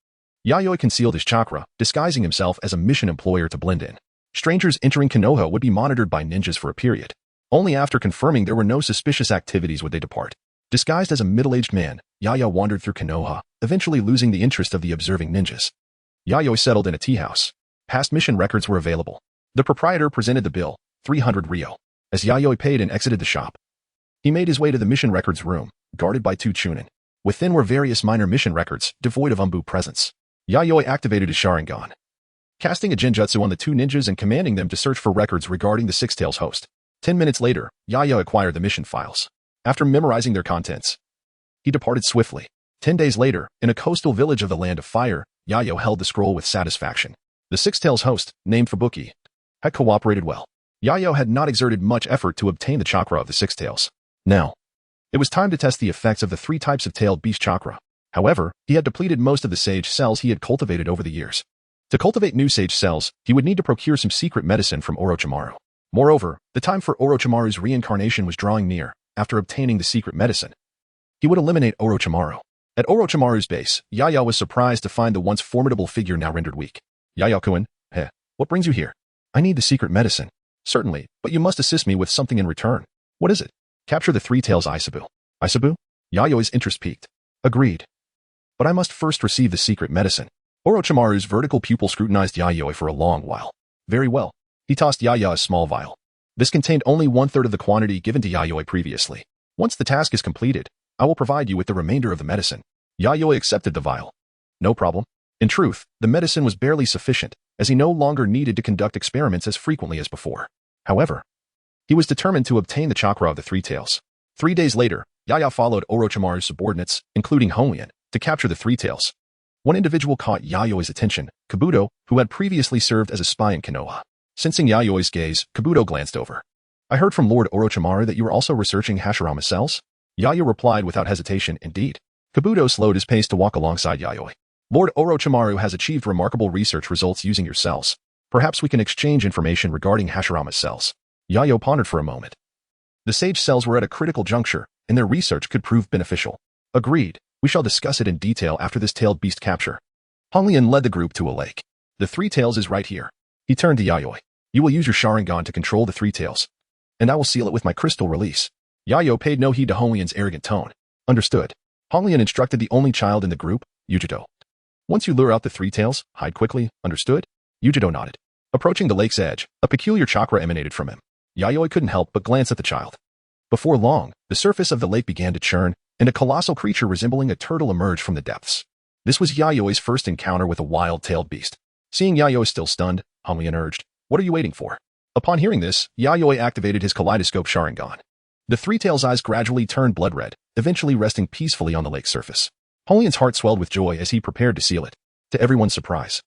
Yayoi concealed his chakra, disguising himself as a mission employer to blend in. Strangers entering Konoha would be monitored by ninjas for a period. Only after confirming there were no suspicious activities would they depart. Disguised as a middle-aged man, Yaya wandered through Konoha, eventually losing the interest of the observing ninjas. Yayoi settled in a tea house. Past mission records were available. The proprietor presented the bill, 300 ryo. As Yayoi paid and exited the shop, he made his way to the mission records room, guarded by 2 chunin. Within were various minor mission records, devoid of Umbu presence. Yayoi activated his Sharingan, casting a genjutsu on the 2 ninjas and commanding them to search for records regarding the Six Tails host. 10 minutes later, Yayoi acquired the mission files. After memorizing their contents, he departed swiftly. 10 days later, in a coastal village of the Land of Fire, Yayoi held the scroll with satisfaction. The Six Tails host, named Fugaku, had cooperated well. Yayoi had not exerted much effort to obtain the chakra of the Six Tails. Now, it was time to test the effects of the 3 types of tailed beast chakra. However, he had depleted most of the sage cells he had cultivated over the years. To cultivate new sage cells, he would need to procure some secret medicine from Orochimaru. Moreover, the time for Orochimaru's reincarnation was drawing near. After obtaining the secret medicine, he would eliminate Orochimaru. At Orochimaru's base, Yayoi was surprised to find the once formidable figure now rendered weak. Yayoi-kun, what brings you here? I need the secret medicine. Certainly, but you must assist me with something in return. What is it? Capture the 3 tails Isabu. Isabu? Yayoi's interest peaked. Agreed. But I must first receive the secret medicine. Orochimaru's vertical pupil scrutinized Yayoi for a long while. Very well. He tossed Yayoi a small vial. This contained only 1/3 of the quantity given to Yayoi previously. Once the task is completed, I will provide you with the remainder of the medicine. Yayoi accepted the vial. No problem. In truth, the medicine was barely sufficient, as he no longer needed to conduct experiments as frequently as before. However, he was determined to obtain the chakra of the 3 tails. 3 days later, Yayoi followed Orochimaru's subordinates, including Honglian, to capture the 3 tails. One individual caught Yayoi's attention, Kabuto, who had previously served as a spy in Konoha. Sensing Yayoi's gaze, Kabuto glanced over. I heard from Lord Orochimaru that you were also researching Hashirama's cells? Yayoi replied without hesitation, indeed. Kabuto slowed his pace to walk alongside Yayoi. Lord Orochimaru has achieved remarkable research results using your cells. Perhaps we can exchange information regarding Hashirama's cells. Yayoi pondered for a moment. The sage cells were at a critical juncture, and their research could prove beneficial. Agreed. We shall discuss it in detail after this tailed beast capture. Honglian led the group to a lake. The 3 tails is right here. He turned to Yayoi. You will use your Sharingan to control the 3 tails, and I will seal it with my crystal release. Yayoi paid no heed to Honglian's arrogant tone. Understood. Honglian instructed the only child in the group, Yujito. Once you lure out the 3 tails, hide quickly, understood? Yujito nodded. Approaching the lake's edge, a peculiar chakra emanated from him. Yayoi couldn't help but glance at the child. Before long, the surface of the lake began to churn, and a colossal creature resembling a turtle emerged from the depths. This was Yayoi's first encounter with a wild-tailed beast. Seeing Yayoi still stunned, Honglian urged, what are you waiting for? Upon hearing this, Yayoi activated his kaleidoscope Sharingan. The 3 tails' eyes gradually turned blood red, eventually resting peacefully on the lake's surface. Honglian's heart swelled with joy as he prepared to seal it. To everyone's surprise,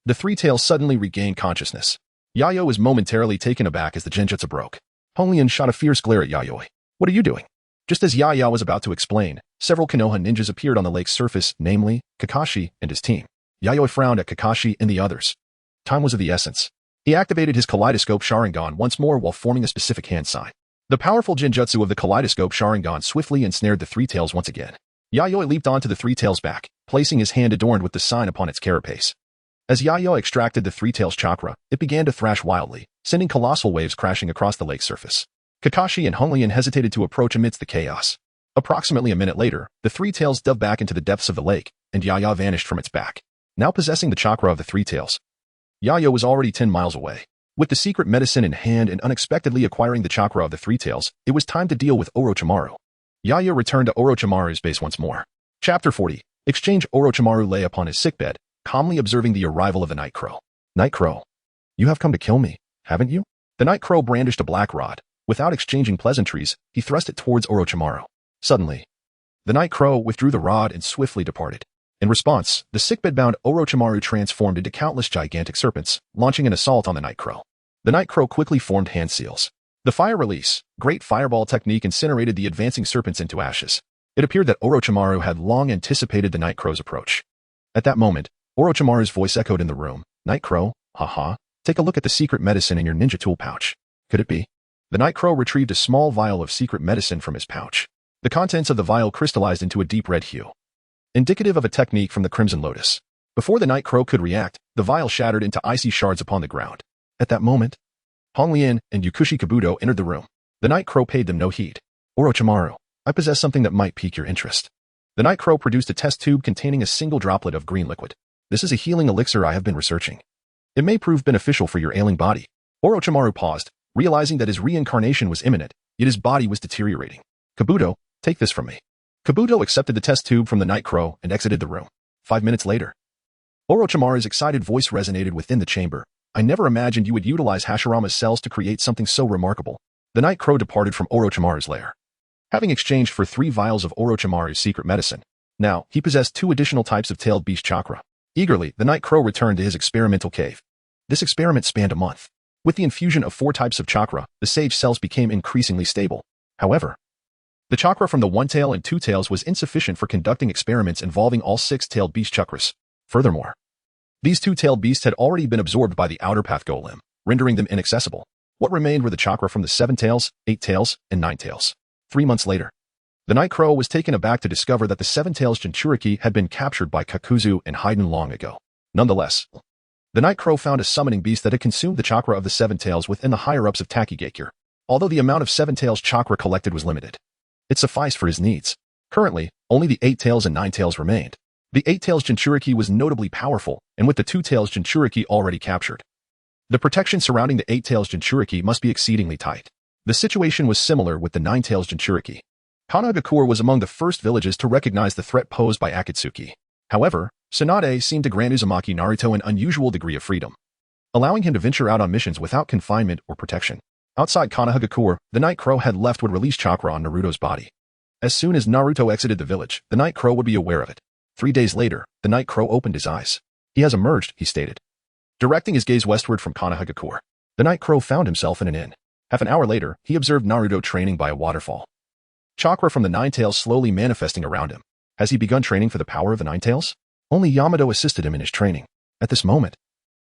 the 3 tails suddenly regained consciousness. Yayoi was momentarily taken aback as the genjutsu broke. Honglian shot a fierce glare at Yayoi. What are you doing? Just as Yayoi was about to explain, several Konoha ninjas appeared on the lake's surface, namely, Kakashi and his team. Yayoi frowned at Kakashi and the others. Time was of the essence. He activated his kaleidoscope Sharingan once more while forming a specific hand sign. The powerful genjutsu of the kaleidoscope Sharingan swiftly ensnared the 3 tails once again. Yayoi leaped onto the 3 tails' back, placing his hand adorned with the sign upon its carapace. As Yayoi extracted the 3 tails chakra, it began to thrash wildly, sending colossal waves crashing across the lake's surface. Kakashi and Honglian hesitated to approach amidst the chaos. Approximately a minute later, the 3 tails dove back into the depths of the lake, and Yayoi vanished from its back. Now possessing the chakra of the 3 tails, Yayoi was already 10 miles away. With the secret medicine in hand and unexpectedly acquiring the chakra of the 3 tails, it was time to deal with Orochimaru. Yayoi returned to Orochimaru's base once more. Chapter 40. Exchange. Orochimaru lay upon his sickbed, calmly observing the arrival of the Night Crow. Night Crow, you have come to kill me, haven't you? The Night Crow brandished a black rod. Without exchanging pleasantries, he thrust it towards Orochimaru. Suddenly, the Night Crow withdrew the rod and swiftly departed. In response, the sickbed-bound Orochimaru transformed into countless gigantic serpents, launching an assault on the Night Crow. The Night Crow quickly formed hand seals. The fire release, great fireball technique incinerated the advancing serpents into ashes. It appeared that Orochimaru had long anticipated the Night Crow's approach. At that moment, Orochimaru's voice echoed in the room. Night Crow, haha, take a look at the secret medicine in your ninja tool pouch. Could it be? The Night Crow retrieved a small vial of secret medicine from his pouch. The contents of the vial crystallized into a deep red hue, indicative of a technique from the Crimson Lotus. Before the Night Crow could react, the vial shattered into icy shards upon the ground. At that moment, Honglian and Yukushi Kabuto entered the room. The Night Crow paid them no heed. Orochimaru, I possess something that might pique your interest. The Night Crow produced a test tube containing a single droplet of green liquid. This is a healing elixir I have been researching. It may prove beneficial for your ailing body. Orochimaru paused, realizing that his reincarnation was imminent, yet his body was deteriorating. Kabuto, take this from me. Kabuto accepted the test tube from the Night Crow and exited the room. 5 minutes later, Orochimaru's excited voice resonated within the chamber. I never imagined you would utilize Hashirama's cells to create something so remarkable. The Night Crow departed from Orochimaru's lair, having exchanged for 3 vials of Orochimaru's secret medicine. Now, he possessed 2 additional types of tailed beast chakra. Eagerly, the Night Crow returned to his experimental cave. This experiment spanned a month. With the infusion of 4 types of chakra, the sage cells became increasingly stable. However, the chakra from the 1 tail and 2 tails was insufficient for conducting experiments involving all 6 tailed beast chakras. Furthermore, these 2-tailed beasts had already been absorbed by the outer path golem, rendering them inaccessible. What remained were the chakra from the 7 tails, 8 tails, and 9 tails. 3 months later, the Night Crow was taken aback to discover that the 7 tails Jinchuriki had been captured by Kakuzu and Haiden long ago. Nonetheless, the Night Crow found a summoning beast that had consumed the chakra of the 7 tails within the higher-ups of Takigakure. Although the amount of 7 tails chakra collected was limited, it sufficed for his needs. Currently, only the 8 tails and 9 tails remained. The 8 tails Jinchuriki was notably powerful, and with the 2 tails Jinchuriki already captured, the protection surrounding the 8 tails Jinchuriki must be exceedingly tight. The situation was similar with the 9 tails Jinchuriki. Kanagakure was among the first villages to recognize the threat posed by Akatsuki. However, Tsunade seemed to grant Uzumaki Naruto an unusual degree of freedom, allowing him to venture out on missions without confinement or protection. Outside Kanagakure, the Night Crow had left would release chakra on Naruto's body. As soon as Naruto exited the village, the Night Crow would be aware of it. 3 days later, the Night Crow opened his eyes. He has emerged, he stated, directing his gaze westward from Kanagakure. The Night Crow found himself in an inn. Half an hour later, he observed Naruto training by a waterfall. Chakra from the 9 tails slowly manifesting around him. Has he begun training for the power of the 9 tails? Only Yamato assisted him in his training. At this moment,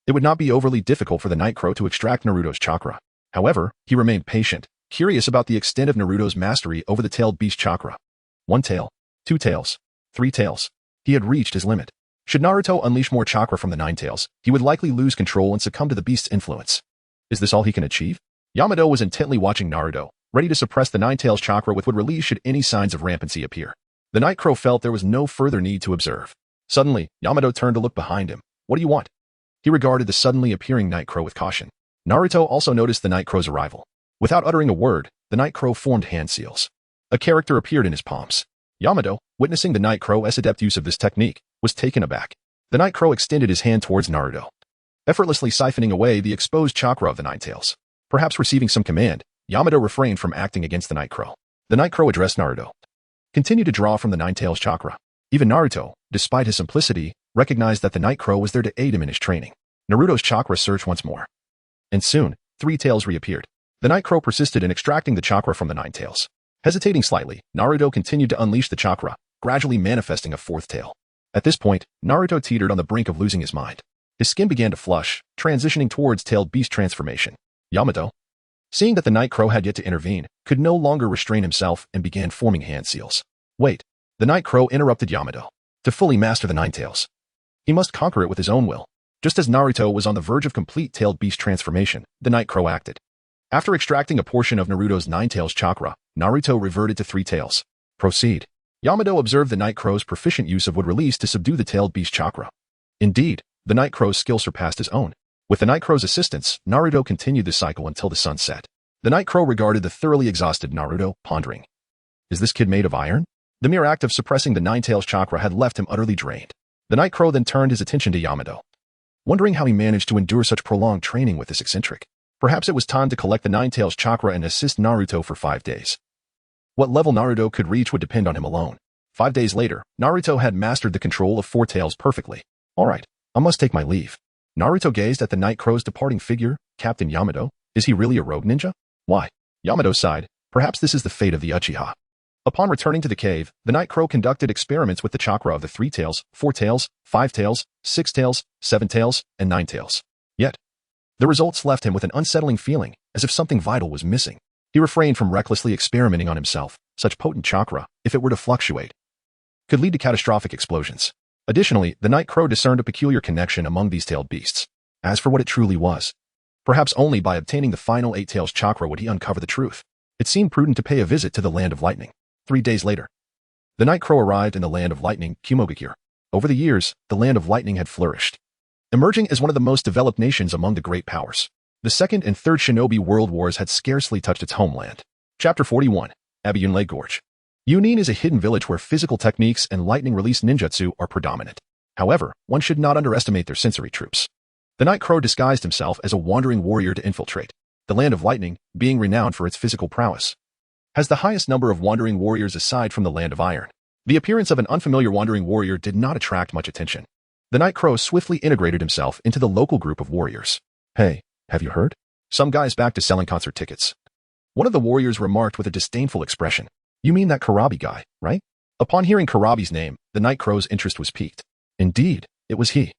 it would not be overly difficult for the Night Crow to extract Naruto's chakra. However, he remained patient, curious about the extent of Naruto's mastery over the tailed beast chakra. 1 tail, 2 tails, 3 tails. He had reached his limit. Should Naruto unleash more chakra from the 9 tails, he would likely lose control and succumb to the beast's influence. Is this all he can achieve? Yamato was intently watching Naruto, ready to suppress the 9 tails chakra with would release should any signs of rampancy appear. The Night Crow felt there was no further need to observe. Suddenly, Yamato turned to look behind him. What do you want? He regarded the suddenly appearing Night Crow with caution. Naruto also noticed the Night Crow's arrival. Without uttering a word, the Night Crow formed hand seals. A character appeared in his palms. Yamato, witnessing the Night Crow's adept use of this technique, was taken aback. The Night Crow extended his hand towards Naruto, effortlessly siphoning away the exposed chakra of the 9 tails. Perhaps receiving some command, Yamato refrained from acting against the Night Crow. The Night Crow addressed Naruto. Continue to draw from the 9 tails chakra. Even Naruto, despite his simplicity, recognized that the Night Crow was there to aid him in his training. Naruto's chakra searched once more. And soon, 3 tails reappeared. The Night Crow persisted in extracting the chakra from the 9 tails. Hesitating slightly, Naruto continued to unleash the chakra, gradually manifesting a 4th tail. At this point, Naruto teetered on the brink of losing his mind. His skin began to flush, transitioning towards tailed beast transformation. Yamato, seeing that the Night Crow had yet to intervene, could no longer restrain himself and began forming hand seals. Wait, the Night Crow interrupted Yamato. To fully master the 9 tails, he must conquer it with his own will. Just as Naruto was on the verge of complete tailed beast transformation, the Night Crow acted. After extracting a portion of Naruto's 9 tails chakra, Naruto reverted to 3 tails. Proceed. Yamato observed the Night Crow's proficient use of wood release to subdue the tailed beast chakra. Indeed, the Night Crow's skill surpassed his own. With the Night Crow's assistance, Naruto continued the cycle until the sun set. The Night Crow regarded the thoroughly exhausted Naruto, pondering. Is this kid made of iron? The mere act of suppressing the 9 tails chakra had left him utterly drained. The Night Crow then turned his attention to Yamato, wondering how he managed to endure such prolonged training with this eccentric. Perhaps it was time to collect the 9 tails chakra and assist Naruto for 5 days. What level Naruto could reach would depend on him alone. 5 days later, Naruto had mastered the control of 4 tails perfectly. Alright, I must take my leave. Naruto gazed at the Night Crow's departing figure. Captain Yamato, is he really a rogue ninja? Why? Yamato sighed. Perhaps this is the fate of the Uchiha. Upon returning to the cave, the Night Crow conducted experiments with the chakra of the 3 tails, 4 tails, 5 tails, 6 tails, 7 tails, and 9 tails. Yet, the results left him with an unsettling feeling, as if something vital was missing. He refrained from recklessly experimenting on himself. Such potent chakra, if it were to fluctuate, could lead to catastrophic explosions. Additionally, the Night Crow discerned a peculiar connection among these tailed beasts. As for what it truly was, perhaps only by obtaining the final 8 tails chakra would he uncover the truth. It seemed prudent to pay a visit to the Land of Lightning. 3 days later, the Night Crow arrived in the Land of Lightning, Kumogakure. Over the years, the Land of Lightning had flourished, emerging as one of the most developed nations among the great powers. The Second and Third Shinobi World Wars had scarcely touched its homeland. Chapter 41. Abayunle Gorge. Yunin is a hidden village where physical techniques and lightning-release ninjutsu are predominant. However, one should not underestimate their sensory troops. The Night Crow disguised himself as a wandering warrior to infiltrate. The Land of Lightning, being renowned for its physical prowess, has the highest number of wandering warriors aside from the Land of Iron. The appearance of an unfamiliar wandering warrior did not attract much attention. The Night Crow swiftly integrated himself into the local group of warriors. Hey, have you heard? Some guy's back to selling concert tickets. One of the warriors remarked with a disdainful expression. You mean that Karabi guy, right? Upon hearing Karabi's name, the Night Crow's interest was piqued. Indeed, it was he.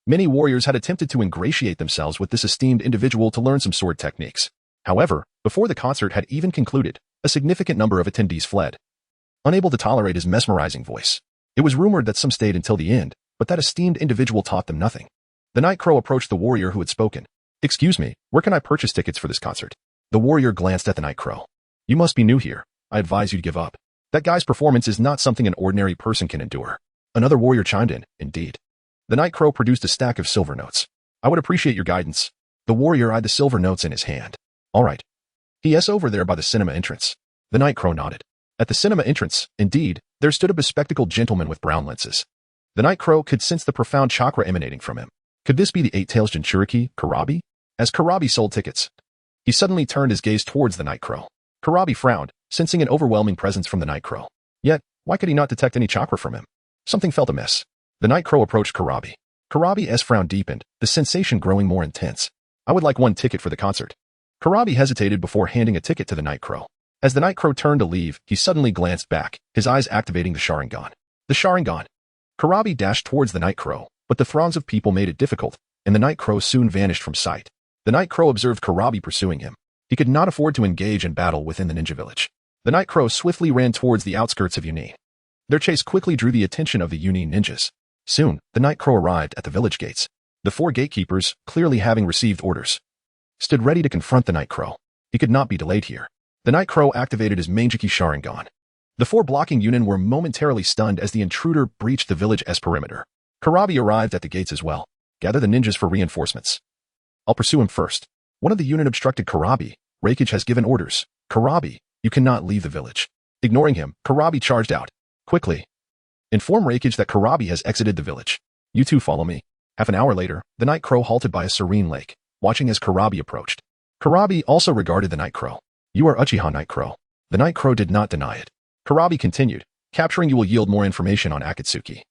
Many warriors had attempted to ingratiate themselves with this esteemed individual to learn some sword techniques. However, before the concert had even concluded, a significant number of attendees fled, unable to tolerate his mesmerizing voice. It was rumored that some stayed until the end, but that esteemed individual taught them nothing. The Night Crow approached the warrior who had spoken. Excuse me, where can I purchase tickets for this concert? The warrior glanced at the Night Crow. You must be new here. I advise you to give up. That guy's performance is not something an ordinary person can endure. Another warrior chimed in, indeed. The Night Crow produced a stack of silver notes. I would appreciate your guidance. The warrior eyed the silver notes in his hand. All right. Yes, over there by the cinema entrance. The Night Crow nodded. At the cinema entrance, indeed, there stood a bespectacled gentleman with brown lenses. The Night Crow could sense the profound chakra emanating from him. Could this be the eight-tails Jinchuriki, Karabi? As Karabi sold tickets, he suddenly turned his gaze towards the Night Crow. Karabi frowned, sensing an overwhelming presence from the Night Crow. Yet, why could he not detect any chakra from him? Something felt amiss. The Night Crow approached Karabi. Karabi's frown deepened, the sensation growing more intense. I would like one ticket for the concert. Karabi hesitated before handing a ticket to the Night Crow. As the Night Crow turned to leave, he suddenly glanced back, his eyes activating the Sharingan. The Sharingan. Karabi dashed towards the Night Crow, but the throngs of people made it difficult, and the Night Crow soon vanished from sight. The Night Crow observed Karabi pursuing him. He could not afford to engage in battle within the ninja village. The Night Crow swiftly ran towards the outskirts of Yunin. Their chase quickly drew the attention of the Yunin ninjas. Soon, the Night Crow arrived at the village gates. The four gatekeepers, clearly having received orders, stood ready to confront the Night Crow. He could not be delayed here. The Night Crow activated his Mangeki Sharingan. The four blocking Yunin were momentarily stunned as the intruder breached the village's perimeter. Karabi arrived at the gates as well. Gather the ninjas for reinforcements. I'll pursue him first. One of the Yunin obstructed Karabi. Reikage has given orders. Karabi, you cannot leave the village. Ignoring him, Karabi charged out. Quickly. Inform Reikage that Karabi has exited the village. You two follow me. Half an hour later, the Night Crow halted by a serene lake, watching as Karabi approached. Karabi also regarded the Night Crow. You are Uchiha Night Crow. The Night Crow did not deny it. Karabi continued. Capturing you will yield more information on Akatsuki.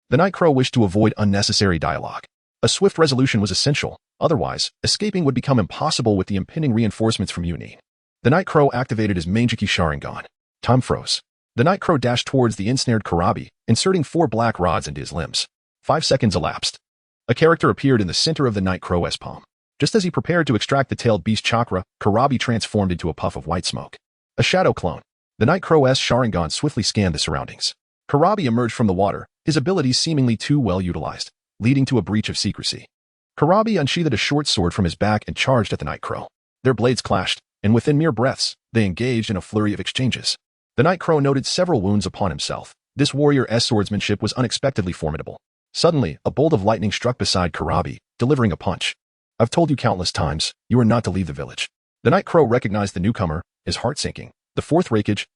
The Night Crow wished to avoid unnecessary dialogue. A swift resolution was essential, otherwise, escaping would become impossible with the impending reinforcements from Yunin. The Night Crow activated his Mangeki Sharingan. Time froze. The Night Crow dashed towards the ensnared Karabi, inserting 4 black rods into his limbs. 5 seconds elapsed. A character appeared in the center of the Night Crow's palm. Just as he prepared to extract the tailed beast chakra, Karabi transformed into a puff of white smoke. A shadow clone. The Night Crow's Sharingan swiftly scanned the surroundings. Karabi emerged from the water, his abilities seemingly too well utilized, leading to a breach of secrecy. Karabi unsheathed a short sword from his back and charged at the Night Crow. Their blades clashed, and within mere breaths, they engaged in a flurry of exchanges. The Night Crow noted several wounds upon himself. This warrior's swordsmanship was unexpectedly formidable. Suddenly, a bolt of lightning struck beside Karabi, delivering a punch. I've told you countless times, you are not to leave the village. The Night Crow recognized the newcomer, his heart sinking. The fourth Reikage,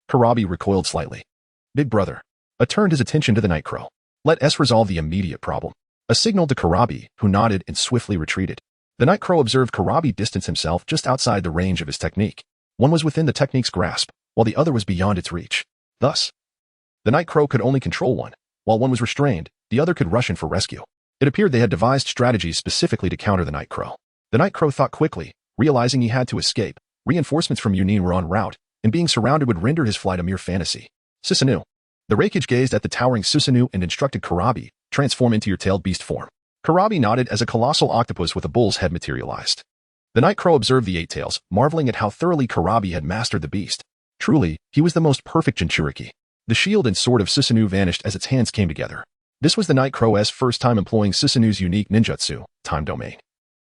Karabi recoiled slightly. Big brother. Turned his attention to the Night Crow. Let us resolve the immediate problem. A signal to Karabi, who nodded and swiftly retreated. The Night Crow observed Karabi distance himself just outside the range of his technique. One was within the technique's grasp, while the other was beyond its reach. Thus, the Night Crow could only control one. While one was restrained, the other could rush in for rescue. It appeared they had devised strategies specifically to counter the Night Crow. The Night Crow thought quickly, realizing he had to escape. Reinforcements from Yunin were en route, and being surrounded would render his flight a mere fantasy. Susanoo. The Reikage gazed at the towering Susanoo and instructed Karabi, transform into your tailed beast form. Karabi nodded as a colossal octopus with a bull's head materialized. The Night Crow observed the 8 tails, marveling at how thoroughly Karabi had mastered the beast. Truly, he was the most perfect Jinchuriki. The shield and sword of Susanoo vanished as its hands came together. This was the Night Crow's first time employing Susanoo's unique ninjutsu, Time Domain.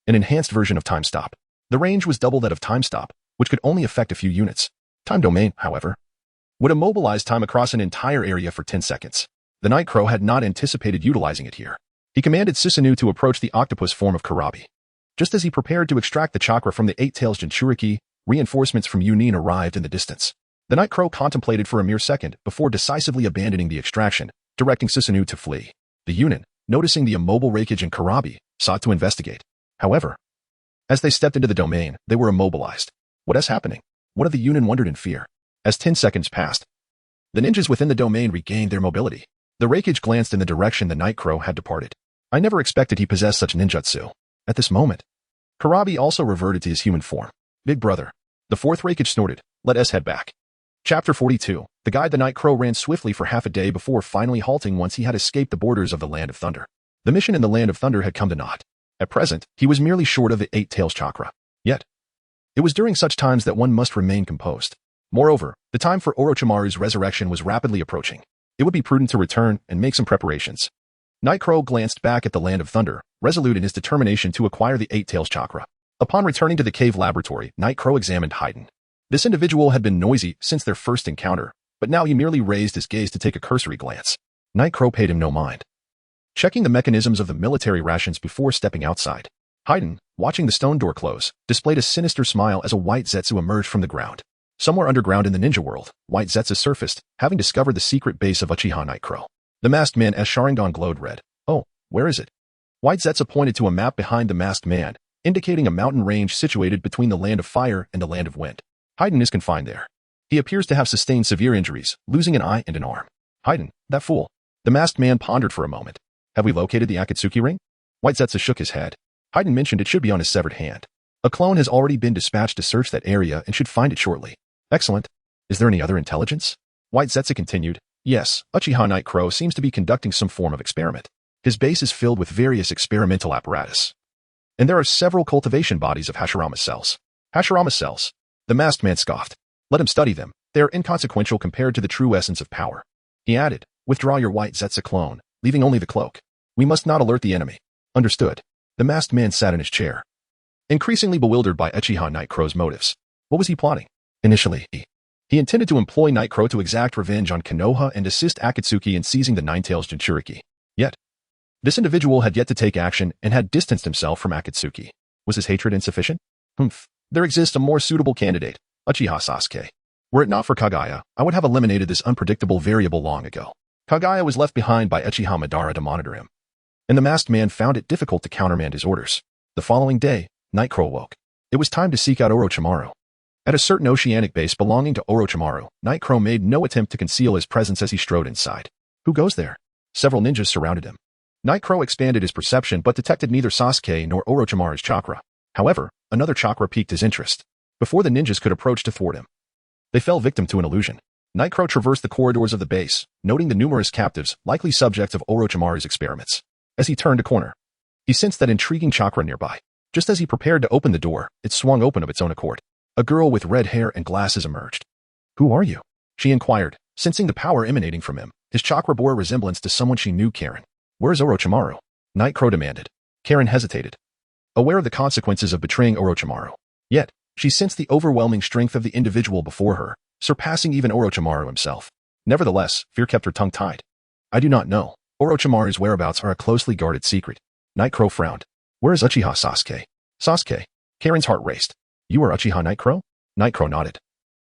An enhanced version of Time Stop. The range was double that of Time Stop, which could only affect a few units. Time Domain, however, would immobilize time across an entire area for 10 seconds. The Night Crow had not anticipated utilizing it here. He commanded Susanoo to approach the octopus form of Karabi. Just as he prepared to extract the chakra from the Eight-Tails Jinchuriki, reinforcements from Yunin arrived in the distance. The Night Crow contemplated for a mere second before decisively abandoning the extraction, directing Susanoo to flee. The Yunin, noticing the immobile Reikage in Karabi, sought to investigate. However, as they stepped into the domain, they were immobilized. What is happening? One of the Yunin wondered in fear. As 10 seconds passed, the ninjas within the domain regained their mobility. The Reikage glanced in the direction the Night Crow had departed. I never expected he possessed such ninjutsu. At this moment, Karabi also reverted to his human form. Big brother. The fourth Reikage snorted. Let us head back. Chapter 42. The guide the Night Crow ran swiftly for half a day before finally halting once he had escaped the borders of the Land of Thunder. The mission in the Land of Thunder had come to naught. At present, he was merely short of the Eight-Tails chakra. Yet, it was during such times that one must remain composed. Moreover, the time for Orochimaru's resurrection was rapidly approaching. It would be prudent to return and make some preparations. Night Crow glanced back at the Land of Thunder, resolute in his determination to acquire the Eight-Tails chakra. Upon returning to the cave laboratory, Night Crow examined Haydn. This individual had been noisy since their first encounter, but now he merely raised his gaze to take a cursory glance. Night Crow paid him no mind. Checking the mechanisms of the military rations before stepping outside, Haydn, watching the stone door close, displayed a sinister smile as a white Zetsu emerged from the ground. Somewhere underground in the ninja world, white Zetsu surfaced, having discovered the secret base of Uchiha Night Crow. The masked man as Sharingan glowed red. Oh, where is it? White Zetsu pointed to a map behind the masked man, indicating a mountain range situated between the Land of Fire and the Land of Wind. Haydn is confined there. He appears to have sustained severe injuries, losing an eye and an arm. Haydn, that fool. The masked man pondered for a moment. Have we located the Akatsuki ring? White Zetsu shook his head. Haydn mentioned it should be on his severed hand. A clone has already been dispatched to search that area and should find it shortly. Excellent. Is there any other intelligence? White Zetsu continued. Yes, Uchiha Night Crow seems to be conducting some form of experiment. His base is filled with various experimental apparatus. And there are several cultivation bodies of Hashirama cells. Hashirama cells. The masked man scoffed. Let him study them. They are inconsequential compared to the true essence of power. He added, withdraw your White Zetsu clone, leaving only the cloak. We must not alert the enemy. Understood. The masked man sat in his chair, increasingly bewildered by Uchiha Night Crow's motives. What was he plotting? Initially, he intended to employ Night Crow to exact revenge on Konoha and assist Akatsuki in seizing the Nine-Tails Jinchuriki. Yet, this individual had yet to take action and had distanced himself from Akatsuki. Was his hatred insufficient? There exists a more suitable candidate, Uchiha Sasuke. Were it not for Kaguya, I would have eliminated this unpredictable variable long ago. Kaguya was left behind by Uchiha Madara to monitor him, and the masked man found it difficult to countermand his orders. The following day, Night Crow woke. It was time to seek out Orochimaru. At a certain oceanic base belonging to Orochimaru, Night Crow made no attempt to conceal his presence as he strode inside. Who goes there? Several ninjas surrounded him. Night Crow expanded his perception but detected neither Sasuke nor Orochimaru's chakra. However, another chakra piqued his interest. Before the ninjas could approach to thwart him, they fell victim to an illusion. Night Crow traversed the corridors of the base, noting the numerous captives, likely subjects of Orochimaru's experiments. As he turned a corner, he sensed that intriguing chakra nearby. Just as he prepared to open the door, it swung open of its own accord. A girl with red hair and glasses emerged. Who are you? She inquired, sensing the power emanating from him. His chakra bore a resemblance to someone she knew. Karen. Where is Orochimaru? Night Crow demanded. Karen hesitated, aware of the consequences of betraying Orochimaru. Yet, she sensed the overwhelming strength of the individual before her, surpassing even Orochimaru himself. Nevertheless, fear kept her tongue tied. I do not know. Orochimaru's whereabouts are a closely guarded secret. Night Crow frowned. Where is Uchiha Sasuke? Sasuke. Karen's heart raced. You are Uchiha Night Crow? Night Crow nodded.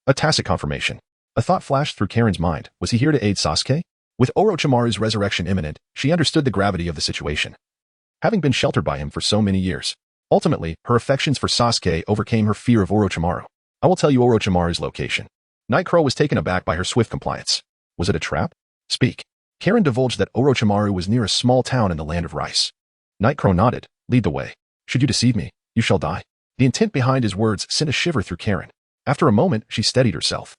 A tacit confirmation. A thought flashed through Karen's mind. Was he here to aid Sasuke? With Orochimaru's resurrection imminent, she understood the gravity of the situation. Having been sheltered by him for so many years, ultimately, her affections for Sasuke overcame her fear of Orochimaru. I will tell you Orochimaru's location. Night Crow was taken aback by her swift compliance. Was it a trap? Speak. Karen divulged that Orochimaru was near a small town in the Land of Rice. Night Crow nodded. Lead the way. Should you deceive me, you shall die. The intent behind his words sent a shiver through Karen. After a moment, she steadied herself.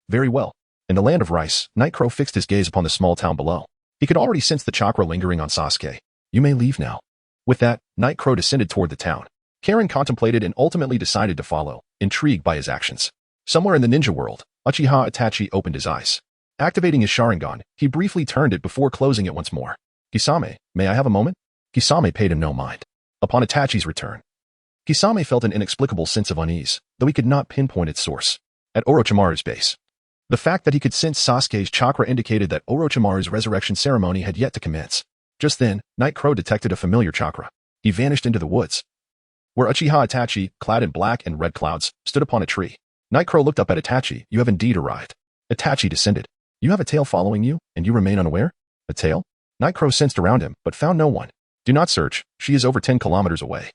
Very well. In the Land of Rice, Night Crow fixed his gaze upon the small town below. He could already sense the chakra lingering on Sasuke. You may leave now. With that, Night Crow descended toward the town. Karen contemplated and ultimately decided to follow, intrigued by his actions. Somewhere in the ninja world, Uchiha Itachi opened his eyes. Activating his Sharingan, he briefly turned it before closing it once more. Kisame, may I have a moment? Kisame paid him no mind. Upon Itachi's return, Kisame felt an inexplicable sense of unease, though he could not pinpoint its source. At Orochimaru's base, The fact that he could sense Sasuke's chakra indicated that Orochimaru's resurrection ceremony had yet to commence. Just then, Night Crow detected a familiar chakra. He vanished into the woods, where Uchiha Itachi, clad in black and red clouds, stood upon a tree. Night Crow looked up at Itachi. "You have indeed arrived." Itachi descended. "You have a tail following you, and you remain unaware?" "A tail?" Night Crow sensed around him, but found no one. "Do not search. She is over 10 kilometers away."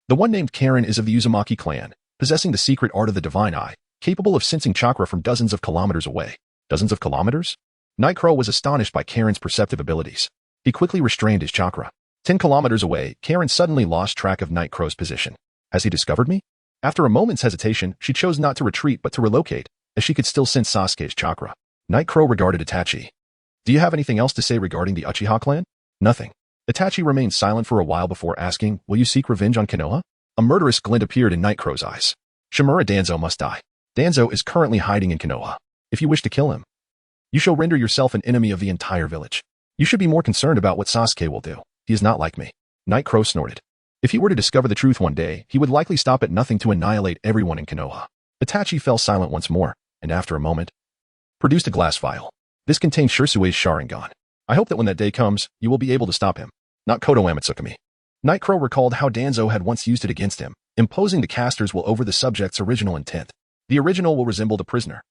The one named Karen is of the Uzumaki clan, possessing the secret art of the divine eye, capable of sensing chakra from dozens of kilometers away. Dozens of kilometers? Night Crow was astonished by Karen's perceptive abilities. He quickly restrained his chakra. 10 kilometers away, Karen suddenly lost track of Night Crow's position. "Has he discovered me?" After a moment's hesitation, she chose not to retreat but to relocate, as she could still sense Sasuke's chakra. Night Crow regarded Itachi. "Do you have anything else to say regarding the Uchiha clan?" "Nothing." Itachi remained silent for a while before asking, "Will you seek revenge on Konoha?" A murderous glint appeared in Night Crow's eyes. "Shimura Danzo must die. Danzo is currently hiding in Konoha. If you wish to kill him, you shall render yourself an enemy of the entire village. You should be more concerned about what Sasuke will do. He is not like me." Night Crow snorted. If he were to discover the truth one day, he would likely stop at nothing to annihilate everyone in Konoha. Itachi fell silent once more, and after a moment, produced a glass vial. This contained Shirsue's Sharingan. "I hope that when that day comes, you will be able to stop him. Not Kodo Amatsukami." Night Crow recalled how Danzo had once used it against him, imposing the caster's will over the subject's original intent. The original will resemble the prisoner,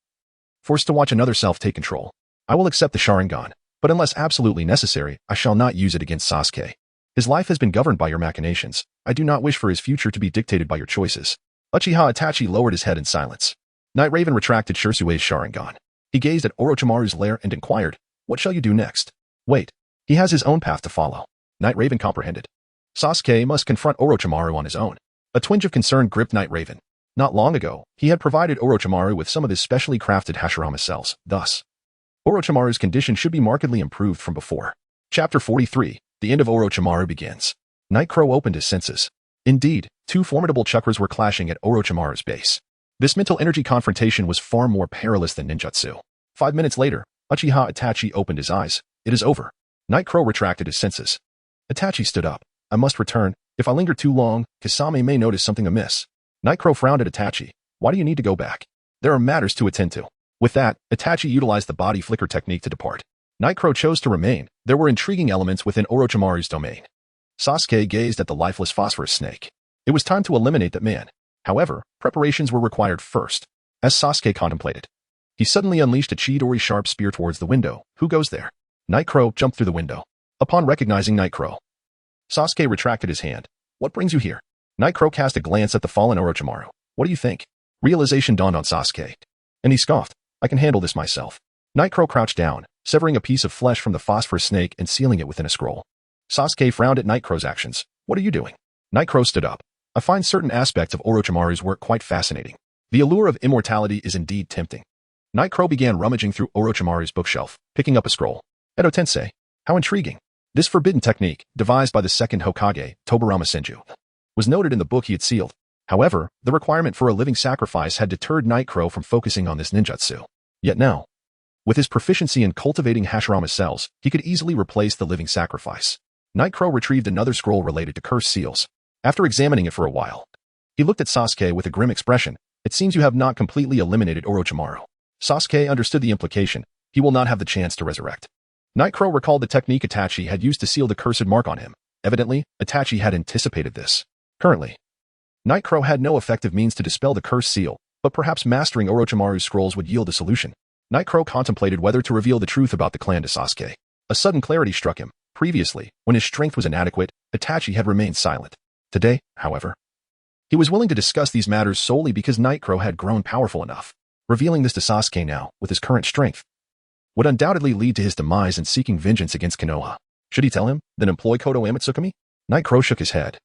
forced to watch another self take control. "I will accept the Sharingan, but unless absolutely necessary, I shall not use it against Sasuke. His life has been governed by your machinations. I do not wish for his future to be dictated by your choices." Uchiha Itachi lowered his head in silence. Night Raven retracted Shirsue's Sharingan. He gazed at Orochimaru's lair and inquired, "What shall you do next?" "Wait. He has his own path to follow." Night Raven comprehended. Sasuke must confront Orochimaru on his own. A twinge of concern gripped Night Raven. Not long ago, he had provided Orochimaru with some of his specially crafted Hashirama cells. Thus, Orochimaru's condition should be markedly improved from before. Chapter 43. The end of Orochimaru begins. Night Crow opened his senses. Indeed, two formidable chakras were clashing at Orochimaru's base. This mental energy confrontation was far more perilous than ninjutsu. 5 minutes later, Uchiha Itachi opened his eyes. "It is over." Night Crow retracted his senses. Itachi stood up. "I must return. If I linger too long, Kasame may notice something amiss." Night Crow frowned at Itachi. "Why do you need to go back?" "There are matters to attend to." With that, Itachi utilized the body flicker technique to depart. Night Crow chose to remain. There were intriguing elements within Orochimaru's domain. Sasuke gazed at the lifeless phosphorus snake. It was time to eliminate that man. However, preparations were required first. As Sasuke contemplated, he suddenly unleashed a Chidori sharp spear towards the window. "Who goes there?" Night Crow jumped through the window. Upon recognizing Night Crow, Sasuke retracted his hand. "What brings you here?" Night Crow cast a glance at the fallen Orochimaru. "What do you think?" Realization dawned on Sasuke, and he scoffed. "I can handle this myself." Night Crow crouched down, severing a piece of flesh from the phosphorus snake and sealing it within a scroll. Sasuke frowned at Night Crow's actions. "What are you doing?" Night Crow stood up. "I find certain aspects of Orochimaru's work quite fascinating. The allure of immortality is indeed tempting." Night Crow began rummaging through Orochimaru's bookshelf, picking up a scroll. "Edo Tensei. How intriguing." This forbidden technique, devised by the second Hokage, Tobirama Senju, was noted in the book he had sealed. However, the requirement for a living sacrifice had deterred Night Crow from focusing on this ninjutsu. Yet now, with his proficiency in cultivating Hashirama cells, he could easily replace the living sacrifice. Night Crow retrieved another scroll related to cursed seals. After examining it for a while, he looked at Sasuke with a grim expression. "It seems you have not completely eliminated Orochimaru." Sasuke understood the implication. He will not have the chance to resurrect. Night Crow recalled the technique Itachi had used to seal the cursed mark on him. Evidently, Itachi had anticipated this. Currently, Night Crow had no effective means to dispel the cursed seal, but perhaps mastering Orochimaru's scrolls would yield a solution. Night Crow contemplated whether to reveal the truth about the clan to Sasuke. A sudden clarity struck him. Previously, when his strength was inadequate, Itachi had remained silent. Today, however, he was willing to discuss these matters solely because Night Crow had grown powerful enough. Revealing this to Sasuke now, with his current strength, would undoubtedly lead to his demise and seeking vengeance against Konoha. Should he tell him, then employ Kodo Amatsukami? Night Crow shook his head.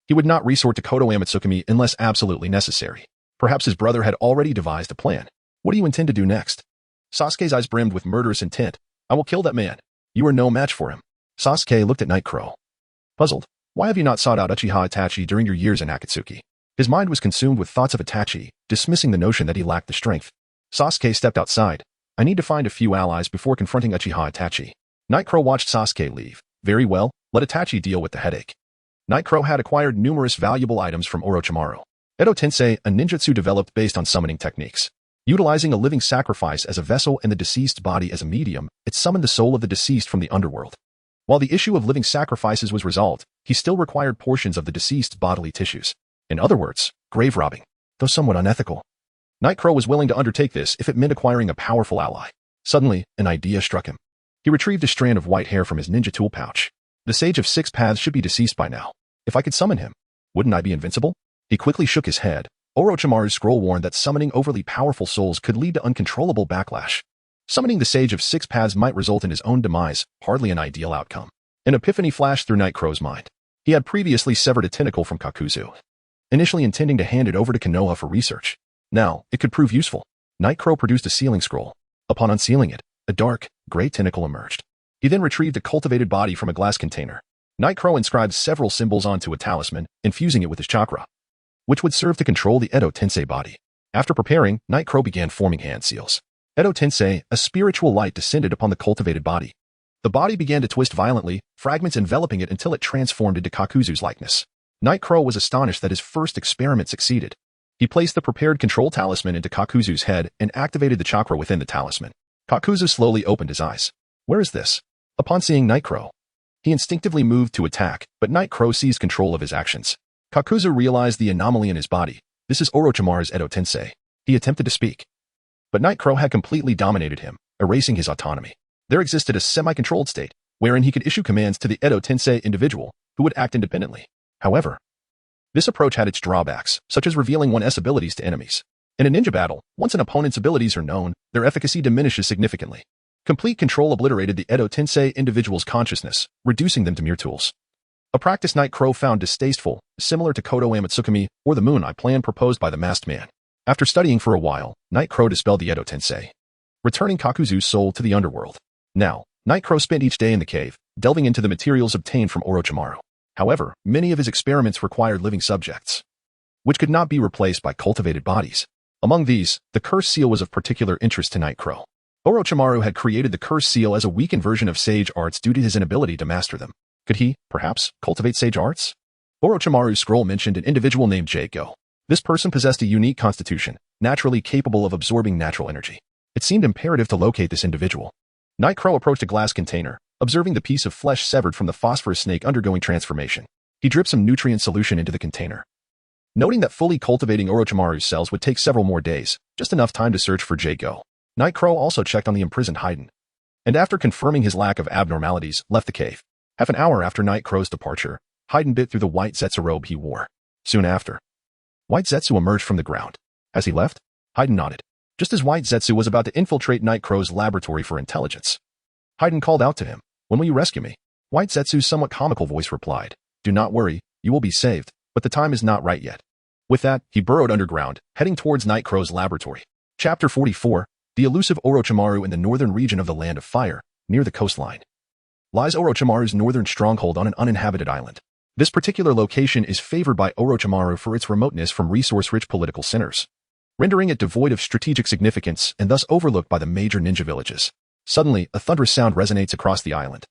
He would not resort to Kodo Amatsukami unless absolutely necessary. Perhaps his brother had already devised a plan. "What do you intend to do next?" Sasuke's eyes brimmed with murderous intent. "I will kill that man. You are no match for him." Sasuke looked at Night Crow, puzzled. "Why have you not sought out Uchiha Itachi during your years in Akatsuki?" His mind was consumed with thoughts of Itachi, dismissing the notion that he lacked the strength. Sasuke stepped outside. "I need to find a few allies before confronting Uchiha Itachi." Night Crow watched Sasuke leave. "Very well, let Itachi deal with the headache." Night Crow had acquired numerous valuable items from Orochimaru. Edo Tensei, a ninjutsu developed based on summoning techniques. Utilizing a living sacrifice as a vessel and the deceased body as a medium, it summoned the soul of the deceased from the underworld. While the issue of living sacrifices was resolved, he still required portions of the deceased bodily tissues. In other words, grave robbing, though somewhat unethical. Nightcrow was willing to undertake this if it meant acquiring a powerful ally. Suddenly, an idea struck him. He retrieved a strand of white hair from his ninja tool pouch. The Sage of Six Paths should be deceased by now. If I could summon him, wouldn't I be invincible? He quickly shook his head. Orochimaru's scroll warned that summoning overly powerful souls could lead to uncontrollable backlash. Summoning the Sage of Six Paths might result in his own demise, hardly an ideal outcome. An epiphany flashed through Nightcrow's mind. He had previously severed a tentacle from Kakuzu, initially intending to hand it over to Konoha for research. Now, it could prove useful. Nightcrow produced a sealing scroll. Upon unsealing it, a dark, gray tentacle emerged. He then retrieved a cultivated body from a glass container. Nightcrow inscribed several symbols onto a talisman, infusing it with his chakra, which would serve to control the Edo Tensei body. After preparing, Nightcrow began forming hand seals. Edo Tensei, a spiritual light descended upon the cultivated body. The body began to twist violently, fragments enveloping it until it transformed into Kakuzu's likeness. Nightcrow was astonished that his first experiment succeeded. He placed the prepared control talisman into Kakuzu's head and activated the chakra within the talisman. Kakuzu slowly opened his eyes. Where is this? Upon seeing Nightcrow, he instinctively moved to attack, but Nightcrow seized control of his actions. Kakuzu realized the anomaly in his body. This is Orochimaru's Edo Tensei. He attempted to speak, but Nightcrow had completely dominated him, erasing his autonomy. There existed a semi-controlled state, wherein he could issue commands to the Edo Tensei individual, who would act independently. However, this approach had its drawbacks, such as revealing one's abilities to enemies. In a ninja battle, once an opponent's abilities are known, their efficacy diminishes significantly. Complete control obliterated the Edo Tensei individual's consciousness, reducing them to mere tools. A practice Nightcrow found distasteful, similar to Kodo Amatsukami or the Moon Eye plan proposed by the masked man. After studying for a while, Nightcrow dispelled the Edo Tensei, returning Kakuzu's soul to the underworld. Now, Nightcrow spent each day in the cave, delving into the materials obtained from Orochimaru. However, many of his experiments required living subjects, which could not be replaced by cultivated bodies. Among these, the Curse Seal was of particular interest to Nightcrow. Orochimaru had created the Curse Seal as a weakened version of sage arts due to his inability to master them. Could he, perhaps, cultivate sage arts? Orochimaru's scroll mentioned an individual named Jago. This person possessed a unique constitution, naturally capable of absorbing natural energy. It seemed imperative to locate this individual. Nightcrow approached a glass container, observing the piece of flesh severed from the phosphorus snake undergoing transformation. He dripped some nutrient solution into the container. Noting that fully cultivating Orochimaru's cells would take several more days, just enough time to search for Jago. Nightcrow also checked on the imprisoned Haiden, and after confirming his lack of abnormalities, left the cave. Half an hour after Nightcrow's departure, Haiden bit through the white Zetsu robe he wore. Soon after, White Zetsu emerged from the ground. As he left, Haiden nodded. Just as White Zetsu was about to infiltrate Nightcrow's laboratory for intelligence, Haiden called out to him, "When will you rescue me?" White Zetsu's somewhat comical voice replied, "Do not worry, you will be saved, but the time is not right yet." With that, he burrowed underground, heading towards Nightcrow's laboratory. Chapter 44, The elusive Orochimaru in the northern region of the Land of Fire, near the coastline, lies Orochimaru's northern stronghold on an uninhabited island. This particular location is favored by Orochimaru for its remoteness from resource-rich political centers, rendering it devoid of strategic significance and thus overlooked by the major ninja villages. Suddenly, a thunderous sound resonates across the island.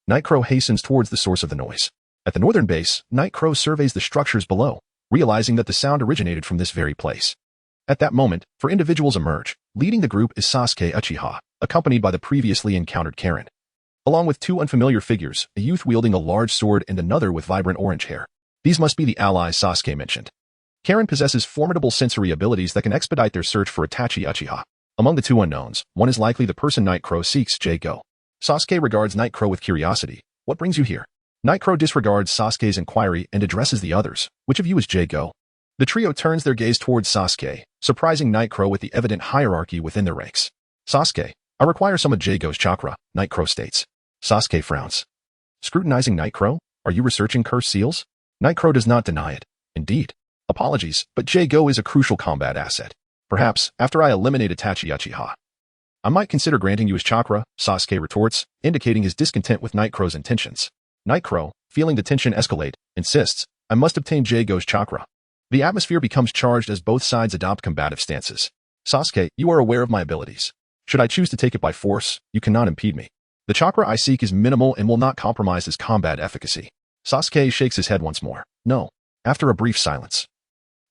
Nightcrow hastens towards the source of the noise. At the northern base, Nightcrow surveys the structures below, realizing that the sound originated from this very place. At that moment, 4 individuals emerge. Leading the group is Sasuke Uchiha, accompanied by the previously encountered Karen, along with 2 unfamiliar figures, a youth wielding a large sword and another with vibrant orange hair. These must be the allies Sasuke mentioned. Karen possesses formidable sensory abilities that can expedite their search for Itachi Uchiha. Among the 2 unknowns, one is likely the person Nightcrow seeks, Jago. Sasuke regards Nightcrow with curiosity. "What brings you here?" Nightcrow disregards Sasuke's inquiry and addresses the others. "Which of you is Jago?" The trio turns their gaze towards Sasuke, surprising Nightcrow with the evident hierarchy within their ranks. "Sasuke, I require some of Jago's chakra," Nightcrow states. Sasuke frowns. Scrutinizing Nightcrow, "Are you researching cursed seals?" Nightcrow does not deny it. "Indeed. Apologies, but Jago is a crucial combat asset. Perhaps, after I eliminate Itachi Uchiha, I might consider granting you his chakra," Sasuke retorts, indicating his discontent with Nightcrow's intentions. Nightcrow, feeling the tension escalate, insists, "I must obtain Jago's chakra." The atmosphere becomes charged as both sides adopt combative stances. "Sasuke, you are aware of my abilities. Should I choose to take it by force, you cannot impede me. The chakra I seek is minimal and will not compromise his combat efficacy." Sasuke shakes his head once more. "No." After a brief silence,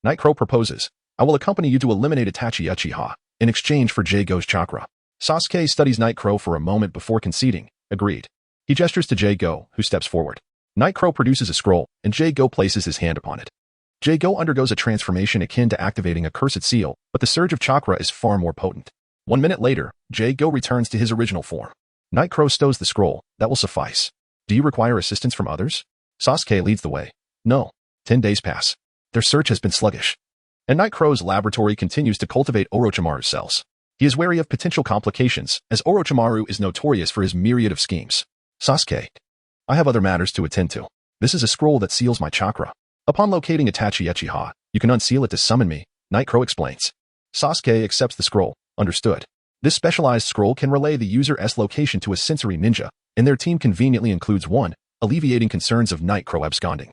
Nightcrow proposes, "I will accompany you to eliminate Itachi Uchiha. in exchange for J-Go's chakra. Sasuke studies Night Crow for a moment before conceding. Agreed. He gestures to J-Go, who steps forward. Night Crow produces a scroll, and J-Go places his hand upon it. J-Go undergoes a transformation akin to activating a cursed seal, but the surge of chakra is far more potent. 1 minute later, J-Go returns to his original form. Night Crow stows the scroll. That will suffice. Do you require assistance from others? Sasuke leads the way. No. 10 days pass. Their search has been sluggish. And Night Crow's laboratory continues to cultivate Orochimaru's cells. He is wary of potential complications, as Orochimaru is notorious for his myriad of schemes. Sasuke, I have other matters to attend to. This is a scroll that seals my chakra. Upon locating Itachi Uchiha, you can unseal it to summon me, Night Crow explains. Sasuke accepts the scroll. Understood. This specialized scroll can relay the user's location to a sensory ninja, and their team conveniently includes one, alleviating concerns of Night Crow absconding.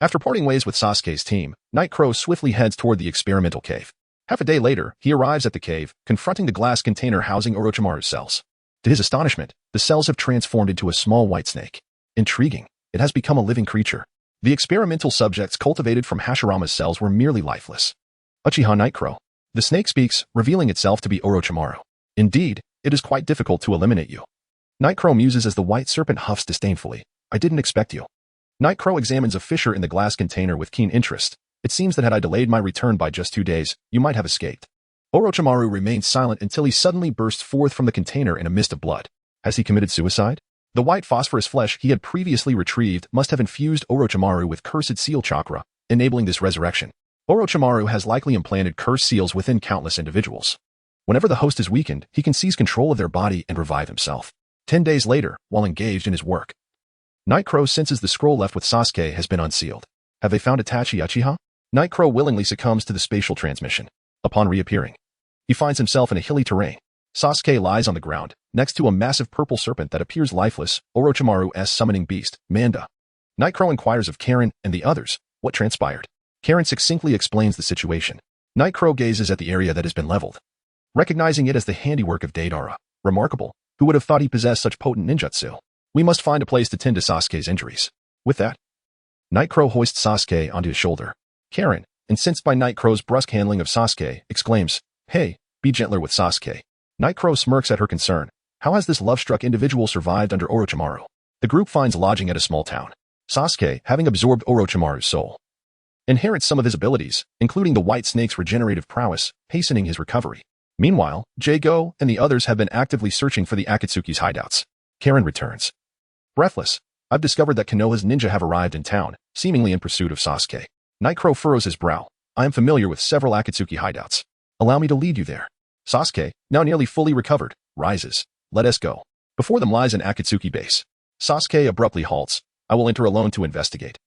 After parting ways with Sasuke's team, Night Crow swiftly heads toward the experimental cave. Half a day later, he arrives at the cave, confronting the glass container housing Orochimaru's cells. To his astonishment, the cells have transformed into a small white snake. Intriguing. It has become a living creature. The experimental subjects cultivated from Hashirama's cells were merely lifeless. Uchiha Night Crow. The snake speaks, revealing itself to be Orochimaru. Indeed, it is quite difficult to eliminate you. Night Crow muses as the white serpent huffs disdainfully. I didn't expect you. Night Crow examines a fissure in the glass container with keen interest. It seems that had I delayed my return by just 2 days, you might have escaped. Orochimaru remains silent until he suddenly bursts forth from the container in a mist of blood. Has he committed suicide? The white phosphorus flesh he had previously retrieved must have infused Orochimaru with cursed seal chakra, enabling this resurrection. Orochimaru has likely implanted cursed seals within countless individuals. Whenever the host is weakened, he can seize control of their body and revive himself. 10 days later, while engaged in his work, Night Crow senses the scroll left with Sasuke has been unsealed. Have they found Itachi Uchiha? Night Crow willingly succumbs to the spatial transmission. Upon reappearing, he finds himself in a hilly terrain. Sasuke lies on the ground, next to a massive purple serpent that appears lifeless, Orochimaru's summoning beast, Manda. Night Crow inquires of Karen and the others what transpired. Karen succinctly explains the situation. Night Crow gazes at the area that has been leveled, recognizing it as the handiwork of Deidara. Remarkable. Who would have thought he possessed such potent ninjutsu? We must find a place to tend to Sasuke's injuries. With that, Night Crow hoists Sasuke onto his shoulder. Karen, incensed by Night Crow's brusque handling of Sasuke, exclaims, Hey, be gentler with Sasuke. Night Crow smirks at her concern. How has this love-struck individual survived under Orochimaru? The group finds lodging at a small town. Sasuke, having absorbed Orochimaru's soul, inherits some of his abilities, including the white snake's regenerative prowess, hastening his recovery. Meanwhile, J-Go and the others have been actively searching for the Akatsuki's hideouts. Karen returns. Breathless, I've discovered that Konoha's ninja have arrived in town, seemingly in pursuit of Sasuke. Night Crow furrows his brow. I am familiar with several Akatsuki hideouts. Allow me to lead you there. Sasuke, now nearly fully recovered, rises. Let us go. Before them lies an Akatsuki base. Sasuke abruptly halts. I will enter alone to investigate.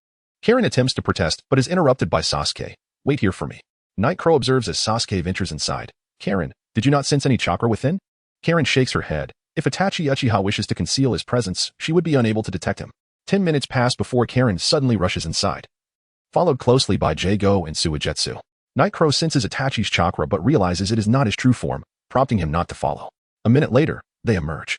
Karen attempts to protest, but is interrupted by Sasuke. Wait here for me. Night Crow observes as Sasuke ventures inside. Karen, did you not sense any chakra within? Karen shakes her head. If Itachi Uchiha wishes to conceal his presence, she would be unable to detect him. 10 minutes pass before Karen suddenly rushes inside, followed closely by J-Go and Suigetsu. Night Crow senses Itachi's chakra but realizes it is not his true form, prompting him not to follow. A minute later, they emerge.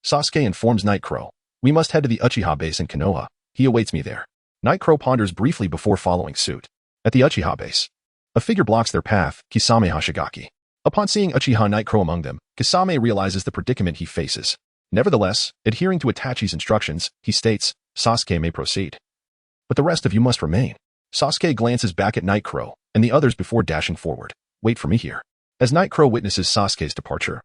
Sasuke informs Night Crow, we must head to the Uchiha base in Konoha. He awaits me there. Night Crow ponders briefly before following suit. At the Uchiha base, a figure blocks their path, Kisame Hashigaki. Upon seeing Uchiha Night Crow among them, Kisame realizes the predicament he faces. Nevertheless, adhering to Itachi's instructions, he states, Sasuke may proceed, but the rest of you must remain. Sasuke glances back at Night Crow and the others before dashing forward. Wait for me here. As Night Crow witnesses Sasuke's departure,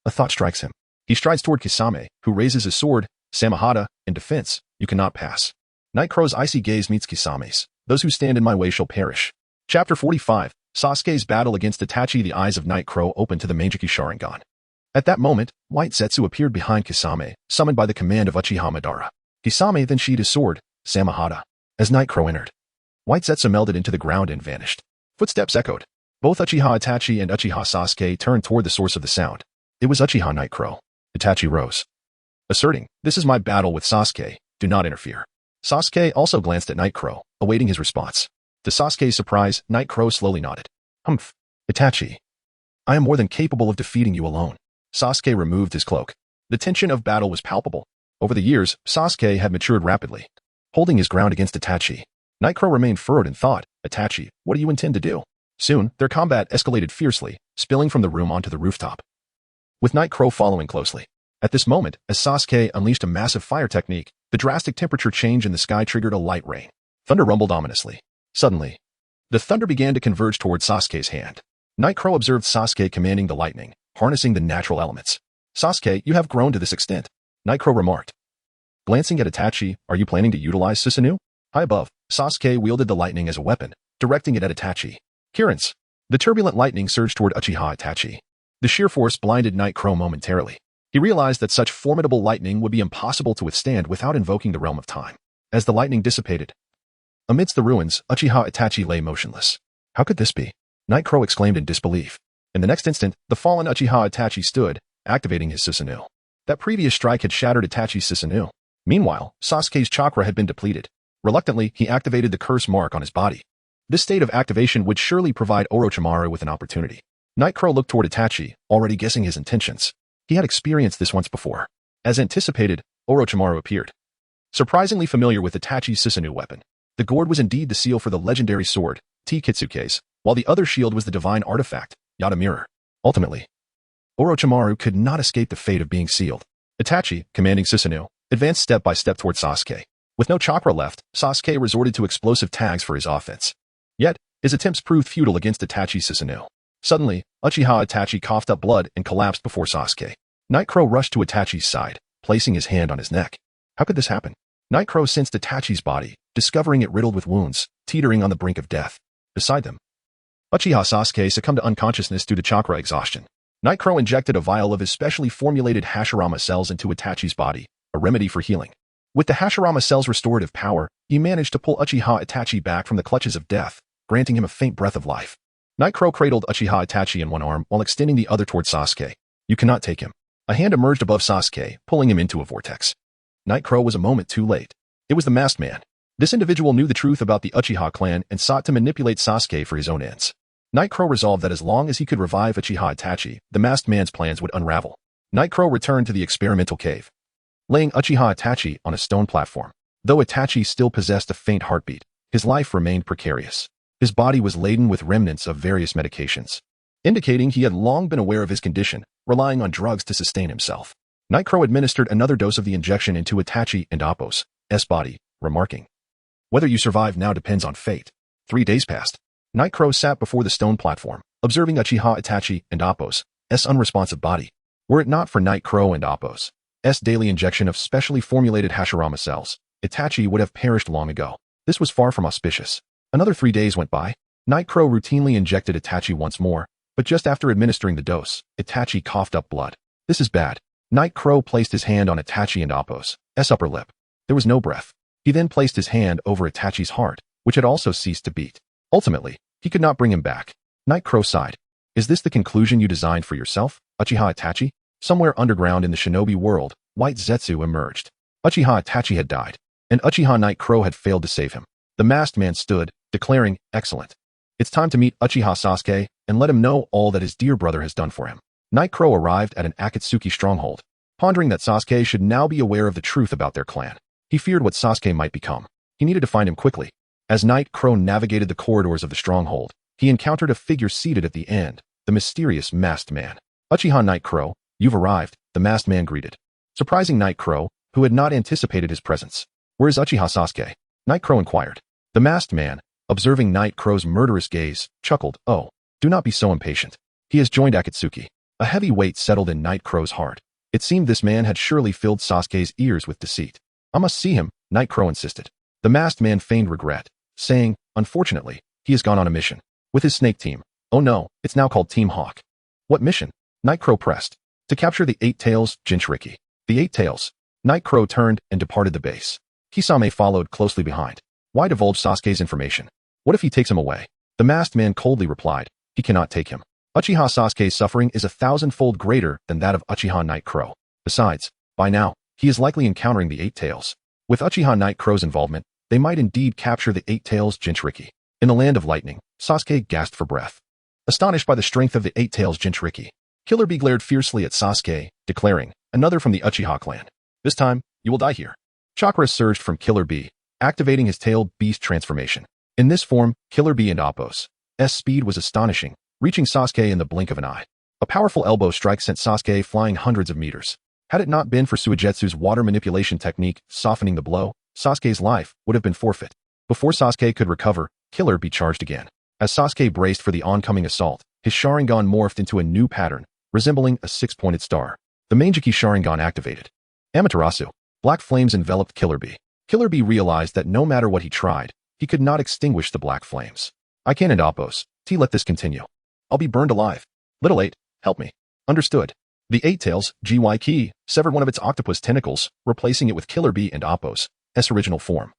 a thought strikes him. He strides toward Kisame, who raises his sword, Samahata, in defense. You cannot pass. Night Crow's icy gaze meets Kisame's. Those who stand in my way shall perish. Chapter 45. Sasuke's battle against Itachi. The eyes of Night Crow open to the Manjiki Sharingan. At that moment, White Zetsu appeared behind Kisame, summoned by the command of Uchiha Madara. Kisame then sheathed his sword, Samahata. As Night Crow entered, White Zetsu melded into the ground and vanished. Footsteps echoed. Both Uchiha Itachi and Uchiha Sasuke turned toward the source of the sound. It was Uchiha Night Crow. Itachi rose, asserting, this is my battle with Sasuke, do not interfere. Sasuke also glanced at Night Crow, awaiting his response. To Sasuke's surprise, Night Crow slowly nodded. Humph. Itachi, I am more than capable of defeating you alone. Sasuke removed his cloak. The tension of battle was palpable. Over the years, Sasuke had matured rapidly, holding his ground against Itachi. Night Crow remained furrowed in thought. Itachi, what do you intend to do? Soon, their combat escalated fiercely, spilling from the room onto the rooftop, with Night Crow following closely. At this moment, as Sasuke unleashed a massive fire technique, the drastic temperature change in the sky triggered a light rain. Thunder rumbled ominously. Suddenly, the thunder began to converge toward Sasuke's hand. Night Crow observed Sasuke commanding the lightning, harnessing the natural elements. "Sasuke, you have grown to this extent," Night Crow remarked. Glancing at Itachi, "Are you planning to utilize Susanoo?" High above, Sasuke wielded the lightning as a weapon, directing it at Itachi. Currents. The turbulent lightning surged toward Uchiha Itachi. The sheer force blinded Night Crow momentarily. He realized that such formidable lightning would be impossible to withstand without invoking the realm of time. As the lightning dissipated, amidst the ruins, Uchiha Itachi lay motionless. "How could this be?" Night Crow exclaimed in disbelief. In the next instant, the fallen Uchiha Itachi stood, activating his Susanoo. That previous strike had shattered Itachi's Susanoo. Meanwhile, Sasuke's chakra had been depleted. Reluctantly, he activated the curse mark on his body. This state of activation would surely provide Orochimaru with an opportunity. Night Crow looked toward Itachi, already guessing his intentions. He had experienced this once before. As anticipated, Orochimaru appeared. Surprisingly familiar with Itachi's Susanoo weapon. The gourd was indeed the seal for the legendary sword, Kitsuke's, while the other shield was the divine artifact, Yada Mirror. Ultimately, Orochimaru could not escape the fate of being sealed. Itachi, commanding Susanoo, advanced step by step toward Sasuke. With no chakra left, Sasuke resorted to explosive tags for his offense. Yet, his attempts proved futile against Itachi's Susanoo. Suddenly, Uchiha Itachi coughed up blood and collapsed before Sasuke. Night Crow rushed to Itachi's side, placing his hand on his neck. How could this happen? Night Crow sensed Itachi's body, discovering it riddled with wounds, teetering on the brink of death. Beside them, Uchiha Sasuke succumbed to unconsciousness due to chakra exhaustion. Night Crow injected a vial of his specially formulated Hashirama cells into Itachi's body, a remedy for healing. With the Hashirama cells' restorative power, he managed to pull Uchiha Itachi back from the clutches of death, granting him a faint breath of life. Night Crow cradled Uchiha Itachi in one arm while extending the other toward Sasuke. "You cannot take him." A hand emerged above Sasuke, pulling him into a vortex. Night Crow was a moment too late. It was the masked man. This individual knew the truth about the Uchiha clan and sought to manipulate Sasuke for his own ends. Night Crow resolved that as long as he could revive Uchiha Itachi, the masked man's plans would unravel. Night Crow returned to the experimental cave, laying Uchiha Itachi on a stone platform. Though Itachi still possessed a faint heartbeat, his life remained precarious. His body was laden with remnants of various medications, indicating he had long been aware of his condition, relying on drugs to sustain himself. Night Crow administered another dose of the injection into Itachi and Appo's body, remarking, "Whether you survive now depends on fate." 3 days passed. Night Crow sat before the stone platform, observing Uchiha Itachi and Appo's unresponsive body. Were it not for Night Crow and Appo's daily injection of specially formulated Hashirama cells, Itachi would have perished long ago. This was far from auspicious. Another 3 days went by. Night Crow routinely injected Itachi once more, but just after administering the dose, Itachi coughed up blood. "This is bad." Night Crow placed his hand on Itachi and Appo's upper lip. There was no breath. He then placed his hand over Itachi's heart, which had also ceased to beat. Ultimately, he could not bring him back. Night Crow sighed. "Is this the conclusion you designed for yourself, Uchiha Itachi?" Somewhere underground in the shinobi world, White Zetsu emerged. Uchiha Itachi had died, and Uchiha Night Crow had failed to save him. The masked man stood, declaring, "Excellent. It's time to meet Uchiha Sasuke and let him know all that his dear brother has done for him." Night Crow arrived at an Akatsuki stronghold, pondering that Sasuke should now be aware of the truth about their clan. He feared what Sasuke might become. He needed to find him quickly. As Night Crow navigated the corridors of the stronghold, he encountered a figure seated at the end, the mysterious masked man. "Uchiha Night Crow, you've arrived," the masked man greeted, surprising Night Crow, who had not anticipated his presence. "Where is Uchiha Sasuke?" Night Crow inquired. The masked man, observing Night Crow's murderous gaze, chuckled, "Oh, do not be so impatient. He has joined Akatsuki." A heavy weight settled in Night Crow's heart. It seemed this man had surely filled Sasuke's ears with deceit. "I must see him," Night Crow insisted. The masked man feigned regret, saying, "Unfortunately, he has gone on a mission with his snake team. Oh no, it's now called Team Hawk." "What mission?" Night Crow pressed. "To capture the Eight Tails Jinchuriki." The Eight Tails. Night Crow turned and departed the base. Kisame followed closely behind. Why divulge Sasuke's information? What if he takes him away? The masked man coldly replied, "He cannot take him. Uchiha Sasuke's suffering is 1,000-fold greater than that of Uchiha Night Crow. Besides, by now, he is likely encountering the Eight Tails. With Uchiha Night Crow's involvement, they might indeed capture the Eight Tails Jinchuriki." In the land of lightning, Sasuke gasped for breath. Astonished by the strength of the Eight Tails Jinchuriki, Killer Bee glared fiercely at Sasuke, declaring, "Another from the Uchiha clan. This time, you will die here." Chakra surged from Killer Bee, activating his tail beast transformation. In this form, Killer Bee and Appo's speed was astonishing, reaching Sasuke in the blink of an eye. A powerful elbow strike sent Sasuke flying hundreds of meters. Had it not been for Suigetsu's water manipulation technique softening the blow, Sasuke's life would have been forfeit. Before Sasuke could recover, Killer Bee charged again. As Sasuke braced for the oncoming assault, his Sharingan morphed into a new pattern, resembling a six-pointed star. The Manjiki Sharingan activated. Amaterasu. Black flames enveloped Killer Bee. Killer Bee realized that no matter what he tried, he could not extinguish the black flames. I can't oppose. Let this continue. I'll be burned alive. Little 8, help me. Understood. The Eight Tails, GY severed one of its octopus tentacles, replacing it with Killer Bee and Appo's original form,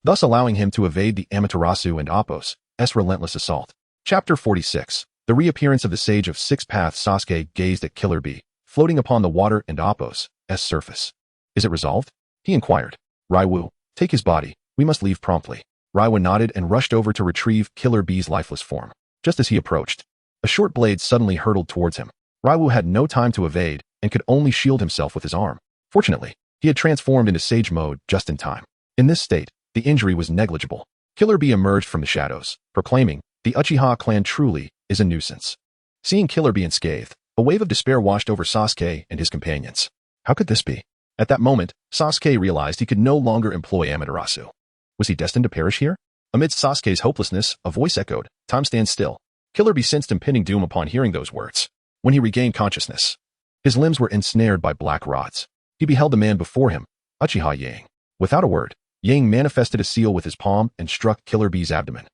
thus allowing him to evade the Amaterasu and Appo's relentless assault. Chapter 46. The reappearance of the Sage of Six Paths. Sasuke gazed at Killer Bee, floating upon the water and Appo's surface. Is it resolved? He inquired. Raiwu, take his body. We must leave promptly. Raiwu nodded and rushed over to retrieve Killer Bee's lifeless form. Just as he approached, a short blade suddenly hurtled towards him. Raiwu had no time to evade and could only shield himself with his arm. Fortunately, he had transformed into Sage mode just in time. In this state, the injury was negligible. Killer Bee emerged from the shadows, proclaiming, the Uchiha clan truly is a nuisance. Seeing Killer Bee unscathed, a wave of despair washed over Sasuke and his companions. How could this be? At that moment, Sasuke realized he could no longer employ Amaterasu. Was he destined to perish here? Amidst Sasuke's hopelessness, a voice echoed, time stands still. Killer Bee sensed impending doom upon hearing those words. When he regained consciousness, his limbs were ensnared by black rods. He beheld the man before him, Uchiha Yang. Without a word, Yang manifested a seal with his palm and struck Killer Bee's abdomen,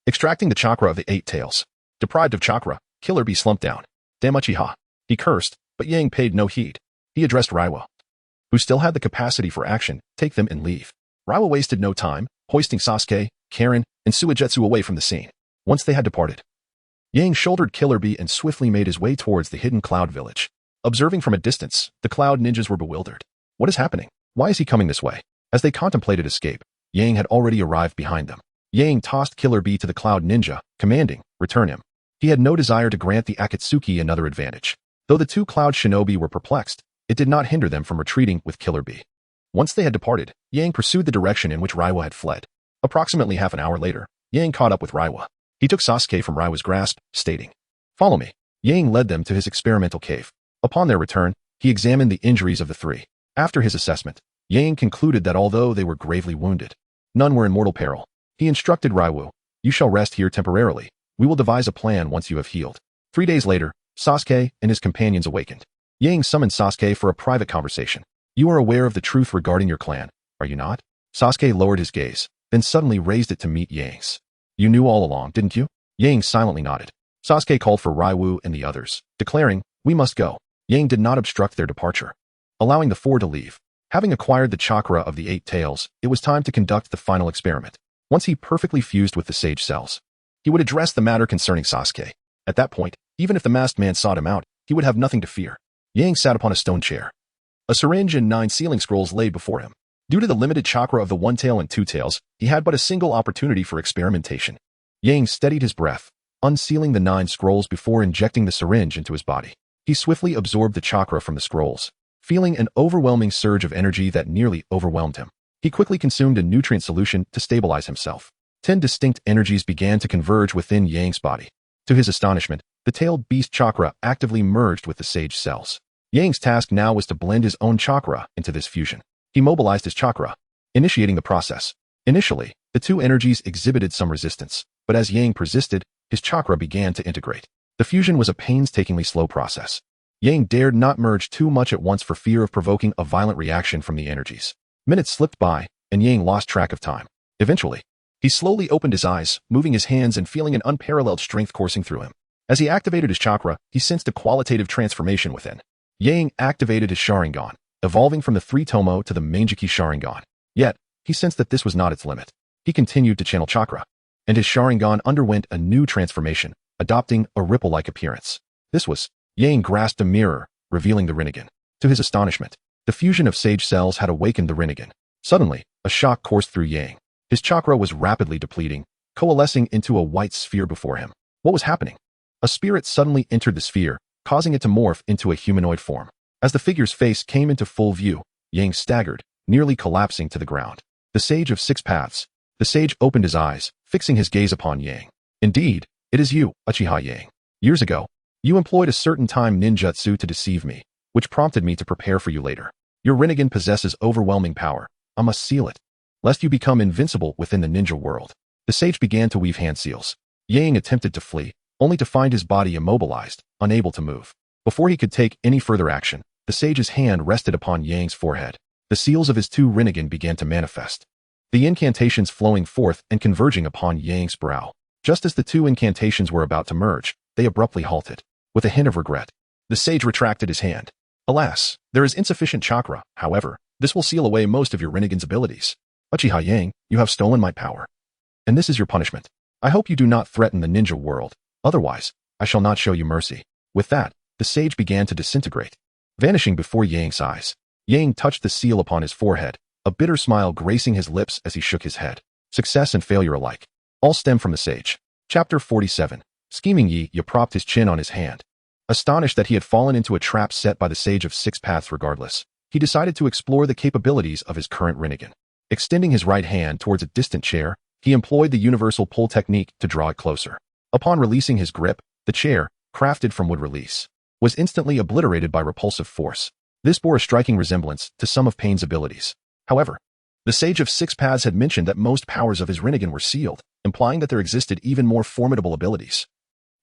extracting the chakra of the Eight Tails. Deprived of chakra, Killer Bee slumped down. Damn Uchiha. He cursed, but Yang paid no heed. He addressed Raiwu, who still had the capacity for action. Take them and leave. Raiwu wasted no time, hoisting Sasuke, Karen, and Suigetsu away from the scene. Once they had departed, Yang shouldered Killer Bee and swiftly made his way towards the hidden cloud village. Observing from a distance, the cloud ninjas were bewildered. What is happening? Why is he coming this way? As they contemplated escape, Yang had already arrived behind them. Yang tossed Killer Bee to the cloud ninja, commanding, return him. He had no desire to grant the Akatsuki another advantage. Though the two cloud shinobi were perplexed, it did not hinder them from retreating with Killer Bee. Once they had departed, Yang pursued the direction in which Raiwu had fled. Approximately half an hour later, Yang caught up with Raiwu. He took Sasuke from Raiwu's grasp, stating, follow me. Yang led them to his experimental cave. Upon their return, he examined the injuries of the three. After his assessment, Yang concluded that although they were gravely wounded, none were in mortal peril. He instructed Raiwu, you shall rest here temporarily. We will devise a plan once you have healed. 3 days later, Sasuke and his companions awakened. Yang summoned Sasuke for a private conversation. You are aware of the truth regarding your clan, are you not? Sasuke lowered his gaze, then suddenly raised it to meet Yang's. You knew all along, didn't you? Yang silently nodded. Sasuke called for Raiwu and the others, declaring, we must go. Yang did not obstruct their departure, allowing the four to leave. Having acquired the chakra of the Eight Tails, it was time to conduct the final experiment. Once he perfectly fused with the Sage cells, he would address the matter concerning Sasuke. At that point, even if the masked man sought him out, he would have nothing to fear. Yang sat upon a stone chair. A syringe and 9 sealing scrolls lay before him. Due to the limited chakra of the One Tail and Two Tails, he had but a single opportunity for experimentation. Yang steadied his breath, unsealing the 9 scrolls before injecting the syringe into his body. He swiftly absorbed the chakra from the scrolls, feeling an overwhelming surge of energy that nearly overwhelmed him. He quickly consumed a nutrient solution to stabilize himself. 10 distinct energies began to converge within Yang's body. To his astonishment, the tailed beast chakra actively merged with the Sage cells. Yang's task now was to blend his own chakra into this fusion. He mobilized his chakra, initiating the process. Initially, the two energies exhibited some resistance, but as Yang persisted, his chakra began to integrate. The fusion was a painstakingly slow process. Yang dared not merge too much at once for fear of provoking a violent reaction from the energies. Minutes slipped by, and Yang lost track of time. Eventually, he slowly opened his eyes, moving his hands and feeling an unparalleled strength coursing through him. As he activated his chakra, he sensed a qualitative transformation within. Yang activated his Sharingan, evolving from the 3-tomo to the Manjiki Sharingan. Yet, he sensed that this was not its limit. He continued to channel chakra, and his Sharingan underwent a new transformation, adopting a ripple-like appearance. This was, Yang grasped a mirror, revealing the Rinnegan. To his astonishment, the fusion of Sage cells had awakened the Rinnegan. Suddenly, a shock coursed through Yang. His chakra was rapidly depleting, coalescing into a white sphere before him. What was happening? A spirit suddenly entered the sphere, causing it to morph into a humanoid form. As the figure's face came into full view, Yang staggered, nearly collapsing to the ground. The Sage of Six Paths. The sage opened his eyes, fixing his gaze upon Yang. Indeed, It is you, Uchiha Yang. Years ago, you employed a certain time ninjutsu to deceive me, which prompted me to prepare for you later. Your Rinnegan possesses overwhelming power. I must seal it, lest you become invincible within the ninja world. The sage began to weave hand seals. Yang attempted to flee, only to find his body immobilized, unable to move. Before he could take any further action, the sage's hand rested upon Yang's forehead. The seals of his two Rinnegan began to manifest, the incantations flowing forth and converging upon Yang's brow. Just as the two incantations were about to merge, they abruptly halted. With a hint of regret, the sage retracted his hand. Alas, there is insufficient chakra. However, this will seal away most of your Rinnegan's abilities. Uchiha Yang, you have stolen my power, and this is your punishment. I hope you do not threaten the ninja world. Otherwise, I shall not show you mercy. With that, the sage began to disintegrate, vanishing before Yang's eyes. Yang touched the seal upon his forehead, a bitter smile gracing his lips as he shook his head. Success and failure alike, all stem from the sage. Chapter 47. Scheming Yi propped his chin on his hand. Astonished that he had fallen into a trap set by the Sage of Six Paths regardless, he decided to explore the capabilities of his current Rinnegan. Extending his right hand towards a distant chair, he employed the universal pull technique to draw it closer. Upon releasing his grip, the chair, crafted from wood release, was instantly obliterated by repulsive force. This bore a striking resemblance to some of Pain's abilities. However, the Sage of Six Paths had mentioned that most powers of his Rinnegan were sealed, implying that there existed even more formidable abilities,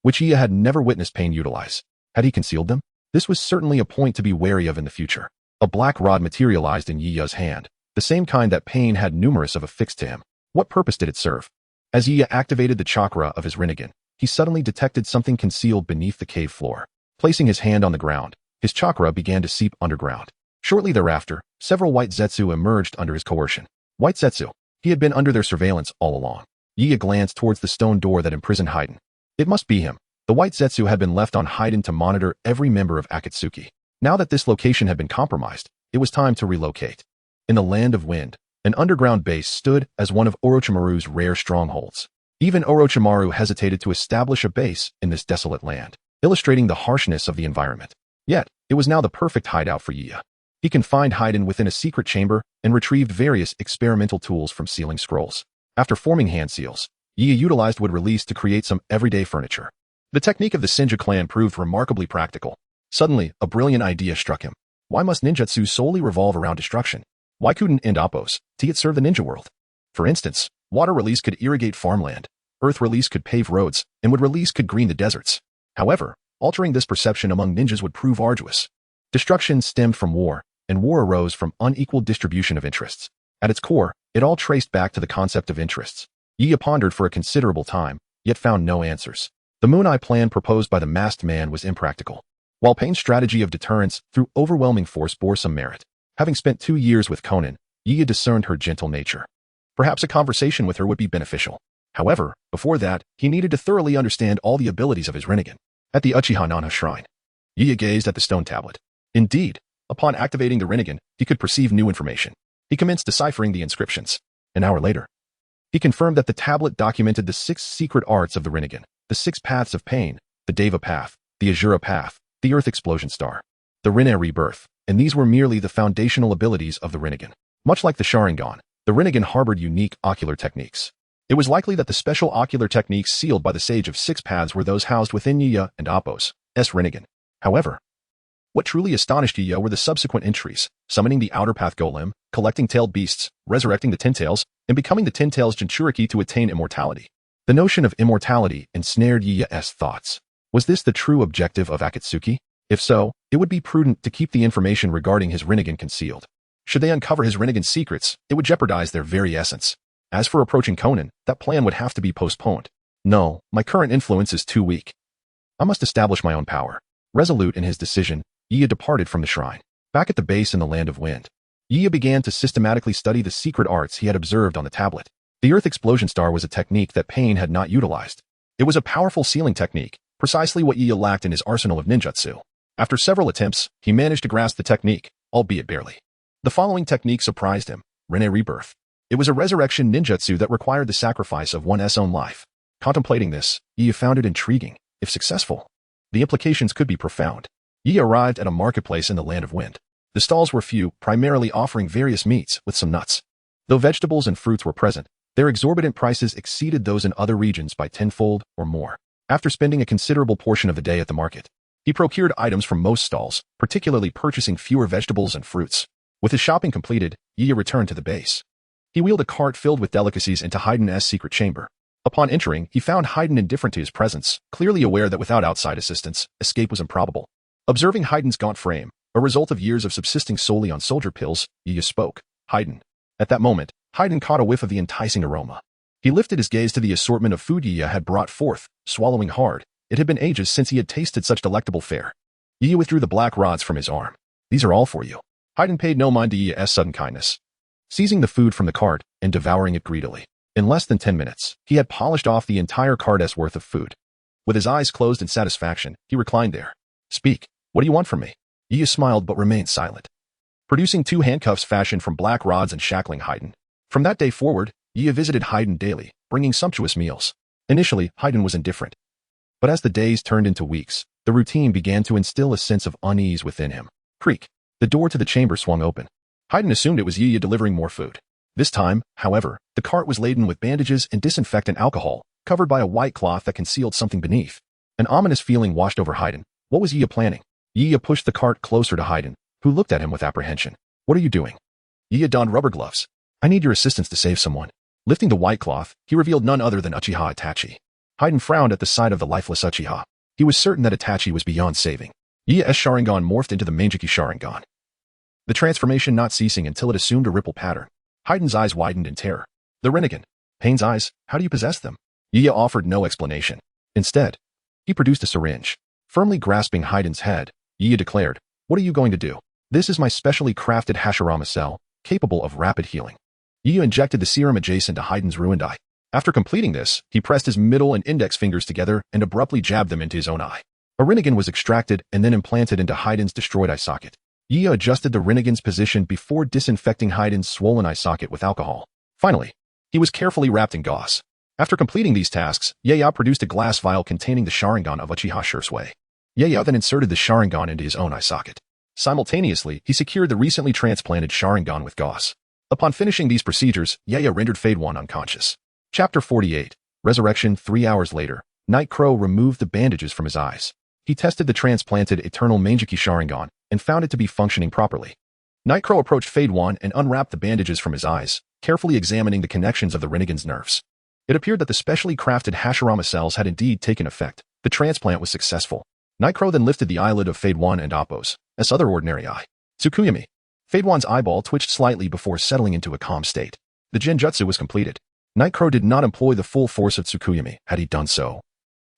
which Yi had never witnessed Pain utilize. Had he concealed them? This was certainly a point to be wary of in the future. A black rod materialized in Yi's hand, the same kind that Pain had numerous of affixed to him. What purpose did it serve? As Yi activated the chakra of his Rinnegan, he suddenly detected something concealed beneath the cave floor. Placing his hand on the ground, his chakra began to seep underground. Shortly thereafter, several white Zetsu emerged under his coercion. White Zetsu. He had been under their surveillance all along. Yi glanced towards the stone door that imprisoned Haiden. It must be him. The white Zetsu had been left on Haiden to monitor every member of Akatsuki. Now that this location had been compromised, it was time to relocate. In the Land of Wind, an underground base stood as one of Orochimaru's rare strongholds. Even Orochimaru hesitated to establish a base in this desolate land, illustrating the harshness of the environment. Yet, it was now the perfect hideout for Yi. He confined Haiden within a secret chamber and retrieved various experimental tools from sealing scrolls. After forming hand seals, Yi utilized wood release to create some everyday furniture. The technique of the Senju clan proved remarkably practical. Suddenly, a brilliant idea struck him. Why must ninjutsu solely revolve around destruction? Why couldn't and oppos it serve the ninja world? For instance, water release could irrigate farmland, earth release could pave roads, and wood release could green the deserts. However, altering this perception among ninjas would prove arduous. Destruction stemmed from war, and war arose from unequal distribution of interests. At its core, it all traced back to the concept of interests. Yi pondered for a considerable time, yet found no answers. The Moon Eye plan proposed by the masked man was impractical, while Pain's strategy of deterrence through overwhelming force bore some merit. Having spent 2 years with Konan, Yi discerned her gentle nature. Perhaps a conversation with her would be beneficial. However, before that, he needed to thoroughly understand all the abilities of his Rinnegan. At the Uchiha Nana shrine, Yi gazed at the stone tablet. Indeed, upon activating the Rinnegan, he could perceive new information. He commenced deciphering the inscriptions. An hour later, he confirmed that the tablet documented the 6 secret arts of the Rinnegan, the 6 paths of pain, the Deva path, the Azura path, the Earth Explosion Star, the Rinne Rebirth, and these were merely the foundational abilities of the Rinnegan. Much like the Sharingan, the Rinnegan harbored unique ocular techniques. It was likely that the special ocular techniques sealed by the Sage of Six Paths were those housed within Yi and Appo's Rinnegan. However, what truly astonished Yi were the subsequent entries, summoning the Outer Path Golem, collecting tailed beasts, resurrecting the Ten Tails, and becoming the Ten Tails Jinchuriki to attain immortality. The notion of immortality ensnared Yi's thoughts. Was this the true objective of Akatsuki? If so, it would be prudent to keep the information regarding his Rinnegan concealed. Should they uncover his Rinnegan secrets, it would jeopardize their very essence. As for approaching Konan, that plan would have to be postponed. No, my current influence is too weak. I must establish my own power. Resolute in his decision, Yi departed from the shrine. Back at the base in the Land of Wind, Yi began to systematically study the secret arts he had observed on the tablet. The Earth Explosion Star was a technique that Pain had not utilized. It was a powerful sealing technique, precisely what Yi lacked in his arsenal of ninjutsu. After several attempts, he managed to grasp the technique, albeit barely. The following technique surprised him: Rinne Rebirth. It was a resurrection ninjutsu that required the sacrifice of one's own life. Contemplating this, Yi found it intriguing. If successful, the implications could be profound. Yi arrived at a marketplace in the Land of Wind. The stalls were few, primarily offering various meats with some nuts. Though vegetables and fruits were present, their exorbitant prices exceeded those in other regions by tenfold or more. After spending a considerable portion of the day at the market, he procured items from most stalls, particularly purchasing fewer vegetables and fruits. With his shopping completed, Yiya returned to the base. He wheeled a cart filled with delicacies into Hayden's secret chamber. Upon entering, he found Hayden indifferent to his presence, clearly aware that without outside assistance, escape was improbable. Observing Hayden's gaunt frame, a result of years of subsisting solely on soldier pills, Yiya spoke. Hayden. At that moment, Hayden caught a whiff of the enticing aroma. He lifted his gaze to the assortment of food Yiya had brought forth, swallowing hard. It had been ages since he had tasted such delectable fare. Yiya withdrew the black rods from his arm. These are all for you. Hayden paid no mind to Yiya's sudden kindness, seizing the food from the cart and devouring it greedily. In less than 10 minutes, he had polished off the entire cart's worth of food. With his eyes closed in satisfaction, he reclined there. Speak. What do you want from me? Yiya smiled but remained silent, producing 2 handcuffs fashioned from black rods and shackling Hayden. From that day forward, Yiya visited Hayden daily, bringing sumptuous meals. Initially, Hayden was indifferent. But as the days turned into weeks, the routine began to instill a sense of unease within him. Creak. The door to the chamber swung open. Hayden assumed it was Yiya delivering more food. This time, however, the cart was laden with bandages and disinfectant alcohol, covered by a white cloth that concealed something beneath. An ominous feeling washed over Hayden. What was Yiya planning? Yiya pushed the cart closer to Hayden, who looked at him with apprehension. What are you doing? Yiya donned rubber gloves. I need your assistance to save someone. Lifting the white cloth, he revealed none other than Uchiha Itachi. Hayden frowned at the sight of the lifeless Uchiha. He was certain that Itachi was beyond saving. Yiya's Sharingan morphed into the Mangeki Sharingan, the transformation not ceasing until it assumed a ripple pattern. Hayden's eyes widened in terror. The Rinnegan. Pain's eyes, how do you possess them? Yiya offered no explanation. Instead, he produced a syringe. Firmly grasping Hayden's head, Yiya declared, what are you going to do? This is my specially crafted Hashirama cell, capable of rapid healing. Yiya injected the serum adjacent to Hayden's ruined eye. After completing this, he pressed his middle and index fingers together and abruptly jabbed them into his own eye. A Rinnegan was extracted and then implanted into Hayden's destroyed eye socket. Yiya adjusted the Rinnegan's position before disinfecting Hayden's swollen eye socket with alcohol. Finally, he was carefully wrapped in gauze. After completing these tasks, Yiya produced a glass vial containing the Sharingan of Uchiha Shursui. Yiya then inserted the Sharingan into his own eye socket. Simultaneously, he secured the recently transplanted Sharingan with gauze. Upon finishing these procedures, Yiya rendered Fade One unconscious. Chapter 48. Resurrection. 3 hours later, Night Crow removed the bandages from his eyes. He tested the transplanted Eternal Mangeki Sharingan and found it to be functioning properly. Night Crow approached Fade One and unwrapped the bandages from his eyes, carefully examining the connections of the Rinnegan's nerves. It appeared that the specially crafted Hashirama cells had indeed taken effect. The transplant was successful. Night Crow then lifted the eyelid of Fade One and Appo's other ordinary eye. Tsukuyami. Fade One's eyeball twitched slightly before settling into a calm state. The genjutsu was completed. Night Crow did not employ the full force of Tsukuyami. Had he done so,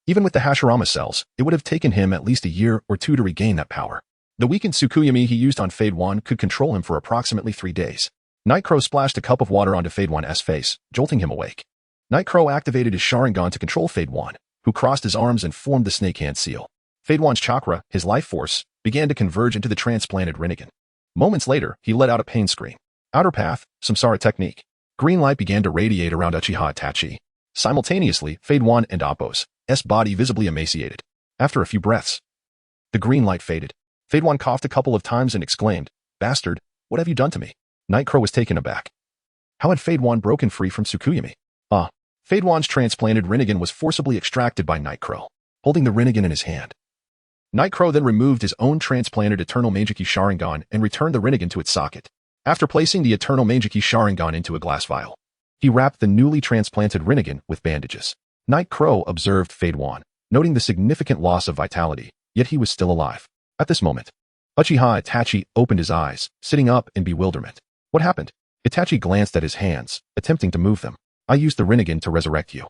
even with the Hashirama cells, it would have taken him at least a year or 2 to regain that power. The weakened Tsukuyami he used on Fade One could control him for approximately 3 days. Night Crow splashed a cup of water onto Fade One's face, jolting him awake. Night Crow activated his Sharingan to control Fade One, who crossed his arms and formed the snake hand seal. Fade One's chakra, his life force, began to converge into the transplanted Rinnegan. Moments later, he let out a pain scream. Outer path, Samsara technique. Green light began to radiate around Uchiha Itachi. Simultaneously, Fade One and Appo's body visibly emaciated. After a few breaths, the green light faded. Fade One coughed a couple of times and exclaimed, Bastard, what have you done to me? Night Crow was taken aback. How had Fade One broken free from Tsukuyami? Fade One's transplanted Rinnegan was forcibly extracted by Night Crow, holding the Rinnegan in his hand. Night Crow then removed his own transplanted Eternal Mangeki Sharingan and returned the Rinnegan to its socket. After placing the Eternal Mangeki Sharingan into a glass vial, he wrapped the newly transplanted Rinnegan with bandages. Night Crow observed Fade One, noting the significant loss of vitality, yet he was still alive. At this moment, Uchiha Itachi opened his eyes, sitting up in bewilderment. What happened? Itachi glanced at his hands, attempting to move them. I used the Rinnegan to resurrect you.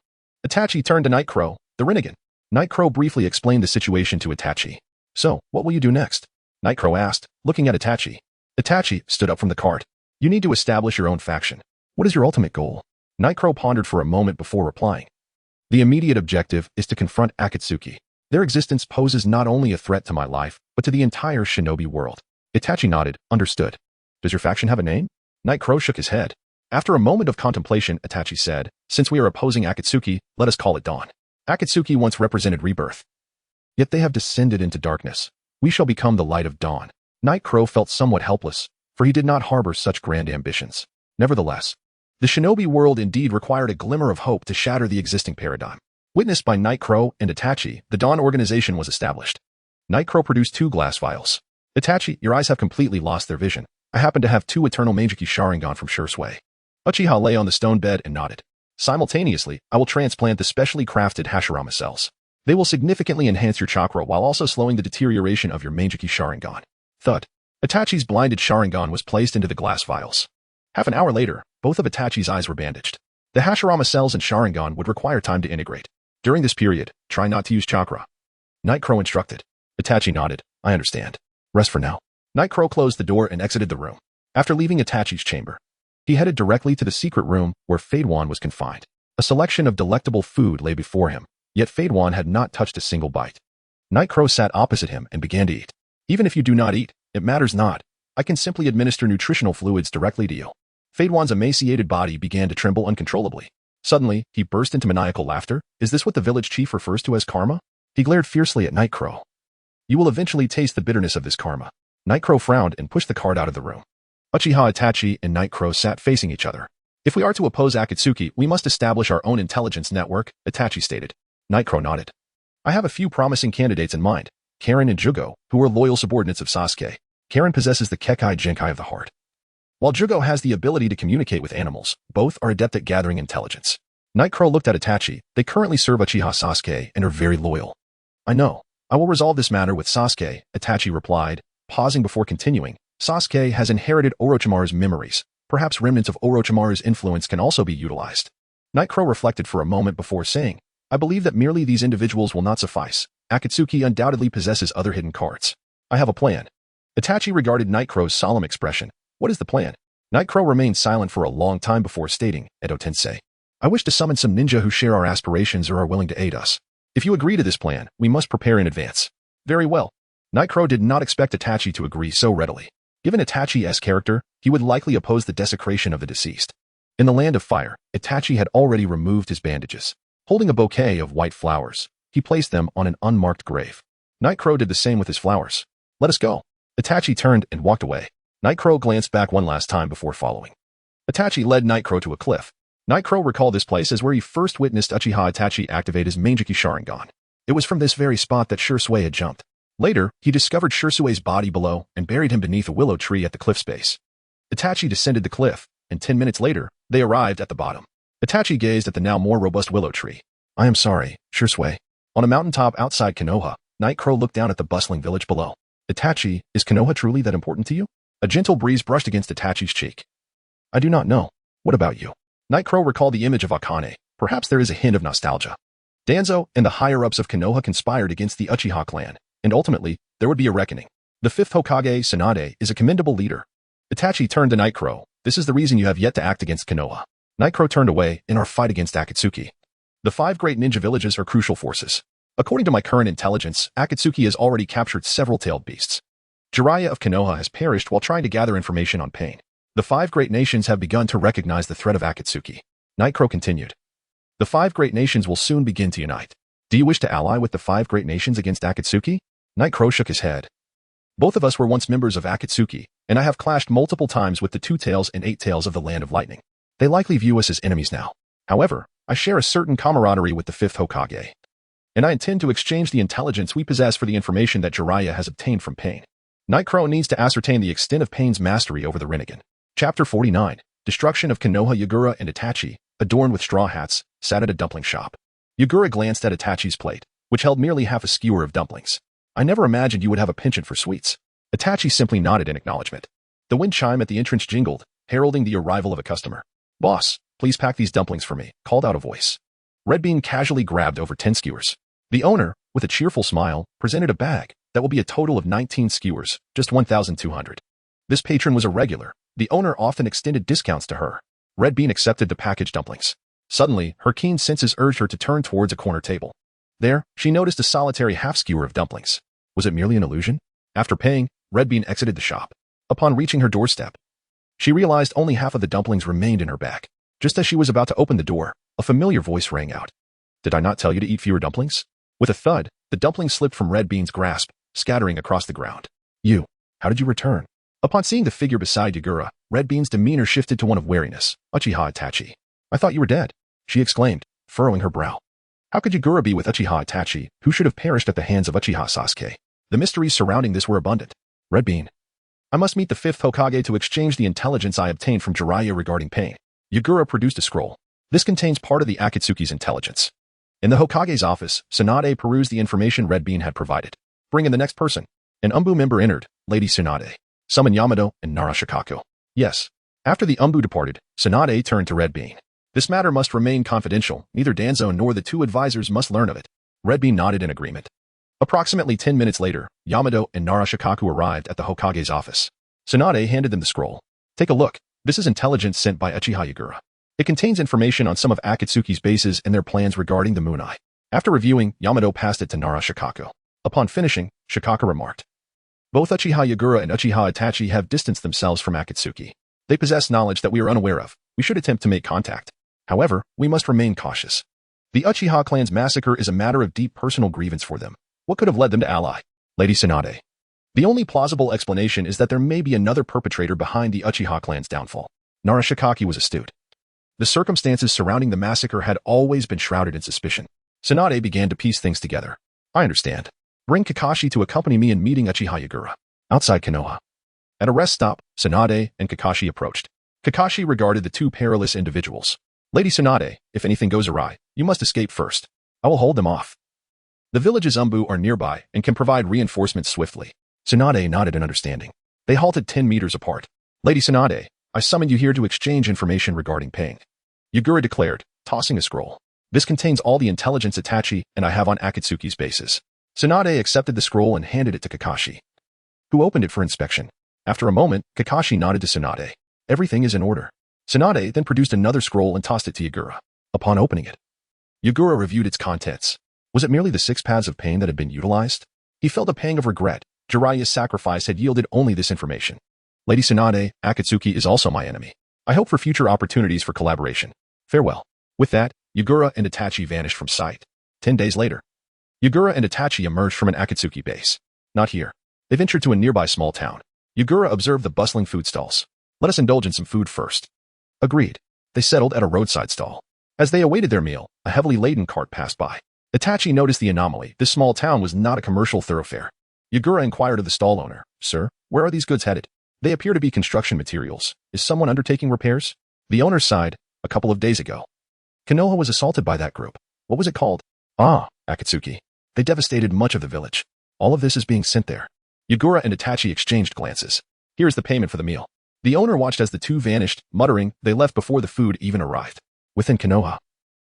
Itachi turned to Night Crow. The Rinnegan. Night Crow briefly explained the situation to Itachi. So, what will you do next? Night Crow asked, looking at Itachi. Itachi stood up from the cart. You need to establish your own faction. What is your ultimate goal? Night Crow pondered for a moment before replying. The immediate objective is to confront Akatsuki. Their existence poses not only a threat to my life, but to the entire shinobi world. Itachi nodded, understood. Does your faction have a name? Night Crow shook his head. After a moment of contemplation, Itachi said, Since we are opposing Akatsuki, let us call it Dawn. Akatsuki once represented rebirth. Yet they have descended into darkness. We shall become the light of dawn. Night Crow felt somewhat helpless, for he did not harbor such grand ambitions. Nevertheless, the shinobi world indeed required a glimmer of hope to shatter the existing paradigm. Witnessed by Night Crow and Itachi, the Dawn organization was established. Night Crow produced 2 glass vials. Itachi, your eyes have completely lost their vision. I happen to have 2 eternal Meijiki Sharingan from Shursui. Uchiha lay on the stone bed and nodded. Simultaneously, I will transplant the specially crafted Hashirama cells. They will significantly enhance your chakra while also slowing the deterioration of your Meijiki Sharingan. Thud. Itachi's blinded Sharingan was placed into the glass vials. Half an hour later, both of Itachi's eyes were bandaged. The Hashirama cells and Sharingan would require time to integrate. During this period, try not to use chakra. Night Crow instructed. Itachi nodded. I understand. Rest for now. Night Crow closed the door and exited the room. After leaving Itachi's chamber, he headed directly to the secret room where Fadewan was confined. A selection of delectable food lay before him, yet Fadewan had not touched a single bite. Night Crow sat opposite him and began to eat. Even if you do not eat, it matters not. I can simply administer nutritional fluids directly to you. Fadewan's emaciated body began to tremble uncontrollably. Suddenly, he burst into maniacal laughter. Is this what the village chief refers to as karma? He glared fiercely at Night Crow. You will eventually taste the bitterness of this karma. Night Crow frowned and pushed the cart out of the room. Uchiha Itachi and Night Crow sat facing each other. If we are to oppose Akatsuki, we must establish our own intelligence network, Itachi stated. Night Crow nodded. I have a few promising candidates in mind, Karen and Jugo, who are loyal subordinates of Sasuke. Karen possesses the Kekai Jinkai of the heart, while Jugo has the ability to communicate with animals. Both are adept at gathering intelligence. Night Crow looked at Itachi. They currently serve Uchiha Sasuke and are very loyal. I know. I will resolve this matter with Sasuke, Itachi replied, pausing before continuing. Sasuke has inherited Orochimaru's memories. Perhaps remnants of Orochimaru's influence can also be utilized. Night Crow reflected for a moment before saying, I believe that merely these individuals will not suffice. Akatsuki undoubtedly possesses other hidden cards. I have a plan. Itachi regarded Night Crow's solemn expression. What is the plan? Night Crow remained silent for a long time before stating, Edo Tensei. I wish to summon some ninja who share our aspirations or are willing to aid us. If you agree to this plan, we must prepare in advance. Very well. Night Crow did not expect Itachi to agree so readily. Given Itachi's character, he would likely oppose the desecration of the deceased. In the land of fire, Itachi had already removed his bandages. Holding a bouquet of white flowers, he placed them on an unmarked grave. Night Crow did the same with his flowers. Let us go. Itachi turned and walked away. Night Crow glanced back one last time before following. Itachi led Night Crow to a cliff. Night Crow recalled this place as where he first witnessed Uchiha Itachi activate his Meijiki Sharingan. It was from this very spot that Shursui had jumped. Later, he discovered Shursui's body below and buried him beneath a willow tree at the cliff's base. Itachi descended the cliff, and 10 minutes later, they arrived at the bottom. Itachi gazed at the now more robust willow tree. I am sorry, Shursui. On a mountaintop outside Konoha, Night Crow looked down at the bustling village below. Itachi, is Konoha truly that important to you? A gentle breeze brushed against Itachi's cheek. I do not know. What about you? Night Crow recalled the image of Akane. Perhaps there is a hint of nostalgia. Danzo and the higher-ups of Konoha conspired against the Uchiha clan, and ultimately, there would be a reckoning. The 5th Hokage, Tsunade, is a commendable leader. Itachi turned to Night Crow. This is the reason you have yet to act against Konoha. Night Crow turned away in our fight against Akatsuki. The 5 great ninja villages are crucial forces. According to my current intelligence, Akatsuki has already captured several tailed beasts. Jiraiya of Konoha has perished while trying to gather information on pain. The 5 great nations have begun to recognize the threat of Akatsuki. Night Crow continued. The 5 great nations will soon begin to unite. Do you wish to ally with the 5 great nations against Akatsuki? Night Crow shook his head. Both of us were once members of Akatsuki, and I have clashed multiple times with the 2 tails and 8 tails of the Land of Lightning. They likely view us as enemies now. However, I share a certain camaraderie with the 5th Hokage, and I intend to exchange the intelligence we possess for the information that Jiraiya has obtained from Pain. Night Crow needs to ascertain the extent of Pain's mastery over the Rinnegan. Chapter 49, Destruction of Konoha. Yagura and Itachi, adorned with straw hats, sat at a dumpling shop. Yagura glanced at Itachi's plate, which held merely half a skewer of dumplings. I never imagined you would have a penchant for sweets. Itachi simply nodded in acknowledgement. The wind chime at the entrance jingled, heralding the arrival of a customer. Boss, please pack these dumplings for me, called out a voice. Red Bean casually grabbed over 10 skewers. The owner, with a cheerful smile, presented a bag that will be a total of 19 skewers, just 1,200. This patron was a regular. The owner often extended discounts to her. Red Bean accepted the packaged dumplings. Suddenly, her keen senses urged her to turn towards a corner table. There, she noticed a solitary half skewer of dumplings. Was it merely an illusion? After paying, Red Bean exited the shop. Upon reaching her doorstep, she realized only half of the dumplings remained in her bag. Just as she was about to open the door, a familiar voice rang out. Did I not tell you to eat fewer dumplings? With a thud, the dumplings slipped from Red Bean's grasp, scattering across the ground. You, how did you return? Upon seeing the figure beside Yagura, Red Bean's demeanor shifted to one of wariness. Uchiha Itachi. I thought you were dead, she exclaimed, furrowing her brow. How could Yagura be with Uchiha Itachi, who should have perished at the hands of Uchiha Sasuke? The mysteries surrounding this were abundant. Red Bean. I must meet the 5th Hokage to exchange the intelligence I obtained from Jiraiya regarding pain. Yagura produced a scroll. This contains part of the Akatsuki's intelligence. In the Hokage's office, Tsunade perused the information Red Bean had provided. Bring in the next person. An Umbu member entered, Lady Tsunade. Summon Yamato and Narashikaku. Yes. After the Umbu departed, Tsunade turned to Red Bean. This matter must remain confidential. Neither Danzo nor the 2 advisors must learn of it. Red Bean nodded in agreement. Approximately 10 minutes later, Yamato and Narashikaku arrived at the Hokage's office. Tsunade handed them the scroll. Take a look. This is intelligence sent by Uchiha Yagura. It contains information on some of Akatsuki's bases and their plans regarding the Moon Eye. After reviewing, Yamato passed it to Narashikaku. Upon finishing, Shikaka remarked, both Uchiha Yagura and Uchiha Itachi have distanced themselves from Akatsuki. They possess knowledge that we are unaware of. We should attempt to make contact. However, we must remain cautious. The Uchiha clan's massacre is a matter of deep personal grievance for them. What could have led them to ally? Lady Tsunade. The only plausible explanation is that there may be another perpetrator behind the Uchiha clan's downfall. Narashikaki was astute. The circumstances surrounding the massacre had always been shrouded in suspicion. Tsunade began to piece things together. I understand. Bring Kakashi to accompany me in meeting Uchiha Yagura. Outside Konoha. At a rest stop, Tsunade and Kakashi approached. Kakashi regarded the 2 perilous individuals. Lady Tsunade, if anything goes awry, you must escape first. I will hold them off. The village's Umbu are nearby and can provide reinforcements swiftly. Tsunade nodded in understanding. They halted 10 meters apart. Lady Tsunade, I summoned you here to exchange information regarding pain. Yagura declared, tossing a scroll. This contains all the intelligence Itachi and I have on Akatsuki's bases. Tsunade accepted the scroll and handed it to Kakashi, who opened it for inspection. After a moment, Kakashi nodded to Tsunade. Everything is in order. Tsunade then produced another scroll and tossed it to Yagura. Upon opening it, Yagura reviewed its contents. Was it merely the 6 paths of pain that had been utilized? He felt a pang of regret. Jiraiya's sacrifice had yielded only this information. Lady Tsunade, Akatsuki is also my enemy. I hope for future opportunities for collaboration. Farewell. With that, Yagura and Itachi vanished from sight. 10 days later, Yagura and Itachi emerged from an Akatsuki base. Not here. They ventured to a nearby small town. Yagura observed the bustling food stalls. Let us indulge in some food first. Agreed. They settled at a roadside stall. As they awaited their meal, a heavily laden cart passed by. Itachi noticed the anomaly. This small town was not a commercial thoroughfare. Yagura inquired of the stall owner, Sir, where are these goods headed? They appear to be construction materials. Is someone undertaking repairs? The owner sighed. A couple of days ago, Konoha was assaulted by that group. What was it called? Ah, Akatsuki. They devastated much of the village. All of this is being sent there. Yagura and Itachi exchanged glances. Here is the payment for the meal. The owner watched as the 2 vanished, muttering they left before the food even arrived. Within Konoha,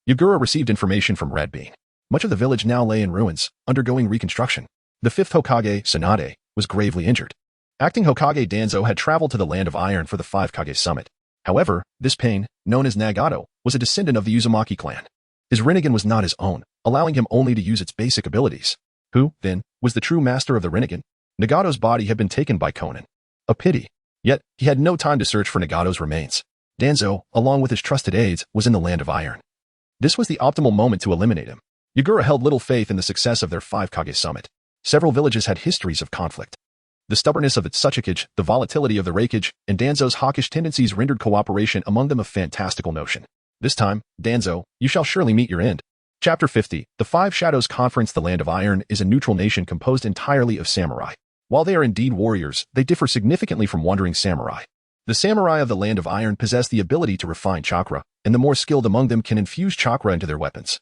Yagura received information from Red Bean. Much of the village now lay in ruins, undergoing reconstruction. The 5th Hokage, Tsunade, was gravely injured. Acting Hokage Danzo had traveled to the Land of Iron for the 5 Kage Summit. However, this pain, known as Nagato, was a descendant of the Uzumaki clan. His Rinnegan was not his own, allowing him only to use its basic abilities. Who, then, was the true master of the Rinnegan? Nagato's body had been taken by Konan. A pity. Yet, he had no time to search for Nagato's remains. Danzo, along with his trusted aides, was in the Land of Iron. This was the optimal moment to eliminate him. Yagura held little faith in the success of their 5 Kage Summit. Several villages had histories of conflict. The stubbornness of its Tsuchikage, the volatility of the Reikage, and Danzo's hawkish tendencies rendered cooperation among them a fantastical notion. This time, Danzo, you shall surely meet your end. Chapter 50, The 5 Shadows Conference. The Land of Iron is a neutral nation composed entirely of samurai. While they are indeed warriors, they differ significantly from wandering samurai. The samurai of the Land of Iron possess the ability to refine chakra, and the more skilled among them can infuse chakra into their weapons,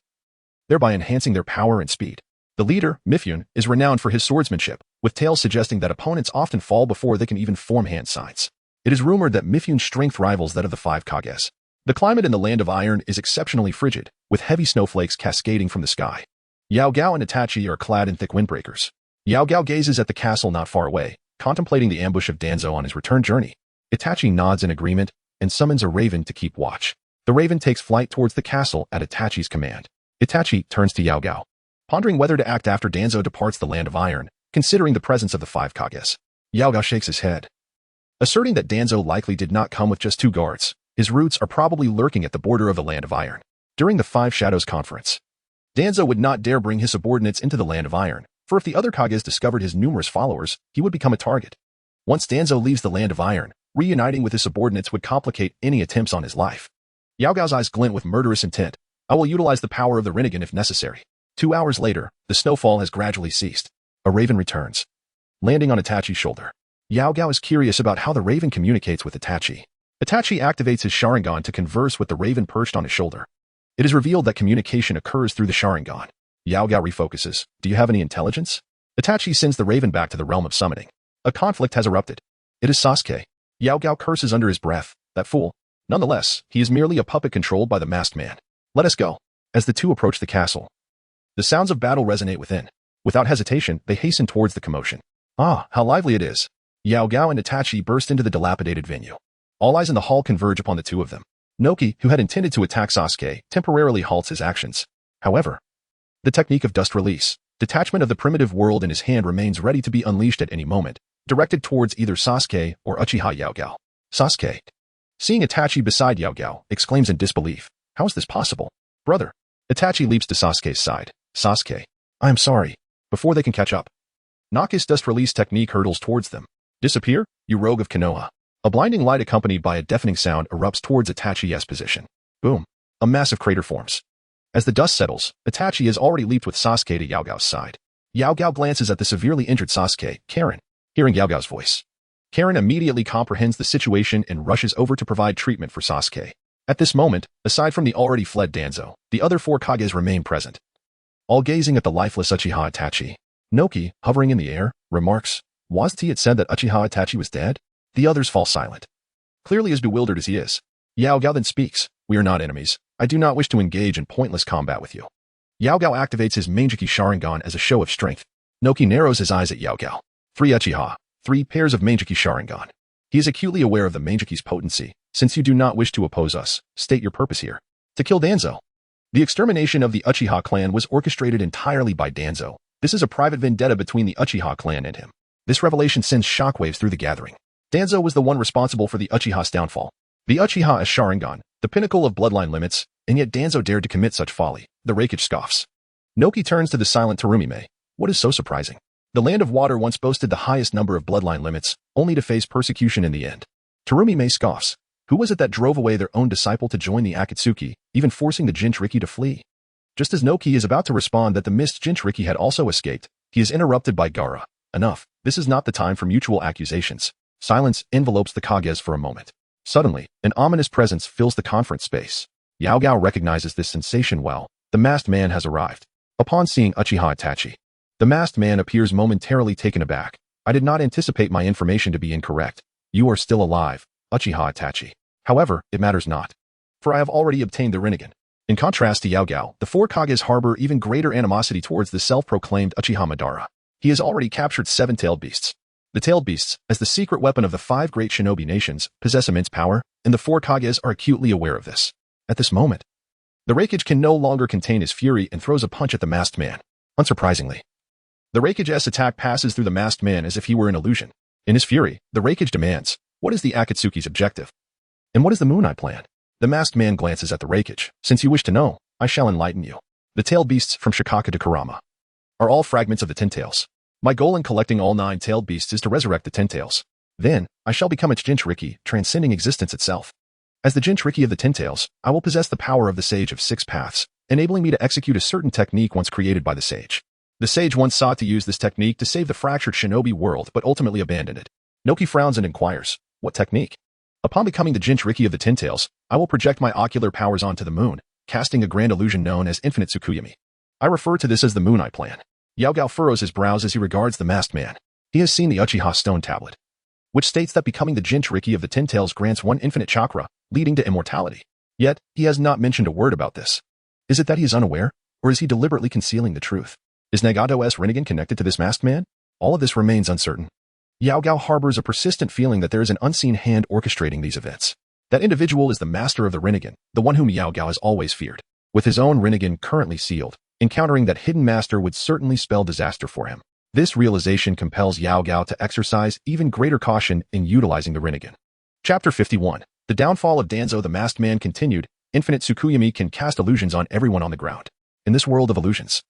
thereby enhancing their power and speed. The leader, Mifune, is renowned for his swordsmanship, with tales suggesting that opponents often fall before they can even form hand signs. It is rumored that Mifune's strength rivals that of the 5 Kages. The climate in the Land of Iron is exceptionally frigid, with heavy snowflakes cascading from the sky. Yao Gao and Itachi are clad in thick windbreakers. Yao Gao gazes at the castle not far away, contemplating the ambush of Danzo on his return journey. Itachi nods in agreement and summons a raven to keep watch. The raven takes flight towards the castle at Itachi's command. Itachi turns to Yao Gao, pondering whether to act after Danzo departs the Land of Iron, considering the presence of the 5 Kages. Yao Gao shakes his head, asserting that Danzo likely did not come with just 2 guards. His roots are probably lurking at the border of the Land of Iron. During the 5 Shadows Conference, Danzo would not dare bring his subordinates into the Land of Iron, for if the other Kages discovered his numerous followers, he would become a target. Once Danzo leaves the Land of Iron, reuniting with his subordinates would complicate any attempts on his life. Yao Gao's eyes glint with murderous intent, I will utilize the power of the Rinnegan if necessary. 2 hours later, the snowfall has gradually ceased. A raven returns, landing on Itachi's shoulder. Yao Gao is curious about how the raven communicates with Itachi. Itachi activates his Sharingan to converse with the raven perched on his shoulder. It is revealed that communication occurs through the Sharingan. Yao Gao refocuses. Do you have any intelligence? Itachi sends the raven back to the realm of summoning. A conflict has erupted. It is Sasuke. Yao Gao curses under his breath. That fool. Nonetheless, he is merely a puppet controlled by the masked man. Let us go. As the two approach the castle, the sounds of battle resonate within. Without hesitation, they hasten towards the commotion. Ah, how lively it is. Yao Gao and Itachi burst into the dilapidated venue. All eyes in the hall converge upon the two of them. Noki, who had intended to attack Sasuke, temporarily halts his actions. However, the technique of dust release, detachment of the primitive world in his hand remains ready to be unleashed at any moment, directed towards either Sasuke or Uchiha Yao Gao. Sasuke, seeing Itachi beside Yao Gao, exclaims in disbelief. How is this possible? Brother. Itachi leaps to Sasuke's side. Sasuke, I am sorry. Before they can catch up, Naka's dust release technique hurtles towards them. Disappear, you rogue of Konoha. A blinding light accompanied by a deafening sound erupts towards Itachi's position. Boom. A massive crater forms. As the dust settles, Itachi has already leaped with Sasuke to Yao Gao's side. Yao Gao glances at the severely injured Sasuke, Karen, hearing Yao Gao's voice. Karen immediately comprehends the situation and rushes over to provide treatment for Sasuke. At this moment, aside from the already fled Danzo, the other 4 Kages remain present. All gazing at the lifeless Uchiha Itachi. Noki, hovering in the air, remarks, Wasn't it said that Uchiha Itachi was dead? The others fall silent. Clearly as bewildered as he is. Yao Gao then speaks. We are not enemies. I do not wish to engage in pointless combat with you. Yao Gao activates his Manjiki Sharingan as a show of strength. Noki narrows his eyes at Yao Gao. 3 Uchiha. 3 pairs of Manjiki Sharingan. He is acutely aware of the Manjiki's potency. Since you do not wish to oppose us, state your purpose here. To kill Danzo. The extermination of the Uchiha clan was orchestrated entirely by Danzo. This is a private vendetta between the Uchiha clan and him. This revelation sends shockwaves through the gathering. Danzo was the one responsible for the Uchiha's downfall. The Uchiha is Sharingan, the pinnacle of bloodline limits, and yet Danzo dared to commit such folly. The Raikage scoffs. Noki turns to the silent Terumime. What is so surprising? The Land of Water once boasted the highest number of bloodline limits, only to face persecution in the end. Terumime scoffs. Who was it that drove away their own disciple to join the Akatsuki, even forcing the Jinchuriki to flee? Just as Noki is about to respond that the missed Jinchuriki had also escaped, he is interrupted by Gaara. Enough. This is not the time for mutual accusations. Silence envelopes the Kages for a moment. Suddenly, an ominous presence fills the conference space. Yao Gao recognizes this sensation well. The masked man has arrived. Upon seeing Uchiha Itachi, the masked man appears momentarily taken aback. I did not anticipate my information to be incorrect. You are still alive, Uchiha Itachi. However, it matters not, for I have already obtained the Rinnegan. In contrast to Yao Gao, the 4 Kages harbor even greater animosity towards the self-proclaimed Uchiha Madara. He has already captured 7 tailed beasts. The tailed beasts, as the secret weapon of the 5 great shinobi nations, possess immense power, and the 4 Kages are acutely aware of this. At this moment, the Raikage can no longer contain his fury and throws a punch at the masked man. Unsurprisingly, the Raikage's attack passes through the masked man as if he were an illusion. In his fury, the Raikage demands, what is the Akatsuki's objective? And what is the Moon Eye plan? The masked man glances at the Raikage. Since you wish to know, I shall enlighten you. The tailed beasts from Shikaka to Kurama are all fragments of the Ten Tails. My goal in collecting all 9 tailed beasts is to resurrect the Ten Tails. Then, I shall become its Jinchuriki, transcending existence itself. As the Jinchuriki of the Ten Tails, I will possess the power of the Sage of 6 Paths, enabling me to execute a certain technique once created by the Sage. The Sage once sought to use this technique to save the fractured shinobi world but ultimately abandoned it. Noki frowns and inquires, what technique? Upon becoming the Jinchuriki of the Ten Tails, I will project my ocular powers onto the moon, casting a grand illusion known as Infinite Tsukuyomi. I refer to this as the Moon Eye plan. Yao Gao furrows his brows as he regards the masked man. He has seen the Uchiha stone tablet, which states that becoming the Jinchuriki of the Ten Tails grants 1 infinite chakra, leading to immortality. Yet, he has not mentioned a word about this. Is it that he is unaware, or is he deliberately concealing the truth? Is Nagato's Rinnegan connected to this masked man? All of this remains uncertain. Yao Gao harbors a persistent feeling that there is an unseen hand orchestrating these events. That individual is the master of the Rinnegan, the one whom Yao Gao has always feared. With his own Rinnegan currently sealed, encountering that hidden master would certainly spell disaster for him. This realization compels Yao Gao to exercise even greater caution in utilizing the Rinnegan. Chapter 51. The downfall of Danzo the masked man continued. Infinite Tsukuyomi can cast illusions on everyone on the ground. In this world of illusions,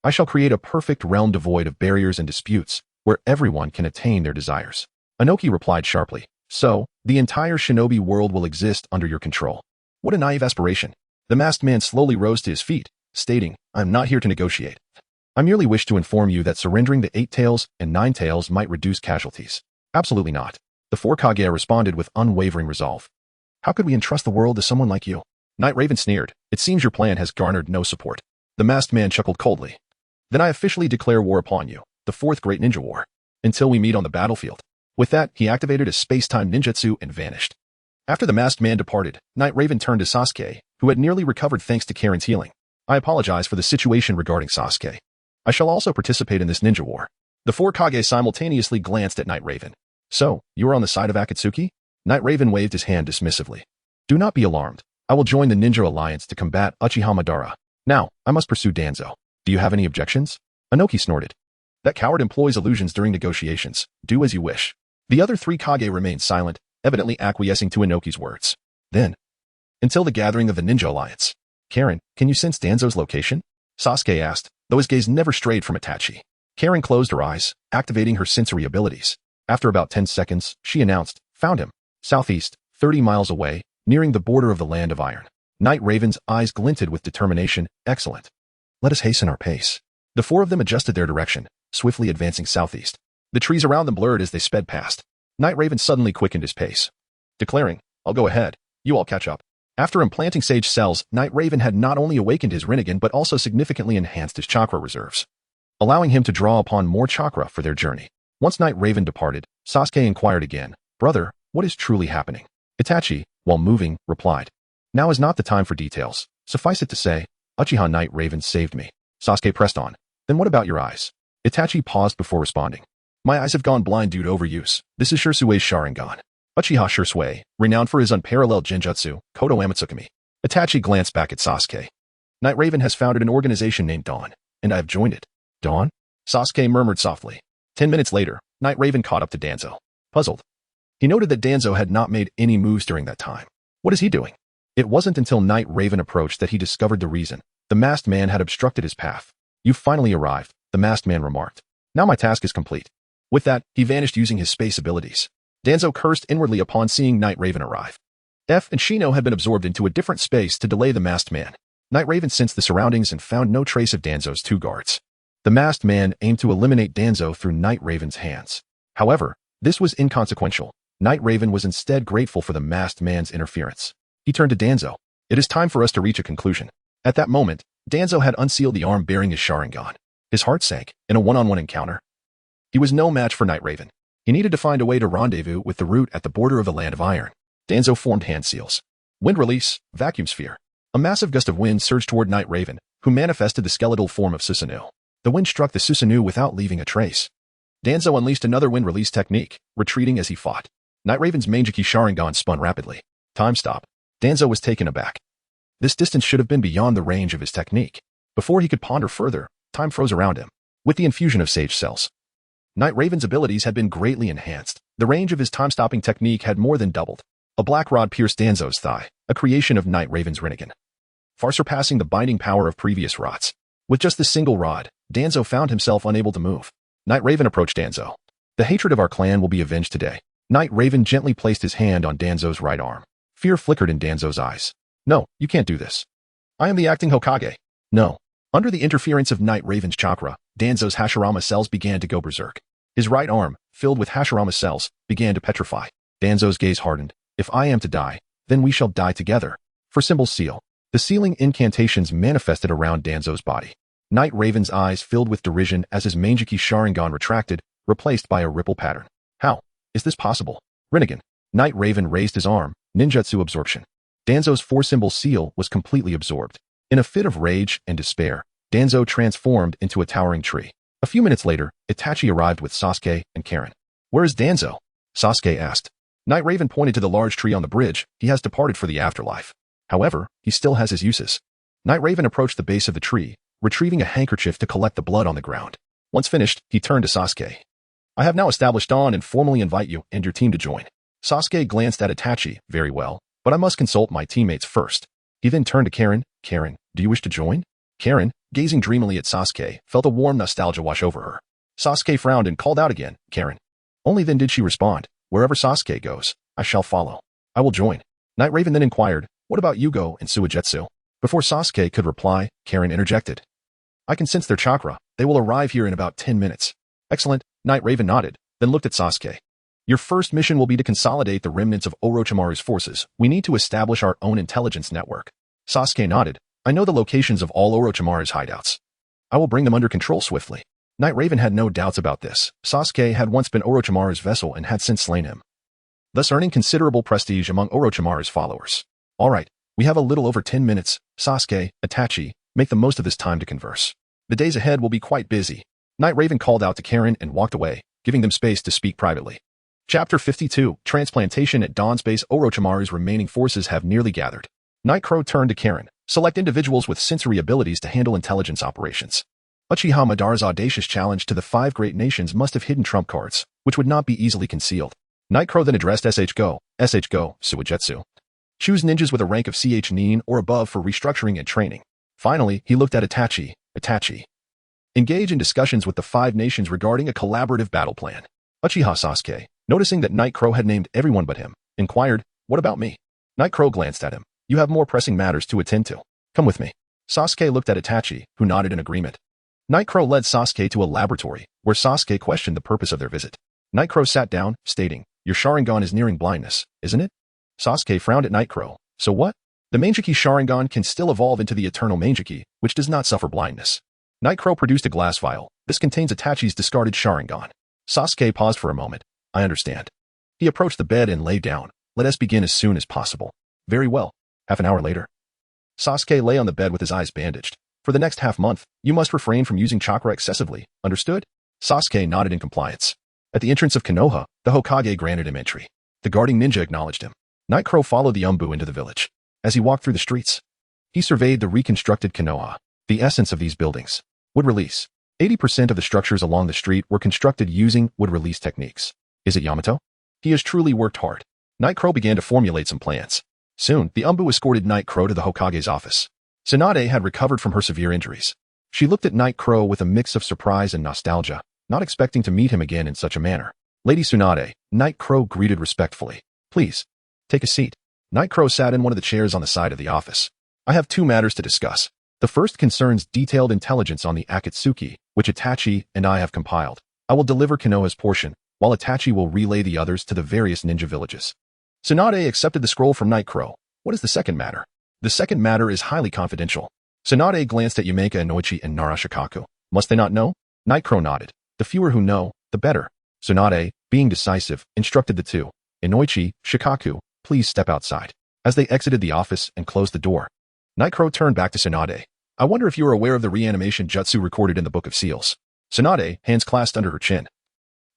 I shall create a perfect realm devoid of barriers and disputes, where everyone can attain their desires. Anoki replied sharply, so, the entire shinobi world will exist under your control. What a naive aspiration. The masked man slowly rose to his feet, stating, "I am not here to negotiate. I merely wish to inform you that surrendering the 8 tails and 9 tails might reduce casualties." "Absolutely not." The 4 Kage responded with unwavering resolve. "How could we entrust the world to someone like you?" Night Raven sneered. "It seems your plan has garnered no support." The masked man chuckled coldly. "Then I officially declare war upon you, the 4th Great Ninja War, until we meet on the battlefield." With that, he activated his space-time ninjutsu and vanished. After the masked man departed, Night Raven turned to Sasuke, who had nearly recovered thanks to Karin's healing. "I apologize for the situation regarding Sasuke. I shall also participate in this ninja war." The 4 Kage simultaneously glanced at Night Raven. "So, you are on the side of Akatsuki?" Night Raven waved his hand dismissively. "Do not be alarmed. I will join the Ninja Alliance to combat Uchiha Madara. Now, I must pursue Danzo. Do you have any objections?" Inoki snorted. "That coward employs illusions during negotiations. Do as you wish." The other 3 Kage remained silent, evidently acquiescing to Inoki's words. Then, until the gathering of the Ninja Alliance. "Karin, can you sense Danzo's location?" Sasuke asked, though his gaze never strayed from Itachi. Karin closed her eyes, activating her sensory abilities. After about 10 seconds, she announced, "Found him. Southeast, 30 miles away, nearing the border of the Land of Iron." Night Raven's eyes glinted with determination. "Excellent. Let us hasten our pace." The 4 of them adjusted their direction, swiftly advancing southeast. The trees around them blurred as they sped past. Night Raven suddenly quickened his pace, declaring, "I'll go ahead. You all catch up." After implanting sage cells, Night Raven had not only awakened his Rinnegan but also significantly enhanced his chakra reserves, allowing him to draw upon more chakra for their journey. Once Night Raven departed, Sasuke inquired again, "Brother, what is truly happening?" Itachi, while moving, replied, "Now is not the time for details. Suffice it to say, Uchiha Night Raven saved me." Sasuke pressed on. "Then what about your eyes?" Itachi paused before responding. "My eyes have gone blind due to overuse. This is Shursui's Sharingan. Uchiha Shursui, renowned for his unparalleled genjutsu, Kodo Amatsukami." Itachi glanced back at Sasuke. "Night Raven has founded an organization named Dawn, and I have joined it." "Dawn?" Sasuke murmured softly. 10 minutes later, Night Raven caught up to Danzo. Puzzled, he noted that Danzo had not made any moves during that time. What is he doing? It wasn't until Night Raven approached that he discovered the reason. The masked man had obstructed his path. "You've finally arrived," the masked man remarked. "Now my task is complete." With that, he vanished using his space abilities. Danzo cursed inwardly upon seeing Night Raven arrive. F and Shino had been absorbed into a different space to delay the masked man. Night Raven sensed the surroundings and found no trace of Danzo's 2 guards. The masked man aimed to eliminate Danzo through Night Raven's hands. However, this was inconsequential. Night Raven was instead grateful for the masked man's interference. He turned to Danzo. "It is time for us to reach a conclusion." At that moment, Danzo had unsealed the arm bearing his Sharingan. His heart sank in a one-on-one encounter. He was no match for Night Raven. He needed to find a way to rendezvous with the root at the border of the Land of Iron. Danzo formed hand seals. Wind release, vacuum sphere. A massive gust of wind surged toward Night Raven, who manifested the skeletal form of Susanoo. The wind struck the Susanoo without leaving a trace. Danzo unleashed another wind release technique, retreating as he fought. Night Raven's Mangeki Sharingan spun rapidly. Time stop. Danzo was taken aback. This distance should have been beyond the range of his technique. Before he could ponder further, time froze around him. With the infusion of sage cells, Night Raven's abilities had been greatly enhanced. The range of his time-stopping technique had more than doubled. A black rod pierced Danzo's thigh, a creation of Night Raven's Rinnegan, far surpassing the binding power of previous rods. With just this single rod, Danzo found himself unable to move. Night Raven approached Danzo. "The hatred of our clan will be avenged today." Night Raven gently placed his hand on Danzo's right arm. Fear flickered in Danzo's eyes. "No, you can't do this. I am the acting Hokage." "No." Under the interference of Night Raven's chakra, Danzo's Hashirama cells began to go berserk. His right arm, filled with Hashirama cells, began to petrify. Danzo's gaze hardened. "If I am to die, then we shall die together." For symbol seal. The sealing incantations manifested around Danzo's body. Night Raven's eyes filled with derision as his Mangeki Sharingan retracted, replaced by a ripple pattern. "How is this possible?" Rinnegan. Night Raven raised his arm, ninjutsu absorption. Danzo's 4-symbol seal was completely absorbed. In a fit of rage and despair, Danzo transformed into a towering tree. A few minutes later, Itachi arrived with Sasuke and Karin. "Where is Danzo?" Sasuke asked. Night Raven pointed to the large tree on the bridge. "He has departed for the afterlife. However, he still has his uses." Night Raven approached the base of the tree, retrieving a handkerchief to collect the blood on the ground. Once finished, he turned to Sasuke. "I have now established Dawn and formally invite you and your team to join." Sasuke glanced at Itachi. "Very well, but I must consult my teammates first." He then turned to Karin. "Karin, do you wish to join?" Karin, gazing dreamily at Sasuke, felt a warm nostalgia wash over her. Sasuke frowned and called out again, "Karin." Only then did she respond, "Wherever Sasuke goes, I shall follow. I will join." Night Raven then inquired, "What about Yugo and Suigetsu?" Before Sasuke could reply, Karen interjected. I can sense their chakra. They will arrive here in about 10 minutes. Excellent. Night Raven nodded, then looked at Sasuke. Your first mission will be to consolidate the remnants of Orochimaru's forces. We need to establish our own intelligence network. Sasuke nodded. I know the locations of all Orochimaru's hideouts. I will bring them under control swiftly. Night Raven had no doubts about this. Sasuke had once been Orochimaru's vessel and had since slain him, thus earning considerable prestige among Orochimaru's followers. All right, we have a little over 10 minutes. Sasuke, Itachi, make the most of this time to converse. The days ahead will be quite busy. Night Raven called out to Karen and walked away, giving them space to speak privately. Chapter 52, Transplantation at Dawn's base. Orochimaru's remaining forces have nearly gathered. Night Crow turned to Karen. Select individuals with sensory abilities to handle intelligence operations. Uchiha Madara's audacious challenge to the 5 great nations must have hidden trump cards, which would not be easily concealed. Night Crow then addressed SH-Go, Suigetsu. Choose ninjas with a rank of CH Nin or above for restructuring and training. Finally, he looked at Itachi. Engage in discussions with the 5 nations regarding a collaborative battle plan. Uchiha Sasuke, noticing that Night Crow had named everyone but him, inquired, what about me? Night Crow glanced at him. You have more pressing matters to attend to. Come with me. Sasuke looked at Itachi, who nodded in agreement. Night Crow led Sasuke to a laboratory, where Sasuke questioned the purpose of their visit. Night Crow sat down, stating, Your Sharingan is nearing blindness, isn't it? Sasuke frowned at Night Crow. So what? The Mangekyou Sharingan can still evolve into the eternal Mangekyou, which does not suffer blindness. Night Crow produced a glass vial. This contains Itachi's discarded Sharingan. Sasuke paused for a moment. I understand. He approached the bed and lay down. Let us begin as soon as possible. Very well. Half an hour later. Sasuke lay on the bed with his eyes bandaged. For the next half-month, you must refrain from using chakra excessively. Understood? Sasuke nodded in compliance. At the entrance of Konoha, the Hokage granted him entry. The guarding ninja acknowledged him. Night Crow followed the Umbu into the village. As he walked through the streets, he surveyed the reconstructed Konoha. The essence of these buildings. Wood release. 80% of the structures along the street were constructed using wood release techniques. Is it Yamato? He has truly worked hard. Night Crow began to formulate some plans. Soon, the Umbu escorted Night Crow to the Hokage's office. Tsunade had recovered from her severe injuries. She looked at Night Crow with a mix of surprise and nostalgia, not expecting to meet him again in such a manner. Lady Tsunade, Night Crow greeted respectfully. Please, take a seat. Night Crow sat in one of the chairs on the side of the office. I have 2 matters to discuss. The first concerns detailed intelligence on the Akatsuki, which Itachi and I have compiled. I will deliver Konoha's portion, while Itachi will relay the others to the various ninja villages. Tsunade accepted the scroll from Night Crow. What is the second matter? The second matter is highly confidential. Tsunade glanced at Yumeka Inoichi and Nara Shikaku. Must they not know? Night Crow nodded. The fewer who know, the better. Tsunade, being decisive, instructed the 2. Inoichi, Shikaku, please step outside. As they exited the office and closed the door, Night Crow turned back to Tsunade. I wonder if you are aware of the reanimation jutsu recorded in the Book of Seals. Tsunade, hands clasped under her chin,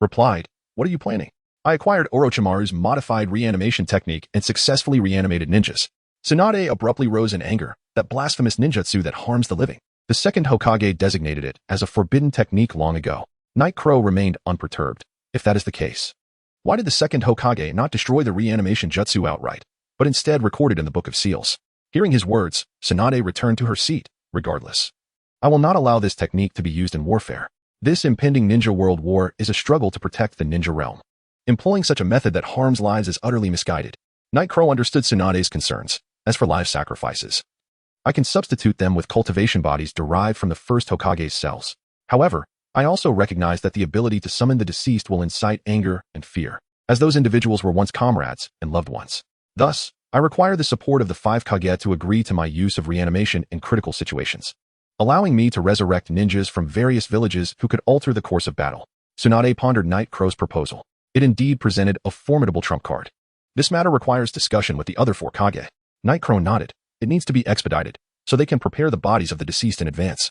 replied, What are you planning? I acquired Orochimaru's modified reanimation technique and successfully reanimated ninjas. Tsunade abruptly rose in anger, that blasphemous ninjutsu that harms the living. The second Hokage designated it as a forbidden technique long ago. Night Crow remained unperturbed. If that is the case, why did the second Hokage not destroy the reanimation jutsu outright, but instead record it in the Book of Seals? Hearing his words, Tsunade returned to her seat, regardless. I will not allow this technique to be used in warfare. This impending ninja world war is a struggle to protect the ninja realm. Employing such a method that harms lives is utterly misguided. Night Crow understood Tsunade's concerns. As for live sacrifices, I can substitute them with cultivation bodies derived from the first Hokage's cells. However, I also recognize that the ability to summon the deceased will incite anger and fear, as those individuals were once comrades and loved ones. Thus, I require the support of the 5 Kage to agree to my use of reanimation in critical situations, allowing me to resurrect ninjas from various villages who could alter the course of battle. Tsunade pondered Night Crow's proposal. It indeed presented a formidable trump card. This matter requires discussion with the other 4 Kage. Night Crow nodded. It needs to be expedited, so they can prepare the bodies of the deceased in advance.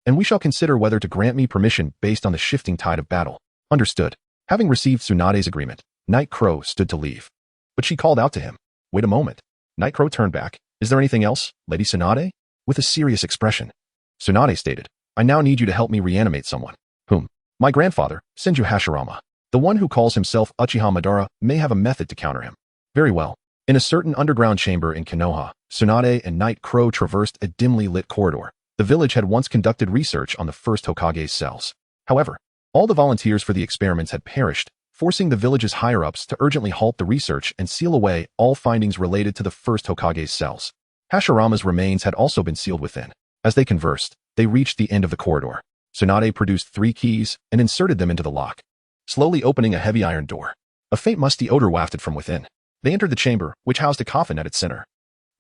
And we shall consider whether to grant me permission based on the shifting tide of battle. Understood. Having received Tsunade's agreement, Night Crow stood to leave. But she called out to him. Wait a moment. Night Crow turned back. Is there anything else, Lady Tsunade? With a serious expression. Tsunade stated, I now need you to help me reanimate someone. Whom? My grandfather, Senju Hashirama. The one who calls himself Uchiha Madara may have a method to counter him. Very well. In a certain underground chamber in Konoha, Tsunade and Night Crow traversed a dimly lit corridor. The village had once conducted research on the first Hokage's cells. However, all the volunteers for the experiments had perished, forcing the village's higher-ups to urgently halt the research and seal away all findings related to the first Hokage's cells. Hashirama's remains had also been sealed within. As they conversed, they reached the end of the corridor. Tsunade produced 3 keys and inserted them into the lock, slowly opening a heavy iron door. A faint musty odor wafted from within. They entered the chamber, which housed a coffin at its center.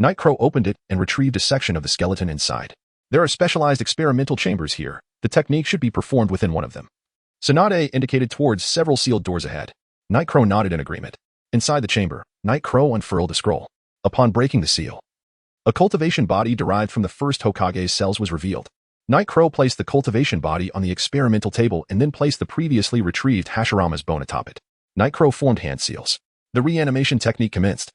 Nightcrow opened it and retrieved a section of the skeleton inside. There are specialized experimental chambers here. The technique should be performed within one of them. Tsunade indicated towards several sealed doors ahead. Nightcrow nodded in agreement. Inside the chamber, Nightcrow unfurled a scroll. Upon breaking the seal, a cultivation body derived from the first Hokage's cells was revealed. Nightcrow placed the cultivation body on the experimental table and then placed the previously retrieved Hashirama's bone atop it. Nightcrow formed hand seals. The reanimation technique commenced,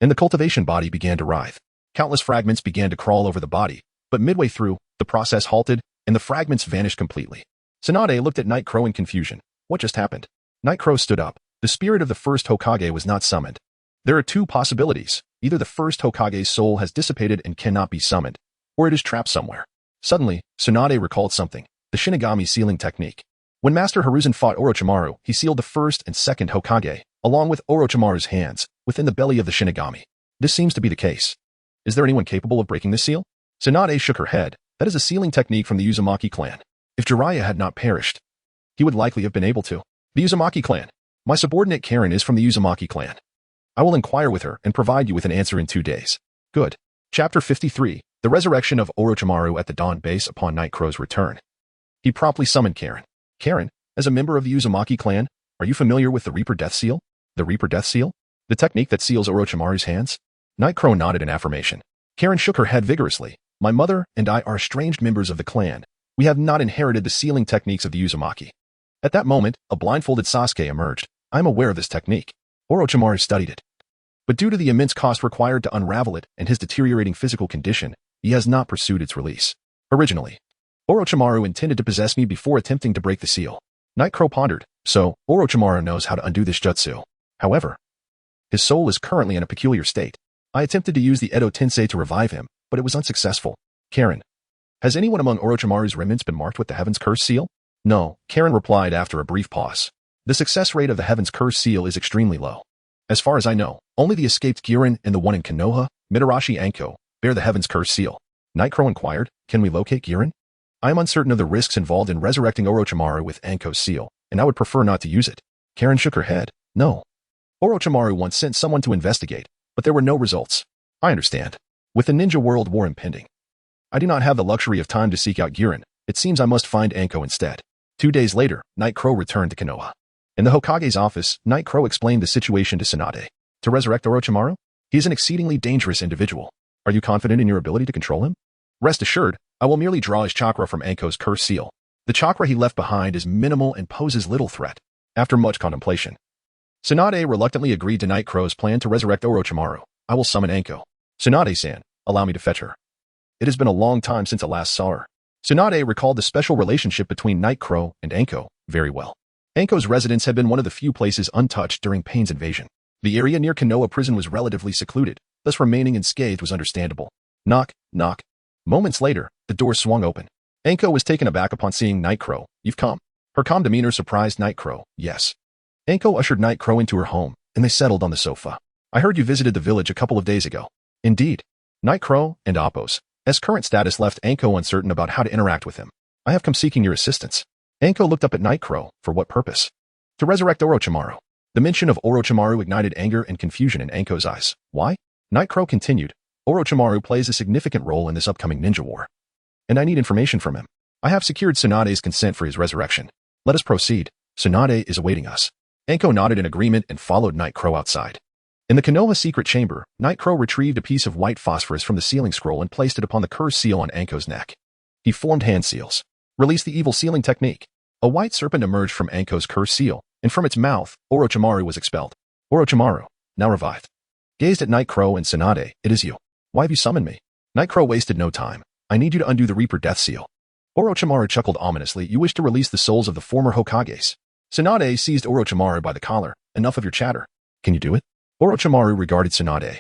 and the cultivation body began to writhe. Countless fragments began to crawl over the body, but midway through, the process halted, and the fragments vanished completely. Tsunade looked at Nightcrow in confusion. What just happened? Nightcrow stood up. The spirit of the first Hokage was not summoned. There are 2 possibilities. Either the first Hokage's soul has dissipated and cannot be summoned, or it is trapped somewhere. Suddenly, Tsunade recalled something, the Shinigami sealing technique. When Master Hiruzen fought Orochimaru, he sealed the first and second Hokage, along with Orochimaru's hands, within the belly of the Shinigami. This seems to be the case. Is there anyone capable of breaking this seal? Tsunade shook her head. That is a sealing technique from the Uzumaki clan. If Jiraiya had not perished, he would likely have been able to. The Uzumaki clan. My subordinate Karen is from the Uzumaki clan. I will inquire with her and provide you with an answer in 2 days. Good. Chapter 53. The resurrection of Orochimaru at the Dawn base upon Nightcrow's return. He promptly summoned Karen. Karen, as a member of the Uzumaki clan, are you familiar with the Reaper Death Seal? The Reaper Death Seal? The technique that seals Orochimaru's hands? Nightcrow nodded in affirmation. Karen shook her head vigorously. My mother and I are estranged members of the clan. We have not inherited the sealing techniques of the Uzumaki. At that moment, a blindfolded Sasuke emerged. I am aware of this technique. Orochimaru studied it. But due to the immense cost required to unravel it and his deteriorating physical condition, he has not pursued its release. Originally, Orochimaru intended to possess me before attempting to break the seal. Nightcrow pondered. So, Orochimaru knows how to undo this jutsu. However, his soul is currently in a peculiar state. I attempted to use the Edo Tensei to revive him, but it was unsuccessful. Karen, has anyone among Orochimaru's remnants been marked with the Heaven's Curse seal? No, Karen replied after a brief pause. The success rate of the Heaven's Curse seal is extremely low. As far as I know, only the escaped Girin and the one in Konoha, Mitarashi Anko, bear the Heaven's Curse seal. Nightcrow inquired, can we locate Girin? I am uncertain of the risks involved in resurrecting Orochimaru with Anko's seal, and I would prefer not to use it. Karen shook her head. No. Orochimaru once sent someone to investigate, but there were no results. I understand. With the Ninja World War impending, I do not have the luxury of time to seek out Girin. It seems I must find Anko instead. 2 days later, Nightcrow returned to Konoha. In the Hokage's office, Nightcrow explained the situation to Tsunade. To resurrect Orochimaru? He is an exceedingly dangerous individual. Are you confident in your ability to control him? Rest assured, I will merely draw his chakra from Anko's curse seal. The chakra he left behind is minimal and poses little threat. After much contemplation, Tsunade reluctantly agreed to Nightcrow's plan to resurrect Orochimaru. I will summon Anko. Tsunade-san, allow me to fetch her. It has been a long time since I last saw her. Tsunade recalled the special relationship between Nightcrow and Anko very well. Anko's residence had been one of the few places untouched during Pain's invasion. The area near Konoha prison was relatively secluded, thus remaining unscathed was understandable. Knock, knock. Moments later, the door swung open. Anko was taken aback upon seeing Nightcrow. You've come. Her calm demeanor surprised Nightcrow. Yes. Anko ushered Nightcrow into her home, and they settled on the sofa. I heard you visited the village a couple of days ago. Indeed. Nightcrow and Appo's current status left Anko uncertain about how to interact with him. I have come seeking your assistance. Anko looked up at Nightcrow. For what purpose? To resurrect Orochimaru. The mention of Orochimaru ignited anger and confusion in Anko's eyes. Why? Nightcrow continued. Orochimaru plays a significant role in this upcoming ninja war, and I need information from him. I have secured Tsunade's consent for his resurrection. Let us proceed. Tsunade is awaiting us. Anko nodded in agreement and followed Nightcrow outside. In the Konoha secret chamber, Nightcrow retrieved a piece of white phosphorus from the sealing scroll and placed it upon the curse seal on Anko's neck. He formed hand seals. Released the evil sealing technique. A white serpent emerged from Anko's curse seal, and from its mouth, Orochimaru was expelled. Orochimaru, now revived, gazed at Nightcrow and Tsunade. It is you. Why have you summoned me? Nightcrow wasted no time. I need you to undo the Reaper Death Seal. Orochimaru chuckled ominously. You wish to release the souls of the former Hokages. Tsunade seized Orochimaru by the collar. Enough of your chatter. Can you do it? Orochimaru regarded Tsunade.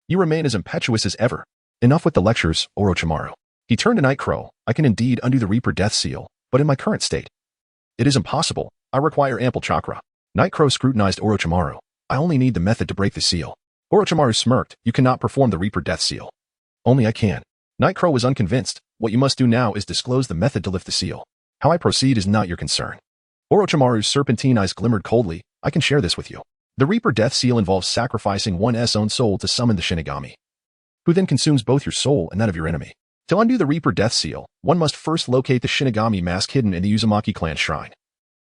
You remain as impetuous as ever. Enough with the lectures, Orochimaru. He turned to Nightcrow. I can indeed undo the Reaper Death Seal, but in my current state, it is impossible. I require ample chakra. Nightcrow scrutinized Orochimaru. I only need the method to break the seal. Orochimaru smirked. You cannot perform the Reaper Death Seal. Only I can. Nightcrow was unconvinced. What you must do now is disclose the method to lift the seal. How I proceed is not your concern. Orochimaru's serpentine eyes glimmered coldly. I can share this with you. The Reaper Death Seal involves sacrificing one's own soul to summon the Shinigami, who then consumes both your soul and that of your enemy. To undo the Reaper Death Seal, one must first locate the Shinigami mask hidden in the Uzumaki clan shrine.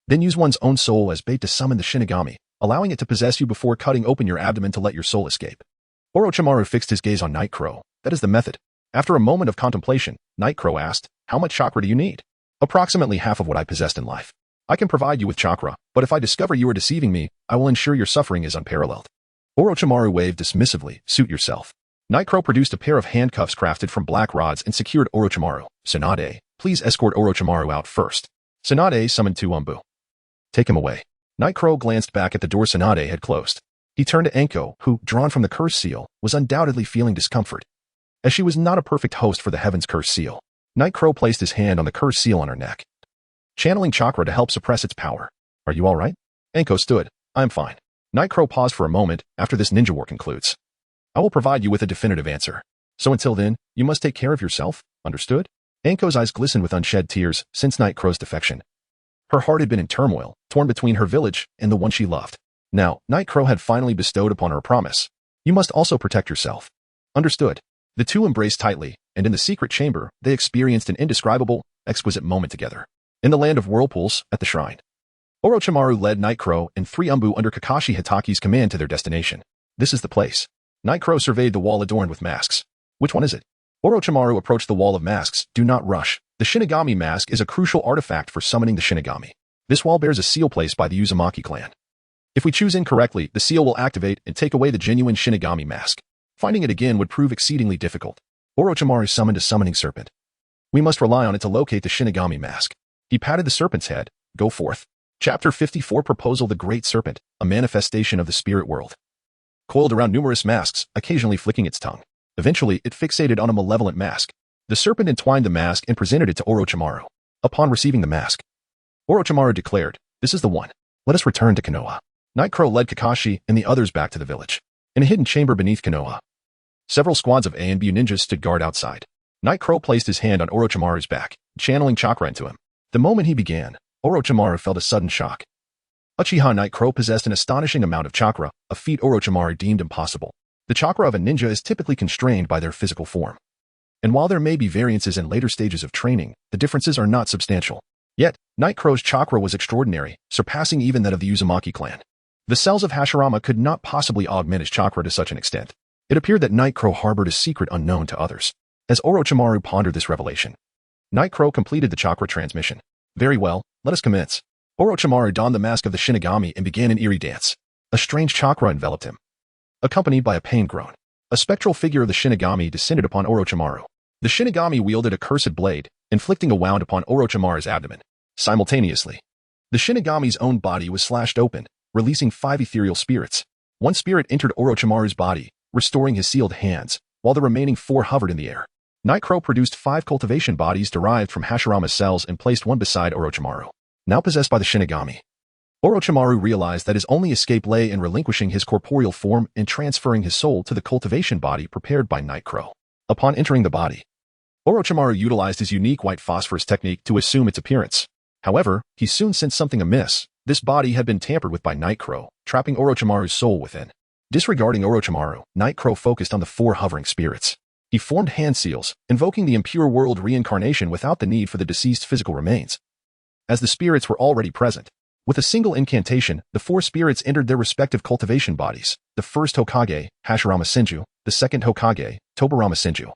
Then use one's own soul as bait to summon the Shinigami, allowing it to possess you before cutting open your abdomen to let your soul escape. Orochimaru fixed his gaze on Nightcrow. That is the method. After a moment of contemplation, Nightcrow asked, how much chakra do you need? Approximately half of what I possessed in life. I can provide you with chakra, but if I discover you are deceiving me, I will ensure your suffering is unparalleled. Orochimaru waved dismissively. Suit yourself. Nightcrow produced a pair of handcuffs crafted from black rods and secured Orochimaru. Tsunade, please escort Orochimaru out first. Tsunade summoned two Umbu. Take him away. Nightcrow glanced back at the door Tsunade had closed. He turned to Enko, who, drawn from the curse seal, was undoubtedly feeling discomfort. As she was not a perfect host for the Heaven's Curse Seal, Nightcrow placed his hand on the curse seal on her neck, channeling chakra to help suppress its power. Are you all right? Enko stood. I'm fine. Nightcrow paused for a moment. After this ninja war concludes, I will provide you with a definitive answer. So until then, you must take care of yourself. Understood? Enko's eyes glistened with unshed tears since Nightcrow's defection. Her heart had been in turmoil, torn between her village and the one she loved. Now, Nightcrow had finally bestowed upon her a promise. You must also protect yourself. Understood. The two embraced tightly, and in the secret chamber, they experienced an indescribable, exquisite moment together. In the land of whirlpools, at the shrine, Orochimaru led Nightcrow and three Umbu under Kakashi Hitachi's command to their destination. This is the place. Nightcrow surveyed the wall adorned with masks. Which one is it? Orochimaru approached the wall of masks. Do not rush. The Shinigami mask is a crucial artifact for summoning the Shinigami. This wall bears a seal placed by the Uzumaki clan. If we choose incorrectly, the seal will activate and take away the genuine Shinigami mask. Finding it again would prove exceedingly difficult. Orochimaru summoned a summoning serpent. We must rely on it to locate the Shinigami mask. He patted the serpent's head. Go forth. Chapter 54 Proposal. The Great Serpent, a manifestation of the spirit world, coiled around numerous masks, occasionally flicking its tongue. Eventually, it fixated on a malevolent mask. The serpent entwined the mask and presented it to Orochimaru. Upon receiving the mask, Orochimaru declared, this is the one. Let us return to Konoha. Nightcrow led Kakashi and the others back to the village. In a hidden chamber beneath Konoha, several squads of A and B ninjas stood guard outside. Nightcrow placed his hand on Orochimaru's back, channeling chakra into him. The moment he began, Orochimaru felt a sudden shock. Uchiha Nightcrow possessed an astonishing amount of chakra, a feat Orochimaru deemed impossible. The chakra of a ninja is typically constrained by their physical form. And while there may be variances in later stages of training, the differences are not substantial. Yet, Nightcrow's chakra was extraordinary, surpassing even that of the Uzumaki clan. The cells of Hashirama could not possibly augment his chakra to such an extent. It appeared that Nightcrow harbored a secret unknown to others. As Orochimaru pondered this revelation, Nightcrow completed the chakra transmission. Very well, let us commence. Orochimaru donned the mask of the Shinigami and began an eerie dance. A strange chakra enveloped him, accompanied by a pain groan. A spectral figure of the Shinigami descended upon Orochimaru. The Shinigami wielded a cursed blade, inflicting a wound upon Orochimaru's abdomen. Simultaneously, the Shinigami's own body was slashed open, releasing 5 ethereal spirits. One spirit entered Orochimaru's body, restoring his sealed hands, while the remaining 4 hovered in the air. Nightcrow produced 5 cultivation bodies derived from Hashirama's cells and placed one beside Orochimaru. Now possessed by the Shinigami, Orochimaru realized that his only escape lay in relinquishing his corporeal form and transferring his soul to the cultivation body prepared by Nightcrow. Upon entering the body, Orochimaru utilized his unique white phosphorus technique to assume its appearance. However, he soon sensed something amiss. This body had been tampered with by Nightcrow, trapping Orochimaru's soul within. Disregarding Orochimaru, Nightcrow focused on the 4 hovering spirits. He formed hand seals, invoking the impure world reincarnation without the need for the deceased physical remains. As the spirits were already present, with a single incantation, the 4 spirits entered their respective cultivation bodies. The first Hokage, Hashirama Senju, the second Hokage, Tobirama Senju,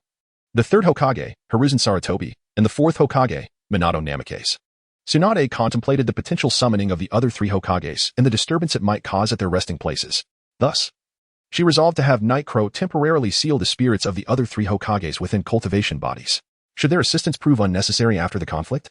the third Hokage, Hiruzen Sarutobi, and the fourth Hokage, Minato Namikaze. Tsunade contemplated the potential summoning of the other 3 Hokages and the disturbance it might cause at their resting places. Thus, she resolved to have Nightcrow temporarily seal the spirits of the other 3 Hokages within cultivation bodies. Should their assistance prove unnecessary after the conflict,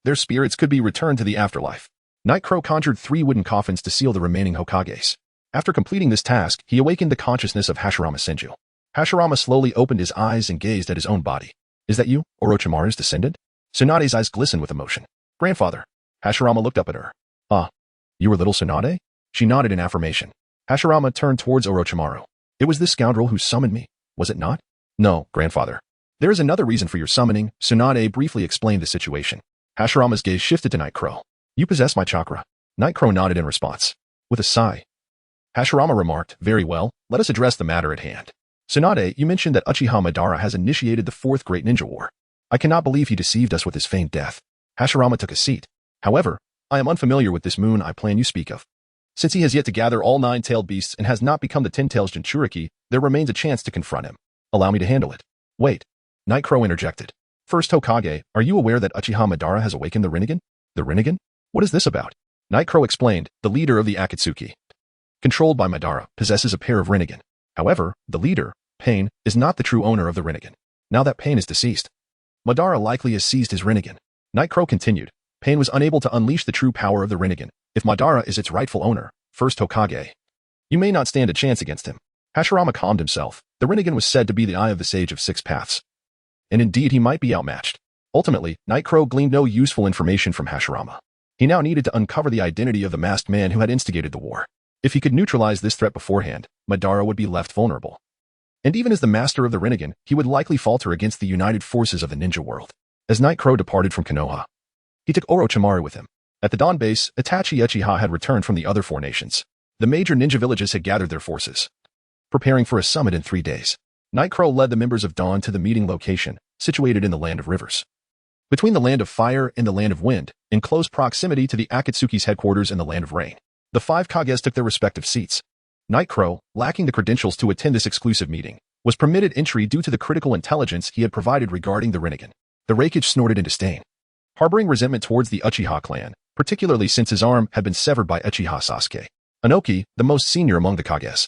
their spirits could be returned to the afterlife. Nightcrow conjured 3 wooden coffins to seal the remaining Hokages. After completing this task, he awakened the consciousness of Hashirama Senju. Hashirama slowly opened his eyes and gazed at his own body. Is that you, Orochimaru's descendant? Tsunade's eyes glistened with emotion. Grandfather. Hashirama looked up at her. Ah, you were little Tsunade? She nodded in affirmation. Hashirama turned towards Orochimaru. It was this scoundrel who summoned me, was it not? No, grandfather. There is another reason for your summoning. Tsunade briefly explained the situation. Hashirama's gaze shifted to Night Crow. You possess my chakra. Night Crow nodded in response. With a sigh, Hashirama remarked, very well, let us address the matter at hand. Tsunade, you mentioned that Uchiha Madara has initiated the fourth great ninja war. I cannot believe he deceived us with his feigned death. Hashirama took a seat. However, I am unfamiliar with this moon eye plan you speak of. Since he has yet to gather all 9-tailed beasts and has not become the 10-tails Jinchuriki, there remains a chance to confront him. Allow me to handle it. Wait. Night Crow interjected. First Hokage, are you aware that Uchiha Madara has awakened the Rinnegan? The Rinnegan? What is this about? Night Crow explained, the leader of the Akatsuki, controlled by Madara, possesses a pair of Rinnegan. However, the leader, Pain, is not the true owner of the Rinnegan. Now that Pain is deceased, Madara likely has seized his Rinnegan. Night Crow continued, Pain was unable to unleash the true power of the Rinnegan. If Madara is its rightful owner, first Hokage, you may not stand a chance against him. Hashirama calmed himself. The Rinnegan was said to be the eye of the Sage of Six Paths. And indeed he might be outmatched. Ultimately, Night Crow gleaned no useful information from Hashirama. He now needed to uncover the identity of the masked man who had instigated the war. If he could neutralize this threat beforehand, Madara would be left vulnerable. And even as the master of the Rinnegan, he would likely falter against the united forces of the ninja world. As Night Crow departed from Konoha, he took Orochimaru with him. At the Dawn base, Itachi Uchiha had returned from the other 4 nations. The major ninja villages had gathered their forces, preparing for a summit in 3 days. Night Crow led the members of Dawn to the meeting location, situated in the Land of Rivers. Between the Land of Fire and the Land of Wind, in close proximity to the Akatsuki's headquarters in the Land of Rain, the 5 Kages took their respective seats. Night Crow, lacking the credentials to attend this exclusive meeting, was permitted entry due to the critical intelligence he had provided regarding the Rinnegan. The Raikage snorted in disdain, harboring resentment towards the Uchiha clan, particularly since his arm had been severed by Uchiha Sasuke. Inoki, the most senior among the Kages,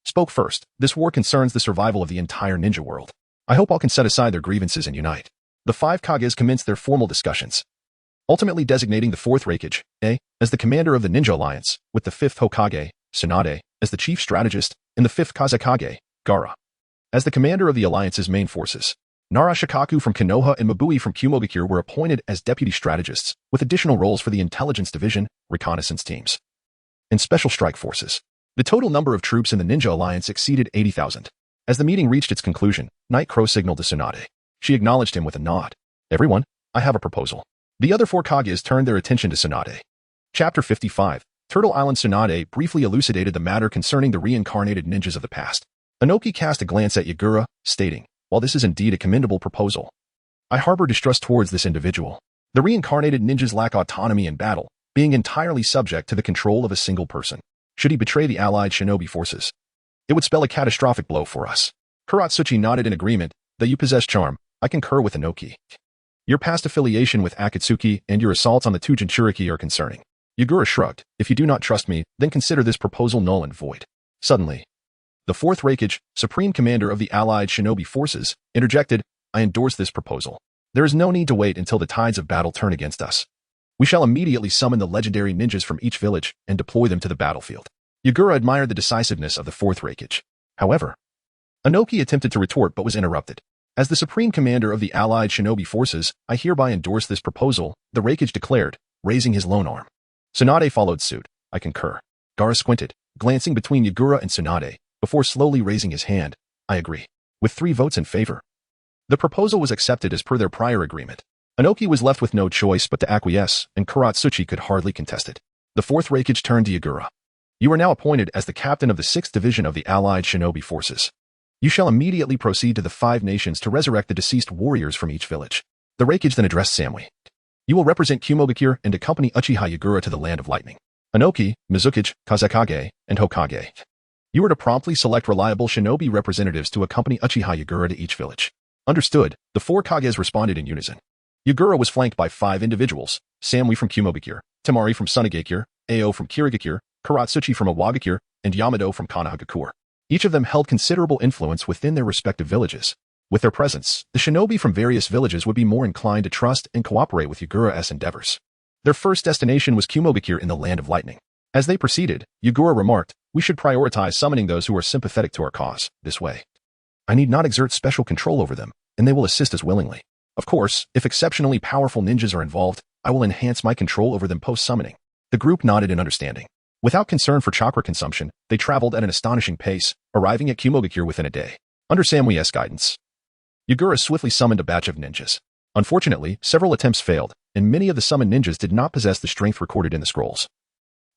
spoke first. This war concerns the survival of the entire ninja world. I hope all can set aside their grievances and unite. The 5 Kages commenced their formal discussions, ultimately designating the 4th Raikage, as the commander of the Ninja Alliance, with the 5th Hokage, Tsunade, as the chief strategist, and the 5th Kazekage, Gaara, as the commander of the Alliance's main forces. Nara Shikaku from Konoha and Mabui from Kumogakure were appointed as deputy strategists, with additional roles for the intelligence division, reconnaissance teams, and special strike forces. The total number of troops in the Ninja Alliance exceeded 80,000. As the meeting reached its conclusion, Night Crow signaled to Tsunade. She acknowledged him with a nod. Everyone, I have a proposal. The other 4 Kages turned their attention to Tsunade. Chapter 55. Turtle Island. Tsunade briefly elucidated the matter concerning the reincarnated ninjas of the past. Inoki cast a glance at Yagura, stating, while this is indeed a commendable proposal, I harbor distrust towards this individual. The reincarnated ninjas lack autonomy in battle, being entirely subject to the control of a single person. Should he betray the allied shinobi forces, it would spell a catastrophic blow for us. Kuratsuchi nodded in agreement. That you possess charm, I concur with Inoki. Your past affiliation with Akatsuki and your assaults on the 2 Jinchuriki are concerning. Yagura shrugged. If you do not trust me, then consider this proposal null and void. Suddenly, the 4th Raikage, supreme commander of the allied shinobi forces, interjected, I endorse this proposal. There is no need to wait until the tides of battle turn against us. We shall immediately summon the legendary ninjas from each village and deploy them to the battlefield. Yagura admired the decisiveness of the 4th Raikage. However, Inoki attempted to retort but was interrupted. As the supreme commander of the allied shinobi forces, I hereby endorse this proposal, the Raikage declared, raising his lone arm. Tsunade followed suit. I concur. Gaara squinted, glancing between Yagura and Tsunade, before slowly raising his hand. I agree. With 3 votes in favor, the proposal was accepted as per their prior agreement. Inoki was left with no choice but to acquiesce, and Kuratsuchi could hardly contest it. The 4th Raikage turned to Yagura. You are now appointed as the captain of the 6th Division of the allied shinobi forces. You shall immediately proceed to the 5 nations to resurrect the deceased warriors from each village. The Raikage then addressed Samui. You will represent Kumogakure and accompany Uchiha Yagura to the Land of Lightning. Inoki, Mizukage, Kazekage, and Hokage. You are to promptly select reliable shinobi representatives to accompany Uchiha Yagura to each village. Understood, the 4 Kages responded in unison. Yagura was flanked by 5 individuals, Samui from Kumogakure, Temari from Sunagakure, Ao from Kirigakure, Kuratsuchi from Iwagakure, and Yamado from Konohagakure. Each of them held considerable influence within their respective villages. With their presence, the shinobi from various villages would be more inclined to trust and cooperate with Yagura's endeavors. Their first destination was Kumogakure in the Land of Lightning. As they proceeded, Yagura remarked, we should prioritize summoning those who are sympathetic to our cause, this way. I need not exert special control over them, and they will assist us willingly. Of course, if exceptionally powerful ninjas are involved, I will enhance my control over them post-summoning. The group nodded in understanding. Without concern for chakra consumption, they traveled at an astonishing pace, arriving at Kumogakure within a day. Under Samui's guidance, Yagura swiftly summoned a batch of ninjas. Unfortunately, several attempts failed, and many of the summoned ninjas did not possess the strength recorded in the scrolls.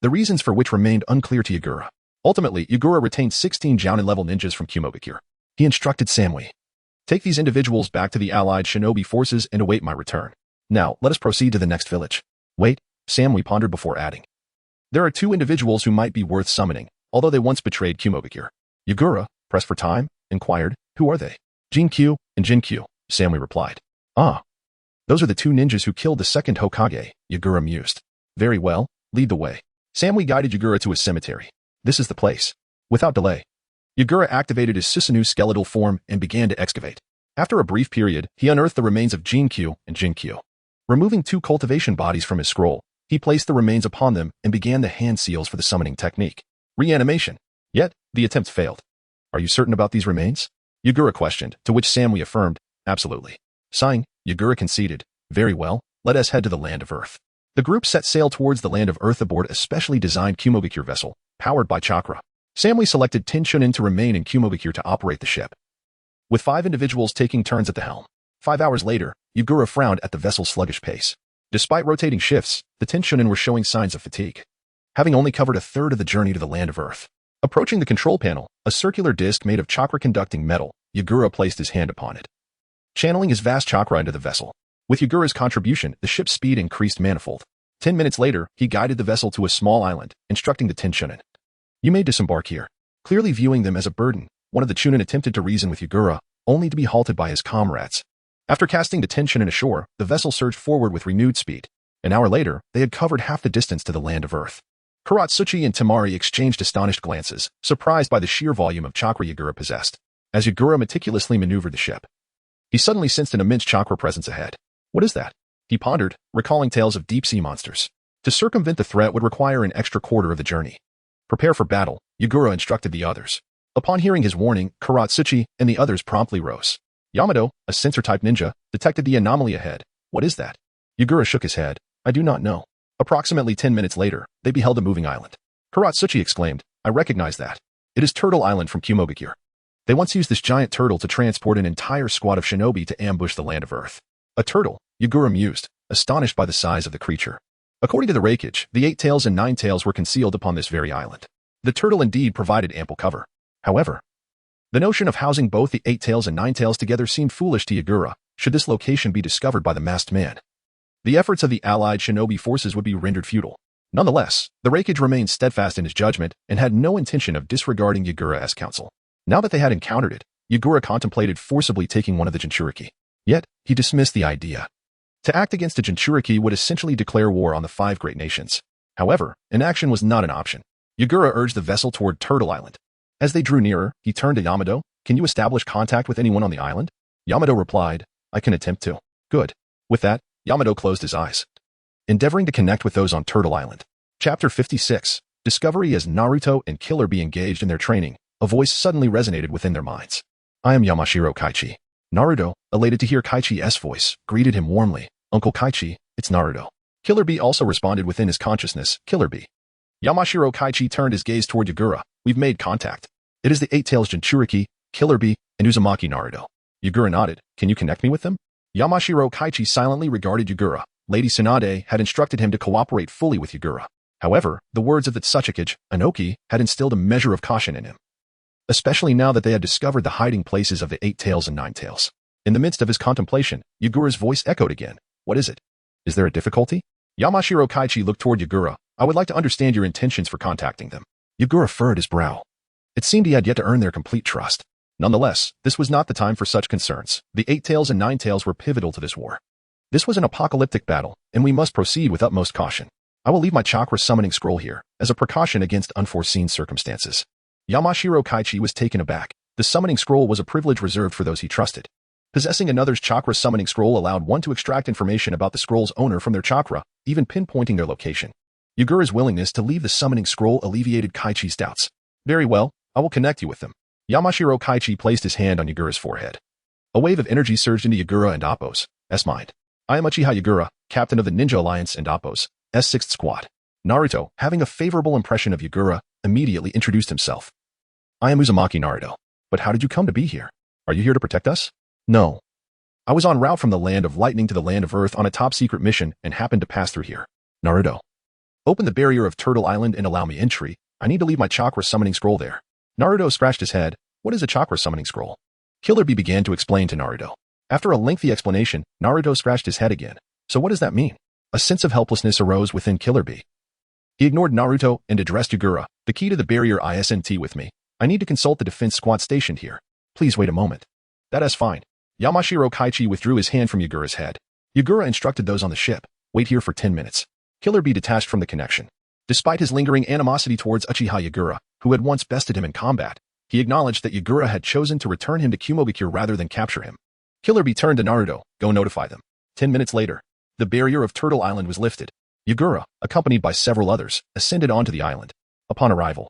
The reasons for which remained unclear to Yagura. Ultimately, Yagura retained 16 Jounin-level ninjas from Kumogakure. He instructed Samui, "Take these individuals back to the allied shinobi forces and await my return. Now, let us proceed to the next village." "Wait," Samui pondered before adding. "There are two individuals who might be worth summoning, although they once betrayed Kumogakure." Yagura, pressed for time, inquired, "Who are they?" "Jinkyu and Jinkyu," Samui replied. "Ah. Those are the two ninjas who killed the second Hokage," Yagura mused. "Very well, lead the way." Samui guided Yagura to a cemetery. "This is the place." Without delay, Yagura activated his Susanoo skeletal form and began to excavate. After a brief period, he unearthed the remains of Jinkyu and Jinkyu. Removing two cultivation bodies from his scroll, he placed the remains upon them and began the hand seals for the summoning technique. Reanimation. Yet, the attempt failed. "Are you certain about these remains?" Yagura questioned, to which Samui affirmed, "Absolutely." Sighing, Yagura conceded, "Very well, let us head to the Land of Earth." The group set sail towards the Land of Earth aboard a specially designed Kumogakure vessel, powered by chakra. Samui selected Tinshunin to remain in Kumogakure to operate the ship, with 5 individuals taking turns at the helm. 5 hours later, Yagura frowned at the vessel's sluggish pace. Despite rotating shifts, the Tinshunin were showing signs of fatigue, having only covered a third of the journey to the Land of Earth. Approaching the control panel, a circular disc made of chakra-conducting metal, Yagura placed his hand upon it, channeling his vast chakra into the vessel. With Yagura's contribution, the ship's speed increased manifold. 10 minutes later, he guided the vessel to a small island, instructing the Tinshunin, "You may disembark here." Clearly viewing them as a burden, one of the Chunin attempted to reason with Yagura, only to be halted by his comrades. After casting the Tinshunin ashore, the vessel surged forward with renewed speed. An hour later, they had covered half the distance to the Land of Earth. Akatsuki and Temari exchanged astonished glances, surprised by the sheer volume of chakra Yagura possessed. As Yagura meticulously maneuvered the ship, he suddenly sensed an immense chakra presence ahead. "What is that?" he pondered, recalling tales of deep-sea monsters. To circumvent the threat would require an extra quarter of the journey. "Prepare for battle," Yagura instructed the others. Upon hearing his warning, Akatsuki and the others promptly rose. Yamato, a sensor-type ninja, detected the anomaly ahead. "What is that?" Yagura shook his head. "I do not know." Approximately 10 minutes later, they beheld a moving island. Akatsuki exclaimed, "I recognize that. It is Turtle Island from Kumogakure. They once used this giant turtle to transport an entire squad of shinobi to ambush the Land of Earth." A turtle, Yagura mused, astonished by the size of the creature. According to the Reikage, the 8 tails and 9 tails were concealed upon this very island. The turtle indeed provided ample cover. However, the notion of housing both the 8 tails and 9 tails together seemed foolish to Yagura, should this location be discovered by the masked man. The efforts of the allied shinobi forces would be rendered futile. Nonetheless, the Reikage remained steadfast in his judgment and had no intention of disregarding Yagura's counsel. Now that they had encountered it, Yagura contemplated forcibly taking one of the Jinchuriki. Yet, he dismissed the idea. To act against a Jinchuriki would essentially declare war on the 5 great nations. However, inaction was not an option. Yagura urged the vessel toward Turtle Island. As they drew nearer, he turned to Yamato. "Can you establish contact with anyone on the island?" Yamato replied, "I can attempt to." "Good." With that, Yamato closed his eyes, endeavoring to connect with those on Turtle Island. Chapter 56. Discovery. As Naruto and Killer Bee engaged in their training, a voice suddenly resonated within their minds. "I am Yamashiro Kaichi." Naruto, elated to hear Kaichi's voice, greeted him warmly. "Uncle Kaichi, it's Naruto." Killer Bee also responded within his consciousness, "Killer Bee." Yamashiro Kaichi turned his gaze toward Yagura. "We've made contact. It is the 8 tails Jinchuriki, Killer Bee, and Uzumaki Naruto." Yagura nodded. "Can you connect me with them?" Yamashiro Kaichi silently regarded Yagura. Lady Tsunade had instructed him to cooperate fully with Yagura. However, the words of the Tsuchikage, Inoki, had instilled a measure of caution in him, especially now that they had discovered the hiding places of the 8 tails and 9 tails. In the midst of his contemplation, Yagura's voice echoed again. "What is it? Is there a difficulty?" Yamashiro Kaichi looked toward Yagura. "I would like to understand your intentions for contacting them." Yagura furrowed his brow. It seemed he had yet to earn their complete trust. Nonetheless, this was not the time for such concerns. The 8 tails and 9 tails were pivotal to this war. This was an apocalyptic battle, and we must proceed with utmost caution. I will leave my chakra summoning scroll here, as a precaution against unforeseen circumstances. Yamashiro Kaichi was taken aback. The summoning scroll was a privilege reserved for those he trusted. Possessing another's chakra summoning scroll allowed one to extract information about the scroll's owner from their chakra, even pinpointing their location. Yagura's willingness to leave the summoning scroll alleviated Kaichi's doubts. "Very well, I will connect you with them." Yamashiro Kaichi placed his hand on Yagura's forehead. A wave of energy surged into Yagura and Appo's mind. "I am Uchiha Yagura, captain of the Ninja Alliance and Appo's 6th Squad." Naruto, having a favorable impression of Yagura, immediately introduced himself. "I am Uzumaki Naruto. But how did you come to be here? Are you here to protect us?" No. I was en route from the land of lightning to the land of earth on a top-secret mission and happened to pass through here. Naruto. Open the barrier of Turtle Island and allow me entry. I need to leave my chakra summoning scroll there. Naruto scratched his head. What is a chakra summoning scroll? Killer Bee began to explain to Naruto. After a lengthy explanation, Naruto scratched his head again. So what does that mean? A sense of helplessness arose within Killer Bee. He ignored Naruto and addressed Yagura. The key to the barrier isn't with me. I need to consult the defense squad stationed here. Please wait a moment. That is fine. Yamashiro Kaichi withdrew his hand from Yagura's head. Yagura instructed those on the ship. Wait here for 10 minutes. Killer Bee detached from the connection. Despite his lingering animosity towards Uchiha Yagura, who had once bested him in combat, he acknowledged that Yagura had chosen to return him to Kumogakure rather than capture him. Killer Bee turned to Naruto. Go notify them. 10 minutes later, the barrier of Turtle Island was lifted. Yagura, accompanied by several others, ascended onto the island. Upon arrival,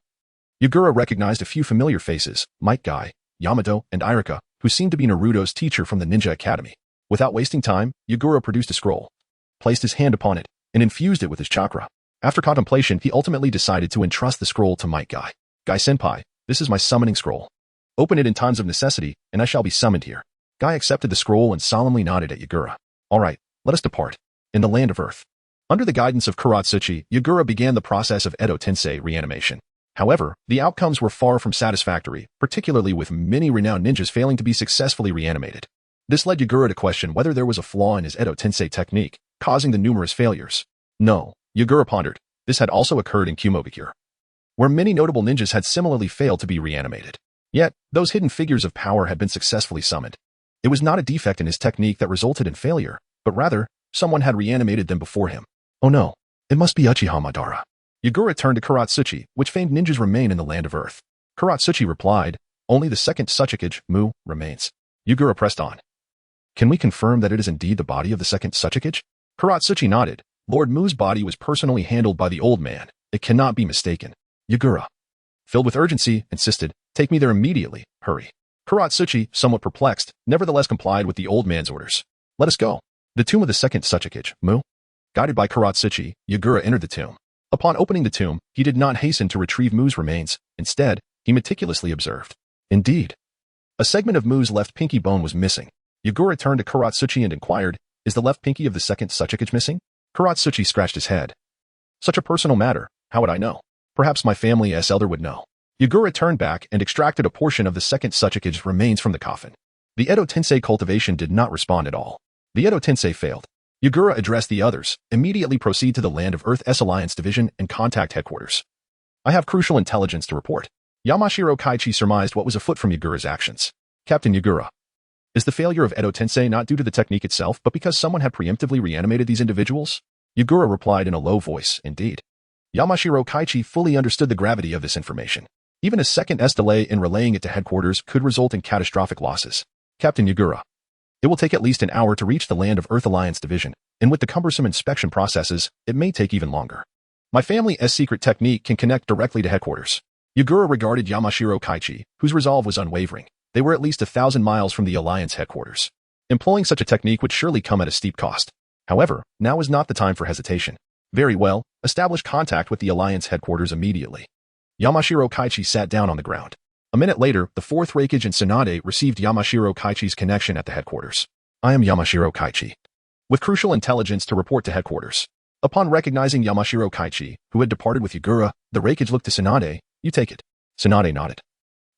Yagura recognized a few familiar faces, Might Guy, Yamato, and Irika, who seemed to be Naruto's teacher from the Ninja Academy. Without wasting time, Yagura produced a scroll, placed his hand upon it, and infused it with his chakra. After contemplation, he ultimately decided to entrust the scroll to Might Guy. Guy-senpai, this is my summoning scroll. Open it in times of necessity, and I shall be summoned here. Guy accepted the scroll and solemnly nodded at Yagura. All right, let us depart. In the land of Earth. Under the guidance of Akatsuki, Yagura began the process of Edo Tensei reanimation. However, the outcomes were far from satisfactory, particularly with many renowned ninjas failing to be successfully reanimated. This led Yagura to question whether there was a flaw in his Edo Tensei technique, causing the numerous failures. No, Yagura pondered. This had also occurred in Kumogakure, where many notable ninjas had similarly failed to be reanimated. Yet, those hidden figures of power had been successfully summoned. It was not a defect in his technique that resulted in failure, but rather, someone had reanimated them before him. Oh no, it must be Uchiha Madara. Yagura turned to Akatsuki, which famed ninjas remain in the land of Earth. Akatsuki replied, only the second Tsuchikage, Mu, remains. Yagura pressed on. Can we confirm that it is indeed the body of the second Tsuchikage? Akatsuki nodded. Lord Mu's body was personally handled by the old man. It cannot be mistaken. Yagura, filled with urgency, insisted, take me there immediately, hurry. Akatsuki, somewhat perplexed, nevertheless complied with the old man's orders. Let us go. The tomb of the second Tsuchikage, Mu. Guided by Akatsuki, Yagura entered the tomb. Upon opening the tomb, he did not hasten to retrieve Mu's remains. Instead, he meticulously observed. Indeed, a segment of Mu's left pinky bone was missing. Yagura turned to Akatsuki and inquired, is the left pinky of the second Tsuchikage missing? Akatsuki scratched his head. Such a personal matter, how would I know? Perhaps my family as elder would know. Yagura turned back and extracted a portion of the second Tsuchikage's remains from the coffin. The Edo Tensei cultivation did not respond at all. The Edo Tensei failed. Yagura addressed the others, immediately proceed to the Land of Earth S Alliance Division and contact headquarters. I have crucial intelligence to report. Yamashiro Kaichi surmised what was afoot from Yagura's actions. Captain Yagura, is the failure of Edo Tensei not due to the technique itself, but because someone had preemptively reanimated these individuals? Yagura replied in a low voice, indeed. Yamashiro Kaichi fully understood the gravity of this information. Even a second's delay in relaying it to headquarters could result in catastrophic losses. Captain Yagura, it will take at least an hour to reach the Land of Earth Alliance Division, and with the cumbersome inspection processes, it may take even longer. My family's secret technique can connect directly to headquarters. Yagura regarded Yamashiro Kaichi, whose resolve was unwavering. They were at least 1,000 miles from the Alliance headquarters. Employing such a technique would surely come at a steep cost. However, now is not the time for hesitation. Very well, establish contact with the Alliance headquarters immediately. Yamashiro Kaichi sat down on the ground. A minute later, the 4th Raikage and Tsunade received Yamashiro Kaichi's connection at the headquarters. I am Yamashiro Kaichi, with crucial intelligence to report to headquarters. Upon recognizing Yamashiro Kaichi, who had departed with Yagura, the Raikage looked to Tsunade. You take it. Tsunade nodded.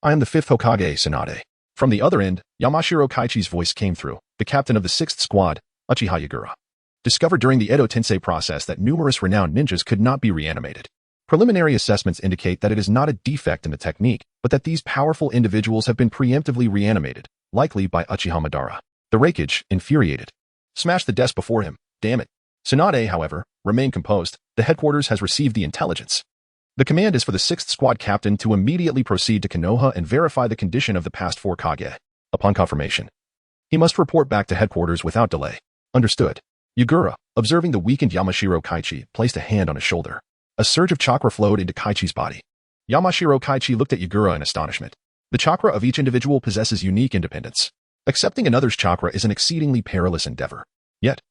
I am the 5th Hokage, Tsunade. From the other end, Yamashiro Kaichi's voice came through. The captain of the 6th Squad, Uchiha Yagura, discovered during the Edo Tensei process that numerous renowned ninjas could not be reanimated. Preliminary assessments indicate that it is not a defect in the technique, but that these powerful individuals have been preemptively reanimated, likely by Uchiha Madara. The Raikage, infuriated, smashed the desk before him. Damn it. Tsunade, however, remained composed. The headquarters has received the intelligence. The command is for the 6th Squad captain to immediately proceed to Konoha and verify the condition of the past 4 Kage. Upon confirmation, he must report back to headquarters without delay. Understood. Yagura, observing the weakened Yamashiro Kaichi, placed a hand on his shoulder. A surge of chakra flowed into Kaichi's body. Yamashiro Kaichi looked at Yagura in astonishment. The chakra of each individual possesses unique independence. Accepting another's chakra is an exceedingly perilous endeavor. Yet,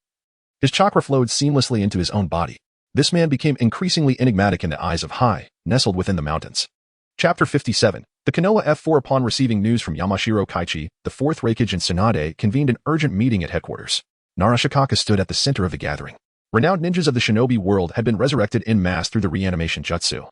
his chakra flowed seamlessly into his own body. This man became increasingly enigmatic in the eyes of Hai, nestled within the mountains. Chapter 57. The Konoha F4 upon receiving news from Yamashiro Kaichi, the 4th Raikage and Tsunade convened an urgent meeting at headquarters. Narashikaka stood at the center of the gathering. Renowned ninjas of the shinobi world had been resurrected en masse through the reanimation jutsu.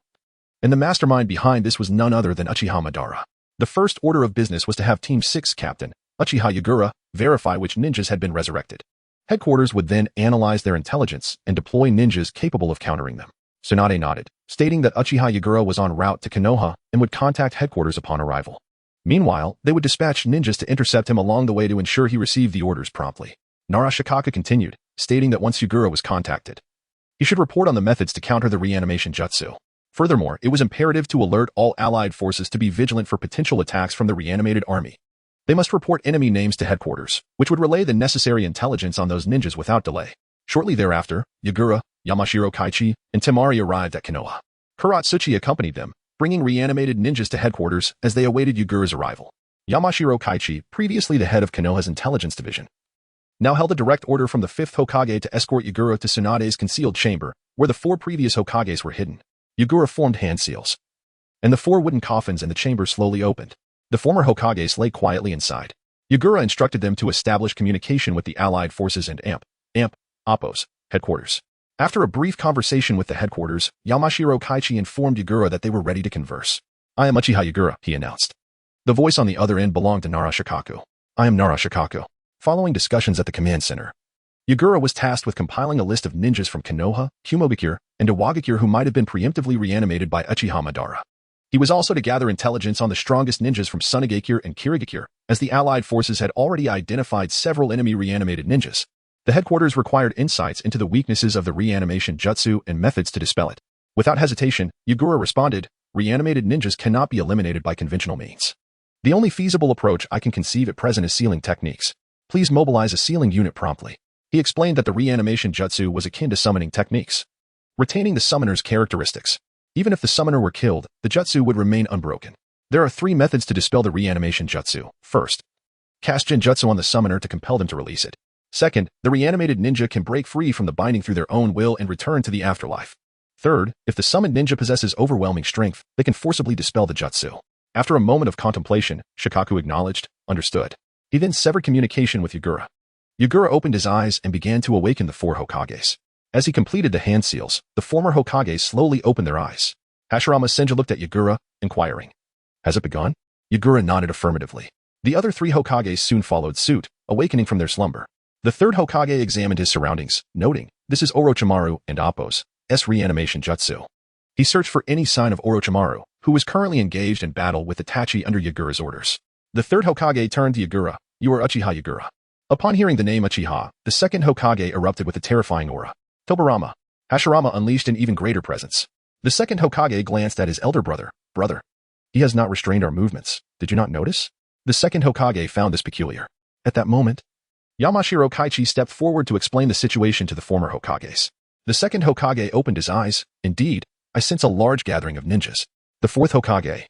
And the mastermind behind this was none other than Uchiha Madara. The first order of business was to have Team 6 Captain, Uchiha Yagura, verify which ninjas had been resurrected. Headquarters would then analyze their intelligence and deploy ninjas capable of countering them. Tsunade nodded, stating that Uchiha Yagura was en route to Konoha and would contact headquarters upon arrival. Meanwhile, they would dispatch ninjas to intercept him along the way to ensure he received the orders promptly. Narashikaka continued, stating that once Yagura was contacted, he should report on the methods to counter the reanimation jutsu. Furthermore, it was imperative to alert all allied forces to be vigilant for potential attacks from the reanimated army. They must report enemy names to headquarters, which would relay the necessary intelligence on those ninjas without delay. Shortly thereafter, Yagura, Yamashiro Kaichi, and Temari arrived at Konoha. Kuratsuchi accompanied them, bringing reanimated ninjas to headquarters as they awaited Yagura's arrival. Yamashiro Kaichi, previously the head of Konoha's intelligence division, now held a direct order from the 5th Hokage to escort Yagura to Tsunade's concealed chamber, where the 4 previous Hokages were hidden. Yagura formed hand seals, and the 4 wooden coffins in the chamber slowly opened. The former Hokages lay quietly inside. Yagura instructed them to establish communication with the allied forces and Appo's headquarters. After a brief conversation with the headquarters, Yamashiro Kaichi informed Yagura that they were ready to converse. "I am Uchiha Yagura," he announced. The voice on the other end belonged to Narashikaku. "I am Narashikaku." Following discussions at the command center, Yagura was tasked with compiling a list of ninjas from Konoha, Kumogakure, and Iwagakure who might have been preemptively reanimated by Uchiha Madara. He was also to gather intelligence on the strongest ninjas from Sunagakure and Kirigakure, as the allied forces had already identified several enemy reanimated ninjas. The headquarters required insights into the weaknesses of the reanimation jutsu and methods to dispel it. Without hesitation, Yagura responded, "Reanimated ninjas cannot be eliminated by conventional means. The only feasible approach I can conceive at present is sealing techniques. Please mobilize a sealing unit promptly." He explained that the reanimation jutsu was akin to summoning techniques, retaining the summoner's characteristics. Even if the summoner were killed, the jutsu would remain unbroken. There are 3 methods to dispel the reanimation jutsu. First, cast genjutsu on the summoner to compel them to release it. Second, the reanimated ninja can break free from the binding through their own will and return to the afterlife. Third, if the summoned ninja possesses overwhelming strength, they can forcibly dispel the jutsu. After a moment of contemplation, Shikaku acknowledged, understood. He then severed communication with Yagura. Yagura opened his eyes and began to awaken the 4 Hokages. As he completed the hand seals, the former Hokage slowly opened their eyes. Hashirama Senju looked at Yagura, inquiring, "Has it begun?" Yagura nodded affirmatively. The other 3 Hokages soon followed suit, awakening from their slumber. The 3rd Hokage examined his surroundings, noting, "This is Orochimaru and Appo's reanimation jutsu." He searched for any sign of Orochimaru, who was currently engaged in battle with Itachi under Yagura's orders. The 3rd Hokage turned to Yagura. "You are Uchiha Yagura." Upon hearing the name Uchiha, the 2nd Hokage erupted with a terrifying aura. "Tobirama." Hashirama unleashed an even greater presence. The 2nd Hokage glanced at his elder brother. "Brother, he has not restrained our movements. Did you not notice?" The 2nd Hokage found this peculiar. At that moment, Yamashiro Kaichi stepped forward to explain the situation to the former Hokages. The 2nd Hokage opened his eyes. "Indeed, I sense a large gathering of ninjas." The 4th Hokage,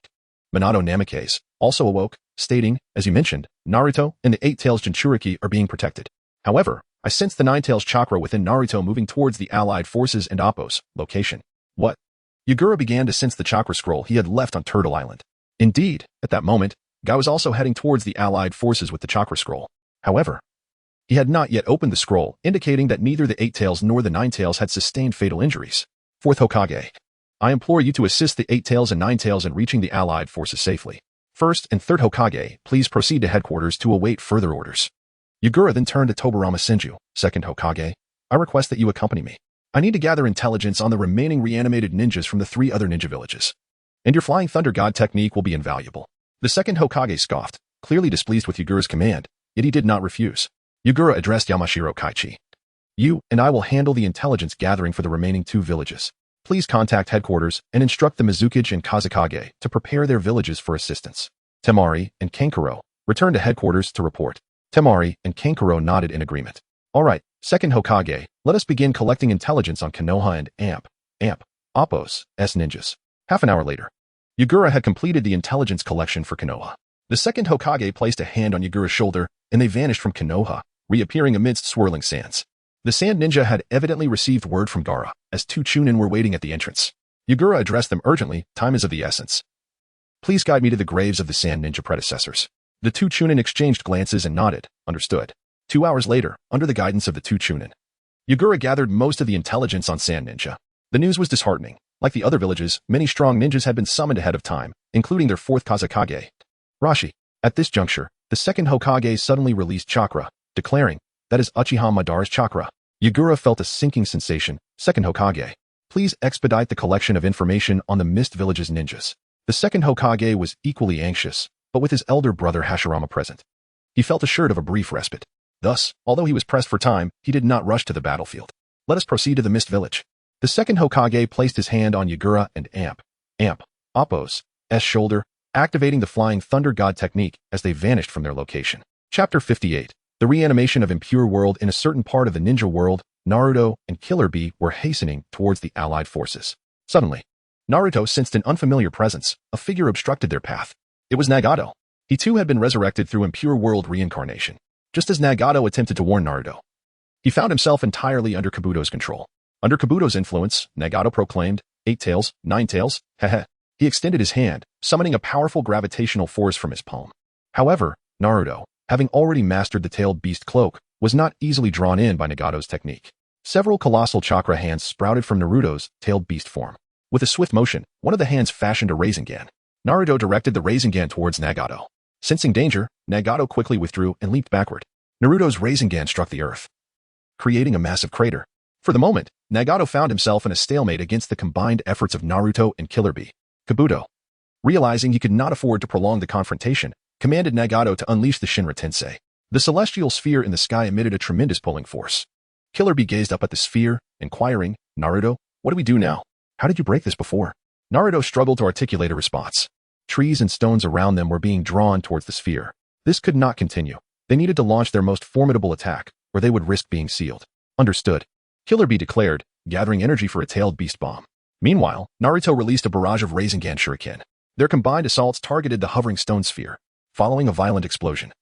Minato Namikaze, also awoke, stating, "As you mentioned, Naruto and the 8 Tails Jinchuriki are being protected. However, I sense the 9 Tails chakra within Naruto moving towards the allied forces and Appo's location." "What?" Yagura began to sense the chakra scroll he had left on Turtle Island. Indeed, at that moment, Guy was also heading towards the allied forces with the chakra scroll. However, he had not yet opened the scroll, indicating that neither the 8 Tails nor the 9 Tails had sustained fatal injuries. 4th Hokage, I implore you to assist the 8 Tails and 9 Tails in reaching the allied forces safely. 1st and 3rd Hokage, please proceed to headquarters to await further orders. Yagura then turned to Tobirama Senju. 2nd Hokage, I request that you accompany me. I need to gather intelligence on the remaining reanimated ninjas from the 3 other ninja villages. And your Flying Thunder God technique will be invaluable. The 2nd Hokage scoffed, clearly displeased with Yagura's command, yet he did not refuse. Yagura addressed Yamashiro Kaichi. "You and I will handle the intelligence gathering for the remaining 2 villages. Please contact headquarters and instruct the Mizukage and Kazekage to prepare their villages for assistance." Temari and Kankuro returned to headquarters to report. Temari and Kankuro nodded in agreement. "All right, 2nd Hokage, let us begin collecting intelligence on Konoha and Appo's ninjas." Half an hour later, Yagura had completed the intelligence collection for Konoha. The 2nd Hokage placed a hand on Yagura's shoulder, and they vanished from Konoha, reappearing amidst swirling sands. The Sand Ninja had evidently received word from Gaara, as 2 Chunin were waiting at the entrance. Yagura addressed them urgently, "Time is of the essence. Please guide me to the graves of the Sand Ninja predecessors. The two Chunin exchanged glances and nodded, understood. 2 hours later, under the guidance of the two Chunin, Yagura gathered most of the intelligence on Sand Ninja. The news was disheartening. Like the other villages, many strong ninjas had been summoned ahead of time, including their fourth Kazekage, Rashi. At this juncture, the second Hokage suddenly released chakra, declaring, "That is Uchiha Madara's chakra." Yagura felt a sinking sensation. Second Hokage, please expedite the collection of information on the Mist Village's ninjas. The second Hokage was equally anxious, but with his elder brother Hashirama present, he felt assured of a brief respite. Thus, although he was pressed for time, he did not rush to the battlefield. Let us proceed to the Mist Village. The second Hokage placed his hand on Yagura and Appo's shoulder, activating the Flying Thunder God technique as they vanished from their location. Chapter 58. The reanimation of impure world. In a certain part of the ninja world, Naruto and Killer Bee were hastening towards the allied forces. Suddenly, Naruto sensed an unfamiliar presence. A figure obstructed their path. It was Nagato. He too had been resurrected through impure world reincarnation. Just as Nagato attempted to warn Naruto, he found himself entirely under Kabuto's control. Under Kabuto's influence, Nagato proclaimed, 8 tails, 9 tails, heh. He extended his hand, summoning a powerful gravitational force from his palm. However, Naruto, having already mastered the tailed beast cloak, was not easily drawn in by Nagato's technique. Several colossal chakra hands sprouted from Naruto's tailed beast form. With a swift motion, one of the hands fashioned a Rasengan. Naruto directed the Rasengan towards Nagato. Sensing danger, Nagato quickly withdrew and leaped backward. Naruto's Rasengan struck the earth, creating a massive crater. For the moment, Nagato found himself in a stalemate against the combined efforts of Naruto and Killer Bee. Kabuto, realizing he could not afford to prolong the confrontation, commanded Nagato to unleash the Shinra Tensei. The celestial sphere in the sky emitted a tremendous pulling force. Killer Bee gazed up at the sphere, inquiring, "Naruto, what do we do now? How did you break this before?" Naruto struggled to articulate a response. Trees and stones around them were being drawn towards the sphere. This could not continue. They needed to launch their most formidable attack, or they would risk being sealed. Understood. Killer Bee declared, gathering energy for a tailed beast bomb. Meanwhile, Naruto released a barrage of Rasengan shuriken. Their combined assaults targeted the hovering stone sphere, following a violent explosion.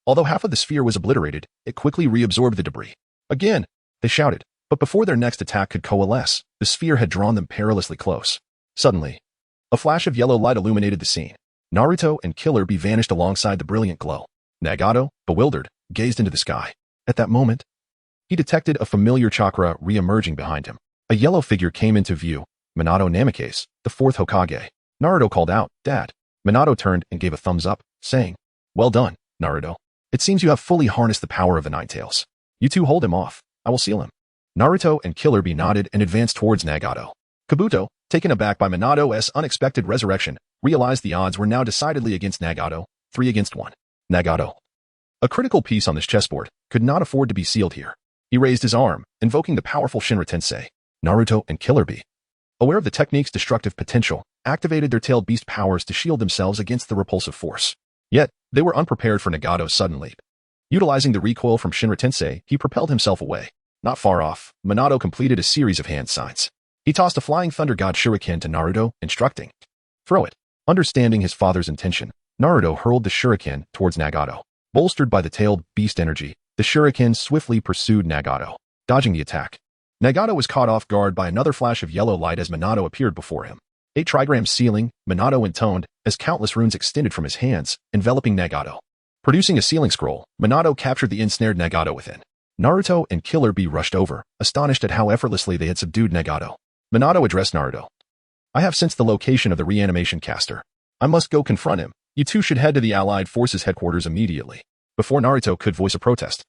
Although half of the sphere was obliterated, it quickly reabsorbed the debris. Again, they shouted, but before their next attack could coalesce, the sphere had drawn them perilously close. Suddenly, a flash of yellow light illuminated the scene. Naruto and Killer Bee vanished alongside the brilliant glow. Nagato, bewildered, gazed into the sky. At that moment, he detected a familiar chakra re-emerging behind him. A yellow figure came into view, Minato Namikaze, the fourth Hokage. Naruto called out, "Dad." Minato turned and gave a thumbs up, saying, "Well done, Naruto. It seems you have fully harnessed the power of the Nine Tails. You two hold him off. I will seal him." Naruto and Killer Bee nodded and advanced towards Nagato. Kabuto, taken aback by Minato's unexpected resurrection, realized the odds were now decidedly against Nagato, 3 against 1. Nagato, a critical piece on this chessboard, could not afford to be sealed here. He raised his arm, invoking the powerful Shinra Tensei. Naruto and Killer Bee, aware of the technique's destructive potential, activated their tailed beast powers to shield themselves against the repulsive force. Yet, they were unprepared for Nagato's sudden leap. Utilizing the recoil from Shinra Tensei, he propelled himself away. Not far off, Minato completed a series of hand signs. He tossed a Flying Thunder God shuriken to Naruto, instructing, "Throw it." Understanding his father's intention, Naruto hurled the shuriken towards Nagato. Bolstered by the tailed beast energy, the shuriken swiftly pursued Nagato, dodging the attack. Nagato was caught off guard by another flash of yellow light as Minato appeared before him. 8 trigrams sealing, Minato intoned, as countless runes extended from his hands, enveloping Nagato. Producing a sealing scroll, Minato captured the ensnared Nagato within. Naruto and Killer Bee rushed over, astonished at how effortlessly they had subdued Nagato. Minato addressed Naruto. "I have sensed the location of the reanimation caster. I must go confront him. You two should head to the Allied Forces headquarters immediately." Before Naruto could voice a protest,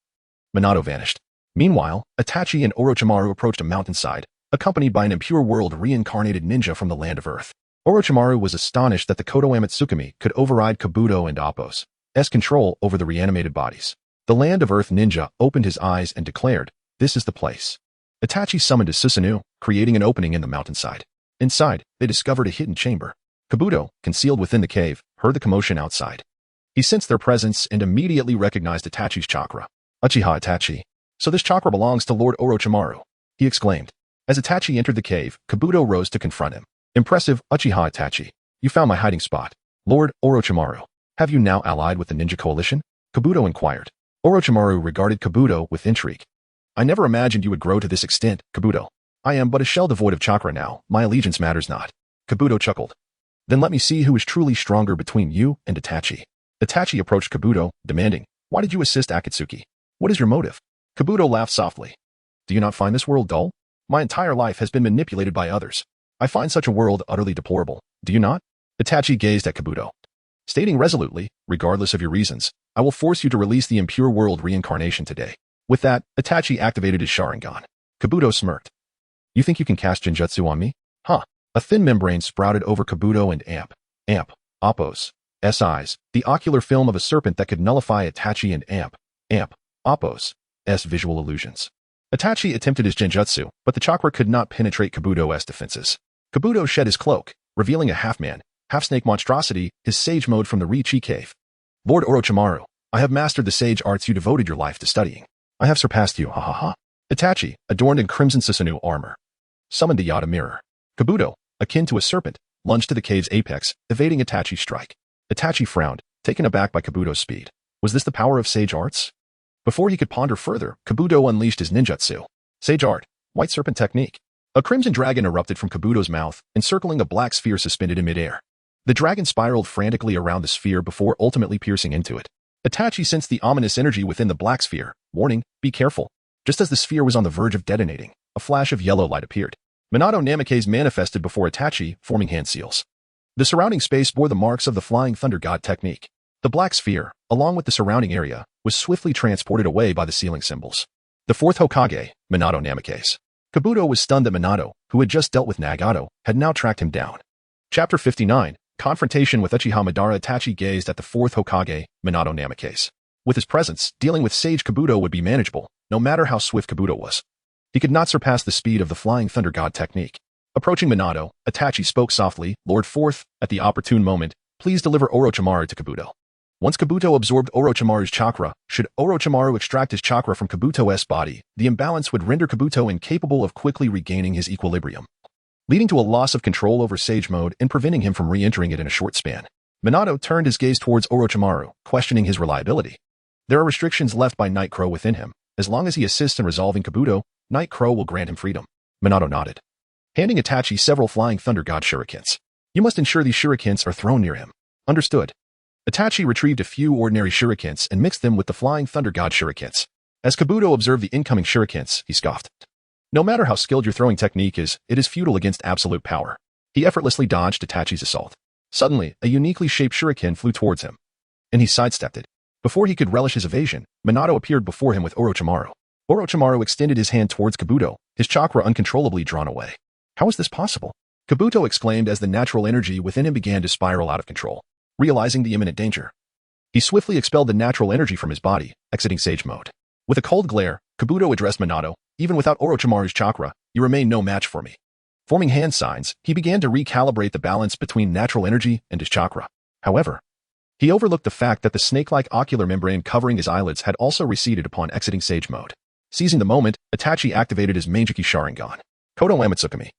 Minato vanished. Meanwhile, Itachi and Orochimaru approached a mountainside, accompanied by an impure world reincarnated ninja from the land of Earth. Orochimaru was astonished that the Kodoame Tsukumi could override Kabuto and Appo's control over the reanimated bodies. The land of Earth ninja opened his eyes and declared, "This is the place." Itachi summoned a Susanoo, creating an opening in the mountainside. Inside, they discovered a hidden chamber. Kabuto, concealed within the cave, heard the commotion outside. He sensed their presence and immediately recognized Itachi's chakra. "Uchiha Itachi. So this chakra belongs to Lord Orochimaru," he exclaimed. As Itachi entered the cave, Kabuto rose to confront him. "Impressive, Uchiha Itachi. You found my hiding spot. Lord Orochimaru, have you now allied with the ninja coalition?" Kabuto inquired. Orochimaru regarded Kabuto with intrigue. "I never imagined you would grow to this extent, Kabuto. I am but a shell devoid of chakra now. My allegiance matters not." Kabuto chuckled. Then let me see who is truly stronger between you and Itachi. Itachi approached Kabuto, demanding, "Why did you assist Akatsuki? What is your motive?" Kabuto laughed softly. "Do you not find this world dull? My entire life has been manipulated by others. I find such a world utterly deplorable. Do you not?" Itachi gazed at Kabuto, stating resolutely, "Regardless of your reasons, I will force you to release the impure world reincarnation today." With that, Itachi activated his Sharingan. Kabuto smirked. "You think you can cast Genjutsu on me? Huh." A thin membrane sprouted over Kabuto and Appo's eyes, the ocular film of a serpent that could nullify Itachi and Appo's visual illusions. Itachi attempted his Genjutsu, but the chakra could not penetrate Kabuto's defenses. Kabuto shed his cloak, revealing a half-man, half-snake monstrosity, his sage mode from the Riichi cave. "Lord Orochimaru, I have mastered the sage arts you devoted your life to studying. I have surpassed you, ha ha ha." Itachi, adorned in crimson Susanoo armor, summoned the Yata mirror. Kabuto, akin to a serpent, lunged to the cave's apex, evading Itachi's strike. Itachi frowned, taken aback by Kabuto's speed. Was this the power of sage arts? Before he could ponder further, Kabuto unleashed his ninjutsu. Sage art, white serpent technique. A crimson dragon erupted from Kabuto's mouth, encircling a black sphere suspended in midair. The dragon spiraled frantically around the sphere before ultimately piercing into it. Itachi sensed the ominous energy within the black sphere, warning, "Be careful." Just as the sphere was on the verge of detonating, a flash of yellow light appeared. Minato Namikaze manifested before Itachi, forming hand seals. The surrounding space bore the marks of the Flying Thunder God technique. The black sphere, along with the surrounding area, was swiftly transported away by the sealing symbols. The fourth Hokage, Minato Namikaze. Kabuto was stunned that Minato, who had just dealt with Nagato, had now tracked him down. Chapter 59, Confrontation with Uchiha Madara. Itachi gazed at the fourth Hokage, Minato Namikaze. With his presence, dealing with Sage Kabuto would be manageable, no matter how swift Kabuto was. He could not surpass the speed of the Flying Thunder God technique. Approaching Minato, Itachi spoke softly, "Lord Fourth, at the opportune moment, please deliver Orochimaru to Kabuto." Once Kabuto absorbed Orochimaru's chakra, should Orochimaru extract his chakra from Kabuto's body, the imbalance would render Kabuto incapable of quickly regaining his equilibrium, leading to a loss of control over Sage Mode and preventing him from re-entering it in a short span. Minato turned his gaze towards Orochimaru, questioning his reliability. There are restrictions left by Night Crow within him. As long as he assists in resolving Kabuto, Night Crow will grant him freedom. Minato nodded, handing Itachi several Flying Thunder God shurikens. "You must ensure these shurikens are thrown near him." "Understood." Itachi retrieved a few ordinary shurikens and mixed them with the Flying Thunder God shurikens. As Kabuto observed the incoming shurikens, he scoffed. "No matter how skilled your throwing technique is, it is futile against absolute power." He effortlessly dodged Itachi's assault. Suddenly, a uniquely shaped shuriken flew towards him, and he sidestepped it. Before he could relish his evasion, Minato appeared before him with Orochimaru. Orochimaru extended his hand towards Kabuto, his chakra uncontrollably drawn away. "How is this possible?" Kabuto exclaimed as the natural energy within him began to spiral out of control. Realizing the imminent danger, he swiftly expelled the natural energy from his body, exiting Sage Mode. With a cold glare, Kabuto addressed Minato, "Even without Orochimaru's chakra, you remain no match for me." Forming hand signs, he began to recalibrate the balance between natural energy and his chakra. However, he overlooked the fact that the snake-like ocular membrane covering his eyelids had also receded upon exiting Sage Mode. Seizing the moment, Itachi activated his Manjiki Sharingan, Kodo Amatsukami.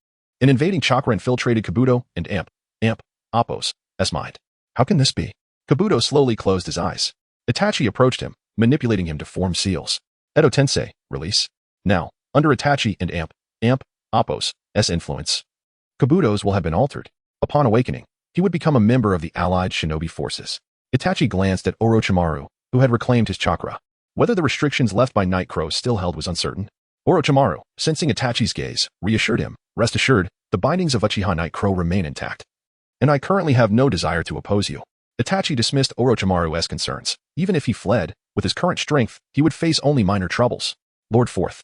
An invading chakra infiltrated Kabuto and Appo's mind. How can this be? Kabuto slowly closed his eyes. Itachi approached him, manipulating him to form seals. "Edo Tensei, release." Now, under Itachi and Appo's influence, Kabuto's will have been altered. Upon awakening, he would become a member of the allied shinobi forces. Itachi glanced at Orochimaru, who had reclaimed his chakra. Whether the restrictions left by Night Crow still held was uncertain. Orochimaru, sensing Itachi's gaze, reassured him, "Rest assured, the bindings of Uchiha Night Crow remain intact. And I currently have no desire to oppose you." Itachi dismissed Orochimaru's concerns. Even if he fled, with his current strength, he would face only minor troubles. "Lord Fourth,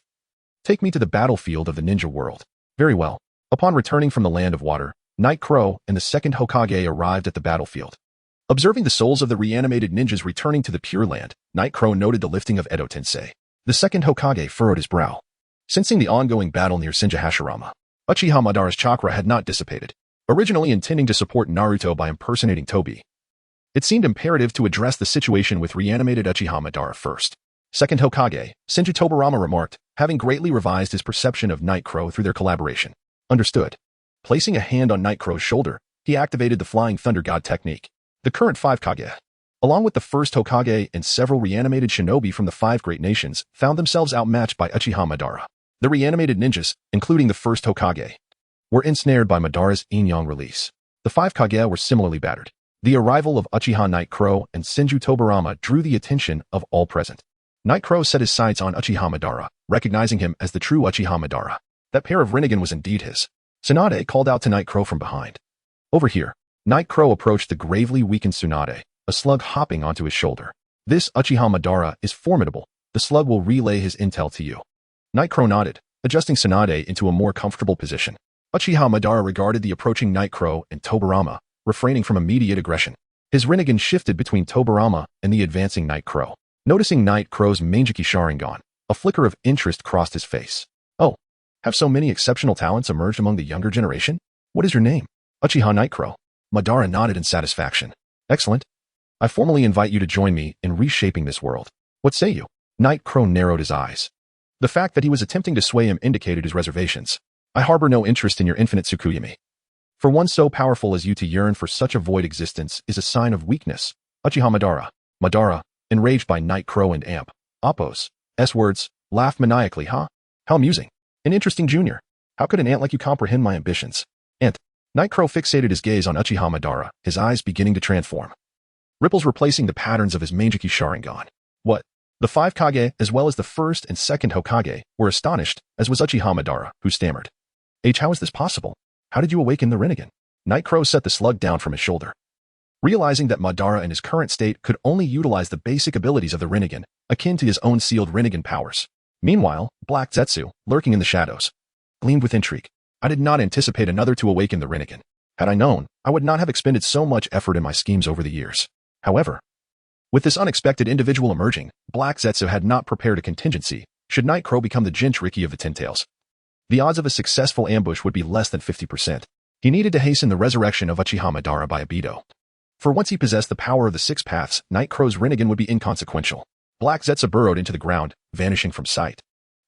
take me to the battlefield of the ninja world." "Very well." Upon returning from the Land of Water, Night Crow and the second Hokage arrived at the battlefield. Observing the souls of the reanimated ninjas returning to the Pure Land, Night Crow noted the lifting of Edo Tensei. The second Hokage furrowed his brow, sensing the ongoing battle near Senja-Hashirama. Uchiha Madara's chakra had not dissipated. Originally intending to support Naruto by impersonating Tobi, it seemed imperative to address the situation with reanimated Uchiha Madara first. Second Hokage, Senju Tobarama remarked, having greatly revised his perception of Night Crow through their collaboration. "Understood." Placing a hand on Night Crow's shoulder, he activated the Flying Thunder God technique. The current 5 Kage, along with the first Hokage and several reanimated shinobi from the 5 great nations, found themselves outmatched by Uchiha Madara. The reanimated ninjas, including the first Hokage, were ensnared by Madara's yin-yang release. The five Kage were similarly battered. The arrival of Uchiha Night Crow and Senju Tobirama drew the attention of all present. Night Crow set his sights on Uchiha Madara, recognizing him as the true Uchiha Madara. That pair of Rinnegan was indeed his. Tsunade called out to Night Crow from behind. Over here, Night Crow approached the gravely weakened Tsunade, a slug hopping onto his shoulder. This Uchiha Madara is formidable. The slug will relay his intel to you. Night Crow nodded, adjusting Tsunade into a more comfortable position. Uchiha Madara regarded the approaching Night Crow and Tobirama, refraining from immediate aggression. His Rinnegan shifted between Tobirama and the advancing Night Crow. Noticing Night Crow's Mangeki Sharingan, a flicker of interest crossed his face. Oh, have so many exceptional talents emerged among the younger generation? What is your name? Uchiha Night Crow. Madara nodded in satisfaction. Excellent. I formally invite you to join me in reshaping this world. What say you? Night Crow narrowed his eyes. The fact that he was attempting to sway him indicated his reservations. I harbor no interest in your infinite Tsukuyami. For one so powerful as you to yearn for such a void existence is a sign of weakness. Uchiha Madara. Madara, enraged by Night Crow and Amp, Appo's S-words, laughed maniacally, huh? How amusing. An interesting junior. How could an ant like you comprehend my ambitions? Ant. Night Crow fixated his gaze on Uchiha Madara, his eyes beginning to transform. Ripples replacing the patterns of his Mangeki Sharingan. What? The five Kage, as well as the first and second Hokage, were astonished, as was Uchiha Madara, who stammered. How is this possible? How did you awaken the Rinnegan? Night Crow set the slug down from his shoulder. Realizing that Madara in his current state could only utilize the basic abilities of the Rinnegan, akin to his own sealed Rinnegan powers. Meanwhile, Black Zetsu, lurking in the shadows, gleamed with intrigue. I did not anticipate another to awaken the Rinnegan. Had I known, I would not have expended so much effort in my schemes over the years. However, with this unexpected individual emerging, Black Zetsu had not prepared a contingency should Night Crow become the Jinchuriki of the Ten Tails. The odds of a successful ambush would be less than 50%. He needed to hasten the resurrection of Uchiha Madara by Abido. For once he possessed the power of the six paths, Night Crow's Rinnegan would be inconsequential. Black Zetsu burrowed into the ground, vanishing from sight.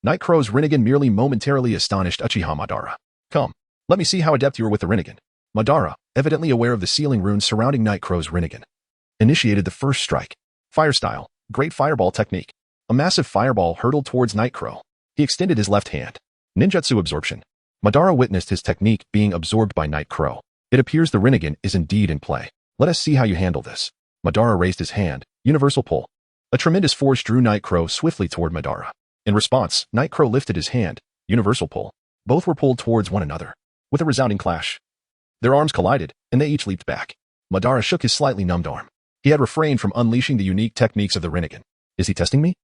Night Crow's Rinnegan merely momentarily astonished Uchiha Madara. Come, let me see how adept you are with the Rinnegan. Madara, evidently aware of the sealing runes surrounding Night Crow's Rinnegan, initiated the first strike. Fire style, great fireball technique. A massive fireball hurtled towards Night Crow. He extended his left hand. Ninjutsu absorption. Madara witnessed his technique being absorbed by Night Crow. It appears the Rinnegan is indeed in play. Let us see how you handle this. Madara raised his hand. Universal pull. A tremendous force drew Night Crow swiftly toward Madara. In response, Night Crow lifted his hand. Universal pull. Both were pulled towards one another. With a resounding clash, their arms collided, and they each leaped back. Madara shook his slightly numbed arm. He had refrained from unleashing the unique techniques of the Rinnegan. Is he testing me?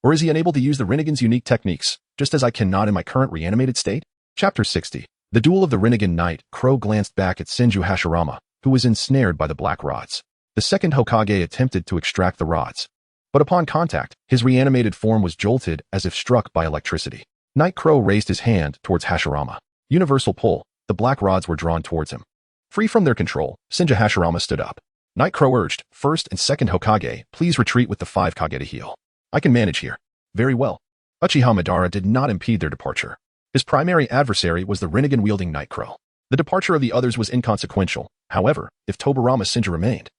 Or is he unable to use the Rinnegan's unique techniques, just as I cannot in my current reanimated state? Chapter 60. The Duel of the Rinnegan. Night Crow glanced back at Senju Hashirama, who was ensnared by the black rods. The second Hokage attempted to extract the rods, but upon contact, his reanimated form was jolted as if struck by electricity. Night Crow raised his hand towards Hashirama. Universal pull. The black rods were drawn towards him. Free from their control, Senju Hashirama stood up. Night Crow urged, first and second Hokage, please retreat with the five Kage to heal. I can manage here. Very well. Uchiha Madara did not impede their departure. His primary adversary was the Rinnegan-wielding Night Crow. The departure of the others was inconsequential. However, if Tobirama Senju remained,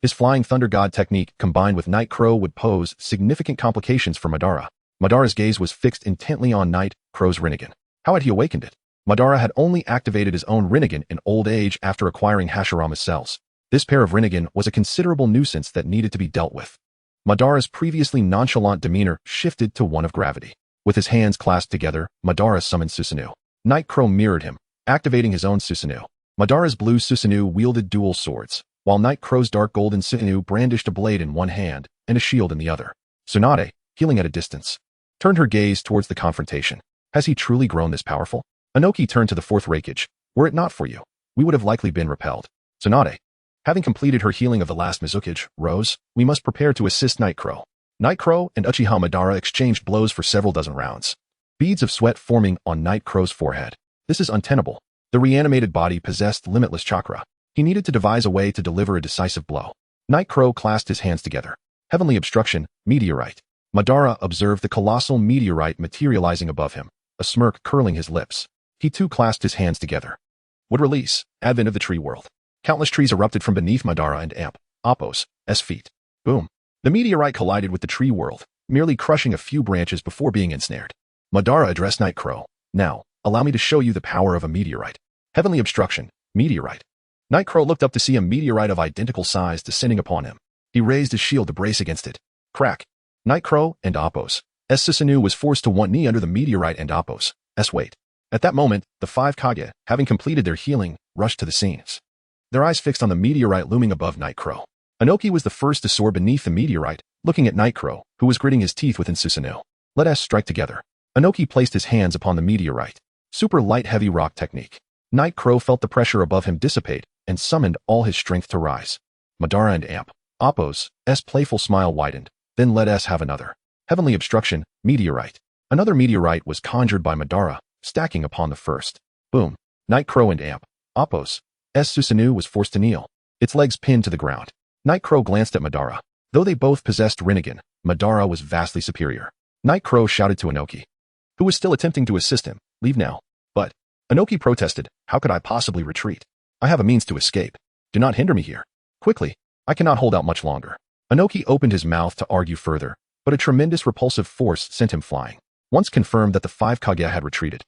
his Flying Thunder God technique combined with Night Crow would pose significant complications for Madara. Madara's gaze was fixed intently on Night Crow's Rinnegan. How had he awakened it? Madara had only activated his own Rinnegan in old age after acquiring Hashirama's cells. This pair of Rinnegan was a considerable nuisance that needed to be dealt with. Madara's previously nonchalant demeanor shifted to one of gravity. With his hands clasped together, Madara summoned Susanoo. Night Crow mirrored him, activating his own Susanoo. Madara's blue Susanoo wielded dual swords, while Night Crow's dark golden Susanoo brandished a blade in one hand and a shield in the other. Tsunade, healing at a distance, turned her gaze towards the confrontation. Has he truly grown this powerful? Anoki turned to the fourth Reikage. Were it not for you, we would have likely been repelled. Tsunade, having completed her healing of the last Mizukage, rose. We must prepare to assist Night Crow. Night Crow and Uchiha Madara exchanged blows for several dozen rounds. Beads of sweat forming on Night Crow's forehead. This is untenable. The reanimated body possessed limitless chakra. He needed to devise a way to deliver a decisive blow. Night Crow clasped his hands together. Heavenly obstruction, meteorite. Madara observed the colossal meteorite materializing above him, a smirk curling his lips. He too clasped his hands together. Would release, advent of the tree world. Countless trees erupted from beneath Madara and Appo's feet. Boom. The meteorite collided with the tree world, merely crushing a few branches before being ensnared. Madara addressed Night Crow. Now, allow me to show you the power of a meteorite. Heavenly obstruction, meteorite. Night Crow looked up to see a meteorite of identical size descending upon him. He raised his shield to brace against it. Crack. Night Crow and Appo's Susanoo was forced to one knee under the meteorite and Appo's weight. At that moment, the five Kage, having completed their healing, rushed to the scenes. Their eyes fixed on the meteorite looming above Night Crow. Inoki was the first to soar beneath the meteorite, looking at Night Crow, who was gritting his teeth within Susanoo. Let us strike together. Inoki placed his hands upon the meteorite. Super light heavy rock technique. Night Crow felt the pressure above him dissipate and summoned all his strength to rise. Madara and Appo's playful smile widened. Then let us have another. Heavenly obstruction, meteorite. Another meteorite was conjured by Madara, stacking upon the first. Boom. Night Crow and Appo's Susanoo was forced to kneel, its legs pinned to the ground. Night Crow glanced at Madara. Though they both possessed Rinnegan, Madara was vastly superior. Night Crow shouted to Inoki, who was still attempting to assist him, leave now. But Inoki protested, how could I possibly retreat? I have a means to escape. Do not hinder me here. Quickly, I cannot hold out much longer. Inoki opened his mouth to argue further, but a tremendous repulsive force sent him flying. Once confirmed that the five Kage had retreated,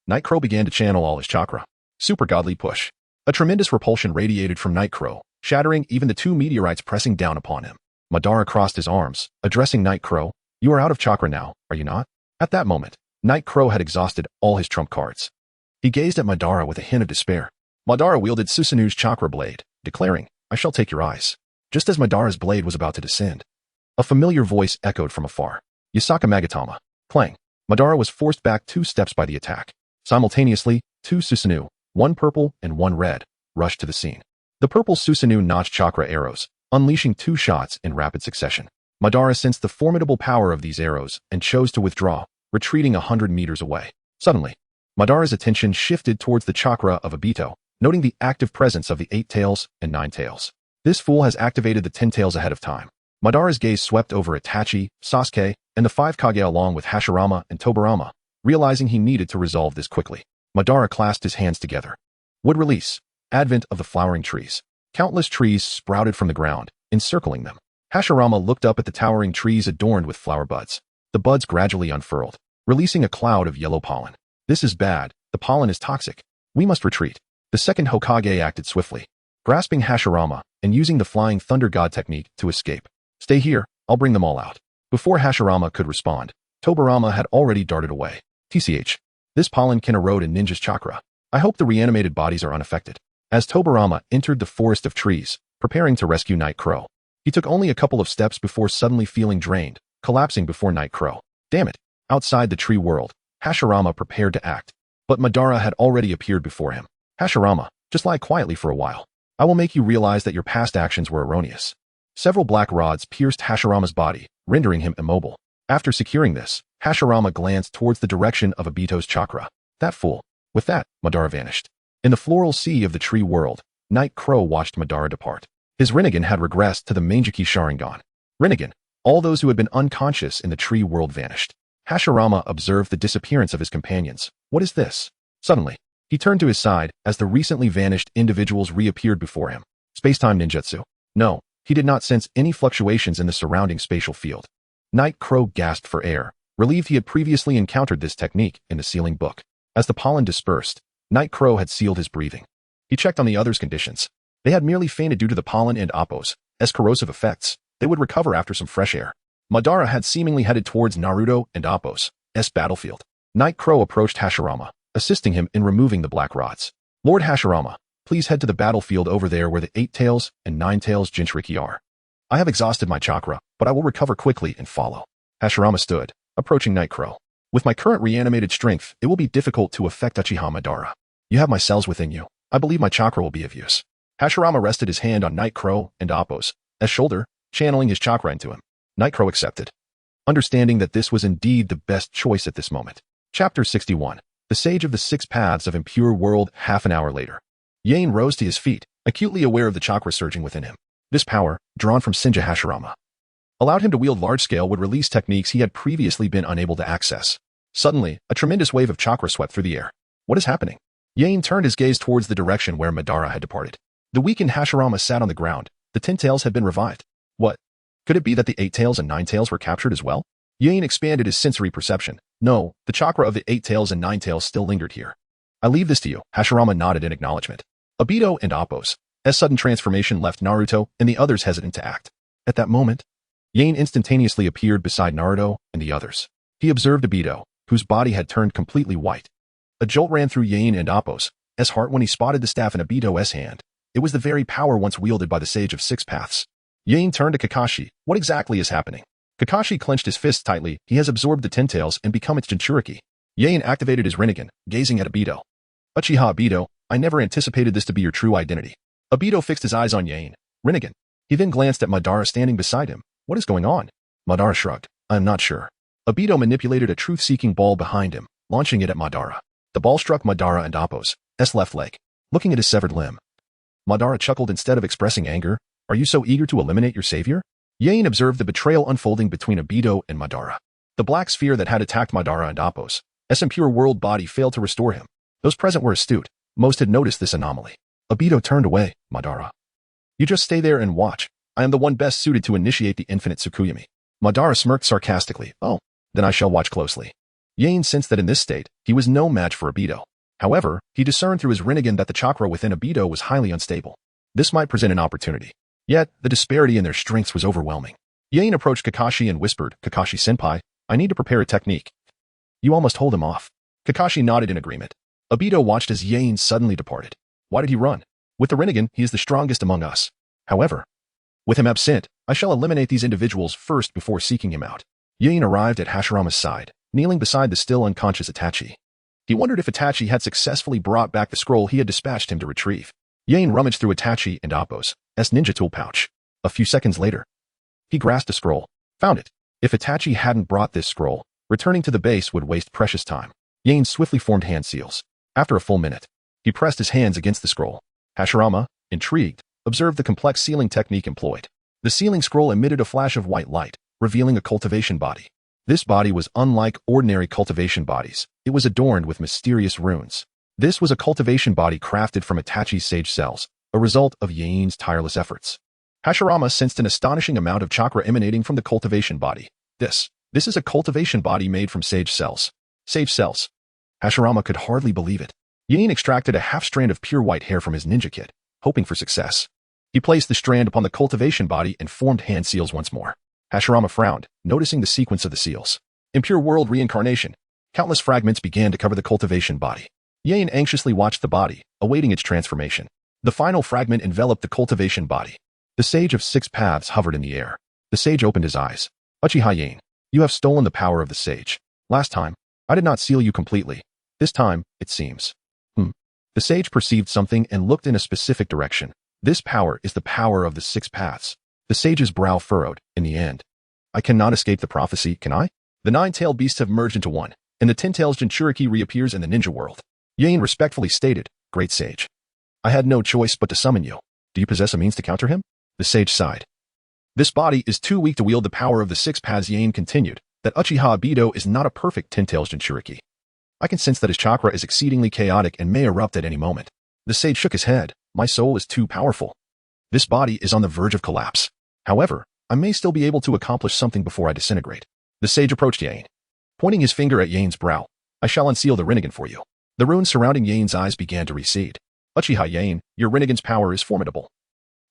Night Crow began to channel all his chakra. Super godly push. A tremendous repulsion radiated from Night Crow, shattering even the two meteorites pressing down upon him. Madara crossed his arms, addressing Night Crow. You are out of chakra now, are you not? At that moment, Night Crow had exhausted all his trump cards. He gazed at Madara with a hint of despair. Madara wielded Susanoo's chakra blade, declaring, I shall take your eyes. Just as Madara's blade was about to descend, a familiar voice echoed from afar. Yasaka Magatama. Clang. Madara was forced back 2 steps by the attack. Simultaneously, 2 Susanoo, one purple and one red, rushed to the scene. The purple Susanoo notched chakra arrows, unleashing 2 shots in rapid succession. Madara sensed the formidable power of these arrows and chose to withdraw, retreating 100 meters away. Suddenly, Madara's attention shifted towards the chakra of Obito, noting the active presence of the 8 tails and 9 tails. This fool has activated the 10 tails ahead of time. Madara's gaze swept over Itachi, Sasuke, and the 5 Kage along with Hashirama and Tobirama, realizing he needed to resolve this quickly. Madara clasped his hands together. Wood release. Advent of the flowering trees. Countless trees sprouted from the ground, encircling them. Hashirama looked up at the towering trees adorned with flower buds. The buds gradually unfurled, releasing a cloud of yellow pollen. This is bad. The pollen is toxic. We must retreat. The second Hokage acted swiftly, grasping Hashirama and using the flying thunder god technique to escape. Stay here, I'll bring them all out. Before Hashirama could respond, Tobirama had already darted away. TCH. This pollen can erode a ninja's chakra. I hope the reanimated bodies are unaffected. As Tobirama entered the forest of trees, preparing to rescue Night Crow, he took only a couple of steps before suddenly feeling drained, collapsing before Night Crow. Damn it. Outside the tree world, Hashirama prepared to act, but Madara had already appeared before him. Hashirama, just lie quietly for a while. I will make you realize that your past actions were erroneous. Several black rods pierced Hashirama's body, rendering him immobile. After securing this, Hashirama glanced towards the direction of Obito's chakra. That fool. With that, Madara vanished. In the floral sea of the tree world, Night Crow watched Madara depart. His Rinnegan had regressed to the Mangeki Sharingan. Rinnegan. All those who had been unconscious in the tree world vanished. Hashirama observed the disappearance of his companions. What is this? Suddenly, he turned to his side as the recently vanished individuals reappeared before him. Space-time ninjutsu. No, he did not sense any fluctuations in the surrounding spatial field. Night Crow gasped for air, relieved he had previously encountered this technique in the sealing book. As the pollen dispersed, Night Crow had sealed his breathing. He checked on the others' conditions. They had merely fainted due to the pollen and Appo's corrosive effects. They would recover after some fresh air. Madara had seemingly headed towards Naruto and Appo's battlefield. Night Crow approached Hashirama, assisting him in removing the black rods. Lord Hashirama, please head to the battlefield over there where the 8 tails and 9 tails Jinchuriki are. I have exhausted my chakra, but I will recover quickly and follow. Hashirama stood, approaching Night Crow. With my current reanimated strength, it will be difficult to affect Uchiha Madara. You have my cells within you. I believe my chakra will be of use. Hashirama rested his hand on Night Crow and Appo's shoulder, channeling his chakra into him. Night Crow accepted, understanding that this was indeed the best choice at this moment. Chapter 61. The Sage of the 6 Paths of Impure World. Half an hour later, Yain rose to his feet, acutely aware of the chakra surging within him. This power, drawn from Senja Hashirama, allowed him to wield large-scale would release techniques he had previously been unable to access. Suddenly, a tremendous wave of chakra swept through the air. What is happening? Yain turned his gaze towards the direction where Madara had departed. The weakened Hashirama sat on the ground. The 10 tails had been revived. What? Could it be that the 8 tails and 9 tails were captured as well? Yain expanded his sensory perception. No, the chakra of the 8 tails and 9 tails still lingered here. I leave this to you. Hashirama nodded in acknowledgement. Obito and Appo's As sudden transformation left Naruto and the others hesitant to act. At that moment, Yain instantaneously appeared beside Naruto and the others. He observed Obito, whose body had turned completely white. A jolt ran through Yain and Appo's heart when he spotted the staff in Obito's hand. It was the very power once wielded by the Sage of Six Paths. Yain turned to Kakashi. What exactly is happening? Kakashi clenched his fists tightly. He has absorbed the Ten Tails and become its Jinchuriki. Yain activated his Rinnegan, gazing at Obito. Uchiha Obito, I never anticipated this to be your true identity. Obito fixed his eyes on Yain. Rinnegan. He then glanced at Madara standing beside him. What is going on? Madara shrugged. I am not sure. Obito manipulated a truth-seeking ball behind him, launching it at Madara. The ball struck Madara and Appo's left leg. Looking at his severed limb, Madara chuckled instead of expressing anger. Are you so eager to eliminate your savior? Yain observed the betrayal unfolding between Obito and Madara. The black sphere that had attacked Madara and Appo's impure world body failed to restore him. Those present were astute. Most had noticed this anomaly. Obito turned away. Madara. You just stay there and watch. I am the one best suited to initiate the infinite Tsukuyami. Madara smirked sarcastically. Oh, then I shall watch closely. Yain sensed that in this state, he was no match for Obito. However, he discerned through his Rinnegan that the chakra within Obito was highly unstable. This might present an opportunity. Yet, the disparity in their strengths was overwhelming. Yain approached Kakashi and whispered, Kakashi-senpai, I need to prepare a technique. You all must hold him off. Kakashi nodded in agreement. Obito watched as Yain suddenly departed. Why did he run? With the Rinnegan, he is the strongest among us. However, with him absent, I shall eliminate these individuals first before seeking him out. Yain arrived at Hashirama's side, kneeling beside the still unconscious Itachi. He wondered if Itachi had successfully brought back the scroll he had dispatched him to retrieve. Yain rummaged through Itachi and Appo's ninja tool pouch. A few seconds later, he grasped a scroll. Found it. If Itachi hadn't brought this scroll, returning to the base would waste precious time. Yain swiftly formed hand seals. After a full minute, he pressed his hands against the scroll. Hashirama, intrigued, observed the complex sealing technique employed. The sealing scroll emitted a flash of white light, revealing a cultivation body. This body was unlike ordinary cultivation bodies. It was adorned with mysterious runes. This was a cultivation body crafted from Itachi's sage cells, a result of Yain's tireless efforts. Hashirama sensed an astonishing amount of chakra emanating from the cultivation body. This is a cultivation body made from sage cells. Sage cells. Hashirama could hardly believe it. Yain extracted a half strand of pure white hair from his ninja kit, hoping for success. He placed the strand upon the cultivation body and formed hand seals once more. Hashirama frowned, noticing the sequence of the seals. Impure world reincarnation. Countless fragments began to cover the cultivation body. Yain anxiously watched the body, awaiting its transformation. The final fragment enveloped the cultivation body. The Sage of Six Paths hovered in the air. The sage opened his eyes. Uchiha Yain, you have stolen the power of the sage. Last time, I did not seal you completely. This time, it seems. The sage perceived something and looked in a specific direction. This power is the power of the Six Paths. The sage's brow furrowed. In the end, I cannot escape the prophecy, can I? The nine-tailed beasts have merged into one, and the ten-tails Jinchuriki reappears in the ninja world. Yain respectfully stated, Great Sage. I had no choice but to summon you. Do you possess a means to counter him? The sage sighed. This body is too weak to wield the power of the Six Paths. Yain continued, that Uchiha Obito is not a perfect ten-tails Jinchuriki. I can sense that his chakra is exceedingly chaotic and may erupt at any moment. The sage shook his head. My soul is too powerful. This body is on the verge of collapse. However, I may still be able to accomplish something before I disintegrate. The sage approached Yain. Pointing his finger at Yain's brow, I shall unseal the Rinnegan for you. The runes surrounding Yain's eyes began to recede. Uchiha Yain, your Rinnegan's power is formidable.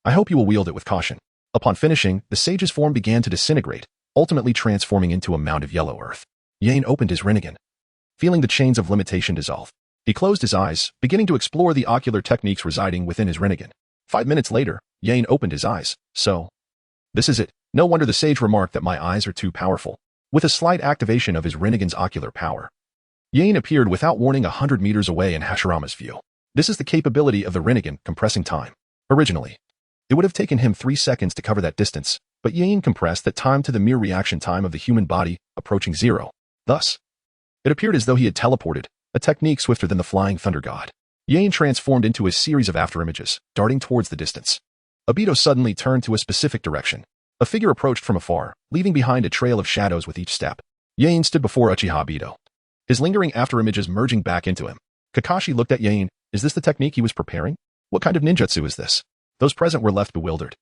I hope you will wield it with caution. Upon finishing, the sage's form began to disintegrate, ultimately transforming into a mound of yellow earth. Yain opened his Rinnegan, feeling the chains of limitation dissolve. He closed his eyes, beginning to explore the ocular techniques residing within his Rinnegan. 5 minutes later, Yain opened his eyes. So, this is it. No wonder the sage remarked that my eyes are too powerful. With a slight activation of his Rinnegan's ocular power, Yain appeared without warning 100 meters away in Hashirama's view. This is the capability of the Rinnegan, compressing time. Originally, it would have taken him 3 seconds to cover that distance, but Yain compressed that time to the mere reaction time of the human body, approaching 0. Thus, it appeared as though he had teleported, a technique swifter than the flying thunder god. Yain transformed into a series of afterimages, darting towards the distance. Obito suddenly turned to a specific direction. A figure approached from afar, leaving behind a trail of shadows with each step. Yain stood before Uchiha Obito, his lingering afterimages merging back into him. Kakashi looked at Yain. Is this the technique he was preparing? What kind of ninjutsu is this? Those present were left bewildered.